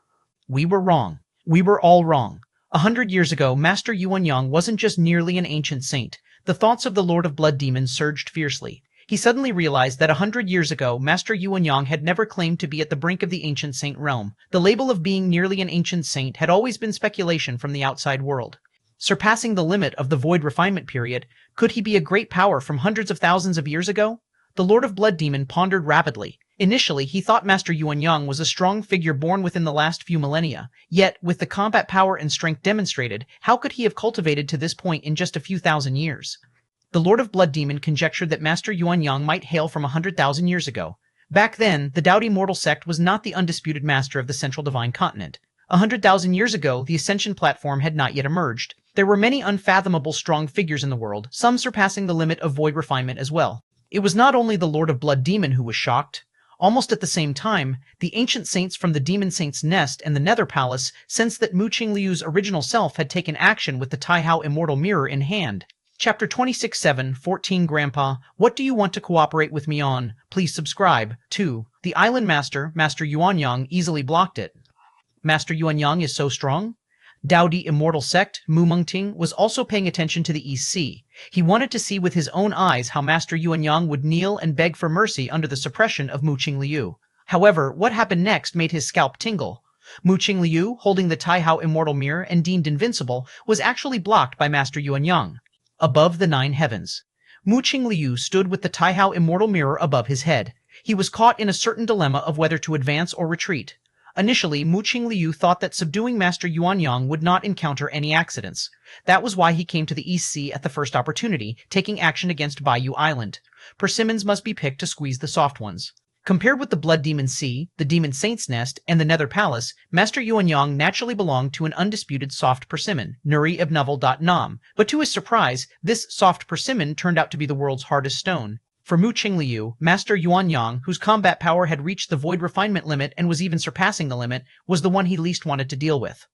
We were wrong. We were all wrong. 100 years ago, Master Yuanyang wasn't just nearly an ancient saint. The thoughts of the Lord of Blood Demon surged fiercely. He suddenly realized that 100 years ago, Master Yuanyang had never claimed to be at the brink of the ancient saint realm. The label of being nearly an ancient saint had always been speculation from the outside world. Surpassing the limit of the void refinement period, could he be a great power from hundreds of thousands of years ago? The Lord of Blood Demon pondered rapidly. Initially, he thought Master Yuanyang was a strong figure born within the last few millennia. Yet, with the combat power and strength demonstrated, how could he have cultivated to this point in just a few thousand years? The Lord of Blood Demon conjectured that Master Yuanyang might hail from 100,000 years ago. Back then, the Dao mortal sect was not the undisputed master of the Central Divine Continent. 100,000 years ago, the Ascension platform had not yet emerged. There were many unfathomable strong figures in the world, some surpassing the limit of void refinement as well. It was not only the Lord of Blood Demon who was shocked. Almost at the same time, the ancient saints from the Demon Saint's Nest and the Nether Palace sensed that Mu Qingliu's original self had taken action with the Taihao Immortal Mirror in hand. Chapter 26:7-14 Grandpa, what do you want to cooperate with me on? Please subscribe. 2. The Island Master, Master Yuanyang, easily blocked it. Master Yuanyang is so strong? Dao Immortal Sect, Mu Mengting, was also paying attention to the East Sea. He wanted to see with his own eyes how Master Yuanyang would kneel and beg for mercy under the suppression of Mu Qingliu. However, what happened next made his scalp tingle. Mu Qingliu, holding the Taihao Immortal Mirror and deemed invincible, was actually blocked by Master Yuanyang. Above the 9 heavens. Mu Qingliu stood with the Taihao Immortal Mirror above his head. He was caught in a certain dilemma of whether to advance or retreat. Initially, Mu Qingliu thought that subduing Master Yuanyang would not encounter any accidents. That was why he came to the East Sea at the first opportunity, taking action against Bayou Island. Persimmons must be picked to squeeze the soft ones. Compared with the Blood Demon Sea, the Demon Saint's Nest, and the Nether Palace, Master Yuanyang naturally belonged to an undisputed soft persimmon, Nuri Ibnovel.nam, but to his surprise, this soft persimmon turned out to be the world's hardest stone. For Mu Qingliu, Master Yuanyang, whose combat power had reached the void refinement limit and was even surpassing the limit, was the one he least wanted to deal with.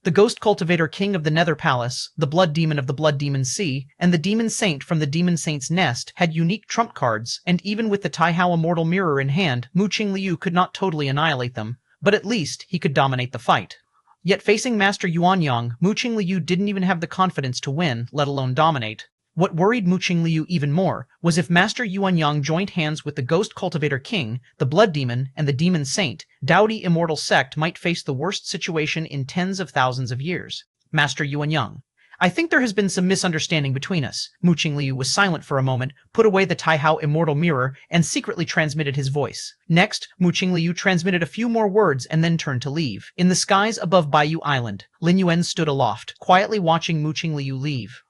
The Ghost Cultivator King of the Nether Palace, the Blood Demon of the Blood Demon Sea, and the Demon Saint from the Demon Saint's Nest had unique trump cards, and even with the Taihao Immortal Mirror in hand, Mu Qingliu could not totally annihilate them, but at least he could dominate the fight. Yet facing Master Yuanyang, Mu Qingliu didn't even have the confidence to win, let alone dominate. What worried Mu Qingliu even more was if Master Yuanyang joined hands with the Ghost Cultivator King, the Blood Demon, and the Demon Saint, Dao Immortal Sect might face the worst situation in tens of thousands of years. Master Yuanyang. I think there has been some misunderstanding between us. Mu Qingliu was silent for a moment, put away the Taihao Immortal Mirror, and secretly transmitted his voice. Next, Mu Qingliu transmitted a few more words and then turned to leave. In the skies above Bayou Island, Lin Yuan stood aloft, quietly watching Mu Qingliu leave.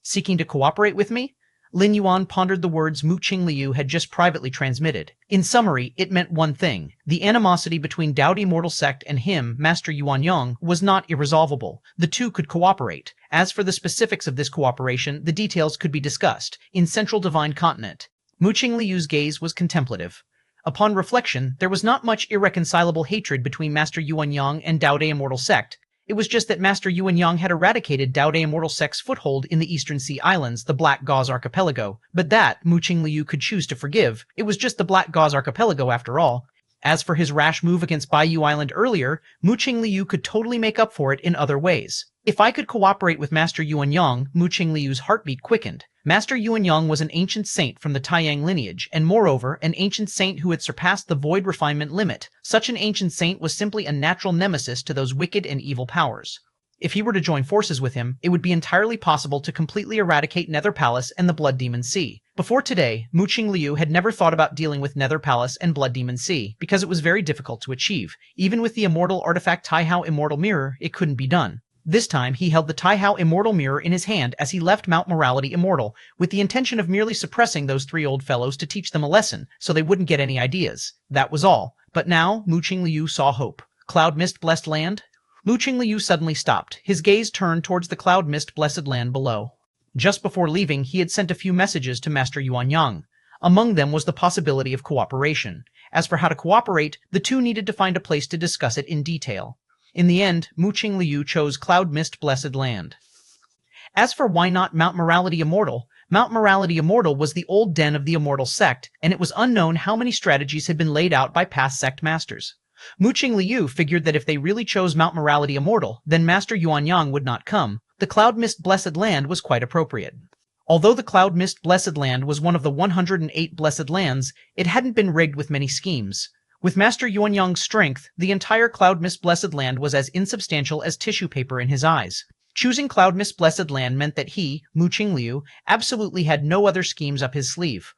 Seeking to cooperate with me? Lin Yuan pondered the words Mu Qingliu had just privately transmitted. In summary, it meant one thing. The animosity between Dao Immortal Sect and him, Master Yuanyang, was not irresolvable. The two could cooperate. As for the specifics of this cooperation, the details could be discussed. In Central Divine Continent, Mu Qingliu's gaze was contemplative. Upon reflection, there was not much irreconcilable hatred between Master Yuanyang and Dao Immortal Sect. It was just that Master Yuanyang had eradicated Dao Immortal Sect's foothold in the Eastern Sea Islands, the Black Gauze Archipelago. But that, Mu Qingliu could choose to forgive. It was just the Black Gauze Archipelago after all. As for his rash move against Bayou Island earlier, Mu Qingliu could totally make up for it in other ways. If I could cooperate with Master Yuanyang, Mu Qingliu's heartbeat quickened. Master Yuanyang was an ancient saint from the Taiyang lineage, and moreover, an ancient saint who had surpassed the void refinement limit. Such an ancient saint was simply a natural nemesis to those wicked and evil powers. If he were to join forces with him, it would be entirely possible to completely eradicate Nether Palace and the Blood Demon Sea. Before today, Mu Qingliu had never thought about dealing with Nether Palace and Blood Demon Sea, because it was very difficult to achieve. Even with the immortal artifact Taihao Immortal Mirror, it couldn't be done. This time, he held the Taihao Immortal Mirror in his hand as he left Mount Morality immortal, with the intention of merely suppressing those 3 old fellows to teach them a lesson, so they wouldn't get any ideas. That was all. But now, Mu Qingliu saw hope. Cloud Mist Blessed Land? Mu Qingliu suddenly stopped. His gaze turned towards the Cloud Mist Blessed Land below. Just before leaving, he had sent a few messages to Master Yuanyang. Among them was the possibility of cooperation. As for how to cooperate, the two needed to find a place to discuss it in detail. In the end, Mu Qingliu chose Cloud Mist Blessed Land. As for why not Mount Morality Immortal, Mount Morality Immortal was the old den of the Immortal Sect, and it was unknown how many strategies had been laid out by past sect masters. Mu Qingliu figured that if they really chose Mount Morality Immortal, then Master Yuanyang would not come. The Cloud Mist Blessed Land was quite appropriate. Although the Cloud Mist Blessed Land was one of the 108 Blessed Lands, it hadn't been rigged with many schemes. With Master Yuanyang's strength, the entire Cloud Mist Blessed Land was as insubstantial as tissue paper in his eyes. Choosing Cloud Mist Blessed Land meant that he, Mu Qingliu, absolutely had no other schemes up his sleeve.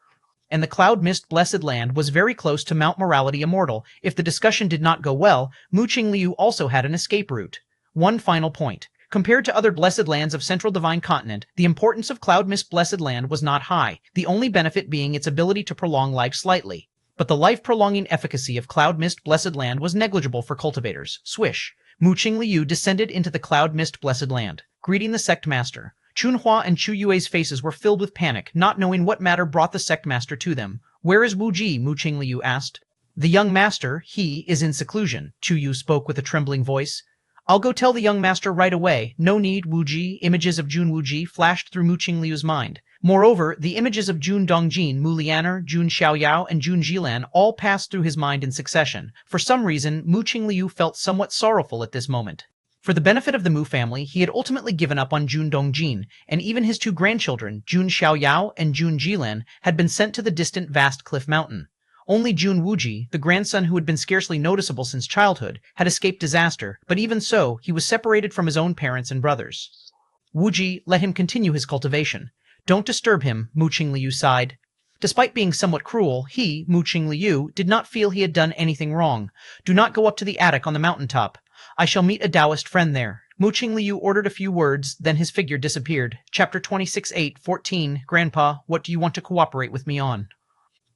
And the Cloud Mist Blessed Land was very close to Mount Morality Immortal. If the discussion did not go well, Mu Qingliu also had an escape route. One final point. Compared to other Blessed Lands of Central Divine Continent, the importance of Cloud Mist Blessed Land was not high, the only benefit being its ability to prolong life slightly. But the life-prolonging efficacy of Cloud Mist Blessed Land was negligible for cultivators. Swish. Mu Qingliu descended into the Cloud Mist Blessed Land. greeting the sect master. Chunhua and Chu Yue's faces were filled with panic, not knowing what matter brought the sect master to them. Where is Wu Ji? Mu Qingliu asked. The young master, he, is in seclusion, Chu Yu spoke with a trembling voice. I'll go tell the young master right away. No need, Wu Ji. Images of Jun Wu Ji flashed through Mu Qingliu's mind. Moreover, the images of Jun Dongjin, Mu Lianer, Jun Xiaoyao, and Jun Jilan all passed through his mind in succession. For some reason, Mu Qingliu felt somewhat sorrowful at this moment. For the benefit of the Mu family, he had ultimately given up on Jun Dongjin, and even his two grandchildren, Jun Xiaoyao and Jun Jilan, had been sent to the distant vast cliff mountain. Only Jun Wuji, the grandson who had been scarcely noticeable since childhood, had escaped disaster, but even so, he was separated from his own parents and brothers. Wuji, let him continue his cultivation. Don't disturb him, Mu Qingliu sighed. Despite being somewhat cruel, he, Mu Qingliu, did not feel he had done anything wrong. Do not go up to the attic on the mountaintop. I shall meet a Taoist friend there. Mu Qingliu ordered a few words, then his figure disappeared. Chapter 26:8-14. Grandpa, what do you want to cooperate with me on?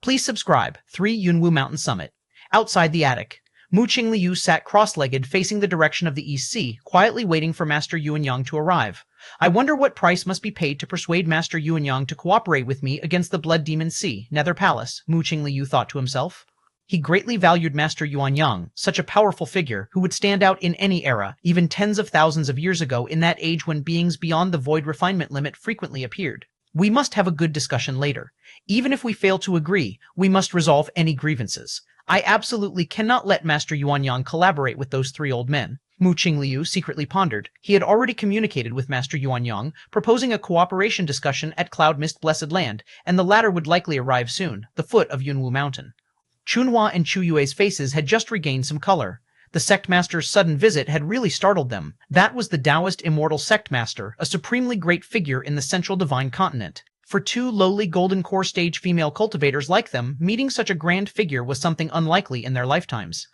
Please subscribe. 3 Yunwu Mountain Summit. Outside the attic, Mu Qingliu sat cross-legged facing the direction of the East Sea, quietly waiting for Master Yuanyang to arrive. I wonder what price must be paid to persuade Master Yuanyang to cooperate with me against the Blood Demon Sea, Nether Palace, Mu Qingliu thought to himself. He greatly valued Master Yuanyang, such a powerful figure who would stand out in any era, even tens of thousands of years ago in that age when beings beyond the void refinement limit frequently appeared. We must have a good discussion later. Even if we fail to agree, we must resolve any grievances. I absolutely cannot let Master Yuanyang collaborate with those 3 old men. Mu Qingliu secretly pondered. He had already communicated with Master Yuanyang, proposing a cooperation discussion at Cloud Mist Blessed Land, and the latter would likely arrive soon, the foot of Yunwu Mountain. Chunhua and Chu Yue's faces had just regained some color. The sect master's sudden visit had really startled them. That was the Taoist immortal sect master, a supremely great figure in the central divine continent. For 2 lowly golden core stage female cultivators like them, meeting such a grand figure was something unlikely in their lifetimes.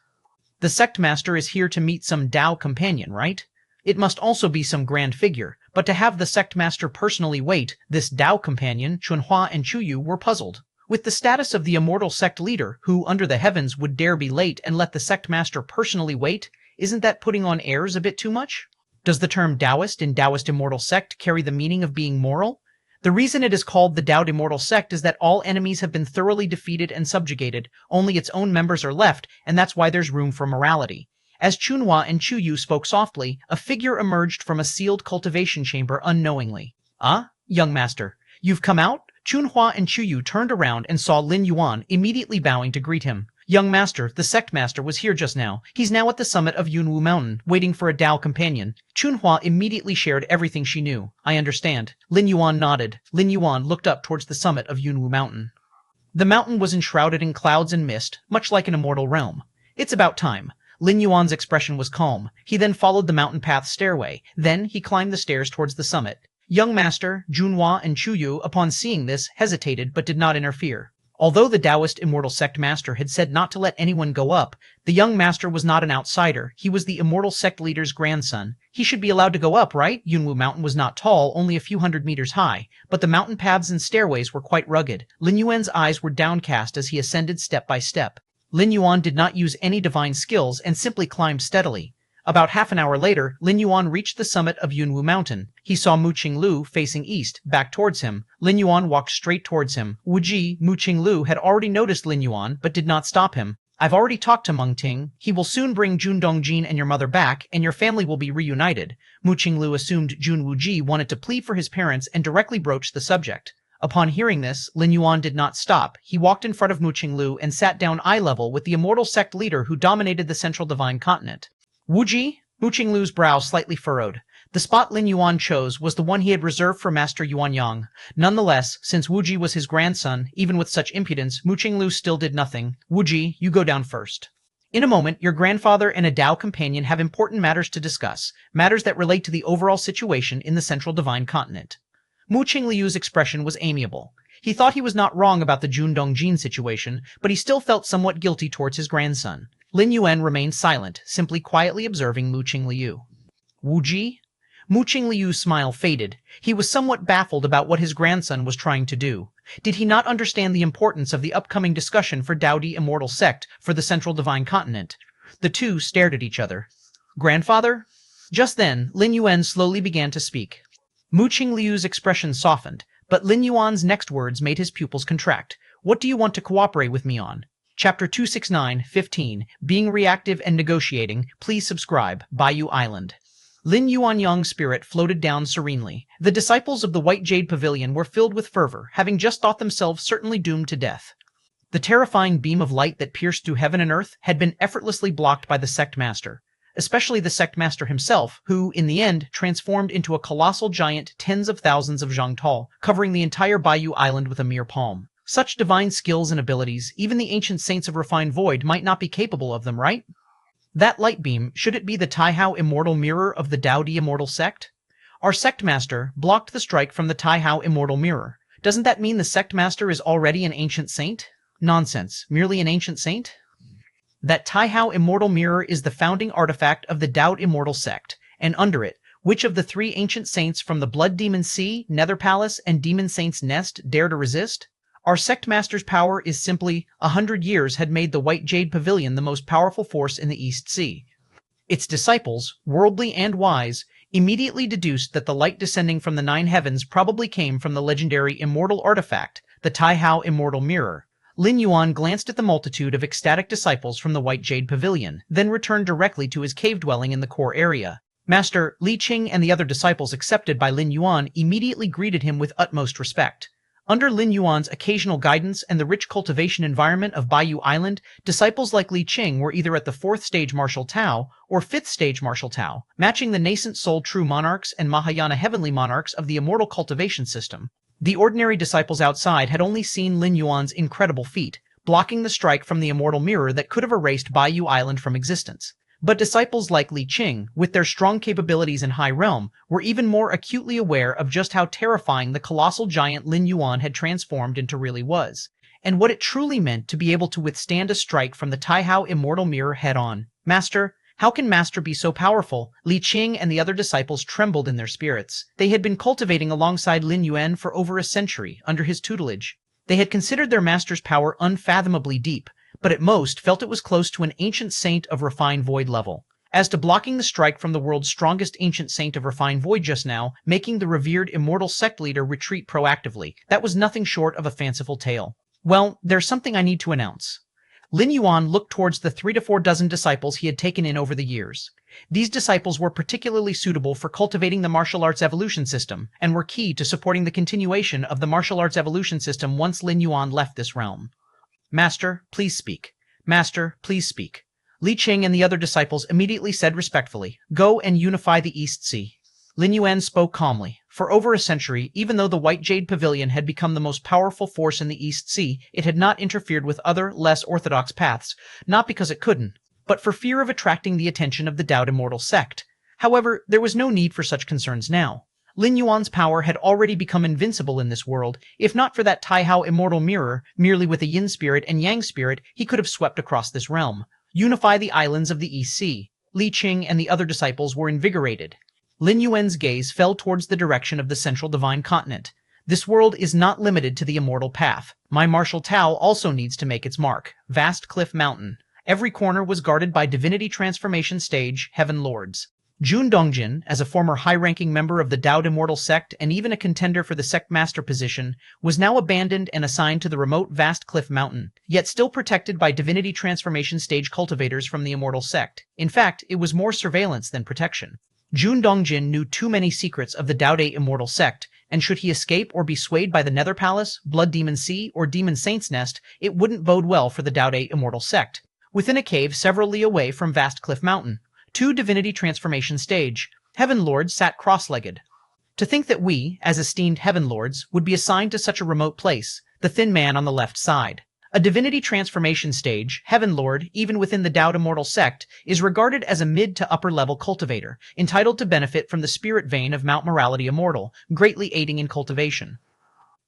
The sect master is here to meet some Dao companion, right? It must also be some grand figure, but to have the sect master personally wait, this Dao companion, Chunhua and Chu Yu were puzzled. With the status of the immortal sect leader, who under the heavens would dare be late and let the sect master personally wait, isn't that putting on airs a bit too much? Does the term Taoist in Taoist immortal sect carry the meaning of being moral? The reason it is called the Taoist immortal sect is that all enemies have been thoroughly defeated and subjugated, only its own members are left, and that's why there's room for morality. As Chunhua and Chu Yu spoke softly, a figure emerged from a sealed cultivation chamber unknowingly. Ah, young master, you've come out? Chunhua and Chu Yu turned around and saw Lin Yuan, immediately bowing to greet him. Young master, the sect master was here just now. He's now at the summit of Yunwu Mountain, waiting for a Dao companion. Chunhua immediately shared everything she knew. I understand. Lin Yuan nodded. Lin Yuan looked up towards the summit of Yunwu Mountain. The mountain was enshrouded in clouds and mist, much like an immortal realm. It's about time. Lin Yuan's expression was calm. He then followed the mountain path stairway. Then he climbed the stairs towards the summit. Young master, Junhua and Chu Yu, upon seeing this, hesitated but did not interfere. Although the Taoist immortal sect master had said not to let anyone go up, the young master was not an outsider. He was the immortal sect leader's grandson. He should be allowed to go up, right? Yunwu Mountain was not tall, only a few hundred meters high, but the mountain paths and stairways were quite rugged. Lin Yuan's eyes were downcast as he ascended step by step. Lin Yuan did not use any divine skills and simply climbed steadily. About half an hour later, Lin Yuan reached the summit of Yunwu Mountain. He saw Mu Qingliu facing east, back towards him. Lin Yuan walked straight towards him. Wu Ji, Mu Qingliu had already noticed Lin Yuan, but did not stop him. I've already talked to Meng Ting. He will soon bring Jun Dongjin and your mother back, and your family will be reunited. Mu Qingliu assumed Jun Wu Ji wanted to plead for his parents and directly broached the subject. Upon hearing this, Lin Yuan did not stop. He walked in front of Mu Qingliu and sat down eye level with the immortal sect leader who dominated the central divine continent. Wu Ji? Mu Qingliu's brow slightly furrowed. The spot Lin Yuan chose was the one he had reserved for Master Yuanyang. Nonetheless, since Wu Ji was his grandson, even with such impudence, Mu Qingliu still did nothing. Wu Ji, you go down first. In a moment, your grandfather and a Dao companion have important matters to discuss, matters that relate to the overall situation in the central divine continent. Mu Qingliu's expression was amiable. He thought he was not wrong about the Jun Dongjin situation, but he still felt somewhat guilty towards his grandson. Lin Yuan remained silent, simply quietly observing Mu Qingliu. Wu Ji? Mu Qingliu's smile faded. He was somewhat baffled about what his grandson was trying to do. Did he not understand the importance of the upcoming discussion for Daodi Immortal Sect for the Central Divine Continent? The two stared at each other. Grandfather? Just then, Lin Yuan slowly began to speak. Mu Qingliu's expression softened, but Lin Yuan's next words made his pupils contract. What do you want to cooperate with me on? Chapter 269-15, Being Reactive and Negotiating. Please subscribe. Bayou Island. Lin Yuanyang's spirit floated down serenely. The disciples of the White Jade Pavilion were filled with fervor, having just thought themselves certainly doomed to death. The terrifying beam of light that pierced through heaven and earth had been effortlessly blocked by the sect master, especially the sect master himself, who, in the end, transformed into a colossal giant tens of thousands of zhang tall, covering the entire Bayou Island with a mere palm. Such divine skills and abilities, even the ancient saints of refined void might not be capable of them, right? That light beam, should it be the Taihao immortal mirror of the Dao Di immortal sect? Our sect master blocked the strike from the Taihao immortal mirror. Doesn't that mean the sect master is already an ancient saint? Nonsense. Merely an ancient saint? That Taihao immortal mirror is the founding artifact of the Dao immortal sect, and under it, which of the three ancient saints from the Blood Demon Sea, Nether Palace, and Demon Saint's Nest dare to resist? Our sect master's power is simply 100 years had made the White Jade Pavilion the most powerful force in the East Sea. Its disciples, worldly and wise, immediately deduced that the light descending from the nine heavens probably came from the legendary immortal artifact, the Taihao immortal mirror. Lin Yuan glanced at the multitude of ecstatic disciples from the White Jade Pavilion, then returned directly to his cave dwelling in the core area. Master Li Qing and the other disciples accepted by Lin Yuan immediately greeted him with utmost respect. Under Lin Yuan's occasional guidance and the rich cultivation environment of Bayou Island, disciples like Li Qing were either at the 4th stage martial Tao or 5th stage martial Tao, matching the nascent soul true monarchs and Mahayana heavenly monarchs of the immortal cultivation system. The ordinary disciples outside had only seen Lin Yuan's incredible feat, blocking the strike from the immortal mirror that could have erased Bayou Island from existence. But disciples like Li Qing, with their strong capabilities in high realm, were even more acutely aware of just how terrifying the colossal giant Lin Yuan had transformed into really was, and what it truly meant to be able to withstand a strike from the Taihao immortal mirror head-on. Master, how can Master be so powerful? Li Qing and the other disciples trembled in their spirits. They had been cultivating alongside Lin Yuan for over a century, under his tutelage. They had considered their master's power unfathomably deep, but at most felt it was close to an ancient saint of refined void level. As to blocking the strike from the world's strongest ancient saint of refined void just now, making the revered immortal sect leader retreat proactively, that was nothing short of a fanciful tale. Well, there's something I need to announce. Lin Yuan looked towards the 3 to 4 dozen disciples he had taken in over the years. These disciples were particularly suitable for cultivating the martial arts evolution system, and were key to supporting the continuation of the martial arts evolution system once Lin Yuan left this realm. Master, please speak. Master, please speak. Li Qing and the other disciples immediately said respectfully, Go and unify the East Sea. Lin Yuan spoke calmly. For over a century, even though the White Jade Pavilion had become the most powerful force in the East Sea, it had not interfered with other, less orthodox paths, not because it couldn't, but for fear of attracting the attention of the Dao immortal sect. However, there was no need for such concerns now. Lin Yuan's power had already become invincible in this world. If not for that Taihao immortal mirror, merely with a yin spirit and yang spirit, he could have swept across this realm. Unify the islands of the East Sea. Li Qing and the other disciples were invigorated. Lin Yuan's gaze fell towards the direction of the central divine continent. This world is not limited to the immortal path. My martial Tao also needs to make its mark. Vast Cliff Mountain. Every corner was guarded by divinity transformation stage, heaven lords. Jun Dongjin, as a former high-ranking member of the Dao Immortal sect and even a contender for the sect master position, was now abandoned and assigned to the remote Vast Cliff Mountain, yet still protected by divinity transformation stage cultivators from the Immortal sect. In fact, it was more surveillance than protection. Jun Dongjin knew too many secrets of the Dao De Immortal sect, and should he escape or be swayed by the Nether Palace, Blood Demon Sea, or Demon Saint's Nest, it wouldn't bode well for the Dao De Immortal sect. Within a cave several li away from Vast Cliff Mountain, 2 divinity transformation stage, heaven lords sat cross-legged. To think that we, as esteemed heaven lords, would be assigned to such a remote place, the thin man on the left side. A divinity transformation stage, heaven lord, even within the Dao Immortal sect, is regarded as a mid to upper level cultivator, entitled to benefit from the spirit vein of Mount Morality Immortal, greatly aiding in cultivation.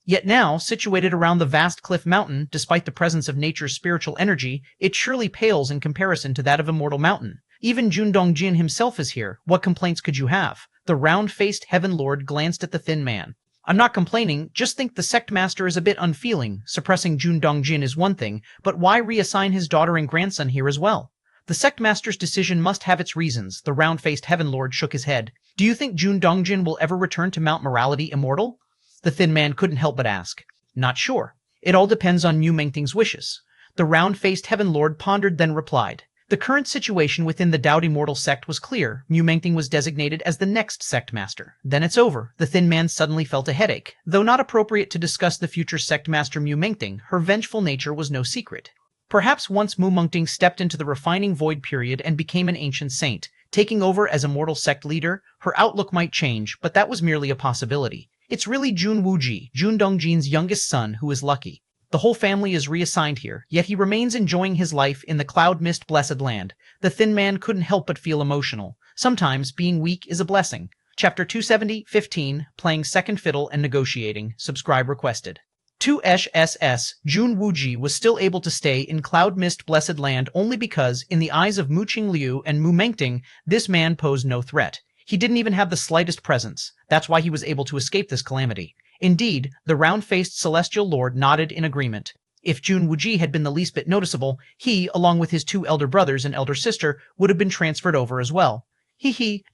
Yet now, situated around the Vast Cliff Mountain, despite the presence of nature's spiritual energy, it surely pales in comparison to that of Immortal Mountain. Even Jun Dongjin himself is here. What complaints could you have? The round-faced heaven lord glanced at the thin man. I'm not complaining, just think the sect master is a bit unfeeling. Suppressing Jun Dongjin is one thing, but why reassign his daughter and grandson here as well? The sect master's decision must have its reasons. The round-faced heaven lord shook his head. Do you think Jun Dongjin will ever return to Mount Morality immortal? The thin man couldn't help but ask. Not sure. It all depends on Mu Mengting's wishes. The round-faced heaven lord pondered, then replied. The current situation within the Dao Immortal sect was clear. Mu Mengting was designated as the next sect master. Then it's over. The thin man suddenly felt a headache. Though not appropriate to discuss the future sect master Mu Mengting, her vengeful nature was no secret. Perhaps once Mu Mengting stepped into the refining void period and became an ancient saint, taking over as immortal sect leader, her outlook might change, but that was merely a possibility. It's really Jun Wuji, Jun Dongjin's youngest son, who is lucky. The whole family is reassigned here, yet he remains enjoying his life in the cloud-mist blessed land. The thin man couldn't help but feel emotional. Sometimes being weak is a blessing. Chapter 270-15, Playing Second Fiddle and Negotiating. Subscribe requested. 2SSS, Jun Wuji was still able to stay in cloud-mist blessed land only because, in the eyes of Mu Qingliu and Mu Mengting, this man posed no threat. He didn't even have the slightest presence. That's why he was able to escape this calamity. Indeed, the round-faced celestial lord nodded in agreement. If Jun Wuji had been the least bit noticeable, he, along with his two elder brothers and elder sister, would have been transferred over as well.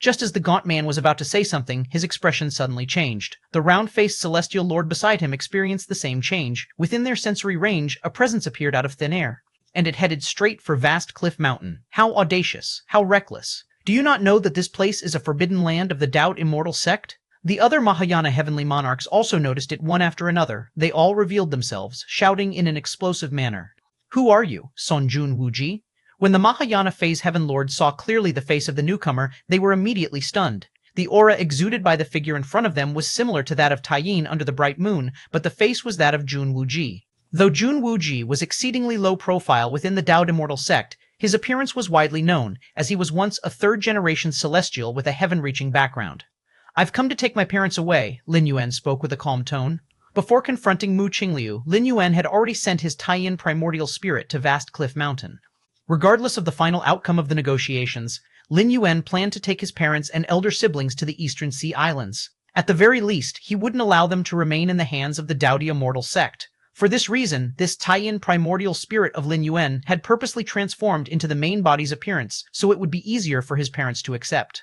Just as the gaunt man was about to say something, his expression suddenly changed. The round-faced celestial lord beside him experienced the same change. Within their sensory range, a presence appeared out of thin air. And it headed straight for Vast Cliff Mountain. How audacious! How reckless! Do you not know that this place is a forbidden land of the Dao Immortal sect? The other Mahayana heavenly monarchs also noticed it one after another. They all revealed themselves, shouting in an explosive manner. Who are you, Son Jun Wuji? When the Mahayana phase heaven lords saw clearly the face of the newcomer, they were immediately stunned. The aura exuded by the figure in front of them was similar to that of Taiyin under the bright moon, but the face was that of Jun Wuji. Though Jun Wuji was exceedingly low profile within the Dao Immortal sect, his appearance was widely known, as he was once a third-generation celestial with a heaven-reaching background. I've come to take my parents away, Lin Yuan spoke with a calm tone. Before confronting Mu Qingliu, Lin Yuan had already sent his Taiyin primordial spirit to Vast Cliff Mountain. Regardless of the final outcome of the negotiations, Lin Yuan planned to take his parents and elder siblings to the Eastern Sea Islands. At the very least, he wouldn't allow them to remain in the hands of the Dao Immortal sect. For this reason, this Taiyin primordial spirit of Lin Yuan had purposely transformed into the main body's appearance, so it would be easier for his parents to accept.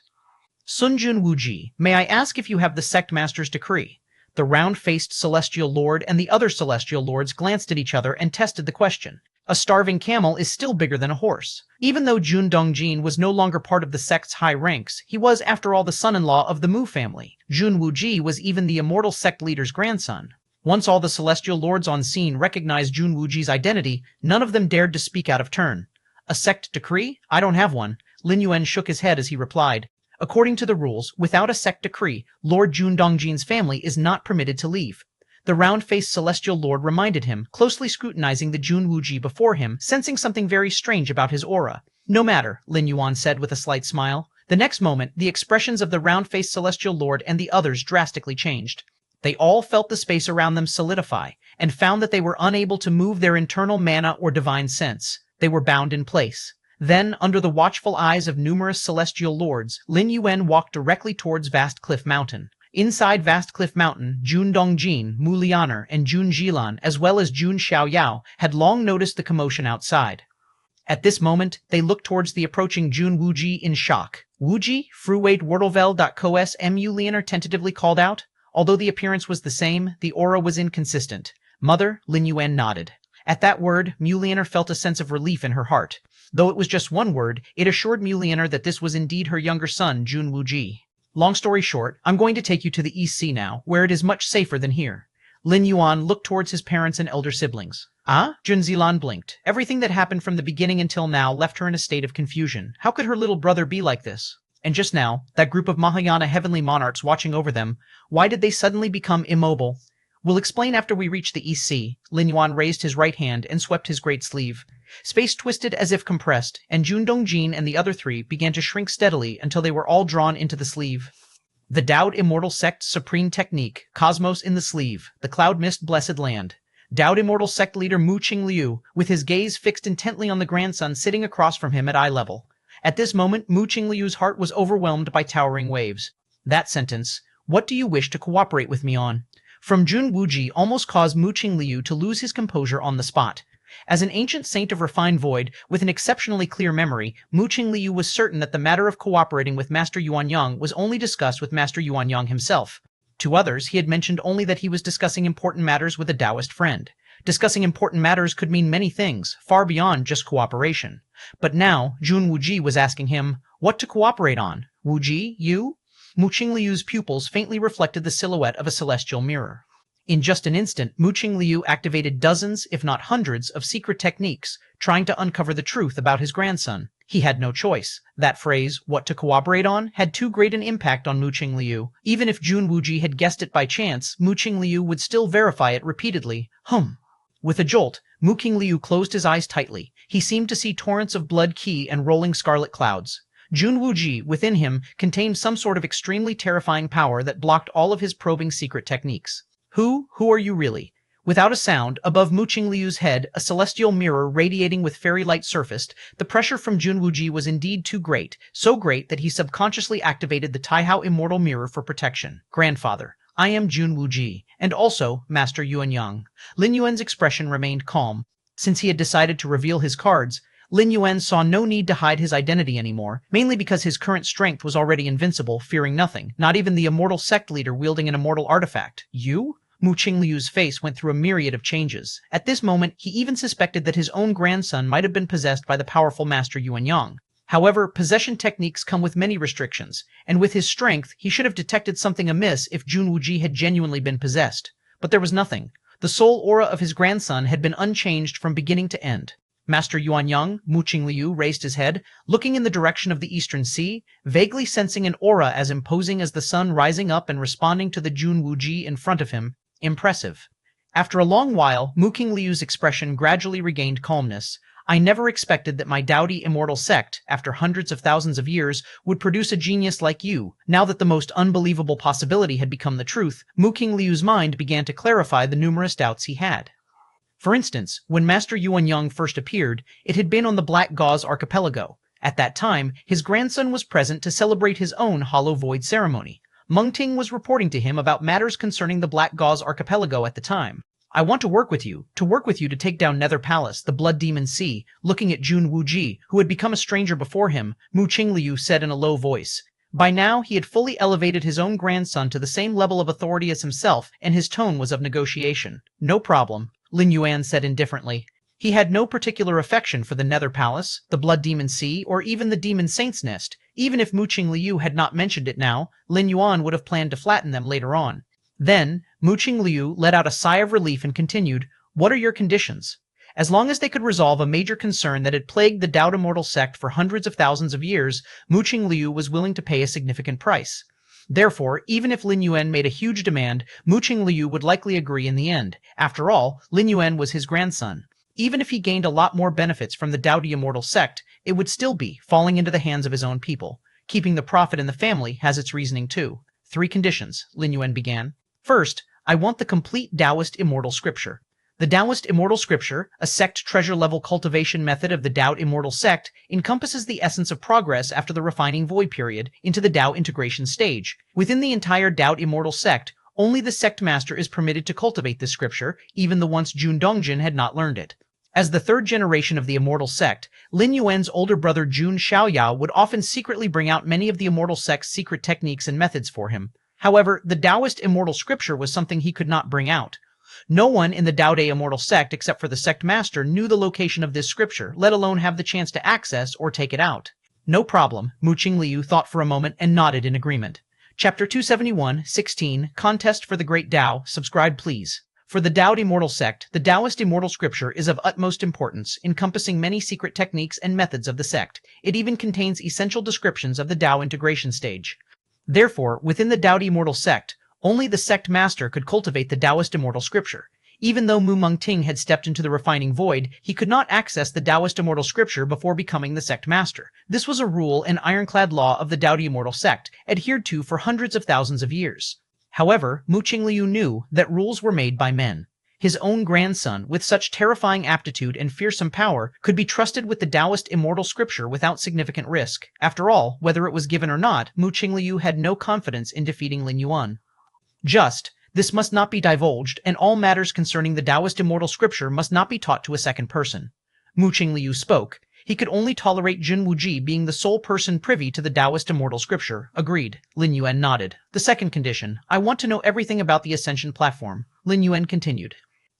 Sun Jun Wuji, may I ask if you have the sect master's decree? The round-faced celestial lord and the other celestial lords glanced at each other and tested the question. A starving camel is still bigger than a horse. Even though Jun Dongjin was no longer part of the sect's high ranks, he was, after all, the son-in-law of the Mu family. Jun Wuji was even the immortal sect leader's grandson. Once all the celestial lords on scene recognized Jun Wuji's identity, none of them dared to speak out of turn. A sect decree? I don't have one. Lin Yuan shook his head as he replied. According to the rules, without a sect decree, Lord Jun Dongjin's family is not permitted to leave. The round-faced celestial lord reminded him, closely scrutinizing the Jun Wuji before him, sensing something very strange about his aura. No matter, Lin Yuan said with a slight smile. The next moment, the expressions of the round-faced celestial lord and the others drastically changed. They all felt the space around them solidify, and found that they were unable to move their internal mana or divine sense. They were bound in place. Then, under the watchful eyes of numerous celestial lords, Lin Yuan walked directly towards Vast Cliff Mountain. Inside Vast Cliff Mountain, Jun Dongjin, Mu Lianer, and Jun Jilan, as well as Jun Xiaoyao, had long noticed the commotion outside. At this moment, they looked towards the approaching Jun Wuji in shock. Wuji, Fruwade Wordlevel.cos Mu Lianer tentatively called out. Although the appearance was the same, the aura was inconsistent. Mother, Lin Yuan nodded. At that word, Mu Lianer felt a sense of relief in her heart. Though it was just one word, it assured Mu Lianer that this was indeed her younger son, Jun Wuji. Long story short, I'm going to take you to the East Sea now, where it is much safer than here. Lin Yuan looked towards his parents and elder siblings. Ah? Jun Zilan blinked. Everything that happened from the beginning until now left her in a state of confusion. How could her little brother be like this? And just now, that group of Mahayana heavenly monarchs watching over them, why did they suddenly become immobile? We'll explain after we reach the East Sea. Lin Yuan raised his right hand and swept his great sleeve. Space twisted as if compressed, and Jun Dongjin and the other three began to shrink steadily until they were all drawn into the sleeve. The Dao Immortal Sect's supreme technique, Cosmos in the Sleeve, the Cloud Mist Blessed Land. Dao Immortal Sect leader Mu Qingliu, with his gaze fixed intently on the grandson sitting across from him at eye level. At this moment, Mu Qingliu's heart was overwhelmed by towering waves. That sentence, "What do you wish to cooperate with me on?" from Jun Wuji almost caused Mu Qingliu to lose his composure on the spot. As an ancient saint of refined void, with an exceptionally clear memory, Mu Qingliu was certain that the matter of cooperating with Master Yuanyang was only discussed with Master Yuanyang himself. To others, he had mentioned only that he was discussing important matters with a Taoist friend. Discussing important matters could mean many things, far beyond just cooperation. But now, Jun Wuji was asking him, what to cooperate on? Wuji, you? Mu Qingliu's pupils faintly reflected the silhouette of a celestial mirror. In just an instant, Mu Qingliu activated dozens, if not hundreds, of secret techniques, trying to uncover the truth about his grandson. He had no choice. That phrase, what to cooperate on, had too great an impact on Mu Qingliu. Even if Jun Wuji had guessed it by chance, Mu Qingliu would still verify it repeatedly. With a jolt, Mu Qingliu closed his eyes tightly. He seemed to see torrents of blood qi and rolling scarlet clouds. Jun Wuji, within him, contained some sort of extremely terrifying power that blocked all of his probing secret techniques. Who are you really? Without a sound, above Mu Qingliu's head, a celestial mirror radiating with fairy light surfaced. The pressure from Jun Wuji was indeed too great, so great that he subconsciously activated the Taihao immortal mirror for protection. Grandfather, I am Jun Wuji, and also Master Yuanyang. Lin Yuan's expression remained calm. Since he had decided to reveal his cards, Lin Yuan saw no need to hide his identity anymore, mainly because his current strength was already invincible, fearing nothing, not even the immortal sect leader wielding an immortal artifact. You? Mu Qingliu's face went through a myriad of changes. At this moment, he even suspected that his own grandson might have been possessed by the powerful Master Yuanyang. However, possession techniques come with many restrictions, and with his strength, he should have detected something amiss if Jun Wuji had genuinely been possessed. But there was nothing. The soul aura of his grandson had been unchanged from beginning to end. Master Yuanyang, Mu Qingliu raised his head, looking in the direction of the eastern sea, vaguely sensing an aura as imposing as the sun rising up and responding to the Jun Wuji in front of him. Impressive. After a long while, Mu Qingliu's expression gradually regained calmness. I never expected that my dowdy immortal sect, after hundreds of thousands of years, would produce a genius like you. Now that the most unbelievable possibility had become the truth, Mu Qingliu's mind began to clarify the numerous doubts he had. For instance, when Master Yuanyang first appeared, it had been on the Black Gauze Archipelago. At that time, his grandson was present to celebrate his own Hollow Void ceremony. Meng Ting was reporting to him about matters concerning the Black Gauze Archipelago at the time. I want to work with you to take down Nether Palace, the Blood Demon Sea. Looking at Jun Wuji, who had become a stranger before him, Mu Qingliu said in a low voice. By now, he had fully elevated his own grandson to the same level of authority as himself, and his tone was of negotiation. No problem, Lin Yuan said indifferently. He had no particular affection for the Nether Palace, the Blood Demon Sea, or even the Demon Saint's Nest. Even if Mu Qingliu had not mentioned it now, Lin Yuan would have planned to flatten them later on. Then, Mu Qingliu let out a sigh of relief and continued, what are your conditions? As long as they could resolve a major concern that had plagued the Dao Immortal sect for hundreds of thousands of years, Mu Qingliu was willing to pay a significant price. Therefore, even if Lin Yuan made a huge demand, Mu Qingliu would likely agree in the end. After all, Lin Yuan was his grandson. Even if he gained a lot more benefits from the Dao Immortal sect, it would still be falling into the hands of his own people. Keeping the profit in the family has its reasoning too. 3 conditions, Lin Yuan began. First, I want the complete Taoist Immortal Scripture. The Taoist Immortal Scripture, a sect treasure-level cultivation method of the Dao Immortal sect, encompasses the essence of progress after the refining void period into the Dao integration stage. Within the entire Dao Immortal sect, only the sect master is permitted to cultivate this scripture, even the once Jun Dongjin had not learned it. As the 3rd generation of the Immortal sect, Lin Yuan's older brother Jun Xiaoyao would often secretly bring out many of the Immortal sect's secret techniques and methods for him. However, the Taoist Immortal Scripture was something he could not bring out. No one in the Dao De Immortal sect except for the sect master knew the location of this scripture, let alone have the chance to access or take it out. No problem, Mu Qingliu thought for a moment and nodded in agreement. Chapter 271-16, Contest for the Great Dao, subscribe please. For the Dao Immortal sect, the Taoist Immortal Scripture is of utmost importance, encompassing many secret techniques and methods of the sect. It even contains essential descriptions of the Dao integration stage. Therefore, within the Dao Immortal sect, only the sect master could cultivate the Taoist Immortal Scripture. Even though Mu Mengting had stepped into the refining void, he could not access the Taoist Immortal Scripture before becoming the sect master. This was a rule and ironclad law of the Dao Immortal sect, adhered to for hundreds of thousands of years. However, Mu Qingliu knew that rules were made by men. His own grandson, with such terrifying aptitude and fearsome power, could be trusted with the Taoist Immortal Scripture without significant risk. After all, whether it was given or not, Mu Qingliu had no confidence in defeating Lin Yuan. Just, This must not be divulged, and all matters concerning the Taoist immortal scripture must not be taught to a second person. Mu Qingliu spoke. He could only tolerate Jun Wuji being the sole person privy to the Taoist immortal scripture. Agreed. Lin Yuan nodded. The second condition. I want to know everything about the Ascension platform. Lin Yuan continued.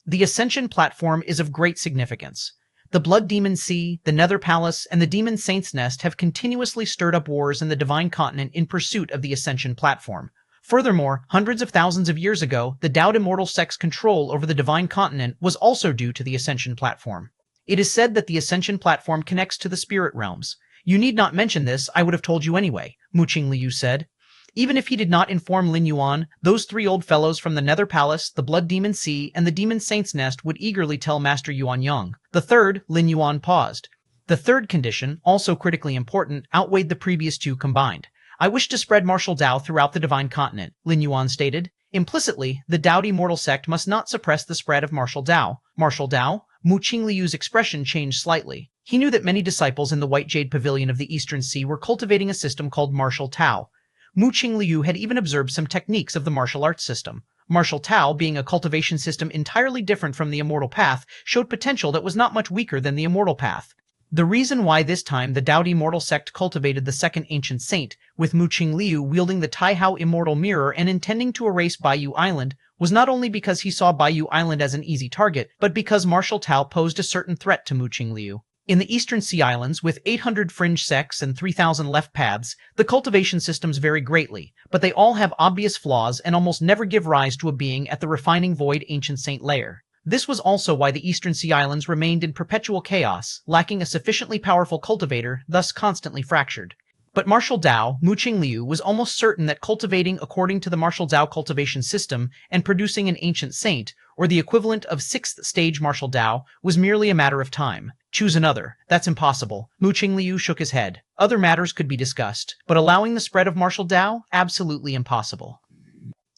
The Ascension platform is of great significance. The Blood Demon Sea, the Nether Palace, and the Demon Saint's Nest have continuously stirred up wars in the Divine Continent in pursuit of the Ascension platform. Furthermore, hundreds of thousands of years ago, the Taoist immortal sect's control over the Divine Continent was also due to the Ascension platform. It is said that the Ascension platform connects to the spirit realms. You need not mention this, I would have told you anyway, Mu Qingliu said. Even if he did not inform Lin Yuan, those three old fellows from the Nether Palace, the Blood Demon Sea, and the Demon Saint's Nest would eagerly tell Master Yuan Yang. The third, Lin Yuan paused. The third condition, also critically important, outweighed the previous two combined. I wish to spread martial Dao throughout the Divine Continent, Lin Yuan stated. Implicitly, the Taoist immortal sect must not suppress the spread of martial Dao. Martial Dao? Mu Qingliu's expression changed slightly. He knew that many disciples in the White Jade Pavilion of the Eastern Sea were cultivating a system called martial Tao. Mu Qingliu had even observed some techniques of the martial arts system. Martial Tao, being a cultivation system entirely different from the immortal path, showed potential that was not much weaker than the immortal path. The reason why this time the Taoist immortal sect cultivated the second ancient saint, with Mu Qingliu wielding the Taihao immortal mirror and intending to erase Baiyu Island, was not only because he saw Baiyu Island as an easy target, but because martial Tao posed a certain threat to Mu Qingliu. In the Eastern Sea Islands, with 800 fringe sects and 3,000 left paths, the cultivation systems vary greatly, but they all have obvious flaws and almost never give rise to a being at the refining void ancient saint layer. This was also why the Eastern Sea Islands remained in perpetual chaos, lacking a sufficiently powerful cultivator, thus constantly fractured. But martial Dao, Mu Qingliu, was almost certain that cultivating according to the martial Dao cultivation system and producing an ancient saint, or the equivalent of 6th stage martial Dao, was merely a matter of time. Choose another. That's impossible. Mu Qingliu shook his head. Other matters could be discussed, but allowing the spread of martial Dao? Absolutely impossible.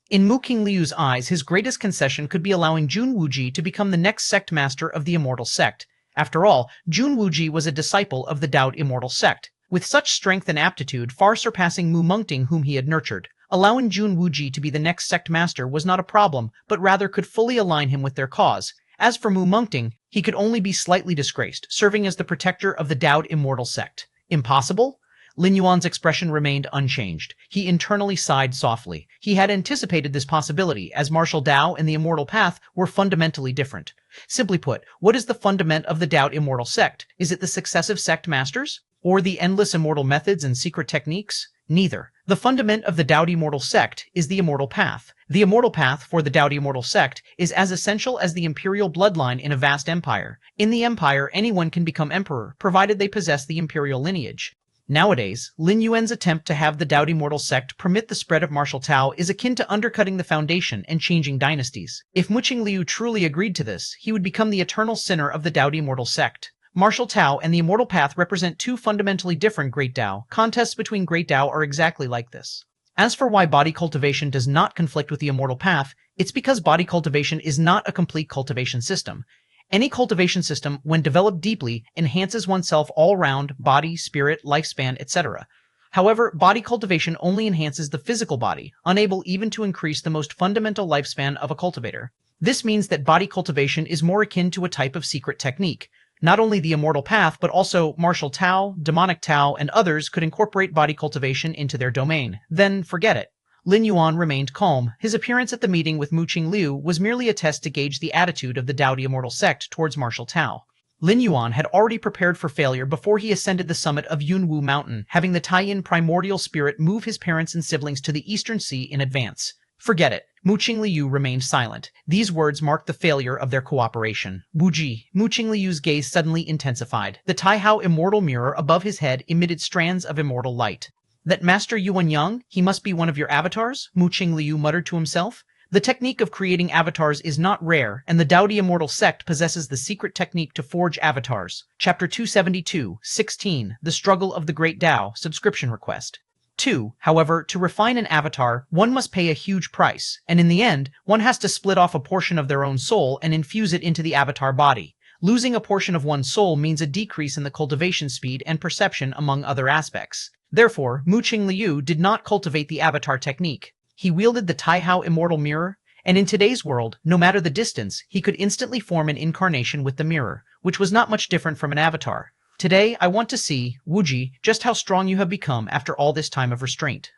In Mu Qingliu's eyes, his greatest concession could be allowing Jun Wuji to become the next sect master of the immortal sect. After all, Jun Wuji was a disciple of the Taoist immortal sect, with such strength and aptitude far surpassing Mu Mengting whom he had nurtured. Allowing Jun Wuji to be the next sect master was not a problem, but rather could fully align him with their cause. As for Mu Mengting, he could only be slightly disgraced, serving as the protector of the Taoist immortal sect. Impossible? Lin Yuan's expression remained unchanged. He internally sighed softly. He had anticipated this possibility, as martial Dao and the immortal path were fundamentally different. Simply put, what is the fundament of the Taoist immortal sect? Is it the successive sect masters? Or the endless immortal methods and secret techniques? Neither. The fundament of the Taoist immortal sect is the immortal path. The immortal path for the Taoist immortal sect is as essential as the imperial bloodline in a vast empire. In the empire, anyone can become emperor, provided they possess the imperial lineage. Nowadays, Lin Yuan's attempt to have the Taoist immortal sect permit the spread of martial Tao is akin to undercutting the foundation and changing dynasties. If Mu Qingliu truly agreed to this, he would become the eternal sinner of the Taoist immortal sect. Martial Tao and the immortal path represent two fundamentally different great Tao. Contests between great Tao are exactly like this. As for why body cultivation does not conflict with the immortal path, it's because body cultivation is not a complete cultivation system. Any cultivation system, when developed deeply, enhances oneself all round, body, spirit, lifespan, etc. However, body cultivation only enhances the physical body, unable even to increase the most fundamental lifespan of a cultivator. This means that body cultivation is more akin to a type of secret technique. Not only the immortal path, but also martial Tao, demonic Tao, and others could incorporate body cultivation into their domain. Then forget it. Lin Yuan remained calm. His appearance at the meeting with Mu Qingliu was merely a test to gauge the attitude of the Taoist immortal sect towards martial Tao. Lin Yuan had already prepared for failure before he ascended the summit of Yunwu Mountain, having the Taiyin primordial spirit move his parents and siblings to the Eastern Sea in advance. Forget it. Mu Qingliu remained silent. These words marked the failure of their cooperation. Wuji. Mu Qingliu's gaze suddenly intensified. The Taihao immortal mirror above his head emitted strands of immortal light. That Master Yuan Yang, he must be one of your avatars? Mu Qingliu muttered to himself. The technique of creating avatars is not rare, and the Taoist immortal sect possesses the secret technique to forge avatars. Chapter 272, 16, The Struggle of the Great Tao, Subscription Request. 2. However, to refine an avatar, one must pay a huge price, and in the end, one has to split off a portion of their own soul and infuse it into the avatar body. Losing a portion of one's soul means a decrease in the cultivation speed and perception among other aspects. Therefore, Mu Qingliu did not cultivate the avatar technique. He wielded the Taihao immortal mirror, And in today's world, no matter the distance, he could instantly form an incarnation with the mirror, which was not much different from an avatar. Today, I want to see, Wuji, just how strong you have become after all this time of restraint.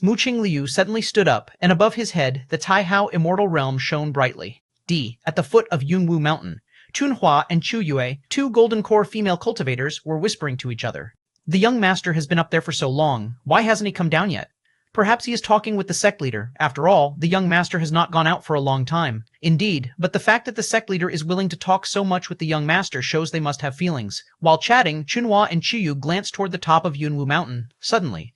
Muqing Liu suddenly stood up, and above his head, the Taihao immortal realm shone brightly. At the foot of Yunwu Mountain, Chunhua and Chu Yue, two golden core female cultivators, were whispering to each other. The young master has been up there for so long, why hasn't he come down yet? Perhaps he is talking with the sect leader. After all, the young master has not gone out for a long time. Indeed, but the fact that the sect leader is willing to talk so much with the young master shows they must have feelings. While chatting, Chunhua and Chiyu glanced toward the top of Yunwu Mountain. Suddenly,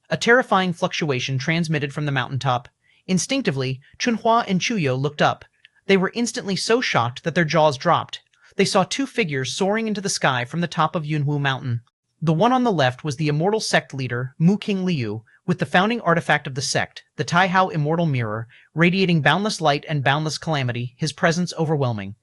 a terrifying fluctuation transmitted from the mountaintop. Instinctively, Chunhua and Chuyo looked up. They were instantly so shocked that their jaws dropped. They saw two figures soaring into the sky from the top of Yunwu Mountain. The one on the left was the immortal sect leader, Muqing Liu, with the founding artifact of the sect, the Taihao Immortal Mirror, radiating boundless light and boundless calamity, his presence overwhelming.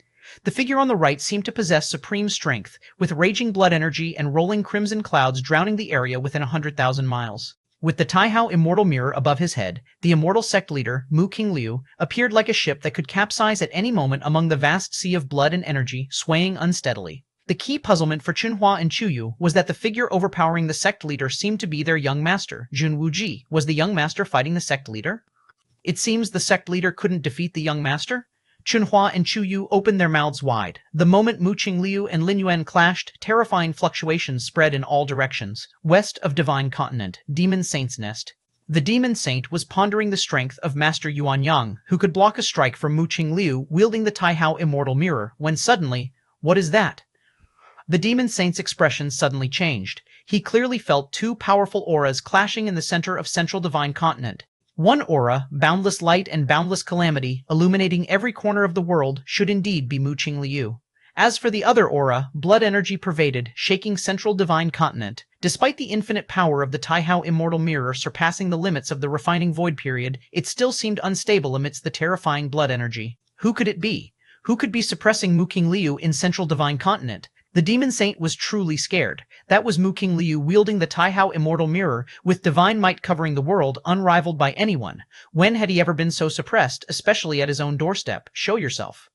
The figure on the right seemed to possess supreme strength, with raging blood energy and rolling crimson clouds drowning the area within 100,000 miles. With the Taihao Immortal Mirror above his head, the immortal sect leader, Muqing Liu, appeared like a ship that could capsize at any moment among the vast sea of blood and energy, swaying unsteadily. The key puzzlement for Chunhua and Chuyu was that the figure overpowering the sect leader seemed to be their young master, Jun Wuji. Was the young master fighting the sect leader? It seems the sect leader couldn't defeat the young master? Chunhua and Chuyu opened their mouths wide. The moment Muqing Liu and Lin Yuan clashed, terrifying fluctuations spread in all directions. West of Divine Continent, Demon Saint's Nest. The Demon Saint was pondering the strength of Master Yuan Yang, who could block a strike from Muqing Liu wielding the Taihao Immortal Mirror, when suddenly, what is that? The Demon Saint's expression suddenly changed. He clearly felt two powerful auras clashing in the center of Central Divine Continent. One aura, boundless light and boundless calamity, illuminating every corner of the world, should indeed be Muqing Liu. As for the other aura, blood energy pervaded, shaking Central Divine Continent. Despite the infinite power of the Taihao Immortal Mirror surpassing the limits of the refining void period, it still seemed unstable amidst the terrifying blood energy. Who could it be? Who could be suppressing Muqing Liu in Central Divine Continent? The Demon Saint was truly scared. That was Muqing Liu wielding the Taihao Immortal Mirror, with divine might covering the world, unrivaled by anyone. When had he ever been so suppressed, especially at his own doorstep? Show yourself.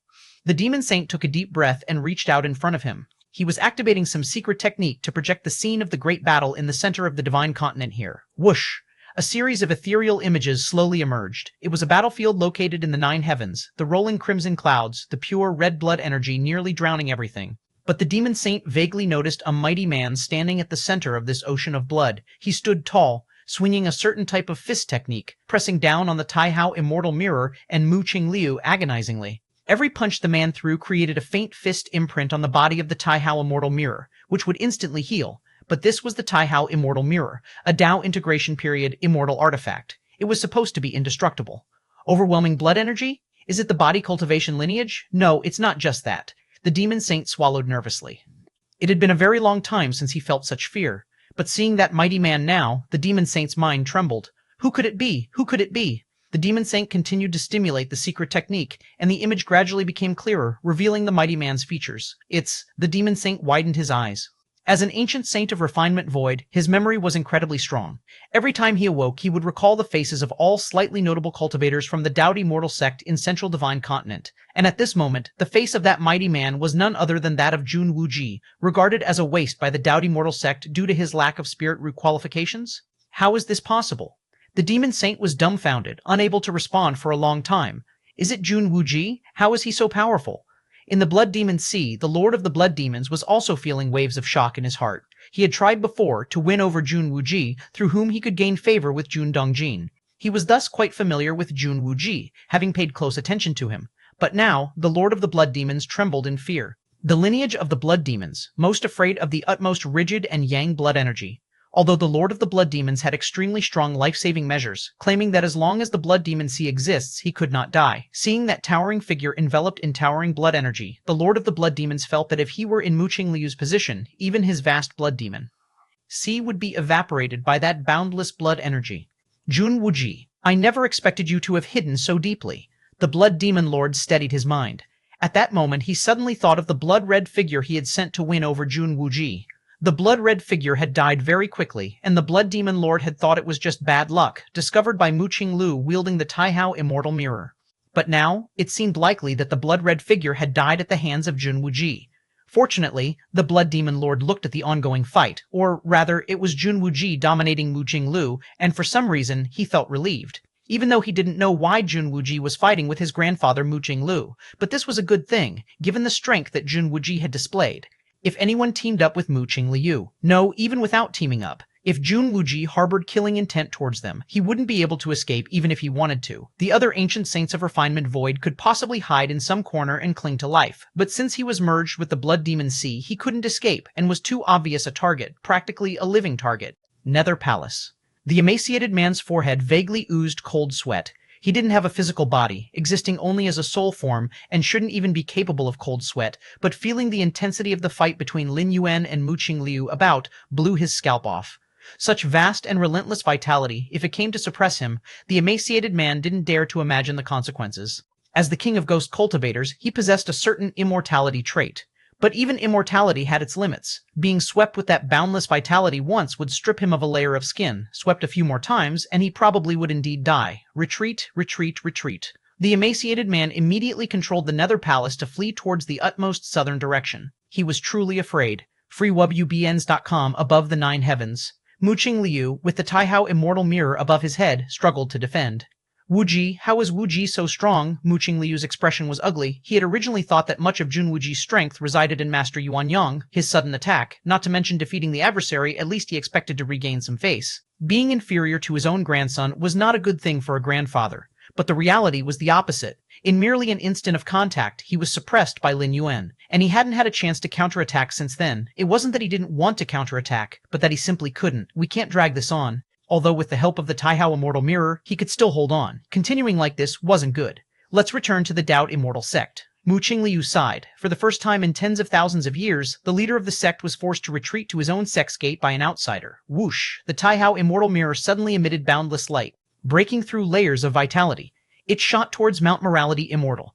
The Demon Saint took a deep breath and reached out in front of him. He was activating some secret technique to project the scene of the great battle in the center of the Divine Continent here. Whoosh! A series of ethereal images slowly emerged. It was a battlefield located in the 9 heavens, the rolling crimson clouds, the pure red blood energy nearly drowning everything. But the Demon Saint vaguely noticed a mighty man standing at the center of this ocean of blood. He stood tall, swinging a certain type of fist technique, pressing down on the Taihao Immortal Mirror and Muqing Liu agonizingly. Every punch the man threw created a faint fist imprint on the body of the Taihao Immortal Mirror, which would instantly heal. But this was the Taihao Immortal Mirror, a Dao integration period immortal artifact. It was supposed to be indestructible. Overwhelming blood energy? Is it the body cultivation lineage? No, it's not just that. The Demon Saint swallowed nervously. It had been a very long time since he felt such fear, but seeing that mighty man now, the Demon Saint's mind trembled. Who could it be? Who could it be? The Demon Saint continued to stimulate the secret technique, and the image gradually became clearer, revealing the mighty man's features. The Demon Saint widened his eyes. As an ancient saint of refinement void, his memory was incredibly strong. Every time he awoke, he would recall the faces of all slightly notable cultivators from the Dao mortal sect in Central Divine Continent. And at this moment, the face of that mighty man was none other than that of Jun Wuji, regarded as a waste by the Dao mortal sect due to his lack of spirit root qualifications. How is this possible? The Demon Saint was dumbfounded, unable to respond for a long time. Is it Jun Wuji? How is he so powerful? In the Blood Demon Sea, the Lord of the Blood Demons was also feeling waves of shock in his heart. He had tried before to win over Jun Wuji, through whom he could gain favor with Jun Dongjin. He was thus quite familiar with Jun Wuji, having paid close attention to him. But now, the Lord of the Blood Demons trembled in fear. The lineage of the Blood Demons, most afraid of the utmost rigid and yang blood energy. Although the Lord of the Blood Demons had extremely strong life-saving measures, claiming that as long as the Blood Demon Sea exists, he could not die. Seeing that towering figure enveloped in towering blood energy, the Lord of the Blood Demons felt that if he were in Muqing Liu's position, even his vast Blood Demon Sea would be evaporated by that boundless blood energy. Jun Wuji, I never expected you to have hidden so deeply. The Blood Demon Lord steadied his mind. At that moment, he suddenly thought of the blood-red figure he had sent to win over Jun Wuji. The blood-red figure had died very quickly, and the Blood Demon Lord had thought it was just bad luck, discovered by Mu Qinglu wielding the Taihao Immortal Mirror. But now, it seemed likely that the blood-red figure had died at the hands of Jun Wuji. Fortunately, the Blood Demon Lord looked at the ongoing fight, or rather, it was Jun Wuji dominating Mu Qinglu, and for some reason, he felt relieved. Even though he didn't know why Jun Wuji was fighting with his grandfather Mu Qinglu, but this was a good thing, given the strength that Jun Wuji had displayed. If anyone teamed up with Mu Qinglu, no, even without teaming up, if Jun Wuji harbored killing intent towards them, he wouldn't be able to escape even if he wanted to. The other ancient saints of refinement void could possibly hide in some corner and cling to life, but since he was merged with the Blood Demon Sea, he couldn't escape and was too obvious a target, practically a living target. Nether Palace. The emaciated man's forehead vaguely oozed cold sweat. He didn't have a physical body, existing only as a soul form, and shouldn't even be capable of cold sweat, but feeling the intensity of the fight between Lin Yuan and Mu Qinglu about, blew his scalp off. Such vast and relentless vitality, if it came to suppress him, the emaciated man didn't dare to imagine the consequences. As the king of ghost cultivators, he possessed a certain immortality trait. But even immortality had its limits. Being swept with that boundless vitality once would strip him of a layer of skin. Swept a few more times, and he probably would indeed die. Retreat, retreat, retreat. The emaciated man immediately controlled the Nether Palace to flee towards the utmost southern direction. He was truly afraid. FreeWubUBNs.com above the 9 heavens. Mu Qinglu, with the Taihao Immortal Mirror above his head, struggled to defend. Wuji, how is Wuji so strong? Mu Qinglu's expression was ugly. He had originally thought that much of Jun Wuji's strength resided in Master Yuan Yang, his sudden attack, not to mention defeating the adversary. At least he expected to regain some face. Being inferior to his own grandson was not a good thing for a grandfather. But the reality was the opposite. In merely an instant of contact, he was suppressed by Lin Yuan, and he hadn't had a chance to counterattack since then. It wasn't that he didn't want to counterattack, but that he simply couldn't. We can't drag this on. Although with the help of the Taihao Immortal Mirror, he could still hold on. Continuing like this wasn't good. Let's return to the Doubt Immortal Sect. Mu Qinglu sighed. For the first time in tens of thousands of years, the leader of the sect was forced to retreat to his own sect's gate by an outsider. Whoosh! The Taihao Immortal Mirror suddenly emitted boundless light, breaking through layers of vitality. It shot towards Mount Morality Immortal.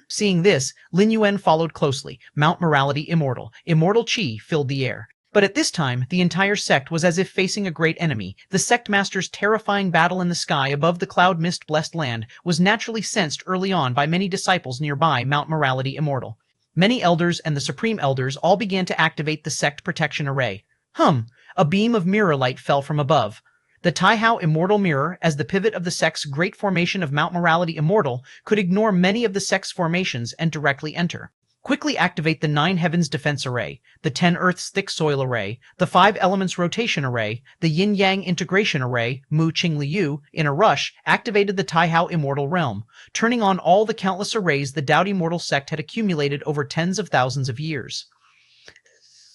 Seeing this, Lin Yuan followed closely. Mount Morality Immortal. Immortal Qi filled the air. But at this time, the entire sect was as if facing a great enemy. The sect master's terrifying battle in the sky above the cloud mist-blessed land was naturally sensed early on by many disciples nearby Mount Morality Immortal. Many elders and the supreme elders all began to activate the sect protection array. A beam of mirror light fell from above. The Taihao Immortal Mirror, as the pivot of the sect's great formation of Mount Morality Immortal, could ignore many of the sect's formations and directly enter. Quickly activate the 9 Heavens Defense Array, the 10 Earths Thick Soil Array, the 5 Elements Rotation Array, the Yin-Yang Integration Array. Mu Qinglu, in a rush, activated the Taihao Immortal Realm, turning on all the countless arrays the Doubt Immortal sect had accumulated over tens of thousands of years.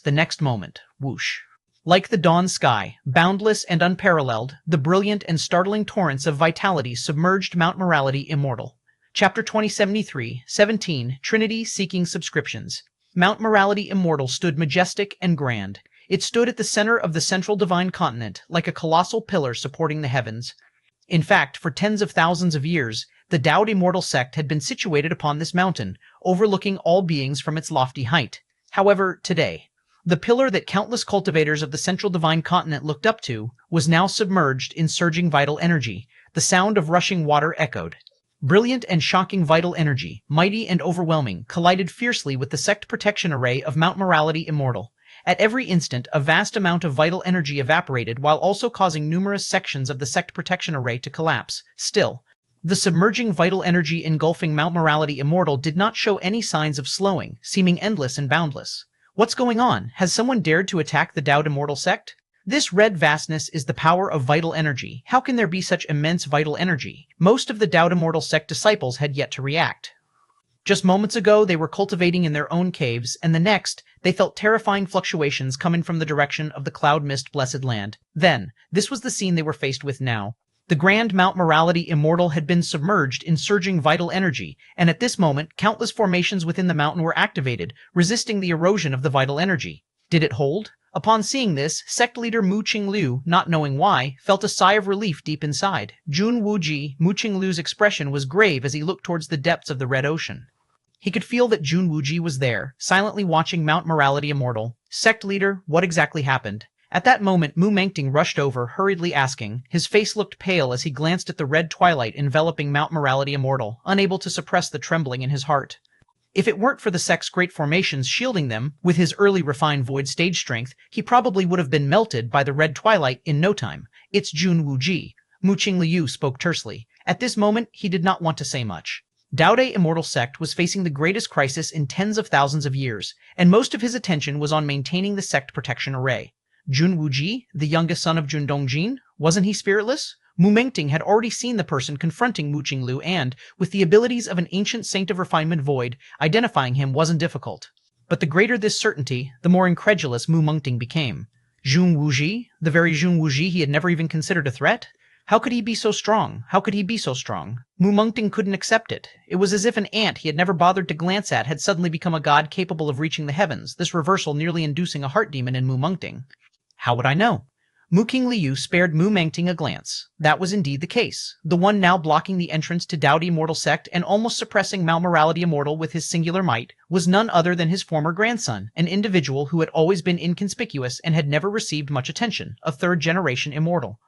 The next moment, whoosh. Like the dawn sky, boundless and unparalleled, the brilliant and startling torrents of vitality submerged Mount Morality Immortal. Chapter 2073, 17, Trinity Seeking Subscriptions. Mount Morality Immortal stood majestic and grand. It stood at the center of the central divine continent, like a colossal pillar supporting the heavens. In fact, for tens of thousands of years, the Doubt Immortal sect had been situated upon this mountain, overlooking all beings from its lofty height. However, today, the pillar that countless cultivators of the central divine continent looked up to was now submerged in surging vital energy. The sound of rushing water echoed. Brilliant and shocking vital energy, mighty and overwhelming, collided fiercely with the sect protection array of Mount Morality Immortal. At every instant, a vast amount of vital energy evaporated while also causing numerous sections of the sect protection array to collapse. Still, the submerging vital energy engulfing Mount Morality Immortal did not show any signs of slowing, seeming endless and boundless. What's going on? Has someone dared to attack the Doubt Immortal sect? This red vastness is the power of vital energy. How can there be such immense vital energy? Most of the Doubt Immortal sect disciples had yet to react. Just moments ago, they were cultivating in their own caves, and the next, they felt terrifying fluctuations coming from the direction of the cloud mist blessed land. Then, this was the scene they were faced with now. The grand Mount Morality Immortal had been submerged in surging vital energy, and at this moment, countless formations within the mountain were activated, resisting the erosion of the vital energy. Did it hold? Upon seeing this, sect leader Mu Qinglu, not knowing why, felt a sigh of relief deep inside. Jun Wuji, Mu Qinglu's expression was grave as he looked towards the depths of the red ocean. He could feel that Jun Wuji was there, silently watching Mount Morality Immortal, Sect leader, what exactly happened? At that moment, Mu Mengting rushed over, hurriedly asking. His face looked pale as he glanced at the red twilight enveloping Mount Morality Immortal, unable to suppress the trembling in his heart. If it weren't for the sect's great formations shielding them, with his early refined void stage strength, he probably would have been melted by the red twilight in no time. It's Jun Wuji. Mu Qingliu spoke tersely. At this moment, he did not want to say much. Daode Immortal Sect was facing the greatest crisis in tens of thousands of years, and most of his attention was on maintaining the sect protection array. Jun Wuji, the youngest son of Jun Dongjin, wasn't he spiritless? Mu Mengting had already seen the person confronting Mu Qinglu and, with the abilities of an ancient saint of refinement void, identifying him wasn't difficult. But the greater this certainty, the more incredulous Mu Mengting became. Jun Wuji, the very Jun Wuji he had never even considered a threat? How could he be so strong? How could he be so strong? Mu Mengting couldn't accept it. It was as if an ant he had never bothered to glance at had suddenly become a god capable of reaching the heavens, this reversal nearly inducing a heart demon in Mu Mengting. How would I know? Mu Qingliu spared Mu Mengting a glance. That was indeed the case. The one now blocking the entrance to Daode Immortal Sect and almost suppressing Mount Morality Immortal with his singular might was none other than his former grandson, an individual who had always been inconspicuous and had never received much attention, a third-generation immortal.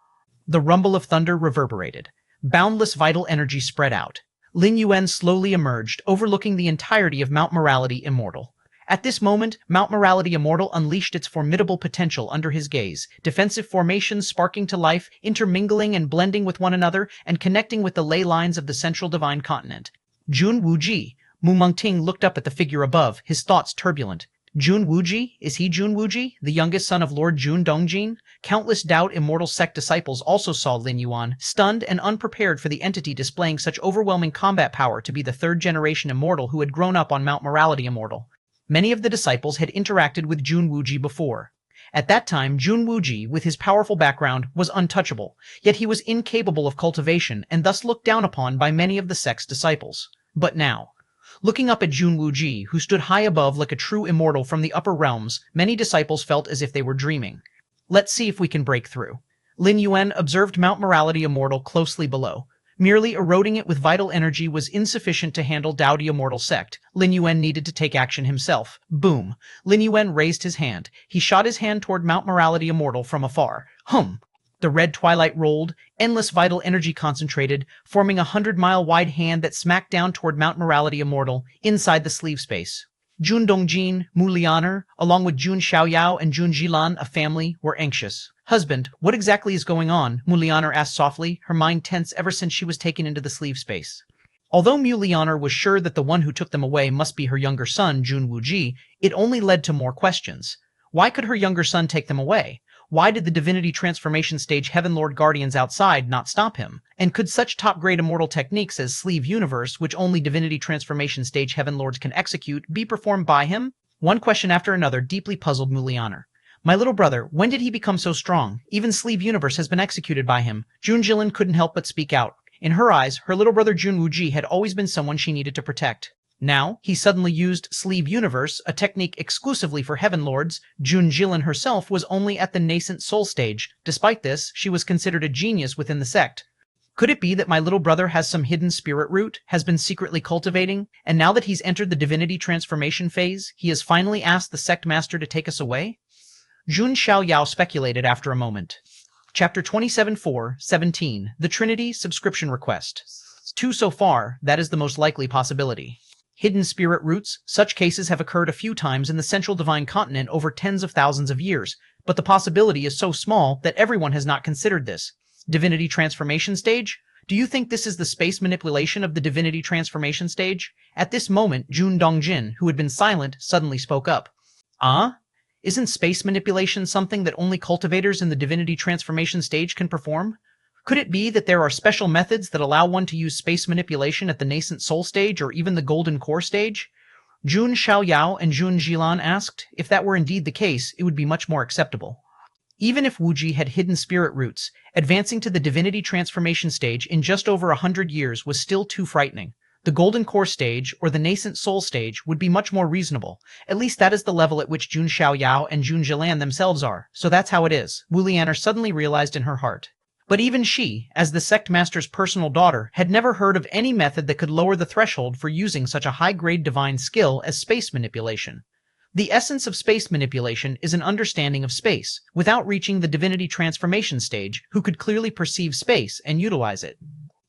The rumble of thunder reverberated. Boundless vital energy spread out. Lin Yuan slowly emerged, overlooking the entirety of Mount Morality Immortal. At this moment, Mount Morality Immortal unleashed its formidable potential under his gaze, defensive formations sparking to life, intermingling and blending with one another, and connecting with the ley lines of the central divine continent. Jun Wuji. Mu Mengting looked up at the figure above, his thoughts turbulent. Jun Wuji? Is he Jun Wuji, the youngest son of Lord Jun Dongjin? Countless Daode Immortal Sect disciples also saw Lin Yuan, stunned and unprepared for the entity displaying such overwhelming combat power to be the third-generation immortal who had grown up on Mount Morality Immortal. Many of the disciples had interacted with Jun Wuji before. At that time, Jun Wuji, with his powerful background, was untouchable, yet he was incapable of cultivation and thus looked down upon by many of the sect's disciples. But now, looking up at Jun Wuji, who stood high above like a true immortal from the upper realms, many disciples felt as if they were dreaming. Let's see if we can break through. Lin Yuan observed Mount Morality Immortal closely below. Merely eroding it with vital energy was insufficient to handle Daode Immortal Sect. Lin Yuan needed to take action himself. Boom. Lin Yuan raised his hand. He shot his hand toward Mount Morality Immortal from afar. Hum. The red twilight rolled, endless vital energy concentrated, forming a 100-mile-wide hand that smacked down toward Mount Morality Immortal, inside the sleeve space. Jun Dongjin, Mu Lianer, along with Jun Xiaoyao and Jun Jilan, a family, were anxious. Husband, what exactly is going on? Mu Lianer asked softly, her mind tense ever since she was taken into the sleeve space. Although Mu Lianer was sure that the one who took them away must be her younger son, Jun Wuji, it only led to more questions. Why could her younger son take them away? Why did the Divinity Transformation Stage Heaven Lord Guardians outside not stop him? And could such top-grade immortal techniques as Sleeve Universe, which only Divinity Transformation Stage Heaven Lords can execute, be performed by him? One question after another deeply puzzled Mu Lianer. My little brother, when did he become so strong? Even Sleeve Universe has been executed by him. Jun Jilin couldn't help but speak out. In her eyes, her little brother Jun Wuji had always been someone she needed to protect. Now, he suddenly used Sleeve Universe, a technique exclusively for Heaven Lords. Jun Jilin herself was only at the nascent soul stage. Despite this, she was considered a genius within the sect. Could it be that my little brother has some hidden spirit root, has been secretly cultivating, and now that he's entered the Divinity Transformation phase, he has finally asked the sect master to take us away? Jun Xiaoyao speculated after a moment. Chapter 27:4-17, The Trinity Subscription Request. 2 so far, that is the most likely possibility. Hidden spirit roots, such cases have occurred a few times in the central divine continent over tens of thousands of years, but the possibility is so small that everyone has not considered this. Divinity Transformation Stage? Do you think this is the space manipulation of the Divinity Transformation Stage? At this moment, Jun Dongjin, who had been silent, suddenly spoke up. Isn't space manipulation something that only cultivators in the Divinity Transformation Stage can perform? Could it be that there are special methods that allow one to use space manipulation at the nascent soul stage or even the golden core stage? Jun Xiaoyao and Jun Jilan asked. If that were indeed the case, it would be much more acceptable. Even if Wuji had hidden spirit roots, advancing to the Divinity Transformation Stage in just over 100 years was still too frightening. The golden core stage, or the nascent soul stage, would be much more reasonable. At least that is the level at which Jun Xiaoyao and Jun Jilan themselves are. So that's how it is, Wu Lianer suddenly realized in her heart. But even she, as the sect master's personal daughter, had never heard of any method that could lower the threshold for using such a high-grade divine skill as space manipulation. The essence of space manipulation is an understanding of space, without reaching the divinity transformation stage, who could clearly perceive space and utilize it.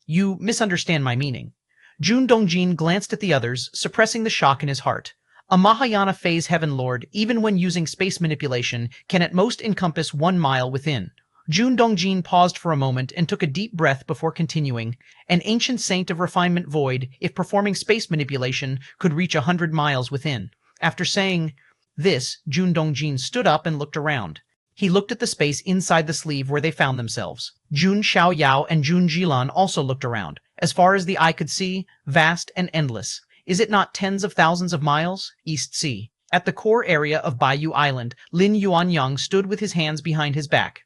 You misunderstand my meaning. Jun Dongjin glanced at the others, suppressing the shock in his heart. A Mahayana phase heaven lord, even when using space manipulation, can at most encompass 1 mile within. Jun Dongjin paused for a moment and took a deep breath before continuing. An ancient saint of refinement void, if performing space manipulation, could reach 100 miles within. After saying this, Jun Dongjin stood up and looked around. He looked at the space inside the sleeve where they found themselves. Jun Xiaoyao and Jun Jilan also looked around. As far as the eye could see, vast and endless. Is it not tens of thousands of miles? East Sea. At the core area of Baiyu Island, Lin Yuan stood with his hands behind his back.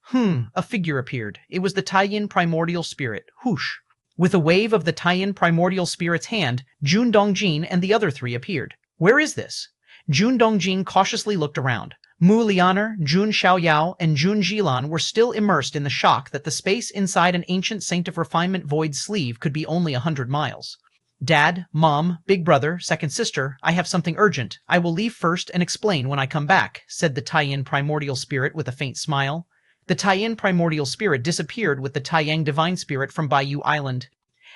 A figure appeared. It was the Taiyin primordial spirit. Whoosh. With a wave of the Taiyin primordial spirit's hand, Jun Dongjin and the other 3 appeared. Where is this? Jun Dongjin cautiously looked around. Mu Lianer, Jun Xiaoyao, and Jun Jilan were still immersed in the shock that the space inside an ancient saint of refinement void sleeve could be only 100 miles. Dad, Mom, Big Brother, Second Sister, I have something urgent. I will leave first and explain when I come back, said the Taiyin primordial spirit with a faint smile. The Taiyin primordial spirit disappeared with the Taiyang divine spirit from Baiyu Island.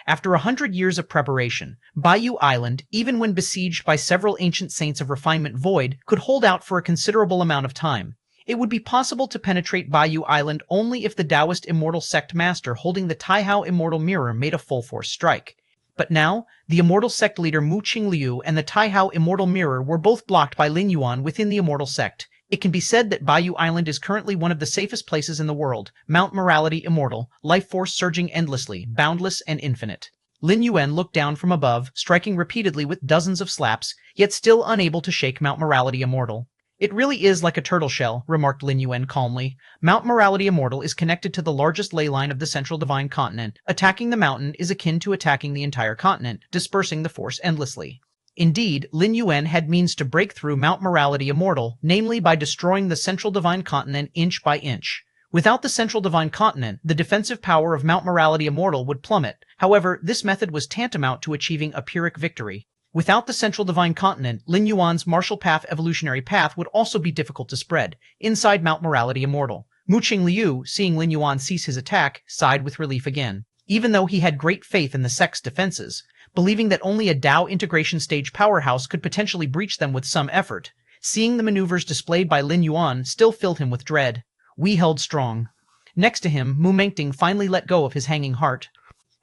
After 100 years of preparation, Baiyu Island, even when besieged by several ancient saints of refinement void, could hold out for a considerable amount of time. It would be possible to penetrate Baiyu Island only if the Taoist immortal sect master holding the Taihao immortal mirror made a full-force strike. But now, the immortal sect leader Mu Qingliu and the Taihao immortal mirror were both blocked by Lin Yuan within the immortal sect. It can be said that Baiyu Island is currently one of the safest places in the world. Mount Morality immortal, life force surging endlessly, boundless and infinite. Lin Yuan looked down from above, striking repeatedly with dozens of slaps, yet still unable to shake Mount Morality immortal. It really is like a turtle shell, remarked Lin Yuan calmly. Mount Morality immortal is connected to the largest ley line of the central divine continent. Attacking the mountain is akin to attacking the entire continent, dispersing the force endlessly. Indeed, Lin Yuan had means to break through Mount Morality immortal, namely by destroying the central divine continent inch by inch. Without the central divine continent, the defensive power of Mount Morality immortal would plummet. However, this method was tantamount to achieving a Pyrrhic victory. Without the central divine continent, Lin Yuan's martial path evolutionary path would also be difficult to spread, inside Mount Morality immortal. Mu Qingliu, seeing Lin Yuan cease his attack, sighed with relief again. Even though he had great faith in the sect's defenses, believing that only a Dao integration stage powerhouse could potentially breach them with some effort, seeing the maneuvers displayed by Lin Yuan still filled him with dread. We held strong. Next to him, Mu Mengting finally let go of his hanging heart.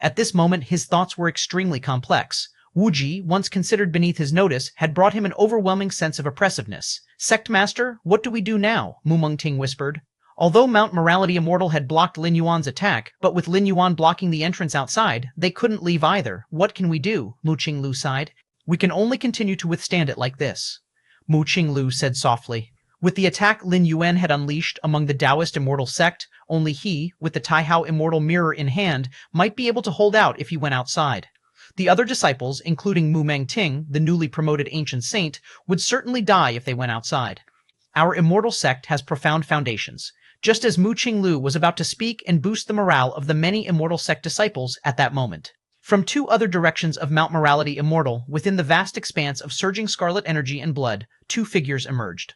At this moment, his thoughts were extremely complex. Wu Ji, once considered beneath his notice, had brought him an overwhelming sense of oppressiveness. Sect Master, what do we do now? Mu Mengting whispered. Although Mount Morality Immortal had blocked Lin Yuan's attack, but with Lin Yuan blocking the entrance outside, they couldn't leave either. What can we do? Mu Qinglu sighed. We can only continue to withstand it like this. Mu Qinglu said softly. With the attack Lin Yuan had unleashed among the Taoist immortal sect, only he, with the Taihao immortal mirror in hand, might be able to hold out if he went outside. The other disciples, including Mu Mengting, the newly promoted ancient saint, would certainly die if they went outside. Our immortal sect has profound foundations. Just as Mu Qinglu was about to speak and boost the morale of the many immortal sect disciples at that moment. From 2 other directions of Mount Morality Immortal, within the vast expanse of surging scarlet energy and blood, 2 figures emerged.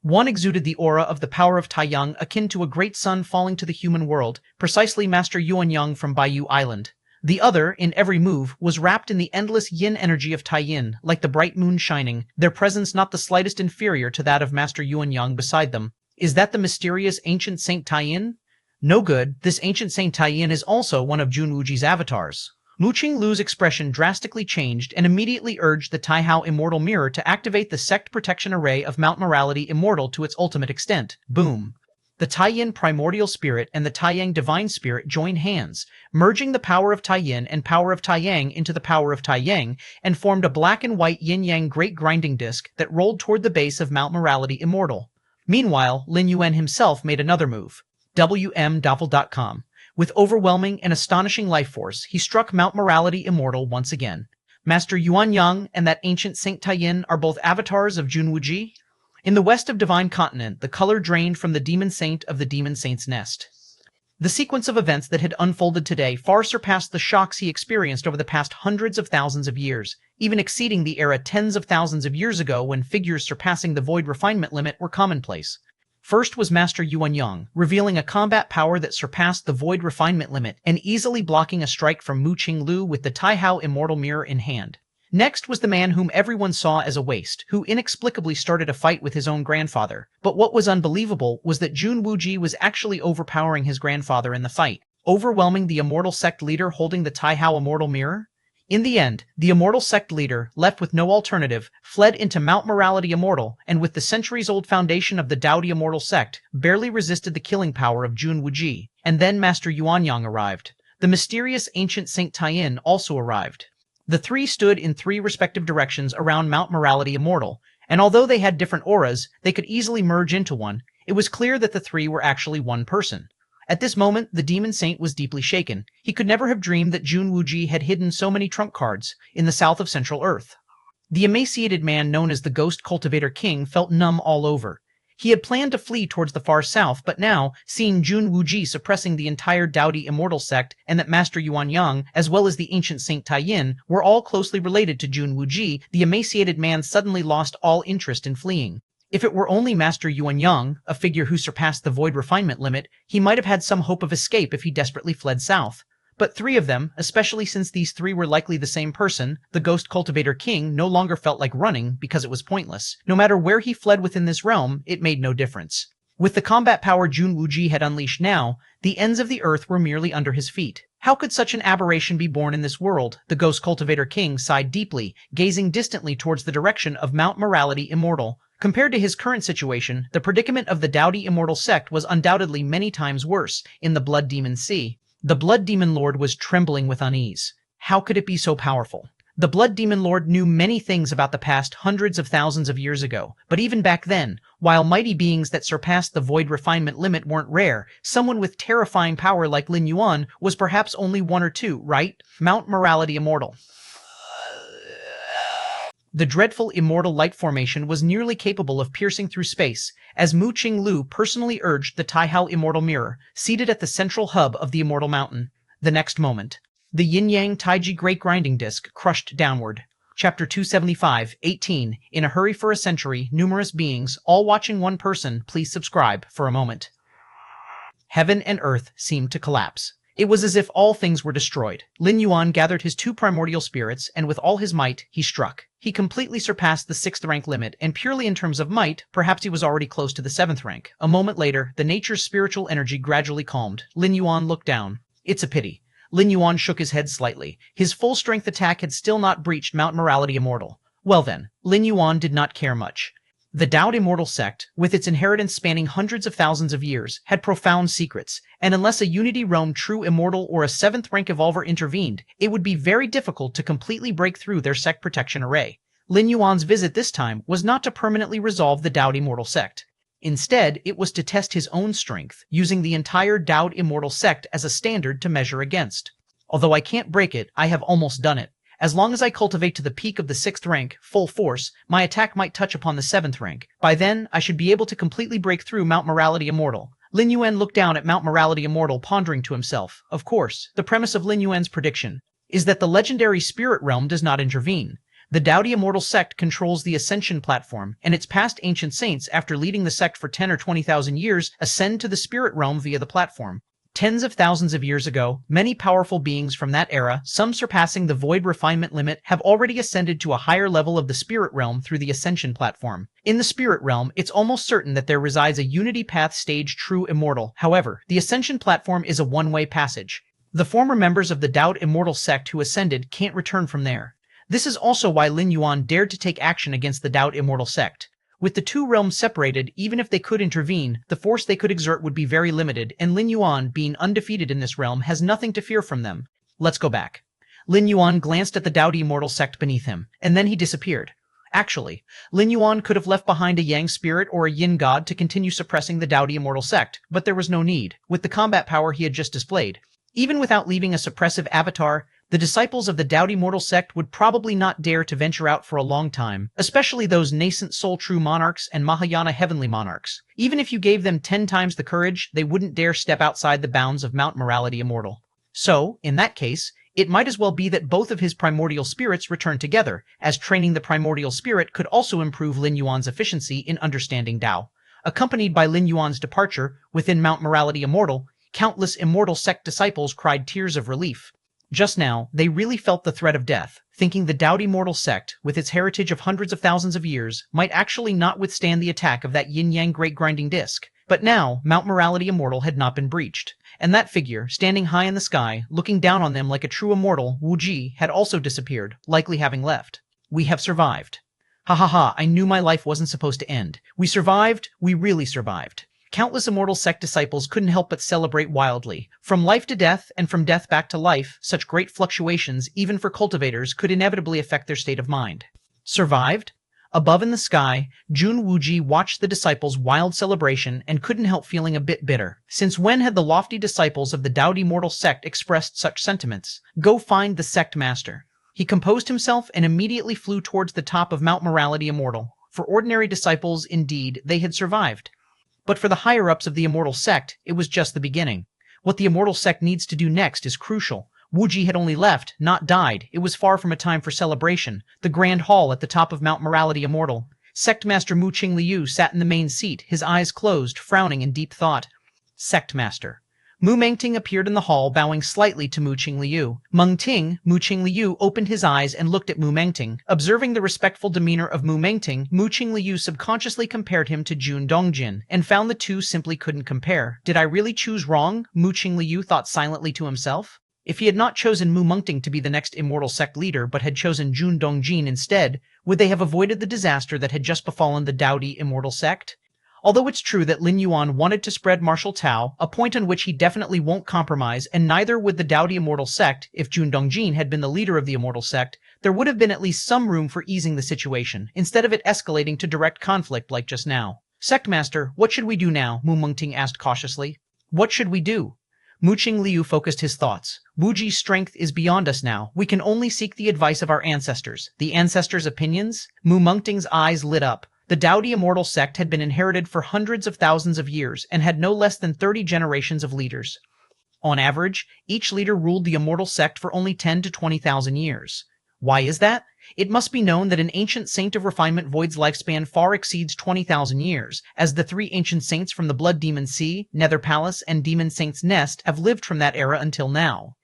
One exuded the aura of the power of Taiyang akin to a great sun falling to the human world, precisely Master Yuanyang from Baiyu Island. The other, in every move, was wrapped in the endless yin energy of Taiyin, like the bright moon shining, their presence not the slightest inferior to that of Master Yuanyang beside them. Is that the mysterious ancient Saint Taiyin? No good, this ancient Saint Taiyin is also one of Jun Wuji's avatars. Mu Qinglu's expression drastically changed and immediately urged the Taihao Immortal Mirror to activate the Sect Protection Array of Mount Morality Immortal to its ultimate extent. Boom. The Taiyin Primordial Spirit and the Taiyang Divine Spirit joined hands, merging the power of Taiyin and power of Taiyang into the power of Taiyang, and formed a black and white yin-yang great grinding disc that rolled toward the base of Mount Morality Immortal. Meanwhile, Lin Yuan himself made another move. WMDoppel.com. With overwhelming and astonishing life force, he struck Mount Morality Immortal once again. Master Yuanyang and that ancient Saint Taiyin are both avatars of Jun Wuji. In the west of Divine Continent, the color drained from the demon saint of the demon saint's nest. The sequence of events that had unfolded today far surpassed the shocks he experienced over the past hundreds of thousands of years, even exceeding the era tens of thousands of years ago when figures surpassing the void refinement limit were commonplace. First was Master Yuan, revealing a combat power that surpassed the void refinement limit and easily blocking a strike from Mu Qinglu with the Taihao Immortal Mirror in hand. Next was the man whom everyone saw as a waste, who inexplicably started a fight with his own grandfather. But what was unbelievable was that Jun Wuji was actually overpowering his grandfather in the fight, overwhelming the immortal sect leader holding the Taihao Immortal Mirror. In the end, the immortal sect leader, left with no alternative, fled into Mount Morality Immortal, and with the centuries-old foundation of the Daodi Immortal sect, barely resisted the killing power of Jun Wuji. And then Master Yuanyang arrived. The mysterious ancient Saint Taiyin also arrived. The three stood in three respective directions around Mount Morality Immortal, and although they had different auras, they could easily merge into one. It was clear that the three were actually one person. At this moment, the demon saint was deeply shaken. He could never have dreamed that Jun Wuji had hidden so many trump cards in the south of Central Earth. The emaciated man known as the Ghost Cultivator King felt numb all over. He had planned to flee towards the far south, but now, seeing Jun Wuji suppressing the entire Daodi Immortal sect and that Master Yuanyang, as well as the ancient Saint Taiyin, were all closely related to Jun Wuji, the emaciated man suddenly lost all interest in fleeing. If it were only Master Yuanyang, a figure who surpassed the void refinement limit, he might have had some hope of escape if he desperately fled south. But three of them, especially since these three were likely the same person, the Ghost Cultivator King no longer felt like running because it was pointless. No matter where he fled within this realm, it made no difference. With the combat power Jun Wuji had unleashed now, the ends of the earth were merely under his feet. How could such an aberration be born in this world? The Ghost Cultivator King sighed deeply, gazing distantly towards the direction of Mount Morality Immortal. Compared to his current situation, the predicament of the Daodi Immortal sect was undoubtedly many times worse in the Blood Demon Sea. The Blood Demon Lord was trembling with unease. How could it be so powerful? The Blood Demon Lord knew many things about the past hundreds of thousands of years ago, but even back then, while mighty beings that surpassed the void refinement limit weren't rare, someone with terrifying power like Lin Yuan was perhaps only one or two, right? Mount Morality Immortal. The dreadful immortal light formation was nearly capable of piercing through space, as Mu Qinglu personally urged the Taihao Immortal Mirror, seated at the central hub of the Immortal Mountain. The next moment, the Yin-Yang Taiji Great Grinding Disc crushed downward. Chapter 275, 18. In a hurry for a century, numerous beings, all watching one person. Please subscribe for a moment. Heaven and earth seemed to collapse. It was as if all things were destroyed. Lin Yuan gathered his two primordial spirits, and with all his might, he struck. He completely surpassed the 6th rank limit, and purely in terms of might, perhaps he was already close to the 7th rank. A moment later, the nature's spiritual energy gradually calmed. Lin Yuan looked down. It's a pity. Lin Yuan shook his head slightly. His full-strength attack had still not breached Mount Morality Immortal. Well then, Lin Yuan did not care much. The Daodi Immortal sect, with its inheritance spanning hundreds of thousands of years, had profound secrets, and unless a Unity Realm true immortal or a 7th rank evolver intervened, it would be very difficult to completely break through their sect protection array. Lin Yuan's visit this time was not to permanently resolve the Daodi Immortal sect. Instead, it was to test his own strength, using the entire Daodi Immortal sect as a standard to measure against. Although I can't break it, I have almost done it. As long as I cultivate to the peak of the 6th rank, full force, my attack might touch upon the 7th rank. By then, I should be able to completely break through Mount Morality Immortal. Lin Yuan looked down at Mount Morality Immortal, pondering to himself. Of course, the premise of Lin Yuan's prediction is that the legendary spirit realm does not intervene. The Daodi Immortal sect controls the Ascension platform, and its past ancient saints, after leading the sect for 10 or 20,000 years, ascend to the spirit realm via the platform. Tens of thousands of years ago, many powerful beings from that era, some surpassing the void refinement limit, have already ascended to a higher level of the spirit realm through the Ascension platform. In the spirit realm, it's almost certain that there resides a Unity Path stage true immortal. However, the Ascension platform is a one-way passage. The former members of the Daodi Immortal sect who ascended can't return from there. This is also why Lin Yuan dared to take action against the Daodi Immortal sect. With the two realms separated, even if they could intervene, the force they could exert would be very limited, and Lin Yuan, being undefeated in this realm, has nothing to fear from them. Let's go back. Lin Yuan glanced at the Daodi Immortal sect beneath him, and then he disappeared. Actually, Lin Yuan could have left behind a Yang spirit or a Yin god to continue suppressing the Daodi Immortal sect, but there was no need, with the combat power he had just displayed. Even without leaving a suppressive avatar, The disciples of the Dao Immortal sect would probably not dare to venture out for a long time, especially those nascent soul-true monarchs and Mahayana heavenly monarchs. Even if you gave them 10 times the courage, they wouldn't dare step outside the bounds of Mount Morality Immortal. So, in that case, it might as well be that both of his primordial spirits return together, as training the primordial spirit could also improve Lin Yuan's efficiency in understanding Dao. Accompanied by Lin Yuan's departure, within Mount Morality Immortal, countless immortal sect disciples cried tears of relief. Just now, they really felt the threat of death, thinking the Dao Immortal sect, with its heritage of hundreds of thousands of years, might actually not withstand the attack of that yin-yang great grinding disc. But now, Mount Morality Immortal had not been breached, and that figure, standing high in the sky, looking down on them like a true immortal, Wu Ji, had also disappeared, likely having left. We have survived. Ha ha ha, I knew my life wasn't supposed to end. We survived, we really survived. Countless immortal sect disciples couldn't help but celebrate wildly. From life to death, and from death back to life, such great fluctuations, even for cultivators, could inevitably affect their state of mind. Survived? Above in the sky, Jun Wuji watched the disciples' wild celebration and couldn't help feeling a bit bitter. Since when had the lofty disciples of the Dao Immortal sect expressed such sentiments? Go find the sect master. He composed himself and immediately flew towards the top of Mount Morality Immortal. For ordinary disciples, indeed, they had survived. But for the higher-ups of the Immortal sect, it was just the beginning. What the Immortal sect needs to do next is crucial. Wuji had only left, not died. It was far from a time for celebration. The grand hall at the top of Mount Morality Immortal. Sect Master Mu Qing Liu sat in the main seat, his eyes closed, frowning in deep thought. Sect Master. Mu Mengting appeared in the hall, bowing slightly to Mu Qing Liu. Mu Qing Liu opened his eyes and looked at Mu Mengting. Observing the respectful demeanor of Mu Mengting, Mu Qing Liu subconsciously compared him to Jun Dongjin, and found the two simply couldn't compare. Did I really choose wrong? Mu Qing Liu thought silently to himself. If he had not chosen Mu Mengting to be the next immortal sect leader, but had chosen Jun Dongjin instead, would they have avoided the disaster that had just befallen the Dao Immortal sect? Although it's true that Lin Yuan wanted to spread martial Tao, a point on which he definitely won't compromise, and neither would the Dao Immortal sect, if Jun Dongjin had been the leader of the Immortal sect, there would have been at least some room for easing the situation, instead of it escalating to direct conflict like just now. Sect Master, what should we do now? Mu Mengting asked cautiously. What should we do? Mu Qing Liu focused his thoughts. Wuji's strength is beyond us now. We can only seek the advice of our ancestors. The ancestors' opinions? Mu Mengting's eyes lit up. The Dao Immortal sect had been inherited for hundreds of thousands of years and had no less than 30 generations of leaders. On average, each leader ruled the Immortal sect for only 10 to 20,000 years. Why is that? It must be known that an ancient saint of refinement void's lifespan far exceeds 20,000 years, as the 3 ancient saints from the Blood Demon Sea, Nether Palace, and Demon Saint's Nest have lived from that era until now.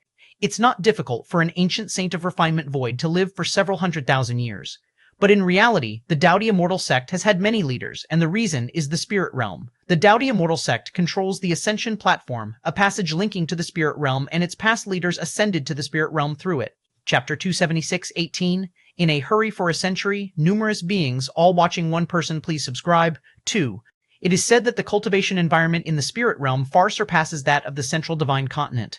It's not difficult for an ancient saint of refinement void to live for several 100,000 years. But in reality, the Dao Immortal sect has had many leaders, and the reason is the Spirit Realm. The Dao Immortal sect controls the Ascension platform, a passage linking to the Spirit Realm, and its past leaders ascended to the Spirit Realm through it. Chapter 276:18. In a hurry for a century, numerous beings, all watching one person. Please subscribe. 2. It is said that the cultivation environment in the Spirit Realm far surpasses that of the Central Divine Continent.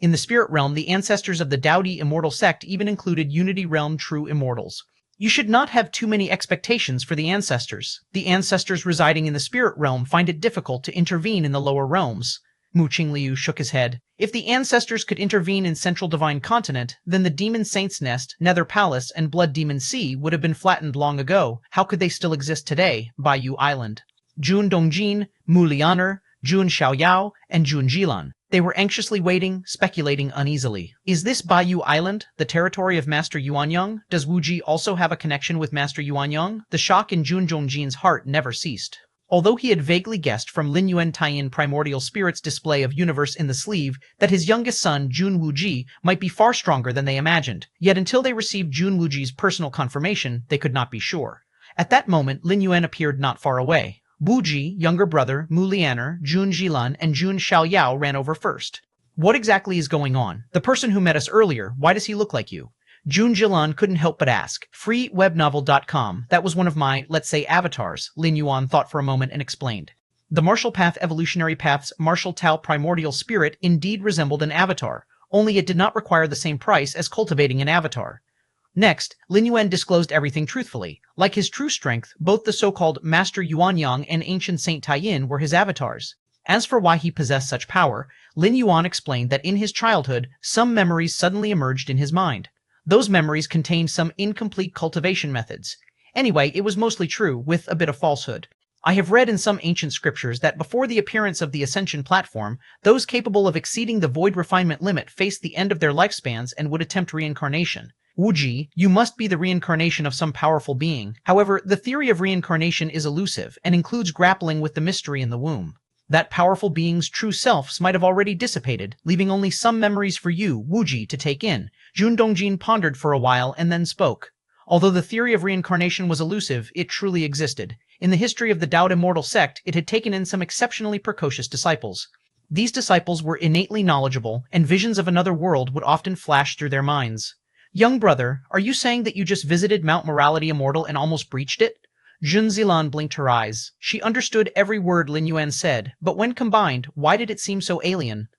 In the Spirit Realm, the ancestors of the Dao Immortal sect even included Unity Realm true immortals. You should not have too many expectations for the ancestors. The ancestors residing in the Spirit Realm find it difficult to intervene in the lower realms. Mu Qing Liu shook his head. If the ancestors could intervene in Central Divine Continent, then the Demon Saint's Nest, Nether Palace, and Blood Demon Sea would have been flattened long ago. How could they still exist today? Bayou Island. Jun Dongjin, Mu Lianer, Jun Xiaoyao, and Jun Jilan. They were anxiously waiting, speculating uneasily. Is this Bayou Island the territory of Master Yuanyang? Does Wuji also have a connection with Master Yuanyang? The shock in Jun Dongjin's heart never ceased. Although he had vaguely guessed from Lin Yuan Taiyin Primordial Spirit's display of universe in the sleeve that his youngest son, Jun Wuji, might be far stronger than they imagined, yet until they received Jun Wuji's personal confirmation, they could not be sure. At that moment, Lin Yuan appeared not far away. Wuji, younger brother, Mu Lianer, Jun Jilan, and Jun Xiaoyao ran over first. What exactly is going on? The person who met us earlier, why does he look like you? Jun Jilan couldn't help but ask. FreeWebNovel.com. That was one of my, let's say, avatars, Lin Yuan thought for a moment and explained. The Martial Path Evolutionary Path's Martial Tao Primordial Spirit indeed resembled an avatar, only it did not require the same price as cultivating an avatar. Next, Lin Yuan disclosed everything truthfully. Like his true strength, both the so-called Master Yuanyang and Ancient Saint Taiyin were his avatars. As for why he possessed such power, Lin Yuan explained that in his childhood, some memories suddenly emerged in his mind. Those memories contained some incomplete cultivation methods. Anyway, it was mostly true, with a bit of falsehood. I have read in some ancient scriptures that before the appearance of the Ascension platform, those capable of exceeding the void refinement limit faced the end of their lifespans and would attempt reincarnation. Wuji, you must be the reincarnation of some powerful being. However, the theory of reincarnation is elusive and includes grappling with the mystery in the womb. That powerful being's true selves might have already dissipated, leaving only some memories for you, Wuji, to take in. Jun Dongjin pondered for a while and then spoke. Although the theory of reincarnation was elusive, it truly existed. In the history of the Dao Immortal sect, it had taken in some exceptionally precocious disciples. These disciples were innately knowledgeable, and visions of another world would often flash through their minds. Young brother, are you saying that you just visited Mount Morality Immortal and almost breached it? Jun Zilan blinked her eyes. She understood every word Lin Yuan said, but when combined, why did it seem so alien?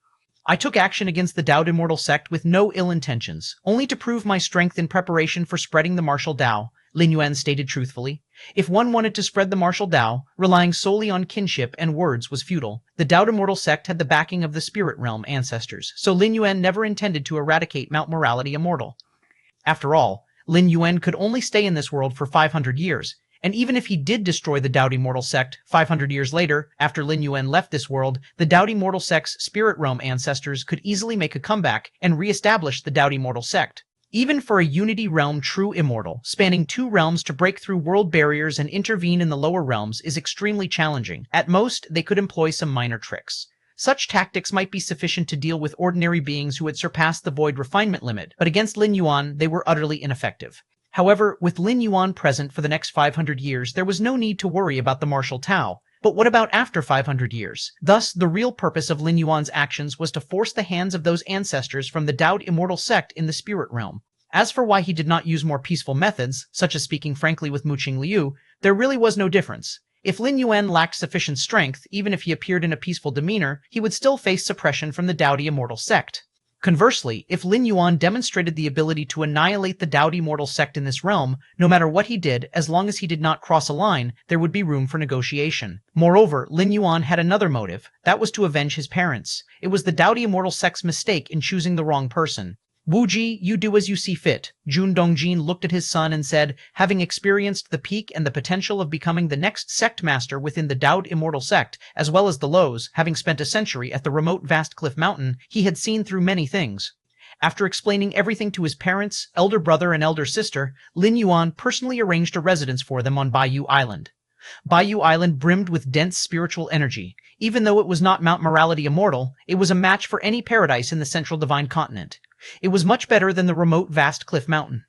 I took action against the Dao Immortal sect with no ill intentions, only to prove my strength in preparation for spreading the martial Dao, Lin Yuan stated truthfully. If one wanted to spread the martial Dao, relying solely on kinship and words was futile. The Dao Immortal sect had the backing of the spirit realm ancestors, so Lin Yuan never intended to eradicate Mount Morality Immortal. After all, Lin Yuan could only stay in this world for 500 years, and even if he did destroy the Dao Immortal sect 500 years later, after Lin Yuan left this world, the Dao Immortal sect's spirit realm ancestors could easily make a comeback and re-establish the Dao Immortal sect. Even for a Unity realm true immortal, spanning two realms to break through world barriers and intervene in the lower realms is extremely challenging. At most, they could employ some minor tricks. Such tactics might be sufficient to deal with ordinary beings who had surpassed the void refinement limit, but against Lin Yuan, they were utterly ineffective. However, with Lin Yuan present for the next 500 years, there was no need to worry about the martial Tao. But what about after 500 years? Thus, the real purpose of Lin Yuan's actions was to force the hands of those ancestors from the Dao Immortal sect in the spirit realm. As for why he did not use more peaceful methods, such as speaking frankly with Muqing Liu, there really was no difference. If Lin Yuan lacked sufficient strength, even if he appeared in a peaceful demeanor, he would still face suppression from the Dao Immortal sect. Conversely, if Lin Yuan demonstrated the ability to annihilate the Dao Immortal sect in this realm, no matter what he did, as long as he did not cross a line, there would be room for negotiation. Moreover, Lin Yuan had another motive. That was to avenge his parents. It was the Dao Immortal sect's mistake in choosing the wrong person. Wuji, you do as you see fit. Jun Dongjin looked at his son and said, having experienced the peak and the potential of becoming the next sect master within the Dao Immortal sect, as well as the lows, having spent a century at the remote Vast Cliff Mountain, he had seen through many things. After explaining everything to his parents, elder brother and elder sister, Lin Yuan personally arranged a residence for them on Bayou Island. Bayou Island brimmed with dense spiritual energy. Even though it was not Mount Morality Immortal, it was a match for any paradise in the Central Divine Continent. It was much better than the remote Vast Cliff Mountain.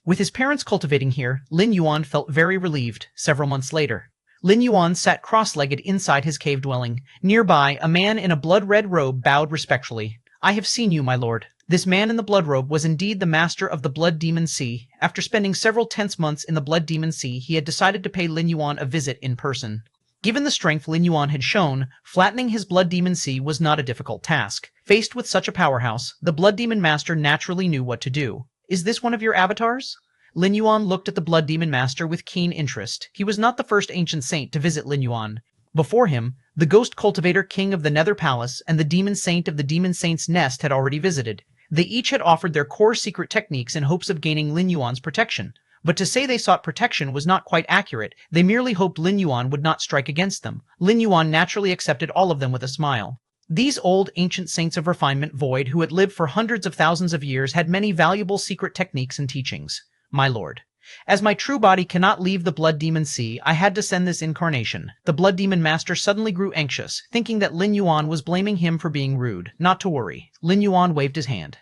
With his parents cultivating here, Lin Yuan felt very relieved several months later. Lin Yuan sat cross-legged inside his cave dwelling. Nearby, a man in a blood-red robe bowed respectfully. I have seen you, my lord. This man in the blood robe was indeed the master of the Blood Demon Sea. After spending several tense months in the Blood Demon Sea, he had decided to pay Lin Yuan a visit in person. Given the strength Lin Yuan had shown, flattening his Blood Demon Sea was not a difficult task. Faced with such a powerhouse, the Blood Demon Master naturally knew what to do. Is this one of your avatars? Lin Yuan looked at the Blood Demon Master with keen interest. He was not the first ancient saint to visit Lin Yuan. Before him, the Ghost Cultivator King of the Nether Palace and the Demon Saint of the Demon Saint's Nest had already visited. They each had offered their core secret techniques in hopes of gaining Lin Yuan's protection. But to say they sought protection was not quite accurate. They merely hoped Lin Yuan would not strike against them. Lin Yuan naturally accepted all of them with a smile. These old ancient saints of refinement void who had lived for hundreds of thousands of years had many valuable secret techniques and teachings. My lord, as my true body cannot leave the Blood Demon Sea, I had to send this incarnation. The Blood Demon Master suddenly grew anxious, thinking that Lin Yuan was blaming him for being rude. Not to worry. Lin Yuan waved his hand.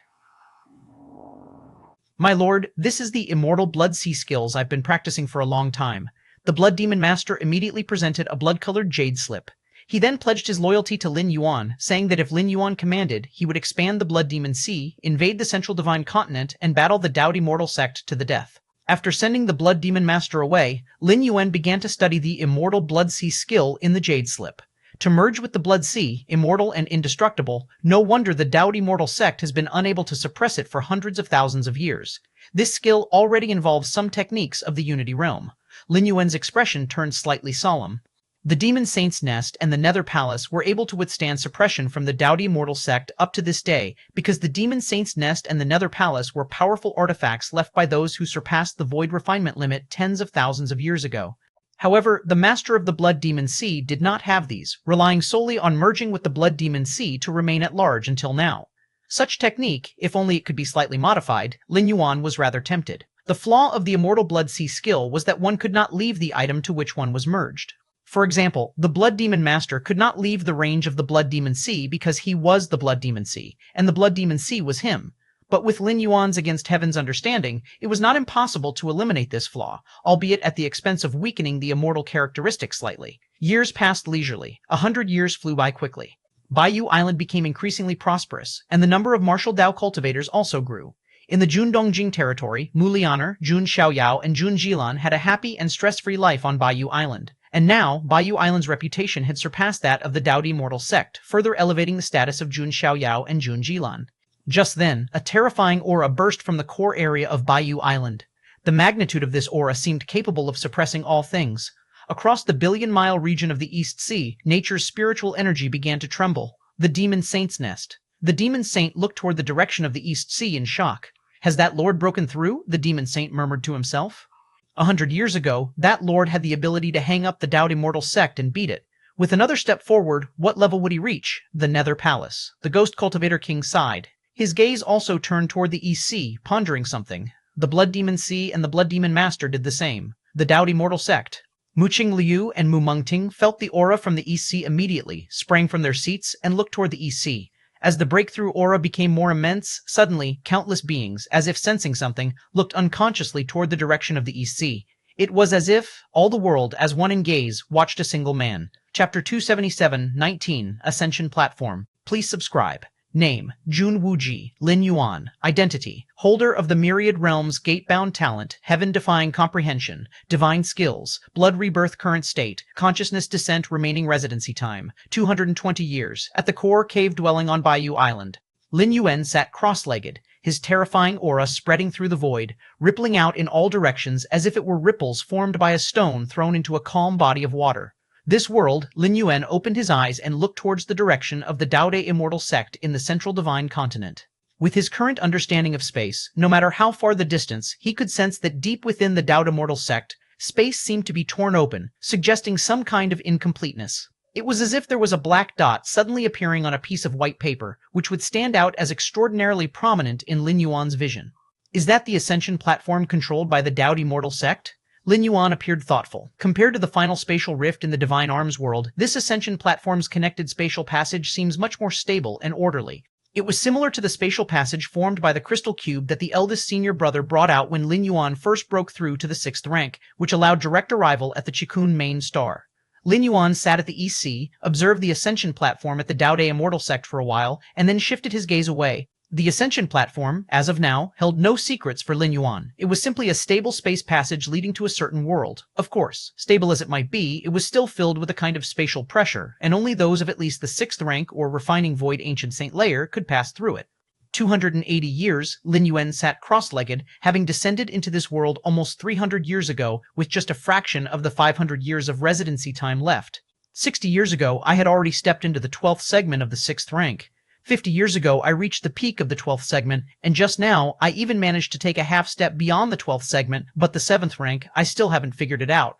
My lord, this is the immortal Blood Sea skills I've been practicing for a long time. The Blood Demon Master immediately presented a blood-colored jade slip. He then pledged his loyalty to Lin Yuan, saying that if Lin Yuan commanded, he would expand the Blood Demon Sea, invade the Central Divine Continent, and battle the Dao Immortal sect to the death. After sending the Blood Demon Master away, Lin Yuan began to study the immortal Blood Sea skill in the jade slip. To merge with the Blood Sea, immortal and indestructible, no wonder the Dao Immortal sect has been unable to suppress it for hundreds of thousands of years. This skill already involves some techniques of the Unity realm. Lin Yuan's expression turned slightly solemn. The Demon Saint's Nest and the Nether Palace were able to withstand suppression from the Dao Immortal sect up to this day because the Demon Saint's Nest and the Nether Palace were powerful artifacts left by those who surpassed the void refinement limit tens of thousands of years ago. However, the Master of the Blood Demon Sea did not have these, relying solely on merging with the Blood Demon Sea to remain at large until now. Such technique, if only it could be slightly modified, Lin Yuan was rather tempted. The flaw of the Immortal Blood Sea skill was that one could not leave the item to which one was merged. For example, the Blood Demon Master could not leave the range of the Blood Demon Sea because he was the Blood Demon Sea, and the Blood Demon Sea was him. But with Lin Yuan's Against Heaven's understanding, it was not impossible to eliminate this flaw, albeit at the expense of weakening the immortal characteristic slightly. Years passed leisurely. 100 years flew by quickly. Baiyu Island became increasingly prosperous, and the number of martial Dao cultivators also grew. In the Jundongjing territory, Mu Lianer, Jun Xiaoyao, and Jun Jilan had a happy and stress-free life on Baiyu Island. And now, Baiyu Island's reputation had surpassed that of the Dao Immortal sect, further elevating the status of Jun Xiaoyao and Jun Jilan. Just then, a terrifying aura burst from the core area of Baiyu Island. The magnitude of this aura seemed capable of suppressing all things. Across the billion-mile region of the East Sea, nature's spiritual energy began to tremble. The Demon Saint's Nest. The Demon Saint looked toward the direction of the East Sea in shock. Has that lord broken through? The Demon Saint murmured to himself. 100 years ago, that lord had the ability to hang up the Dao Immortal sect and beat it. With another step forward, what level would he reach? The Nether Palace. The Ghost Cultivator King sighed. His gaze also turned toward the East Sea, pondering something. The Blood Demon Sea and the Blood Demon Master did the same. The Dao Immortal sect. Muqing Liu and Mu Mengting felt the aura from the East Sea immediately, sprang from their seats, and looked toward the East Sea. As the breakthrough aura became more immense, suddenly, countless beings, as if sensing something, looked unconsciously toward the direction of the East Sea. It was as if all the world, as one in gaze, watched a single man. Chapter 277-19, Ascension Platform. Please subscribe. Name, Jun Wuji, Lin Yuan. Identity, holder of the Myriad Realms Gate-bound talent, heaven-defying comprehension, divine skills, blood rebirth current state, consciousness descent remaining residency time, 220 years, at the core cave dwelling on Baiyu Island. Lin Yuan sat cross-legged, his terrifying aura spreading through the void, rippling out in all directions as if it were ripples formed by a stone thrown into a calm body of water. This world, Lin Yuan opened his eyes and looked towards the direction of the Dao De Immortal sect in the central divine continent. With his current understanding of space, no matter how far the distance, he could sense that deep within the Dao Immortal sect, space seemed to be torn open, suggesting some kind of incompleteness. It was as if there was a black dot suddenly appearing on a piece of white paper, which would stand out as extraordinarily prominent in Lin Yuan's vision. Is that the ascension platform controlled by the Dao Immortal sect? Lin Yuan appeared thoughtful. Compared to the final spatial rift in the Divine Arms world, this ascension platform's connected spatial passage seems much more stable and orderly. It was similar to the spatial passage formed by the crystal cube that the eldest senior brother brought out when Lin Yuan first broke through to the 6th rank, which allowed direct arrival at the Qikun main star. Lin Yuan sat at the East Sea, observed the ascension platform at the Dao De Immortal sect for a while, and then shifted his gaze away. The Ascension platform, as of now, held no secrets for Lin Yuan. It was simply a stable space passage leading to a certain world. Of course, stable as it might be, it was still filled with a kind of spatial pressure, and only those of at least the 6th rank or refining void ancient saint layer could pass through it. 280 years, Lin Yuan sat cross-legged, having descended into this world almost 300 years ago with just a fraction of the 500 years of residency time left. 60 years ago, I had already stepped into the 12th segment of the 6th rank. 50 years ago, I reached the peak of the 12th segment, and just now, I even managed to take a half step beyond the 12th segment, but the 7th rank, I still haven't figured it out.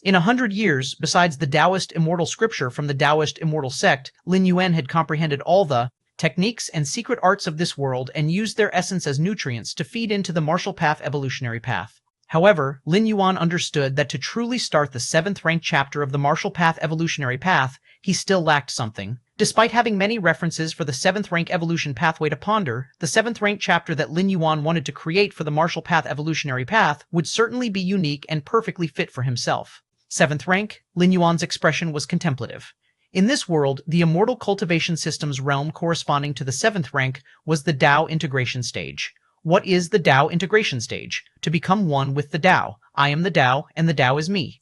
In 100 years, besides the Taoist immortal scripture from the Taoist immortal sect, Lin Yuan had comprehended all the techniques and secret arts of this world and used their essence as nutrients to feed into the martial path evolutionary path. However, Lin Yuan understood that to truly start the 7th rank chapter of the martial path evolutionary path, he still lacked something. Despite having many references for the 7th rank evolution pathway to ponder, the 7th rank chapter that Lin Yuan wanted to create for the martial path evolutionary path would certainly be unique and perfectly fit for himself. 7th rank, Lin Yuan's expression was contemplative. In this world, the immortal cultivation system's realm corresponding to the 7th rank was the Dao integration stage. What is the Dao integration stage? To become one with the Dao. I am the Dao, and the Dao is me.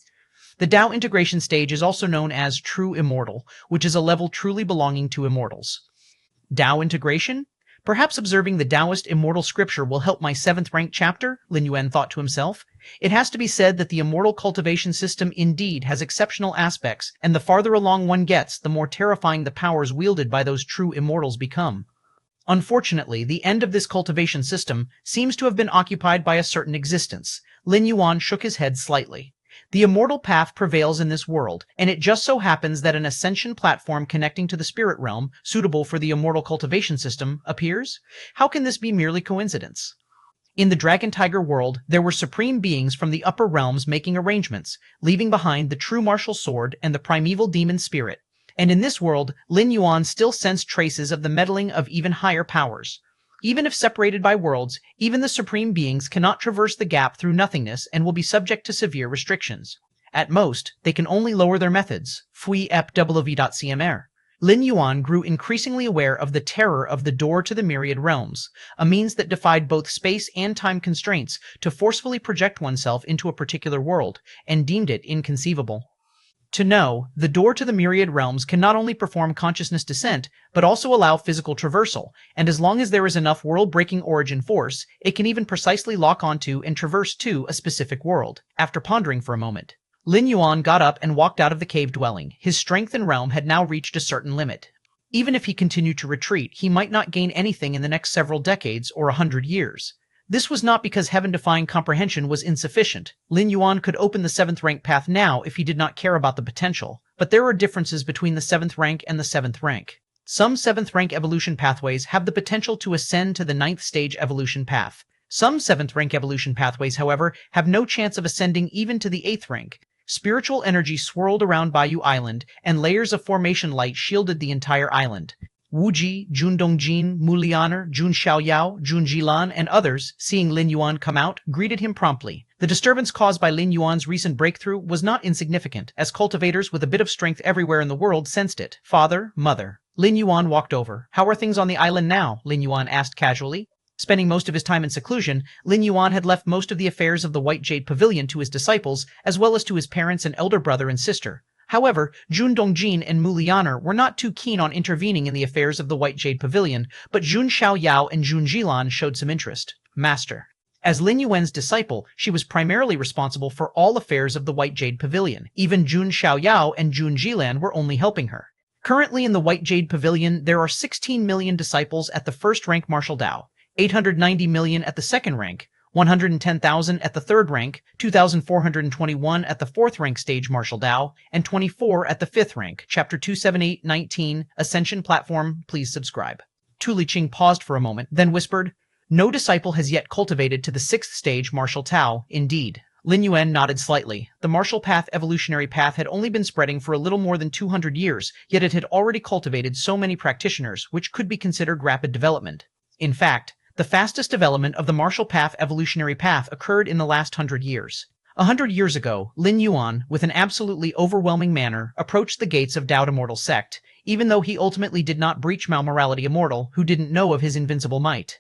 The Dao integration stage is also known as True Immortal, which is a level truly belonging to immortals. Dao integration? Perhaps observing the Taoist immortal scripture will help my 7th rank chapter, Lin Yuan thought to himself. It has to be said that the immortal cultivation system indeed has exceptional aspects, and the farther along one gets, the more terrifying the powers wielded by those true immortals become. Unfortunately, the end of this cultivation system seems to have been occupied by a certain existence. Lin Yuan shook his head slightly. The immortal path prevails in this world, and it just so happens that an ascension platform connecting to the spirit realm, suitable for the immortal cultivation system, appears? How can this be merely coincidence? In the Dragon Tiger world, there were supreme beings from the upper realms making arrangements, leaving behind the true martial sword and the primeval demon spirit. And in this world, Lin Yuan still sensed traces of the meddling of even higher powers. Even if separated by worlds, even the supreme beings cannot traverse the gap through nothingness and will be subject to severe restrictions. At most, they can only lower their methods. Fui epwv.cmr. Lin Yuan grew increasingly aware of the terror of the door to the Myriad Realms, a means that defied both space and time constraints to forcefully project oneself into a particular world, and deemed it inconceivable. To know, the door to the Myriad Realms can not only perform consciousness descent, but also allow physical traversal, and as long as there is enough world-breaking origin force, it can even precisely lock onto and traverse to a specific world. After pondering for a moment, Lin Yuan got up and walked out of the cave dwelling. His strength and realm had now reached a certain limit. Even if he continued to retreat, he might not gain anything in the next several decades or 100 years. This was not because heaven-defying comprehension was insufficient. Lin Yuan could open the 7th rank path now if he did not care about the potential. But there are differences between the 7th rank and the 7th rank. Some 7th rank evolution pathways have the potential to ascend to the 9th stage evolution path. Some 7th rank evolution pathways, however, have no chance of ascending even to the 8th rank. Spiritual energy swirled around Bayou Island, and layers of formation light shielded the entire island. Wu Ji, Jun Dongjin, Mu Lianer, Jun Xiaoyao, Jun Jilan, and others, seeing Lin Yuan come out, greeted him promptly. The disturbance caused by Lin Yuan's recent breakthrough was not insignificant, as cultivators with a bit of strength everywhere in the world sensed it. Father, mother. Lin Yuan walked over. How are things on the island now? Lin Yuan asked casually. Spending most of his time in seclusion, Lin Yuan had left most of the affairs of the White Jade Pavilion to his disciples, as well as to his parents and elder brother and sister. However, Jun Dongjin and Mu Lianer were not too keen on intervening in the affairs of the White Jade Pavilion, but Jun Xiaoyao and Jun Jilan showed some interest. Master. As Lin Yuan's disciple, she was primarily responsible for all affairs of the White Jade Pavilion. Even Jun Xiaoyao and Jun Jilan were only helping her. Currently in the White Jade Pavilion, there are 16 million disciples at the 1st rank martial Dao, 890 million at the 2nd rank, 110,000 at the 3rd rank, 2,421 at the 4th rank stage martial Dao, and 24 at the 5th rank. Chapter 278-19, Ascension Platform, please subscribe. Tu Liqing paused for a moment, then whispered, no disciple has yet cultivated to the 6th stage martial Tao, indeed. Lin Yuan nodded slightly. The martial path evolutionary path had only been spreading for a little more than 200 years, yet it had already cultivated so many practitioners, which could be considered rapid development. In fact, the fastest development of the martial path evolutionary path occurred in the last 100 years. 100 years ago, Lin Yuan, with an absolutely overwhelming manner, approached the gates of Dao Immortal Sect, even though he ultimately did not breach Malmorality Immortal, who didn't know of his invincible might.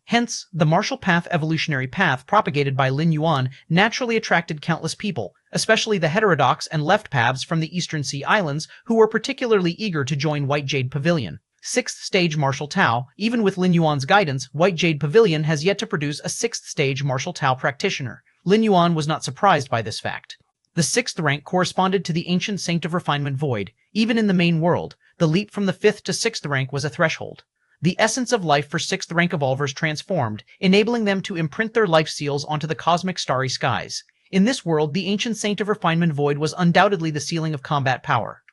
Hence, the martial path evolutionary path propagated by Lin Yuan naturally attracted countless people, especially the heterodox and left paths from the Eastern Sea Islands, who were particularly eager to join White Jade Pavilion. 6th stage martial Tao, even with Lin Yuan's guidance, White Jade Pavilion has yet to produce a 6th stage martial Tao practitioner. Lin Yuan was not surprised by this fact. The 6th rank corresponded to the ancient Saint of Refinement Void. Even in the main world, the leap from the 5th to 6th rank was a threshold. The essence of life for 6th rank evolvers transformed, enabling them to imprint their life seals onto the cosmic starry skies. In this world, the ancient Saint of Refinement Void was undoubtedly the ceiling of combat power.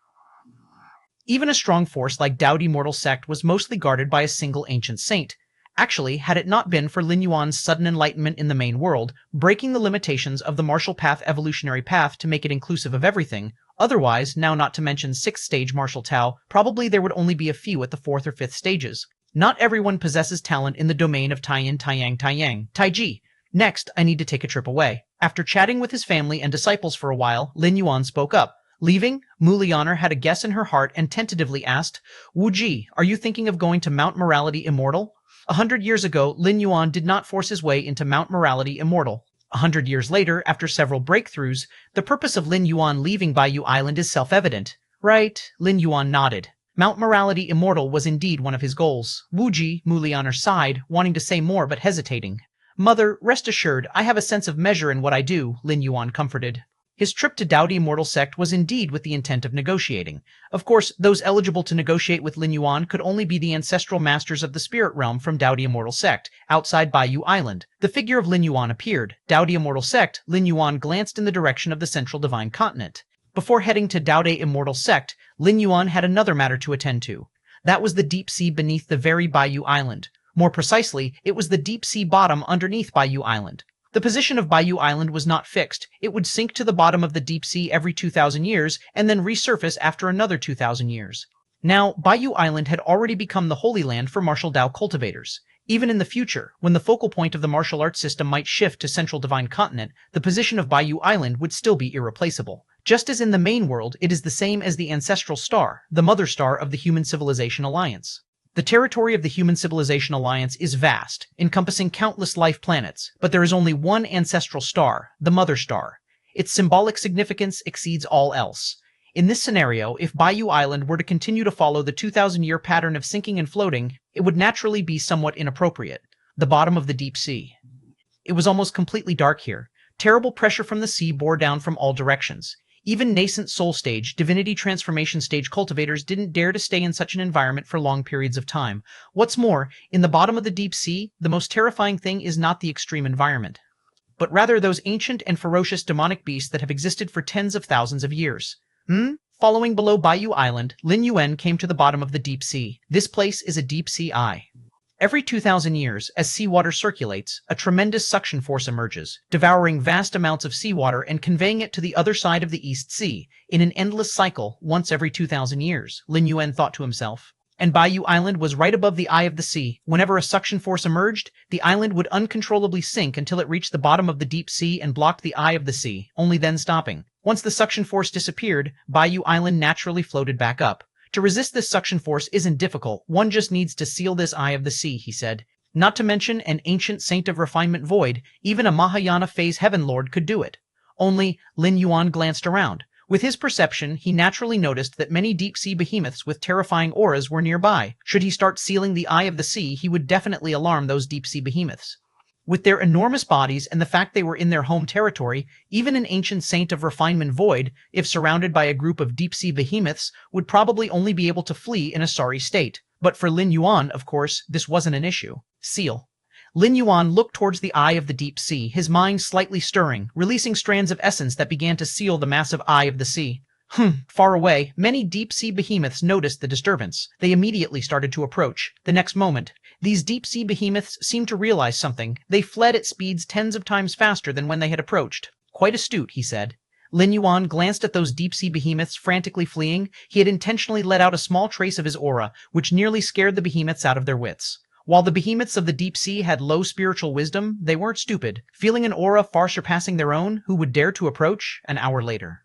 Even a strong force like Dao Immortal Sect was mostly guarded by a single ancient saint. Actually, had it not been for Lin Yuan's sudden enlightenment in the main world, breaking the limitations of the martial path evolutionary path to make it inclusive of everything, otherwise, now not to mention 6th stage martial Tao, probably there would only be a few at the 4th or 5th stages. Not everyone possesses talent in the domain of Taiyin, Taiyang, Taiyang, Taiji. Next, I need to take a trip away. After chatting with his family and disciples for a while, Lin Yuan spoke up. Leaving, Mu Lianer had a guess in her heart and tentatively asked, Wu Ji, are you thinking of going to Mount Morality Immortal? 100 years ago, Lin Yuan did not force his way into Mount Morality Immortal. 100 years later, after several breakthroughs, the purpose of Lin Yuan leaving Bayou Island is self-evident. Right, Lin Yuan nodded. Mount Morality Immortal was indeed one of his goals. Wuji, Mu Lianer sighed, wanting to say more but hesitating. Mother, rest assured, I have a sense of measure in what I do, Lin Yuan comforted. His trip to Dao the Immortal Sect was indeed with the intent of negotiating. Of course, those eligible to negotiate with Lin Yuan could only be the ancestral masters of the spirit realm from Dao the Immortal Sect, outside Baiyu Island. The figure of Lin Yuan appeared. Dao the Immortal Sect, Lin Yuan glanced in the direction of the central divine continent. Before heading to Dao the Immortal Sect, Lin Yuan had another matter to attend to. That was the deep sea beneath the very Baiyu Island. More precisely, it was the deep sea bottom underneath Baiyu Island. The position of Baiyu Island was not fixed. It would sink to the bottom of the deep sea every 2,000 years and then resurface after another 2,000 years. Now, Baiyu Island had already become the holy land for martial Dao cultivators. Even in the future, when the focal point of the martial arts system might shift to Central Divine Continent, the position of Baiyu Island would still be irreplaceable. Just as in the main world, it is the same as the ancestral star, the mother star of the Human Civilization Alliance. The territory of the Human Civilization Alliance is vast, encompassing countless life planets, but there is only one ancestral star, the Mother Star. Its symbolic significance exceeds all else. In this scenario, if Baiyu Island were to continue to follow the 2,000-year pattern of sinking and floating, it would naturally be somewhat inappropriate. The bottom of the deep sea. It was almost completely dark here. Terrible pressure from the sea bore down from all directions. Even nascent soul stage, divinity transformation stage cultivators didn't dare to stay in such an environment for long periods of time. What's more, in the bottom of the deep sea, the most terrifying thing is not the extreme environment, but rather those ancient and ferocious demonic beasts that have existed for tens of thousands of years. Following below Baiyu Island, Lin Yuan came to the bottom of the deep sea. This place is a deep sea eye. Every 2,000 years, as seawater circulates, a tremendous suction force emerges, devouring vast amounts of seawater and conveying it to the other side of the East Sea, in an endless cycle, once every 2,000 years, Lin Yuan thought to himself. And Baiyu Island was right above the eye of the sea. Whenever a suction force emerged, the island would uncontrollably sink until it reached the bottom of the deep sea and blocked the eye of the sea, only then stopping. Once the suction force disappeared, Baiyu Island naturally floated back up. To resist this suction force isn't difficult, one just needs to seal this eye of the sea, he said. Not to mention an ancient saint of refinement void, even a Mahayana phase heaven lord could do it. Only, Lin Yuan glanced around. With his perception, he naturally noticed that many deep-sea behemoths with terrifying auras were nearby. Should he start sealing the eye of the sea, he would definitely alarm those deep-sea behemoths. With their enormous bodies and the fact they were in their home territory, even an ancient saint of refinement void, if surrounded by a group of deep-sea behemoths, would probably only be able to flee in a sorry state. But for Lin Yuan, of course, this wasn't an issue. Seal. Lin Yuan looked towards the eye of the deep sea, his mind slightly stirring, releasing strands of essence that began to seal the massive eye of the sea. Far away, many deep-sea behemoths noticed the disturbance. They immediately started to approach. The next moment, these deep-sea behemoths seemed to realize something. They fled at speeds tens of times faster than when they had approached. Quite astute, he said. Lin Yuan glanced at those deep-sea behemoths frantically fleeing. He had intentionally let out a small trace of his aura, which nearly scared the behemoths out of their wits. While the behemoths of the deep sea had low spiritual wisdom, they weren't stupid. Feeling an aura far surpassing their own, who would dare to approach? An hour later.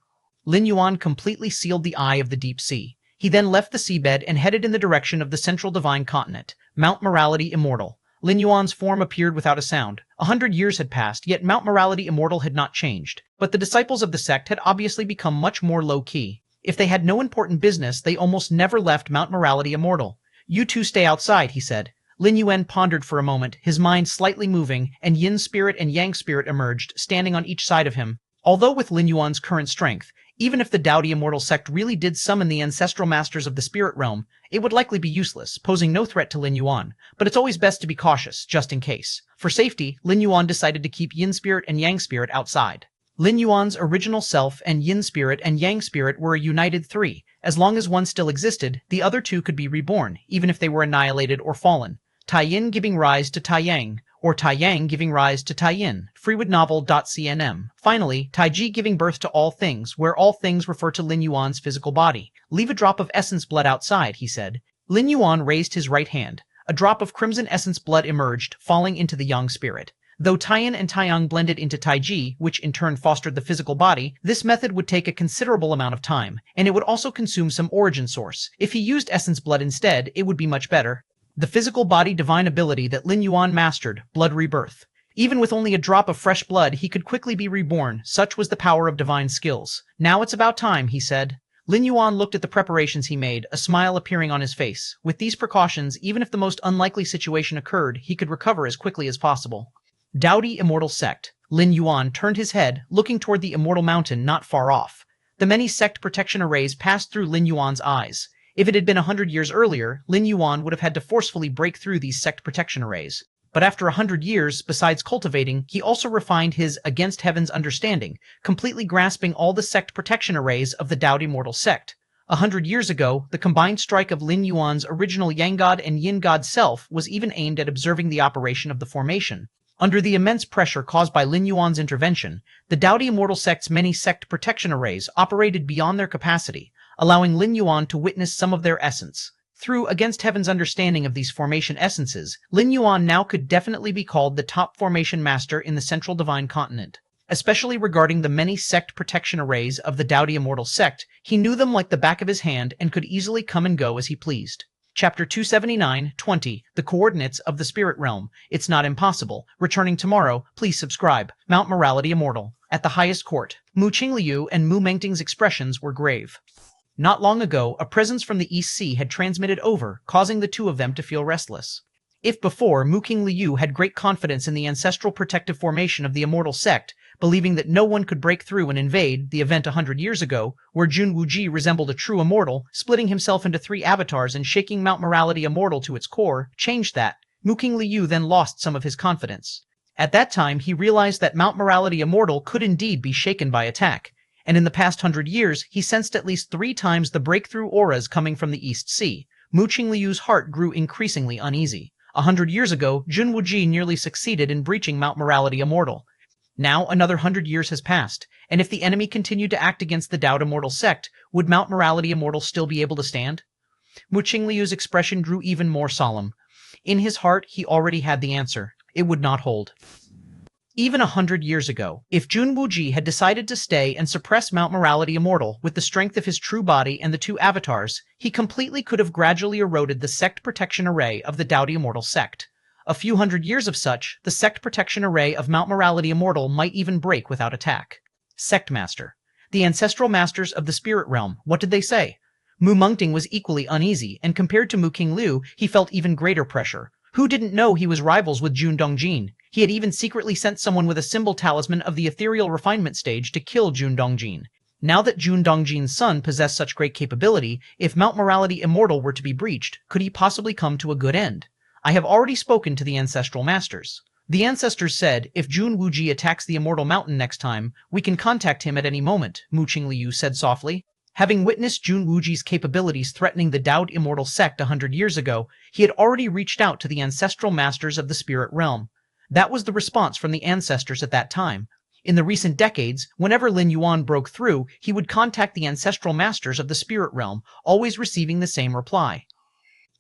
Lin Yuan completely sealed the eye of the deep sea. He then left the seabed and headed in the direction of the central divine continent, Mount Morality Immortal. Lin Yuan's form appeared without a sound. 100 years had passed, yet Mount Morality Immortal had not changed. But the disciples of the sect had obviously become much more low-key. If they had no important business, they almost never left Mount Morality Immortal. You two stay outside, he said. Lin Yuan pondered for a moment, his mind slightly moving, and Yin spirit and Yang spirit emerged, standing on each side of him. Although with Lin Yuan's current strength, even if the Dao the Immortal Sect really did summon the ancestral masters of the spirit realm, it would likely be useless, posing no threat to Lin Yuan. But it's always best to be cautious, just in case. For safety, Lin Yuan decided to keep Yin spirit and Yang spirit outside. Lin Yuan's original self and Yin spirit and Yang spirit were a united three. As long as one still existed, the other two could be reborn, even if they were annihilated or fallen. Tai Yin giving rise to Tai Yang, or Tai Yang giving rise to Tai Yin. Freewoodnovel.cnm. Finally, Tai Ji giving birth to all things, where all things refer to Lin Yuan's physical body. Leave a drop of essence blood outside, he said. Lin Yuan raised his right hand. A drop of crimson essence blood emerged, falling into the Yang spirit. Though Taiyin and Taiyang blended into Taiji, which in turn fostered the physical body, this method would take a considerable amount of time, and it would also consume some origin source. If he used essence blood instead, it would be much better. The physical body divine ability that Lin Yuan mastered, blood rebirth. Even with only a drop of fresh blood, he could quickly be reborn. Such was the power of divine skills. Now it's about time, he said. Lin Yuan looked at the preparations he made, a smile appearing on his face. With these precautions, even if the most unlikely situation occurred, he could recover as quickly as possible. Dowdy Immortal Sect. Lin Yuan turned his head, looking toward the Immortal Mountain not far off. The many sect protection arrays passed through Lin Yuan's eyes. If it had been 100 years earlier, Lin Yuan would have had to forcefully break through these sect protection arrays. But after 100 years, besides cultivating, he also refined his against heaven's understanding, completely grasping all the sect protection arrays of the Dowdy Mortal Sect. 100 years ago, the combined strike of Lin Yuan's original Yang God and Yin God self was even aimed at observing the operation of the formation. Under the immense pressure caused by Lin Yuan's intervention, the Dowdy Immortal Sect's many sect protection arrays operated beyond their capacity, allowing Lin Yuan to witness some of their essence. Through Against Heaven's understanding of these formation essences, Lin Yuan now could definitely be called the top formation master in the Central Divine Continent. Especially regarding the many sect protection arrays of the Dowdy Immortal Sect, he knew them like the back of his hand and could easily come and go as he pleased. Chapter 279-20, The Coordinates of the Spirit Realm. It's Not Impossible. Returning tomorrow, please subscribe. Mount Morality Immortal. At the highest court, Mu Qingliu and Mu Mengting's expressions were grave. Not long ago, a presence from the East Sea had transmitted over, causing the two of them to feel restless. If before, Mu Qingliu had great confidence in the ancestral protective formation of the Immortal Sect, believing that no one could break through and invade the event 100 years ago, where Jun Wuji resembled a true immortal, splitting himself into 3 avatars and shaking Mount Morality Immortal to its core, changed that. Mu Qingliu then lost some of his confidence. At that time, he realized that Mount Morality Immortal could indeed be shaken by attack, and in the past 100 years, he sensed at least 3 times the breakthrough auras coming from the East Sea. Mu Qingliu's heart grew increasingly uneasy. 100 years ago, Jun Wuji nearly succeeded in breaching Mount Morality Immortal. Now another 100 years has passed, and if the enemy continued to act against the Dao Immortal Sect, would Mount Morality Immortal still be able to stand? Mu Qingliu's expression grew even more solemn. In his heart, he already had the answer. It would not hold. Even 100 years ago, if Jun Wuji had decided to stay and suppress Mount Morality Immortal with the strength of his true body and the 2 avatars, he completely could have gradually eroded the sect protection array of the Dowdy Immortal Sect. A few hundred years of such, the sect protection array of Mount Morality Immortal might even break without attack. Sect Master. The ancestral masters of the spirit realm, what did they say? Mu Mengting was equally uneasy, and compared to Mu Qingliu, he felt even greater pressure. Who didn't know he was rivals with Jun Dongjin? He had even secretly sent someone with a symbol talisman of the ethereal refinement stage to kill Jun Dongjin. Now that Jun Dongjin's son possessed such great capability, if Mount Morality Immortal were to be breached, could he possibly come to a good end? I have already spoken to the ancestral masters. The ancestors said, if Jun Wuji attacks the Immortal Mountain next time, we can contact him at any moment, Mu Qingliu said softly. Having witnessed Jun Wuji's capabilities threatening the Dao Immortal Sect 100 years ago, he had already reached out to the ancestral masters of the spirit realm. That was the response from the ancestors at that time. In the recent decades, whenever Lin Yuan broke through, he would contact the ancestral masters of the spirit realm, always receiving the same reply.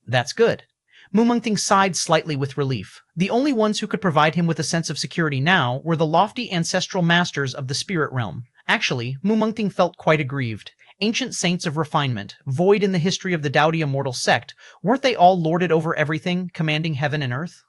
That's good. Mu Mengting sighed slightly with relief. The only ones who could provide him with a sense of security now were the lofty ancestral masters of the spirit realm. Actually, Mu Mengting felt quite aggrieved. Ancient saints of refinement, void in the history of the Dowdy Immortal Sect, weren't they all lorded over everything, commanding heaven and earth?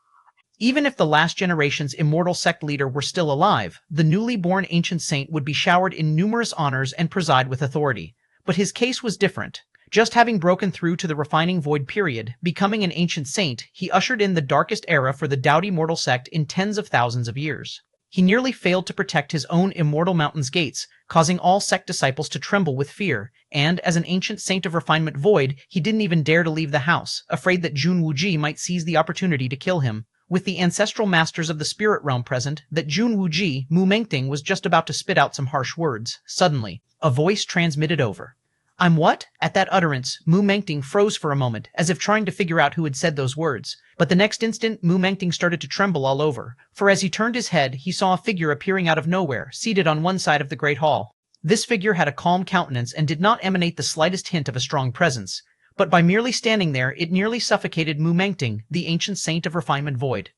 Even if the last generation's Immortal Sect leader were still alive, the newly born ancient saint would be showered in numerous honors and preside with authority. But his case was different. Just having broken through to the refining void period, becoming an ancient saint, he ushered in the darkest era for the Dowdy Immortal Sect in tens of thousands of years. He nearly failed to protect his own Immortal Mountain's gates, causing all sect disciples to tremble with fear, and as an ancient saint of refinement void, he didn't even dare to leave the house, afraid that Jun Wuji might seize the opportunity to kill him. With the ancestral masters of the spirit realm present, that Jun Wuji, Mu Mengting was just about to spit out some harsh words. Suddenly, a voice transmitted over. I'm what? At that utterance, Mu Mengting froze for a moment, as if trying to figure out who had said those words. But the next instant, Mu Mengting started to tremble all over, for as he turned his head, he saw a figure appearing out of nowhere, seated on one side of the great hall. This figure had a calm countenance and did not emanate the slightest hint of a strong presence. But by merely standing there, it nearly suffocated Mu Mengting, the ancient saint of refinement void.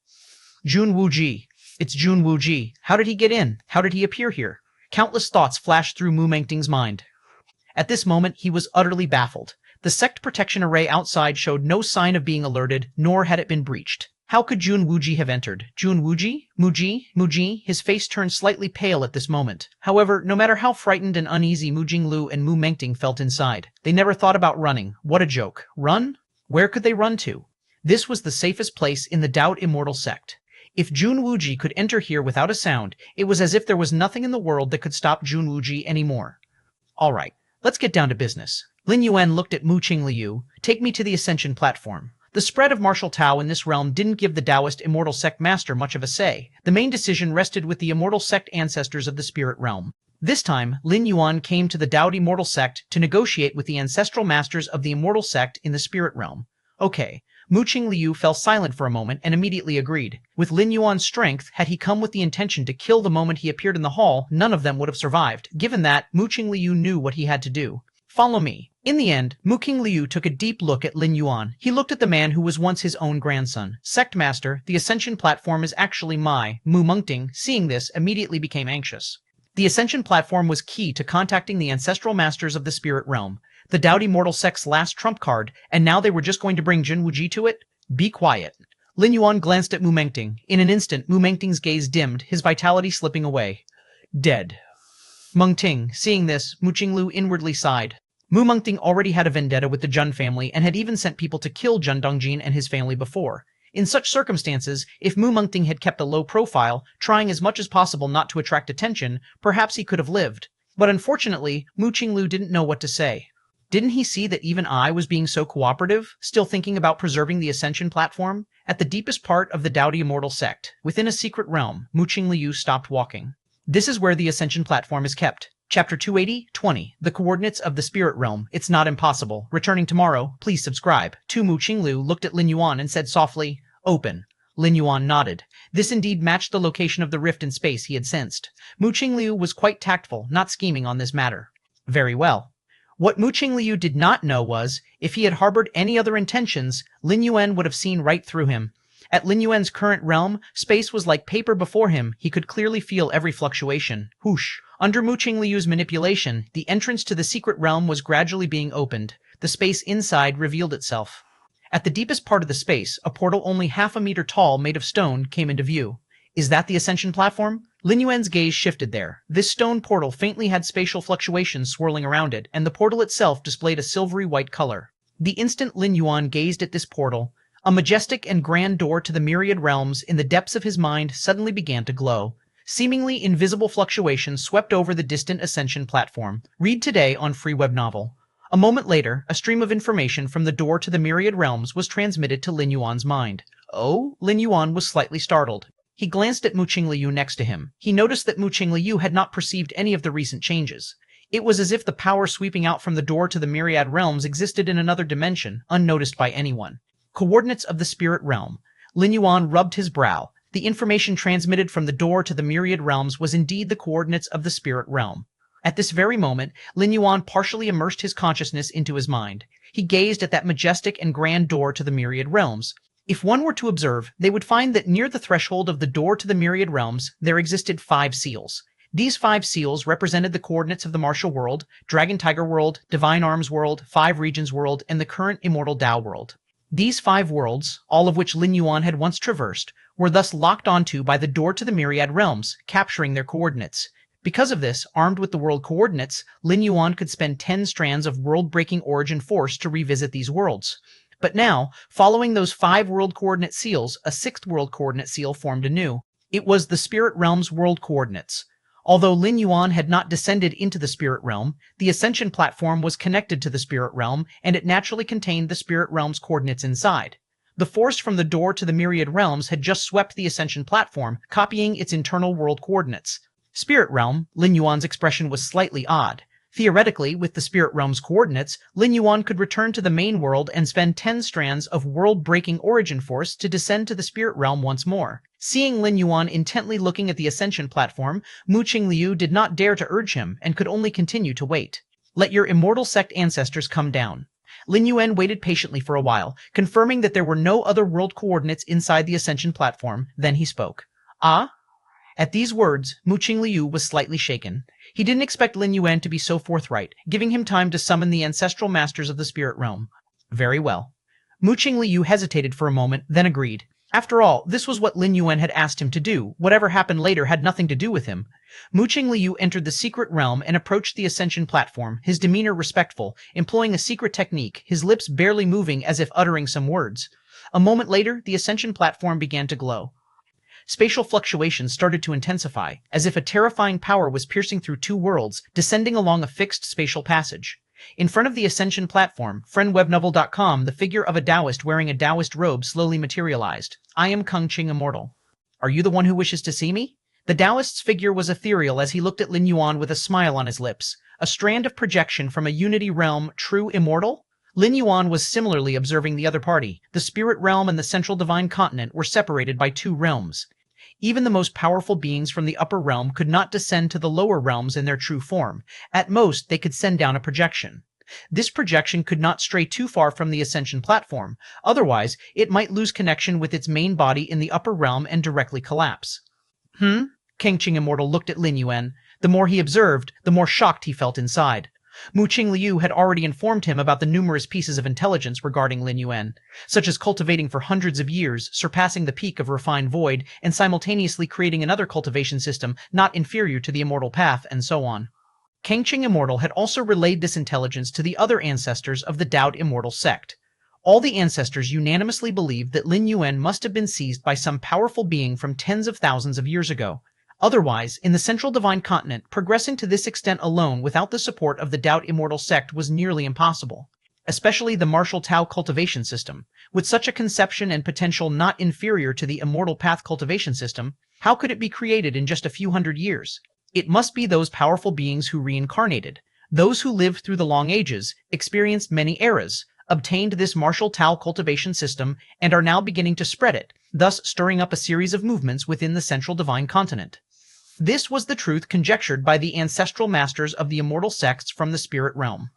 Jun Wuji. It's Jun Wuji. How did he get in? How did he appear here? Countless thoughts flashed through Mu Mengting's mind. At this moment, he was utterly baffled. The sect protection array outside showed no sign of being alerted, nor had it been breached. How could Jun Wuji have entered? Jun Wuji? Muji? His face turned slightly pale at this moment. However, no matter how frightened and uneasy Mu Jinglu and Mu Mengting felt inside, they never thought about running. What a joke. Run? Where could they run to? This was the safest place in the Dao Immortal Sect. If Jun Wuji could enter here without a sound, it was as if there was nothing in the world that could stop Jun Wuji anymore. All right, let's get down to business. Lin Yuan looked at Mu Qingliu. Take me to the Ascension platform. The spread of martial Tao in this realm didn't give the Taoist Immortal Sect Master much of a say. The main decision rested with the Immortal Sect ancestors of the Spirit Realm. This time, Lin Yuan came to the Dao Immortal Sect to negotiate with the ancestral masters of the Immortal Sect in the Spirit Realm. Okay. Mu Qingliu fell silent for a moment and immediately agreed. With Lin Yuan's strength, had he come with the intention to kill the moment he appeared in the hall, none of them would have survived. Given that, Mu Qingliu knew what he had to do. Follow me. In the end, Mu Qingliu took a deep look at Lin Yuan. He looked at the man who was once his own grandson. Sect Master, the Ascension platform is actually Mu Mengting, seeing this, immediately became anxious. The Ascension platform was key to contacting the ancestral masters of the Spirit Realm. The Dao Immortal Sect's last trump card, and now they were just going to bring Jun Wuji to it? Be quiet. Lin Yuan glanced at Mu Mengting. In an instant, Mu Mengting's gaze dimmed, his vitality slipping away. Dead. Mengting, seeing this, Mu Qingliu inwardly sighed. Mu Mengting already had a vendetta with the Jun family and had even sent people to kill Jun Dongjin and his family before. In such circumstances, if Mu Mengting had kept a low profile, trying as much as possible not to attract attention, perhaps he could have lived. But unfortunately, Mu Qingliu didn't know what to say. Didn't he see that even I was being so cooperative, still thinking about preserving the Ascension platform? At the deepest part of the Dao Immortal Sect, within a secret realm, Mu Qingliu stopped walking. This is where the Ascension platform is kept. Chapter 280-20. The coordinates of the Spirit Realm. It's not impossible. Returning tomorrow. Please subscribe. Mu Qingliu looked at Lin Yuan and said softly, Open. Lin Yuan nodded. This indeed matched the location of the rift in space he had sensed. Mu Qingliu was quite tactful, not scheming on this matter. Very well. What Mu Qingliu did not know was, if he had harbored any other intentions, Lin Yuan would have seen right through him. At Lin Yuan's current realm, space was like paper before him. He could clearly feel every fluctuation. Whoosh. Under Mu Qingliu's manipulation, the entrance to the secret realm was gradually being opened. The space inside revealed itself. At the deepest part of the space, a portal only half a meter tall made of stone came into view. Is that the Ascension platform? Lin Yuan's gaze shifted there. This stone portal faintly had spatial fluctuations swirling around it, and the portal itself displayed a silvery white color. The instant Lin Yuan gazed at this portal, a majestic and grand door to the Myriad Realms in the depths of his mind suddenly began to glow. Seemingly invisible fluctuations swept over the distant Ascension platform. Read today on Free Web Novel. A moment later, a stream of information from the door to the Myriad Realms was transmitted to Lin Yuan's mind. Oh? Lin Yuan was slightly startled. He glanced at Mu Qingliu next to him. He noticed that Mu Qingliu had not perceived any of the recent changes. It was as if the power sweeping out from the door to the Myriad Realms existed in another dimension, unnoticed by anyone. Coordinates of the Spirit Realm. Lin Yuan rubbed his brow. The information transmitted from the door to the Myriad Realms was indeed the coordinates of the Spirit Realm. At this very moment, Lin Yuan partially immersed his consciousness into his mind. He gazed at that majestic and grand door to the Myriad Realms. If one were to observe, they would find that near the threshold of the door to the Myriad Realms, there existed 5 seals. These 5 seals represented the coordinates of the Martial World, Dragon Tiger World, Divine Arms World, 5 Regions World, and the current Immortal Dao World. These 5 worlds, all of which Lin Yuan had once traversed, were thus locked onto by the door to the Myriad Realms, capturing their coordinates. Because of this, armed with the world coordinates, Lin Yuan could spend 10 strands of world-breaking origin force to revisit these worlds. But now, following those 5 world coordinate seals, a 6th world coordinate seal formed anew. It was the Spirit Realm's world coordinates. Although Lin Yuan had not descended into the Spirit Realm, the Ascension platform was connected to the Spirit Realm, and it naturally contained the Spirit Realm's coordinates inside. The force from the door to the Myriad Realms had just swept the Ascension platform, copying its internal world coordinates. Spirit Realm, Lin Yuan's expression was slightly odd. Theoretically, with the Spirit Realm's coordinates, Lin Yuan could return to the main world and spend 10 strands of world-breaking origin force to descend to the Spirit Realm once more. Seeing Lin Yuan intently looking at the Ascension platform, Mu Qingliu did not dare to urge him and could only continue to wait. Let your Immortal Sect ancestors come down. Lin Yuan waited patiently for a while, confirming that there were no other world coordinates inside the Ascension platform. Then he spoke. Ah? At these words, Mu Qingliu was slightly shaken. He didn't expect Lin Yuan to be so forthright, giving him time to summon the ancestral masters of the Spirit Realm. Very well. Mu Qingliu hesitated for a moment, then agreed. After all, this was what Lin Yuan had asked him to do. Whatever happened later had nothing to do with him. Muqing Liu entered the secret realm and approached the ascension platform, his demeanor respectful, employing a secret technique, his lips barely moving as if uttering some words. A moment later, the ascension platform began to glow. Spatial fluctuations started to intensify, as if a terrifying power was piercing through two worlds, descending along a fixed spatial passage. In front of the Ascension platform, friendwebnovel.com, the figure of a Taoist wearing a Taoist robe slowly materialized. I am Kangqing Immortal. Are you the one who wishes to see me? The Taoist's figure was ethereal as he looked at Lin Yuan with a smile on his lips. A strand of projection from a unity realm, true immortal? Lin Yuan was similarly observing the other party. The spirit realm and the central divine continent were separated by two realms. Even the most powerful beings from the upper realm could not descend to the lower realms in their true form. At most, they could send down a projection. This projection could not stray too far from the ascension platform, otherwise it might lose connection with its main body in the upper realm and directly collapse. Kangqing Immortal looked at Lin Yuan. The more he observed, the more shocked he felt inside. Muqing Liu had already informed him about the numerous pieces of intelligence regarding Lin Yuan, such as cultivating for hundreds of years, surpassing the peak of refined void, and simultaneously creating another cultivation system not inferior to the immortal path, and so on. Kangqing Immortal had also relayed this intelligence to the other ancestors of the Taoed Immortal sect. All the ancestors unanimously believed that Lin Yuan must have been seized by some powerful being from tens of thousands of years ago. Otherwise, in the central divine continent, progressing to this extent alone without the support of the Taoed Immortal sect was nearly impossible. Especially the martial Tao cultivation system. With such a conception and potential not inferior to the immortal path cultivation system, how could it be created in just a few hundred years? It must be those powerful beings who reincarnated. Those who lived through the long ages, experienced many eras, obtained this martial Tao cultivation system, and are now beginning to spread it, thus stirring up a series of movements within the central divine continent. This was the truth conjectured by the ancestral masters of the immortal sects from the spirit realm.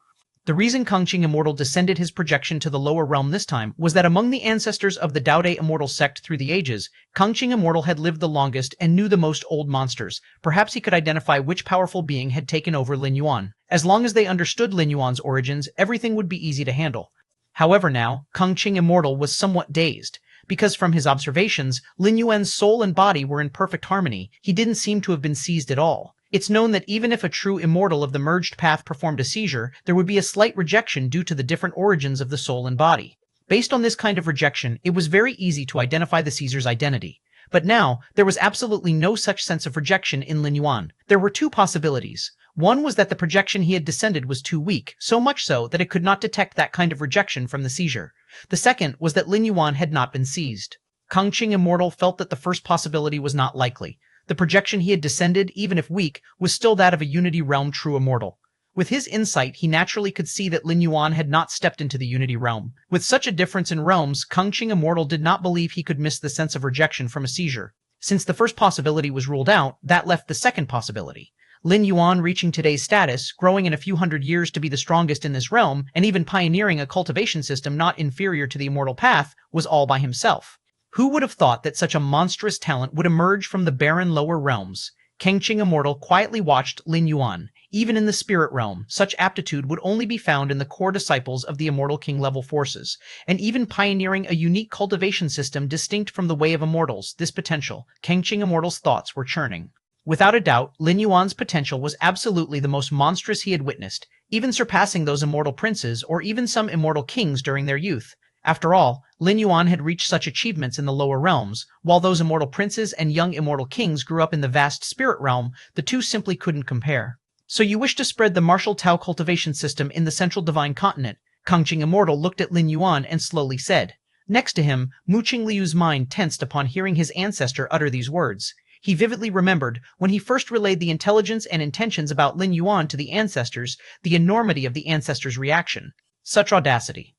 The reason Kangqing Immortal descended his projection to the lower realm this time was that among the ancestors of the Taoede Immortal sect through the ages, Kangqing Immortal had lived the longest and knew the most old monsters. Perhaps he could identify which powerful being had taken over Lin Yuan. As long as they understood Lin Yuan's origins, everything would be easy to handle. However now, Kangqing Immortal was somewhat dazed. Because from his observations, Lin Yuan's soul and body were in perfect harmony. He didn't seem to have been seized at all. It's known that even if a true immortal of the merged path performed a seizure, there would be a slight rejection due to the different origins of the soul and body. Based on this kind of rejection, it was very easy to identify the seizer's identity. But now, there was absolutely no such sense of rejection in Lin Yuan. There were two possibilities. One was that the projection he had descended was too weak, so much so that it could not detect that kind of rejection from the seizure. The second was that Lin Yuan had not been seized. Kangqing Immortal felt that the first possibility was not likely. The projection he had descended, even if weak, was still that of a Unity Realm true immortal. With his insight, he naturally could see that Lin Yuan had not stepped into the Unity Realm. With such a difference in realms, Kangqing Immortal did not believe he could miss the sense of rejection from a seizure. Since the first possibility was ruled out, that left the second possibility. Lin Yuan reaching today's status, growing in a few hundred years to be the strongest in this realm, and even pioneering a cultivation system not inferior to the immortal path, was all by himself. Who would have thought that such a monstrous talent would emerge from the barren lower realms? Kangqing Immortal quietly watched Lin Yuan. Even in the spirit realm, such aptitude would only be found in the core disciples of the Immortal King level forces, and even pioneering a unique cultivation system distinct from the way of immortals, this potential, Kangqing Immortal's thoughts were churning. Without a doubt, Lin Yuan's potential was absolutely the most monstrous he had witnessed, even surpassing those immortal princes or even some immortal kings during their youth. After all, Lin Yuan had reached such achievements in the lower realms, while those immortal princes and young immortal kings grew up in the vast spirit realm. The two simply couldn't compare. So you wish to spread the martial Tao cultivation system in the central divine continent? Kangqing Immortal looked at Lin Yuan and slowly said. Next to him, Muqing Liu's mind tensed upon hearing his ancestor utter these words. He vividly remembered, when he first relayed the intelligence and intentions about Lin Yuan to the ancestors, the enormity of the ancestors' reaction. Such audacity.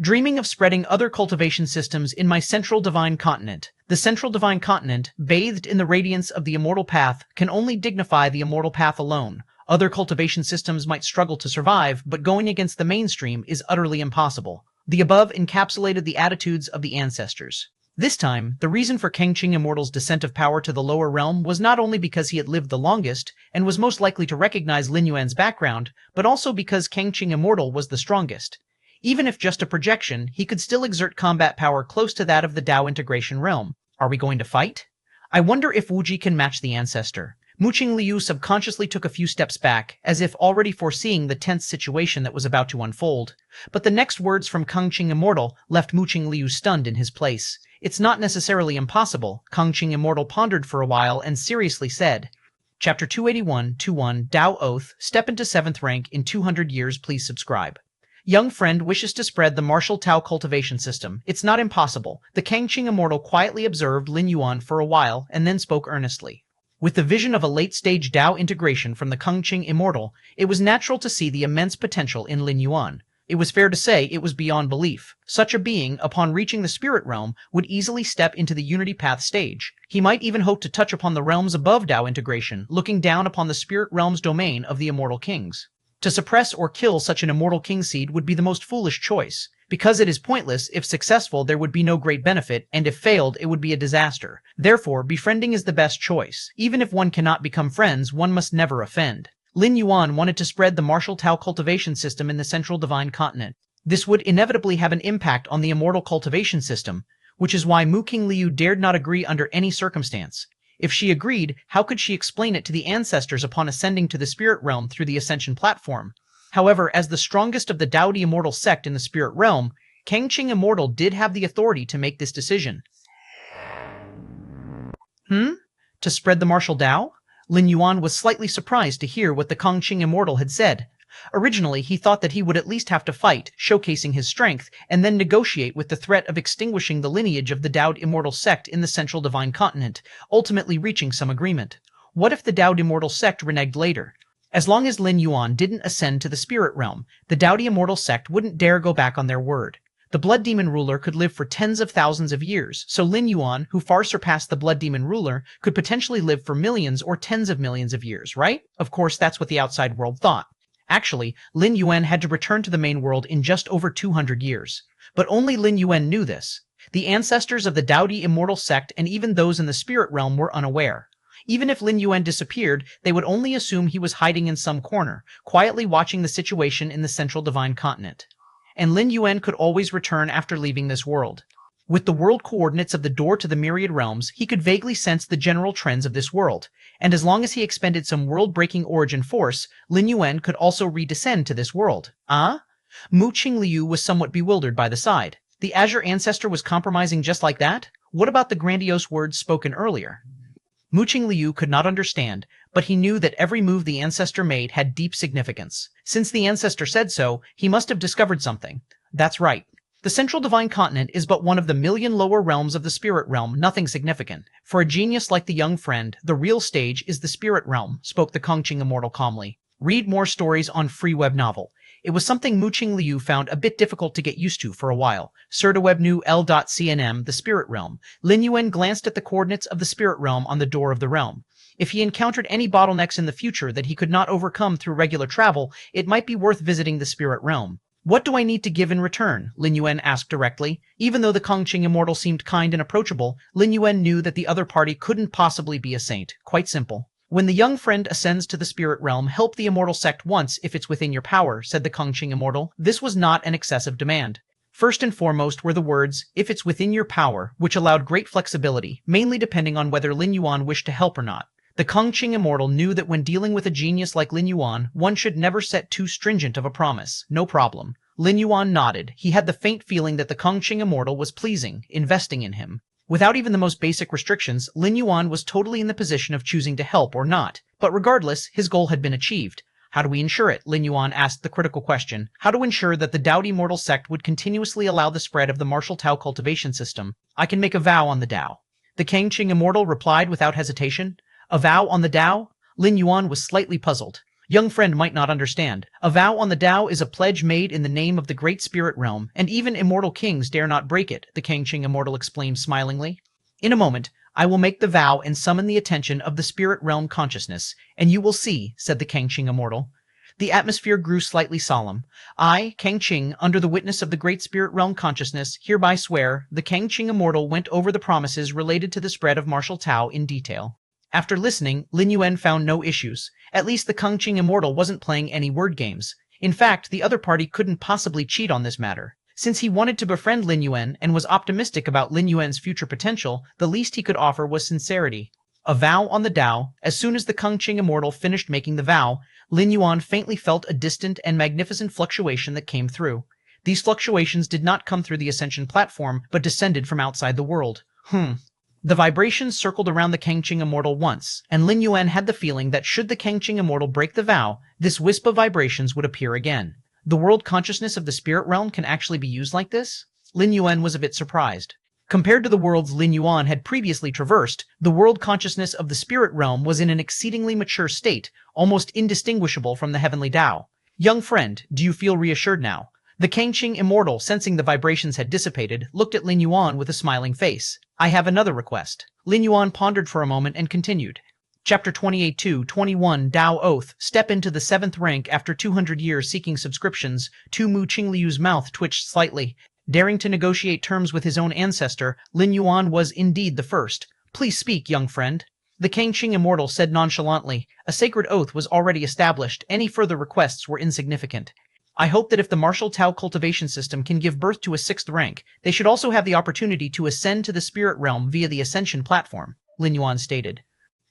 Dreaming of spreading other cultivation systems in my central divine continent. The central divine continent, bathed in the radiance of the immortal path, can only dignify the immortal path alone. Other cultivation systems might struggle to survive, but going against the mainstream is utterly impossible. The above encapsulated the attitudes of the ancestors. This time, the reason for Kangqing Immortal's descent of power to the lower realm was not only because he had lived the longest, and was most likely to recognize Lin Yuan's background, but also because Kangqing Immortal was the strongest. Even if just a projection, he could still exert combat power close to that of the Dao integration realm. Are we going to fight? I wonder if Wuji can match the ancestor. Muqing Liu subconsciously took a few steps back, as if already foreseeing the tense situation that was about to unfold. But the next words from Kangqing Immortal left Muqing Liu stunned in his place. It's not necessarily impossible, Kangqing Immortal pondered for a while and seriously said. Chapter 281-21 Dao Oath, Step into 7th Rank in 200 Years, please subscribe. Young friend wishes to spread the martial Tao cultivation system. It's not impossible. The Kangqing Immortal quietly observed Lin Yuan for a while and then spoke earnestly. With the vision of a late-stage Dao integration from the Kangqing Immortal, it was natural to see the immense potential in Lin Yuan. It was fair to say it was beyond belief. Such a being, upon reaching the spirit realm, would easily step into the Unity Path stage. He might even hope to touch upon the realms above Dao integration, looking down upon the spirit realm's domain of the immortal kings. To suppress or kill such an immortal king seed would be the most foolish choice. Because it is pointless, if successful there would be no great benefit, and if failed it would be a disaster. Therefore, befriending is the best choice. Even if one cannot become friends, one must never offend. Lin Yuan wanted to spread the martial Tao cultivation system in the central divine continent. This would inevitably have an impact on the immortal cultivation system, which is why Muqing Liu dared not agree under any circumstance. If she agreed, how could she explain it to the ancestors upon ascending to the spirit realm through the ascension platform? However, as the strongest of the Daodi immortal sect in the spirit realm, Kangqing Immortal did have the authority to make this decision. To spread the martial Dao? Lin Yuan was slightly surprised to hear what the Kangqing Immortal had said. Originally, he thought that he would at least have to fight, showcasing his strength, and then negotiate with the threat of extinguishing the lineage of the Daod Immortal sect in the central divine continent, ultimately reaching some agreement. What if the Daod Immortal sect reneged later? As long as Lin Yuan didn't ascend to the spirit realm, the Daodi Immortal sect wouldn't dare go back on their word. The Blood Demon ruler could live for tens of thousands of years, so Lin Yuan, who far surpassed the Blood Demon ruler, could potentially live for millions or tens of millions of years, right? Of course, that's what the outside world thought. Actually, Lin Yuan had to return to the main world in just over 200 years. But only Lin Yuan knew this. The ancestors of the Daodi Immortal sect and even those in the spirit realm were unaware. Even if Lin Yuan disappeared, they would only assume he was hiding in some corner, quietly watching the situation in the central divine continent. And Lin Yuan could always return after leaving this world. With the world coordinates of the door to the Myriad Realms, he could vaguely sense the general trends of this world, and as long as he expended some world-breaking origin force, Lin Yuan could also redescend to this world. Muqing Liu was somewhat bewildered by the side. The Azure Ancestor was compromising just like that? What about the grandiose words spoken earlier? Muqing Liu could not understand, but he knew that every move the Ancestor made had deep significance. Since the Ancestor said so, he must have discovered something. That's right. The Central Divine Continent is but one of the million lower realms of the Spirit Realm, nothing significant. For a genius like the young friend, the real stage is the Spirit Realm, spoke the Kangqing Immortal calmly. Read more stories on free web novel. It was something Muqing Liu found a bit difficult to get used to for a while. Sirtawebnu L.cnm, the Spirit Realm. Lin Yuan glanced at the coordinates of the Spirit Realm on the door of the realm. If he encountered any bottlenecks in the future that he could not overcome through regular travel, it might be worth visiting the Spirit Realm. What do I need to give in return? Lin Yuan asked directly. Even though the Kangqing Immortal seemed kind and approachable, Lin Yuan knew that the other party couldn't possibly be a saint. Quite simple. When the young friend ascends to the spirit realm, help the immortal sect once if it's within your power, said the Kangqing Immortal. This was not an excessive demand. First and foremost were the words, if it's within your power, which allowed great flexibility, mainly depending on whether Lin Yuan wished to help or not. The Kangqing Immortal knew that when dealing with a genius like Lin Yuan, one should never set too stringent of a promise. No problem. Lin Yuan nodded. He had the faint feeling that the Kangqing Immortal was pleasing, investing in him. Without even the most basic restrictions, Lin Yuan was totally in the position of choosing to help or not. But regardless, his goal had been achieved. How do we ensure it? Lin Yuan asked the critical question. How to ensure that the Daodi Immortal sect would continuously allow the spread of the martial Tao cultivation system? I can make a vow on the Dao. The Kangqing Immortal replied without hesitation. A vow on the Dao? Lin Yuan was slightly puzzled. Young friend might not understand. A vow on the Dao is a pledge made in the name of the great spirit realm, and even immortal kings dare not break it, the Kangqing Immortal explained smilingly. In a moment, I will make the vow and summon the attention of the spirit realm consciousness, and you will see, said the Kangqing Immortal. The atmosphere grew slightly solemn. I, Kangqing, under the witness of the great spirit realm consciousness, hereby swear, the Kangqing Immortal went over the promises related to the spread of martial Tao in detail. After listening, Lin Yuan found no issues. At least the Kangqing Immortal wasn't playing any word games. In fact, the other party couldn't possibly cheat on this matter. Since he wanted to befriend Lin Yuan and was optimistic about Lin Yuan's future potential, the least he could offer was sincerity. A vow on the Dao. As soon as the Kangqing immortal finished making the vow, Lin Yuan faintly felt a distant and magnificent fluctuation that came through. These fluctuations did not come through the ascension platform, but descended from outside the world. The vibrations circled around the Kangqing immortal once, and Lin Yuan had the feeling that should the Kangqing immortal break the vow, this wisp of vibrations would appear again. The world consciousness of the spirit realm can actually be used like this? Lin Yuan was a bit surprised. Compared to the worlds Lin Yuan had previously traversed, the world consciousness of the spirit realm was in an exceedingly mature state, almost indistinguishable from the heavenly Dao. Young friend, do you feel reassured now? The Kangqing immortal, sensing the vibrations had dissipated, looked at Lin Yuan with a smiling face. I have another request. Lin Yuan pondered for a moment and continued. Chapter 28-21 Dao Oath. Step into the 7th rank after 200 years seeking subscriptions. Mu Qingliu's mouth twitched slightly. Daring to negotiate terms with his own ancestor, Lin Yuan was indeed the first. Please speak, young friend. The Kangqing immortal said nonchalantly. A sacred oath was already established. Any further requests were insignificant. I hope that if the martial Tao cultivation system can give birth to a 6th rank, they should also have the opportunity to ascend to the spirit realm via the ascension platform, Lin Yuan stated.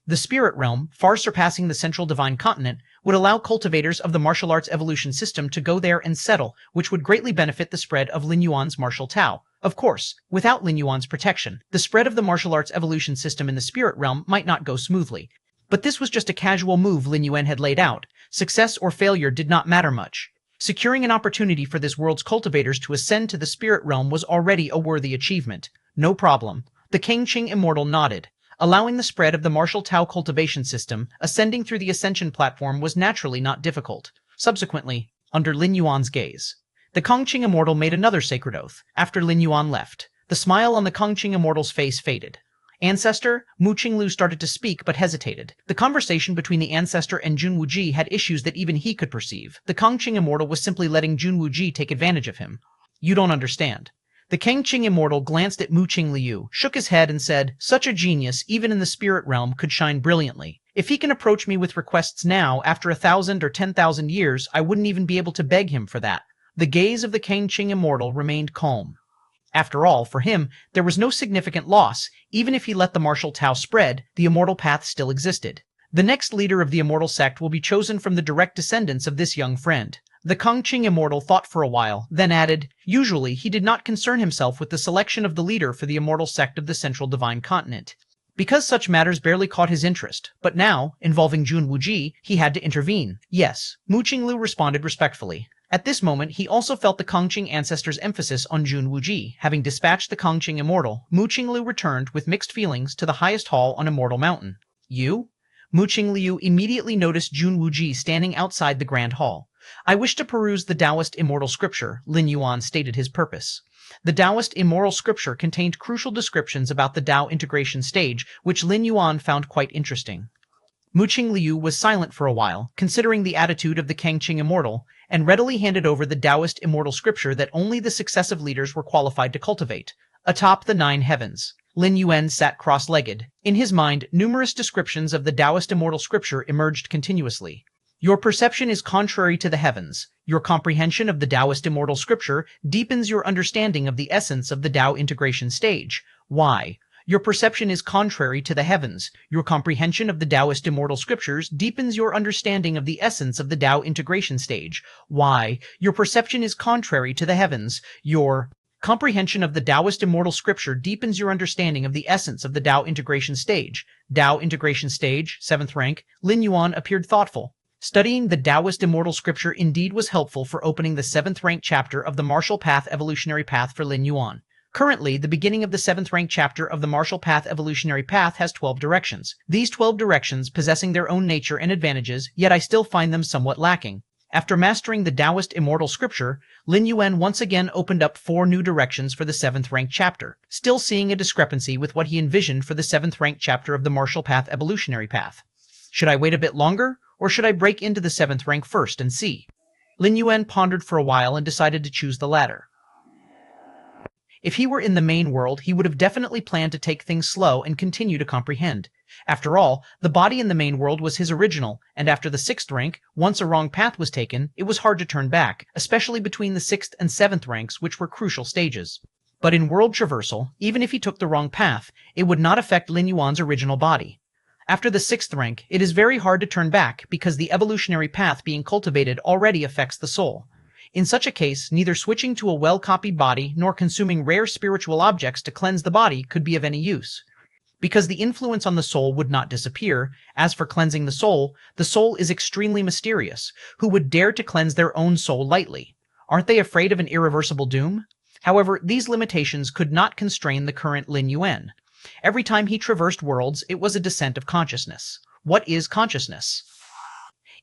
The spirit realm, far surpassing the central divine continent, would allow cultivators of the martial arts evolution system to go there and settle, which would greatly benefit the spread of Lin Yuan's martial Tao. Of course, without Lin Yuan's protection, the spread of the martial arts evolution system in the spirit realm might not go smoothly. But this was just a casual move Lin Yuan had laid out. Success or failure did not matter much. Securing an opportunity for this world's cultivators to ascend to the spirit realm was already a worthy achievement. No problem. The Kangqing immortal nodded. Allowing the spread of the martial Tao cultivation system, ascending through the ascension platform was naturally not difficult. Subsequently, under Lin Yuan's gaze, the Kangqing immortal made another sacred oath. After Lin Yuan left, the smile on the Kangqing immortal's face faded. Ancestor, Mu Qinglu started to speak but hesitated. The conversation between the ancestor and Jun Wuji had issues that even he could perceive. The Kangqing immortal was simply letting Jun Wuji take advantage of him. You don't understand. The Kangqing immortal glanced at Mu Qingliu, shook his head and said, such a genius, even in the spirit realm, could shine brilliantly. If he can approach me with requests now, after 1,000 or 10,000 years, I wouldn't even be able to beg him for that. The gaze of the Kangqing immortal remained calm. After all, for him, there was no significant loss. Even if he let the martial Tao spread, the immortal path still existed. The next leader of the immortal sect will be chosen from the direct descendants of this young friend. The Kangqing immortal thought for a while, then added, usually he did not concern himself with the selection of the leader for the immortal sect of the central divine continent, because such matters barely caught his interest. But now, involving Jun Wuji, he had to intervene. Yes, Mu Qinglu responded respectfully. At this moment, he also felt the Kangqing ancestor's emphasis on Jun Wuji. Having dispatched the Kangqing immortal, Mu Qinglu returned with mixed feelings to the highest hall on Immortal Mountain. You? Mu Qingliu immediately noticed Jun Wuji standing outside the grand hall. I wish to peruse the Taoist immortal scripture, Lin Yuan stated his purpose. The Taoist immortal scripture contained crucial descriptions about the Tao integration stage, which Lin Yuan found quite interesting. Mu Qingliu was silent for a while, considering the attitude of the Kangqing immortal, and readily handed over the Taoist immortal scripture that only the successive leaders were qualified to cultivate. Atop the 9 heavens, Lin Yuan sat cross-legged. In his mind, numerous descriptions of the Taoist immortal scripture emerged continuously. Your perception is contrary to the heavens. Your comprehension of the Taoist immortal scripture deepens your understanding of the essence of the Tao integration stage. Why? Your perception is contrary to the heavens. Your comprehension of the Taoist immortal scriptures deepens your understanding of the essence of the Tao integration stage. Why? Your perception is contrary to the heavens. Your comprehension of the Taoist immortal scripture deepens your understanding of the essence of the Tao integration stage. Tao integration stage, 7th rank. Lin Yuan appeared thoughtful. Studying the Taoist immortal scripture indeed was helpful for opening the 7th rank chapter of the Martial Path Evolutionary Path for Lin Yuan. Currently, the beginning of the 7th rank chapter of the Martial Path Evolutionary Path has 12 directions. These 12 directions possessing their own nature and advantages, yet I still find them somewhat lacking. After mastering the Taoist immortal scripture, Lin Yuan once again opened up 4 new directions for the 7th rank chapter, still seeing a discrepancy with what he envisioned for the 7th rank chapter of the Martial Path Evolutionary Path. Should I wait a bit longer? Or should I break into the 7th rank first and see? Lin Yuan pondered for a while and decided to choose the latter. If he were in the main world, he would have definitely planned to take things slow and continue to comprehend. After all, the body in the main world was his original, and after the 6th rank, once a wrong path was taken, it was hard to turn back, especially between the 6th and 7th ranks, which were crucial stages. But in world traversal, even if he took the wrong path, it would not affect Lin Yuan's original body. After the 6th rank, it is very hard to turn back because the evolutionary path being cultivated already affects the soul. In such a case, neither switching to a well-copied body nor consuming rare spiritual objects to cleanse the body could be of any use. Because the influence on the soul would not disappear, as for cleansing the soul is extremely mysterious. Who would dare to cleanse their own soul lightly? Aren't they afraid of an irreversible doom? However, these limitations could not constrain the current Lin Yuan. Every time he traversed worlds, it was a descent of consciousness. What is consciousness?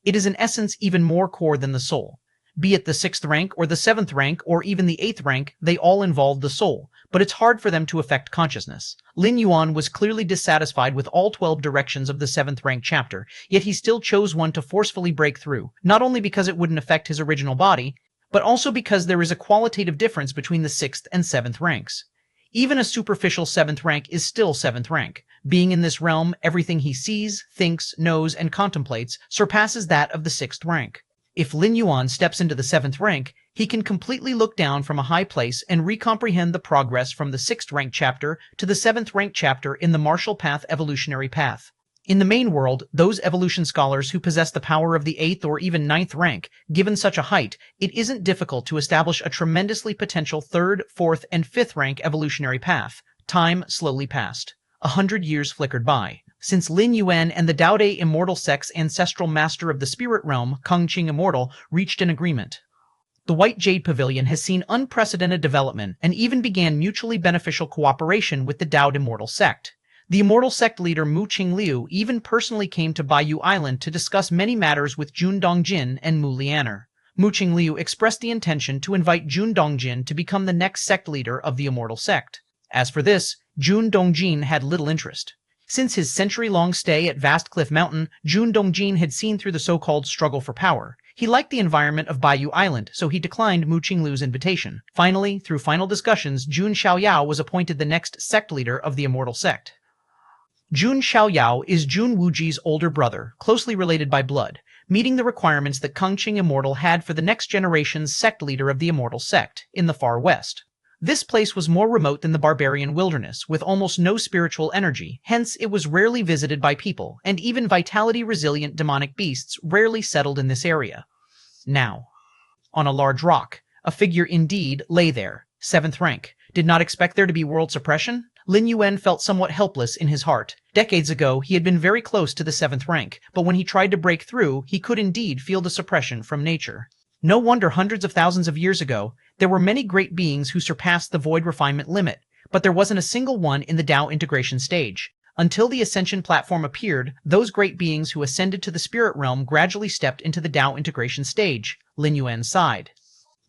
It is in essence even more core than the soul. Be it the 6th rank or the 7th rank or even the 8th rank, they all involve the soul, but it's hard for them to affect consciousness. Lin Yuan was clearly dissatisfied with all 12 directions of the 7th rank chapter, yet he still chose one to forcefully break through, not only because it wouldn't affect his original body, but also because there is a qualitative difference between the 6th and 7th ranks. Even a superficial 7th rank is still 7th rank. Being in this realm, everything he sees, thinks, knows, and contemplates surpasses that of the 6th rank. If Lin Yuan steps into the 7th rank, he can completely look down from a high place and recomprehend the progress from the 6th rank chapter to the 7th rank chapter in the martial path evolutionary path. In the main world, those evolution scholars who possess the power of the 8th or even 9th rank, given such a height, it isn't difficult to establish a tremendously potential 3rd, 4th, and 5th rank evolutionary path. Time slowly passed. 100 years flickered by. Since Lin Yuan and the Dao De immortal sect's ancestral master of the spirit realm, Kangqing Immortal, reached an agreement. The White Jade Pavilion has seen unprecedented development and even began mutually beneficial cooperation with the Dao Immortal sect. The Immortal sect leader Mu Qingliu even personally came to Baiyu Island to discuss many matters with Jun Dongjin and Mu Lianer. Mu Qingliu expressed the intention to invite Jun Dongjin to become the next sect leader of the Immortal sect. As for this, Jun Dongjin had little interest. Since his century-long stay at Vast Cliff Mountain, Jun Dongjin had seen through the so-called struggle for power. He liked the environment of Baiyu Island, so he declined Mu Qingliu's invitation. Finally, through final discussions, Jun Xiaoyao was appointed the next sect leader of the Immortal sect. Jun Xiaoyao is Jun Wuji's older brother, closely related by blood, meeting the requirements that Kangqing Immortal had for the next generation's sect leader of the Immortal sect, in the far west. This place was more remote than the barbarian wilderness, with almost no spiritual energy, hence it was rarely visited by people, and even vitality-resilient demonic beasts rarely settled in this area. Now, on a large rock, a figure indeed lay there, 7th rank. Did not expect there to be world suppression? Lin Yuan felt somewhat helpless in his heart. Decades ago, he had been very close to the 7th rank, but when he tried to break through, he could indeed feel the suppression from nature. No wonder hundreds of thousands of years ago, there were many great beings who surpassed the void refinement limit, but there wasn't a single one in the Dao integration stage. Until the Ascension platform appeared, those great beings who ascended to the spirit realm gradually stepped into the Dao integration stage. Lin Yuan sighed.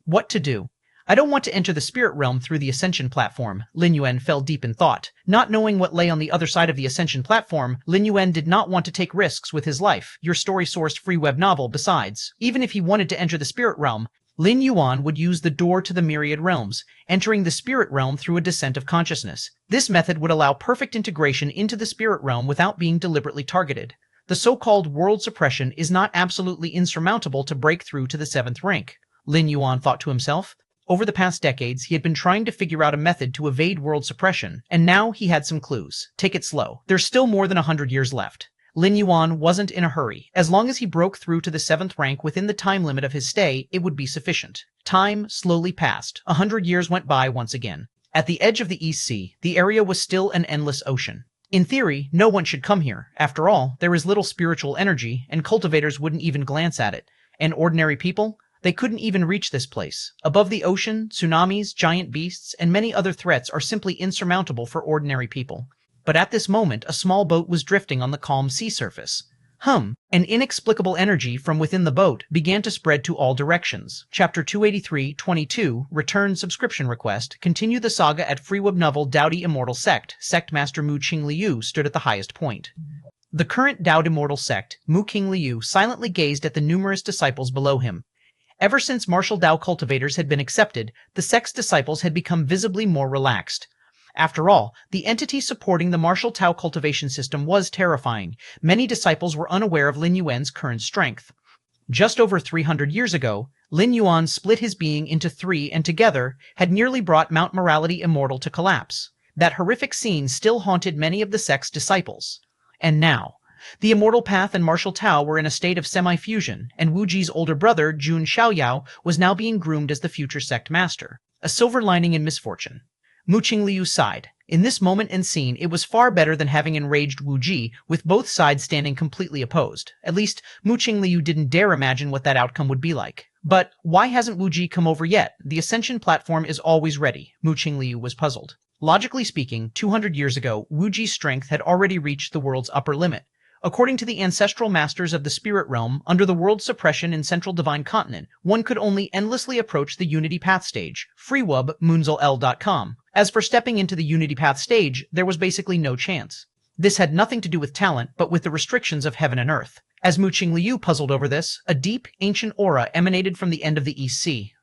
What to do? I don't want to enter the spirit realm through the Ascension platform. Lin Yuan fell deep in thought. Not knowing what lay on the other side of the Ascension platform, Lin Yuan did not want to take risks with his life. Your story-sourced free web novel, besides. Even if he wanted to enter the spirit realm, Lin Yuan would use the door to the Myriad Realms, entering the spirit realm through a descent of consciousness. This method would allow perfect integration into the spirit realm without being deliberately targeted. The so-called world suppression is not absolutely insurmountable to break through to the 7th rank. Lin Yuan thought to himself. Over the past decades, he had been trying to figure out a method to evade world suppression, and now he had some clues. Take it slow. There's still more than 100 years left. Lin Yuan wasn't in a hurry. As long as he broke through to the 7th rank within the time limit of his stay, it would be sufficient. Time slowly passed. 100 years went by once again. At the edge of the East Sea, the area was still an endless ocean. In theory, no one should come here. After all, there is little spiritual energy, and cultivators wouldn't even glance at it. And ordinary people? They couldn't even reach this place. Above the ocean, tsunamis, giant beasts, and many other threats are simply insurmountable for ordinary people. But at this moment, a small boat was drifting on the calm sea surface. An inexplicable energy from within the boat began to spread to all directions. Chapter 283-22, Return Subscription Request, continue the saga at free web novel Dao De Immortal Sect. Sect Master Mu Qingliu stood at the highest point. The current Dao De Immortal Sect, Mu Qingliu, silently gazed at the numerous disciples below him. Ever since martial Dao cultivators had been accepted, the sect's disciples had become visibly more relaxed. After all, the entity supporting the martial Tao cultivation system was terrifying. Many disciples were unaware of Lin Yuan's current strength. Just over 300 years ago, Lin Yuan split his being into three and together had nearly brought Mount Morality Immortal to collapse. That horrific scene still haunted many of the sect's disciples. And now, the Immortal Path and Martial Tao were in a state of semi-fusion, and Wu Ji's older brother, Jun Xiaoyao, was now being groomed as the future sect master. A silver lining in misfortune. Mu Qingliu sighed. In this moment and scene, it was far better than having enraged Wu Ji, with both sides standing completely opposed. At least, Mu Qingliu didn't dare imagine what that outcome would be like. But why hasn't Wu Ji come over yet? The Ascension platform is always ready. Mu Qingliu was puzzled. Logically speaking, 200 years ago, Wu Ji's strength had already reached the world's upper limit. According to the ancestral masters of the spirit realm, under the world suppression in Central Divine Continent, one could only endlessly approach the Unity Path stage. Freewub, moonzl.com. As for stepping into the Unity Path stage, there was basically no chance. This had nothing to do with talent, but with the restrictions of heaven and earth. As Mu Qingliu puzzled over this, a deep, ancient aura emanated from the end of the East Sea.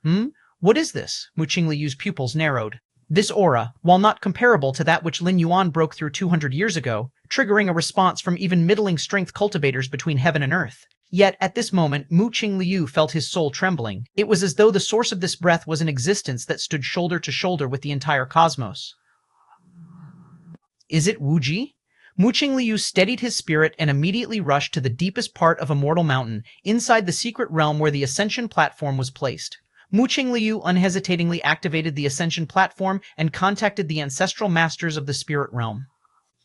What is this? Mu Qingliu's pupils narrowed. This aura, while not comparable to that which Lin Yuan broke through 200 years ago, triggering a response from even middling strength cultivators between heaven and earth. Yet, at this moment, Mu Qingliu felt his soul trembling. It was as though the source of this breath was an existence that stood shoulder to shoulder with the entire cosmos. Is it Wu Ji? Mu Qingliu steadied his spirit and immediately rushed to the deepest part of Immortal Mountain, inside the secret realm where the Ascension platform was placed. Mu Qingliu unhesitatingly activated the Ascension platform and contacted the ancestral masters of the spirit realm.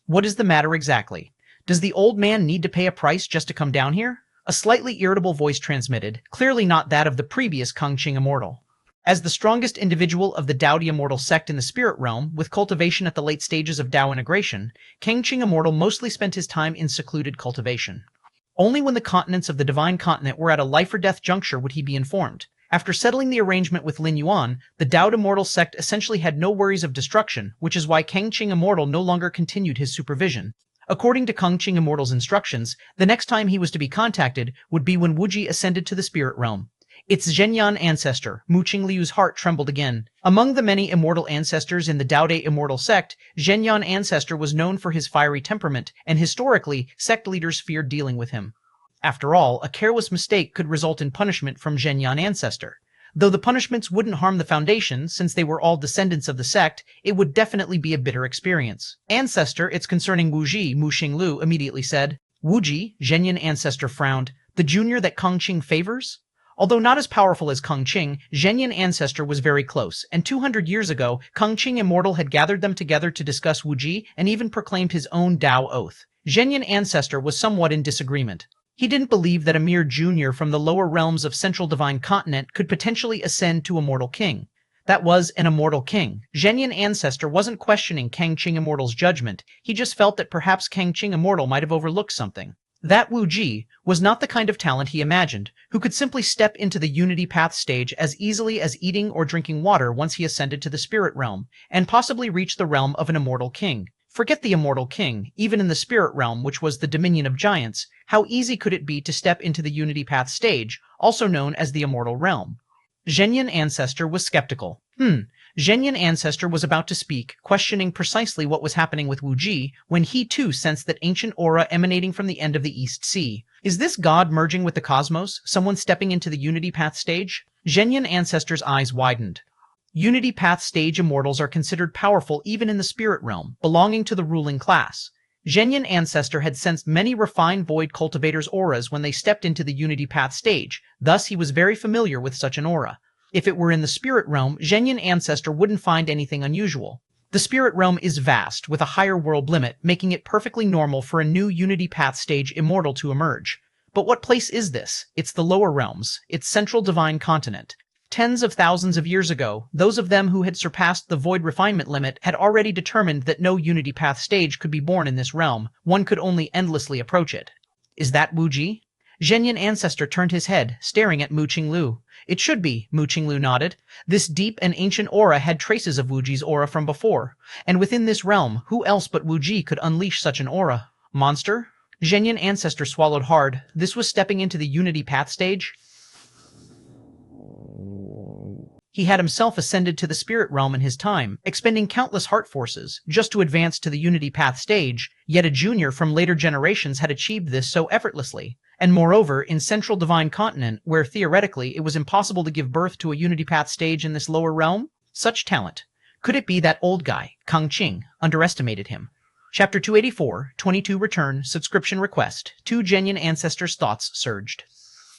What is the matter exactly? Does the old man need to pay a price just to come down here? A slightly irritable voice transmitted, clearly not that of the previous Kangqing Immortal. As the strongest individual of the Dao Immortal sect in the spirit realm, with cultivation at the late stages of Dao integration, Kangqing Immortal mostly spent his time in secluded cultivation. Only when the continents of the Divine Continent were at a life-or-death juncture would he be informed. After settling the arrangement with Lin Yuan, the Dao Immortal sect essentially had no worries of destruction, which is why Kangqing Immortal no longer continued his supervision. According to Kangqing Immortal's instructions, the next time he was to be contacted would be when Wu Ji ascended to the spirit realm. It's Zhenyan ancestor. Mu Qingliu's heart trembled again. Among the many immortal ancestors in the Dao Immortal sect, Zhenyan ancestor was known for his fiery temperament, and historically, sect leaders feared dealing with him. After all, a careless mistake could result in punishment from Zhenyan ancestor. Though the punishments wouldn't harm the Foundation, since they were all descendants of the sect, it would definitely be a bitter experience. Ancestor, it's concerning Wu Ji, Mu Qingliu immediately said. Wu Ji, Zhenyan ancestor frowned. The junior that Kangqing favors? Although not as powerful as Kangqing, Zhenyan ancestor was very close, and 200 years ago, Kangqing Immortal had gathered them together to discuss Wu Ji and even proclaimed his own Dao oath. Zhenyan ancestor was somewhat in disagreement. He didn't believe that a mere junior from the lower realms of Central Divine Continent could potentially ascend to Immortal King. That was an Immortal King. Zhenyan ancestor wasn't questioning Kangqing Immortal's judgment, he just felt that perhaps Kangqing Immortal might have overlooked something. That Wu Ji was not the kind of talent he imagined, who could simply step into the Unity Path stage as easily as eating or drinking water once he ascended to the spirit realm, and possibly reach the realm of an Immortal King. Forget the Immortal King, even in the spirit realm, which was the dominion of giants, how easy could it be to step into the Unity Path stage, also known as the Immortal Realm? Zhenyan ancestor was skeptical. Zhenyan ancestor was about to speak, questioning precisely what was happening with Wu Ji, when he too sensed that ancient aura emanating from the end of the East Sea. Is this God merging with the cosmos? Someone stepping into the Unity Path stage? Zhenyan ancestor's eyes widened. Unity Path stage immortals are considered powerful even in the spirit realm, belonging to the ruling class. Zhenyan ancestor had sensed many refined void cultivators' auras when they stepped into the Unity Path stage, thus he was very familiar with such an aura. If it were in the spirit realm, Zhenyan ancestor wouldn't find anything unusual. The spirit realm is vast, with a higher world limit, making it perfectly normal for a new Unity Path stage immortal to emerge. But what place is this? It's the lower realms. It's Central Divine Continent. Tens of thousands of years ago, those of them who had surpassed the void refinement limit had already determined that no Unity Path stage could be born in this realm. One could only endlessly approach it. Is that Wu Ji? Zhenyan ancestor turned his head, staring at Mu Qingliu. It should be, Mu Qingliu nodded. This deep and ancient aura had traces of Wu Ji's aura from before. And within this realm, who else but Wu Ji could unleash such an aura? Monster? Zhenyan ancestor swallowed hard. This was stepping into the Unity Path stage? He had himself ascended to the spirit realm in his time, expending countless heart forces just to advance to the Unity Path stage, yet a junior from later generations had achieved this so effortlessly. And moreover, in Central Divine Continent, where theoretically it was impossible to give birth to a Unity Path stage in this lower realm, such talent. Could it be that old guy, Kang Qing, underestimated him? Chapter 284, 22 Return, Subscription Request, 2 Genuine Ancestors' Thoughts surged.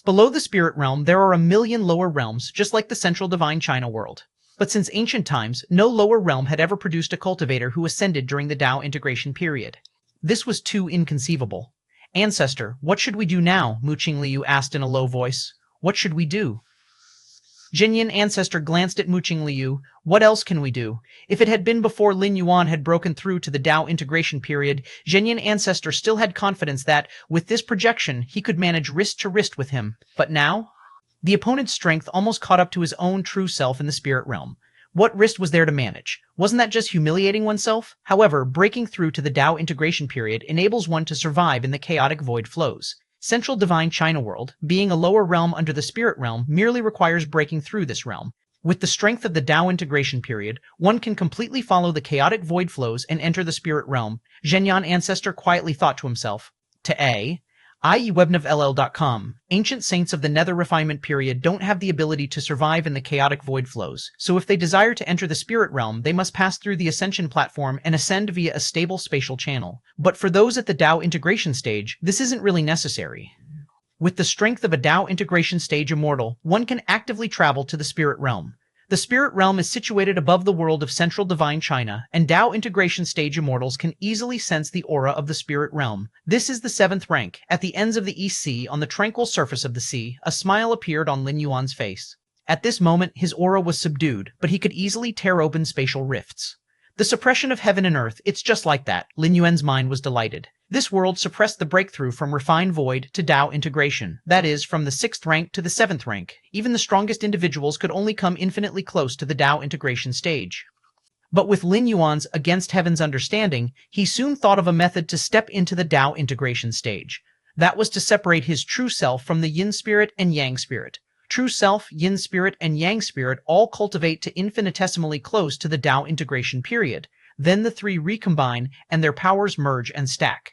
Below the spirit realm, there are a million lower realms, just like the Central Divine China world. But since ancient times, no lower realm had ever produced a cultivator who ascended during the Dao integration period. This was too inconceivable. Ancestor, what should we do now? Mu Qingliu asked in a low voice. What should we do? Jinyin Ancestor glanced at Mu Qingliu. What else can we do? If it had been before Lin Yuan had broken through to the Dao integration period, Jinyin Ancestor still had confidence that, with this projection, he could manage wrist to wrist with him. But now? The opponent's strength almost caught up to his own true self in the spirit realm. What wrist was there to manage? Wasn't that just humiliating oneself? However, breaking through to the Dao integration period enables one to survive in the chaotic void flows. Central Divine China world, being a lower realm under the spirit realm, merely requires breaking through this realm. With the strength of the Dao integration period, one can completely follow the chaotic void flows and enter the spirit realm. Zhenyan Ancestor quietly thought to himself. To A. iewebnovll.com. Ancient saints of the nether refinement period don't have the ability to survive in the chaotic void flows, so if they desire to enter the spirit realm, they must pass through the ascension platform and ascend via a stable spatial channel. But for those at the Dao integration stage, this isn't really necessary. With the strength of a Dao integration stage immortal, one can actively travel to the spirit realm. The spirit realm is situated above the world of Central Divine China, and Dao integration stage immortals can easily sense the aura of the spirit realm. This is the 7th rank. At the ends of the East Sea, on the tranquil surface of the sea, a smile appeared on Lin Yuan's face. At this moment, his aura was subdued, but he could easily tear open spatial rifts. The suppression of heaven and earth, it's just like that. Lin Yuan's mind was delighted. This world suppressed the breakthrough from refined void to Dao integration, that is, from the 6th rank to the 7th rank. Even the strongest individuals could only come infinitely close to the Dao integration stage. But with Lin Yuan's against heaven's understanding, he soon thought of a method to step into the Dao integration stage. That was to separate his true self from the yin spirit and yang spirit. True self, yin spirit, and yang spirit all cultivate to infinitesimally close to the Dao integration period. Then the three recombine and their powers merge and stack.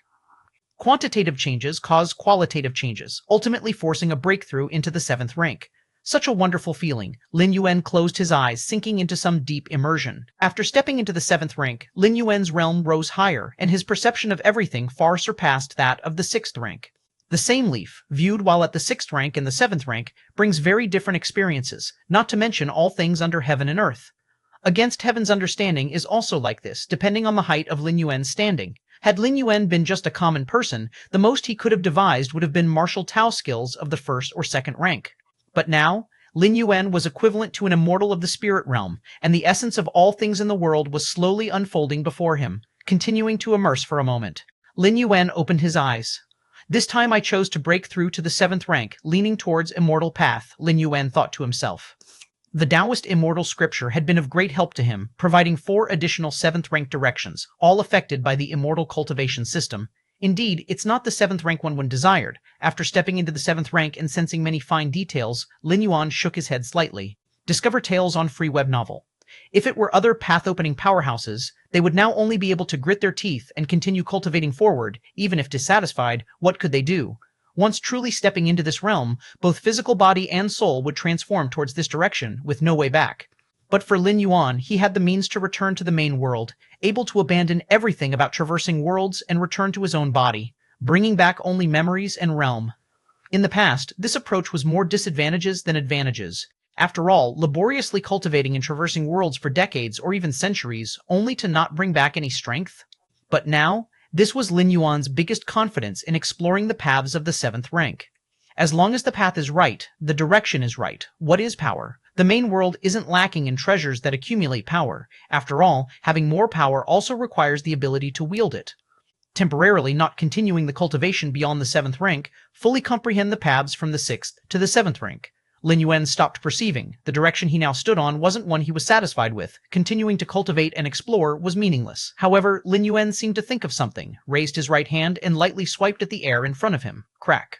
Quantitative changes cause qualitative changes, ultimately forcing a breakthrough into the 7th rank. Such a wonderful feeling. Lin Yuan closed his eyes, sinking into some deep immersion. After stepping into the 7th rank, Lin Yuan's realm rose higher, and his perception of everything far surpassed that of the 6th rank. The same leaf, viewed while at the 6th rank and the 7th rank, brings very different experiences, not to mention all things under heaven and earth. Against heaven's understanding is also like this, depending on the height of Lin Yuan's standing. Had Lin Yuan been just a common person, the most he could have devised would have been martial Tao skills of the 1st or 2nd rank. But now, Lin Yuan was equivalent to an immortal of the spirit realm, and the essence of all things in the world was slowly unfolding before him. Continuing to immerse for a moment, Lin Yuan opened his eyes. This time I chose to break through to the 7th rank, leaning towards immortal path, Lin Yuan thought to himself. The Taoist immortal scripture had been of great help to him, providing 4 additional 7th rank directions, all affected by the immortal cultivation system. Indeed, it's not the 7th rank one desired. After stepping into the 7th rank and sensing many fine details, Lin Yuan shook his head slightly. Discover tales on free web novel. If it were other path-opening powerhouses, they would now only be able to grit their teeth and continue cultivating forward. Even if dissatisfied, what could they do? Once truly stepping into this realm, both physical body and soul would transform towards this direction, with no way back. But for Lin Yuan, he had the means to return to the main world, able to abandon everything about traversing worlds and return to his own body, bringing back only memories and realm. In the past, this approach was more disadvantages than advantages. After all, laboriously cultivating and traversing worlds for decades or even centuries, only to not bring back any strength? But now, this was Lin Yuan's biggest confidence in exploring the paths of the 7th rank. As long as the path is right, the direction is right. What is power? The main world isn't lacking in treasures that accumulate power. After all, having more power also requires the ability to wield it. Temporarily not continuing the cultivation beyond the 7th rank, fully comprehend the paths from the 6th to the 7th rank. Lin Yuan stopped perceiving. The direction he now stood on wasn't one he was satisfied with. Continuing to cultivate and explore was meaningless. However, Lin Yuan seemed to think of something, raised his right hand, and lightly swiped at the air in front of him. Crack.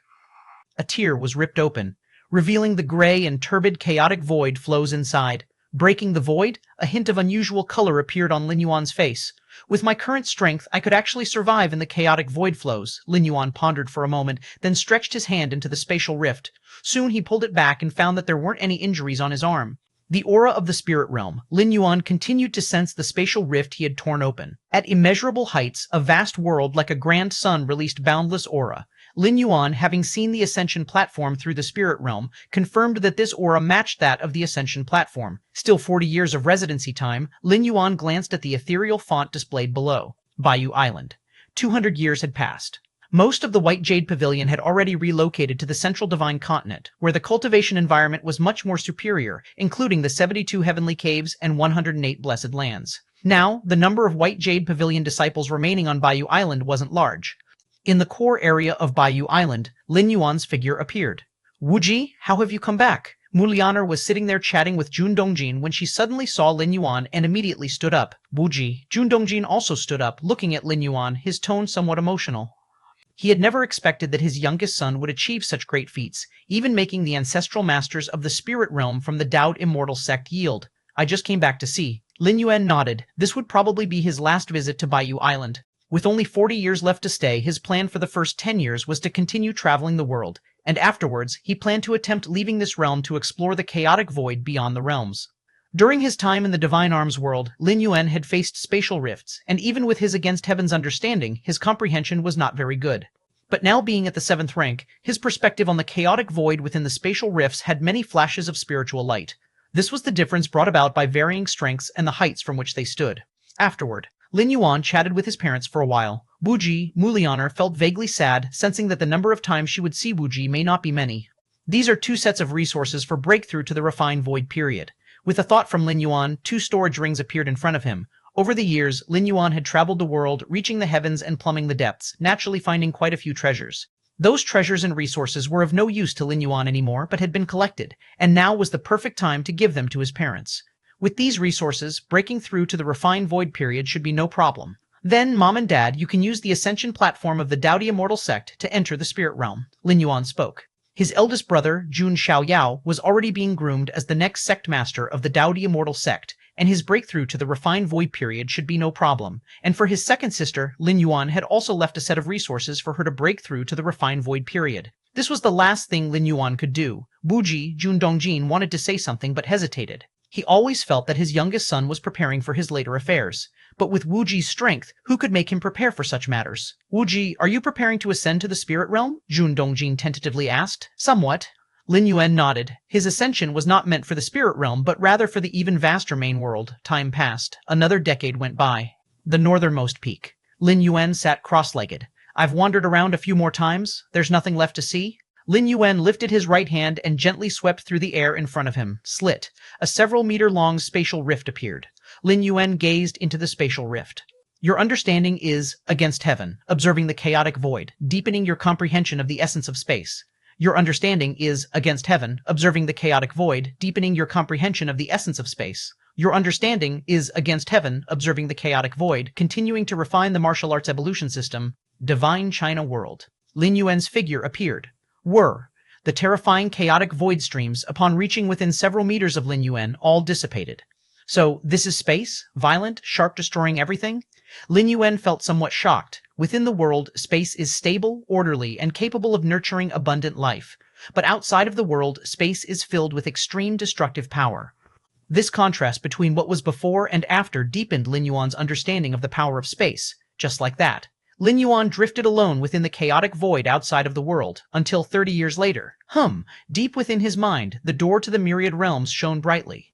A tear was ripped open. revealing the gray and turbid chaotic void flows inside. Breaking the void, a hint of unusual color appeared on Lin Yuan's face. With my current strength, I could actually survive in the chaotic void flows, Lin Yuan pondered for a moment, then stretched his hand into the spatial rift. Soon he pulled it back and found that there weren't any injuries on his arm. The aura of the spirit realm, Lin Yuan continued to sense the spatial rift he had torn open. At immeasurable heights, a vast world like a grand sun released boundless aura. Lin Yuan, having seen the ascension platform through the spirit realm, confirmed that this aura matched that of the ascension platform. Still 40 years of residency time, Lin Yuan glanced at the ethereal font displayed below. Bayou Island. 200 years had passed. Most of the White Jade Pavilion had already relocated to the central divine continent, where the cultivation environment was much more superior, including the 72 heavenly caves and 108 blessed lands. Now, the number of White Jade Pavilion disciples remaining on Bayou Island wasn't large. In the core area of Bayou Island, Lin Yuan's figure appeared. Wuji, how have you come back? Mulianer was sitting there chatting with Jun Dongjin when she suddenly saw Lin Yuan and immediately stood up. Wuji. Jun Dongjin also stood up, looking at Lin Yuan, his tone somewhat emotional. He had never expected that his youngest son would achieve such great feats, even making the ancestral masters of the spirit realm from the Dao immortal sect yield. I just came back to see. Lin Yuan nodded. This would probably be his last visit to Bayou Island. With only 40 years left to stay, his plan for the first 10 years was to continue traveling the world, and afterwards, he planned to attempt leaving this realm to explore the chaotic void beyond the realms. During his time in the Divine Arms world, Lin Yuan had faced spatial rifts, and even with his against heaven's understanding, his comprehension was not very good. But now being at the 7th rank, his perspective on the chaotic void within the spatial rifts had many flashes of spiritual light. This was the difference brought about by varying strengths and the heights from which they stood. Afterward, Lin Yuan chatted with his parents for a while. Wuji, Mulianer, felt vaguely sad, sensing that the number of times she would see Wuji may not be many. These are 2 sets of resources for breakthrough to the refined void period. With a thought from Lin Yuan, 2 storage rings appeared in front of him. Over the years, Lin Yuan had traveled the world, reaching the heavens and plumbing the depths, naturally finding quite a few treasures. Those treasures and resources were of no use to Lin Yuan anymore, but had been collected, and now was the perfect time to give them to his parents. With these resources, breaking through to the refined void period should be no problem. Then, Mom and Dad, you can use the ascension platform of the Dao immortal sect to enter the spirit realm. Lin Yuan spoke. His eldest brother, Jun Xiaoyao, was already being groomed as the next sect master of the Dao immortal sect, and his breakthrough to the refined void period should be no problem. And for his second sister, Lin Yuan had also left a set of resources for her to break through to the refined void period. This was the last thing Lin Yuan could do. Wuji, Jun Dongjin, wanted to say something but hesitated. He always felt that his youngest son was preparing for his later affairs. But with Wuji's strength, who could make him prepare for such matters? Wuji, are you preparing to ascend to the spirit realm? Jun Dongjin tentatively asked. Somewhat. Lin Yuan nodded. His ascension was not meant for the spirit realm, but rather for the even vaster main world. Time passed. Another decade went by. The northernmost peak. Lin Yuan sat cross-legged. I've wandered around a few more times. There's nothing left to see. Lin Yuan lifted his right hand and gently swept through the air in front of him. Slit. A several-meter-long spatial rift appeared. Lin Yuan gazed into the spatial rift. Your understanding is against heaven, observing the chaotic void, deepening your comprehension of the essence of space. Your understanding is against heaven, observing the chaotic void, deepening your comprehension of the essence of space. Your understanding is against heaven, observing the chaotic void, continuing to refine the martial arts evolution system. Divine China World. Lin Yuan's figure appeared. The terrifying chaotic void streams, upon reaching within several meters of Lin Yuan, all dissipated. So, this is space? Violent, sharp, destroying everything? Lin Yuan felt somewhat shocked. Within the world, space is stable, orderly, and capable of nurturing abundant life. But outside of the world, space is filled with extreme destructive power. This contrast between what was before and after deepened Lin Yuan's understanding of the power of space. Just like that. Lin Yuan drifted alone within the chaotic void outside of the world, until 30 years later. Deep within his mind, the door to the Myriad Realms shone brightly.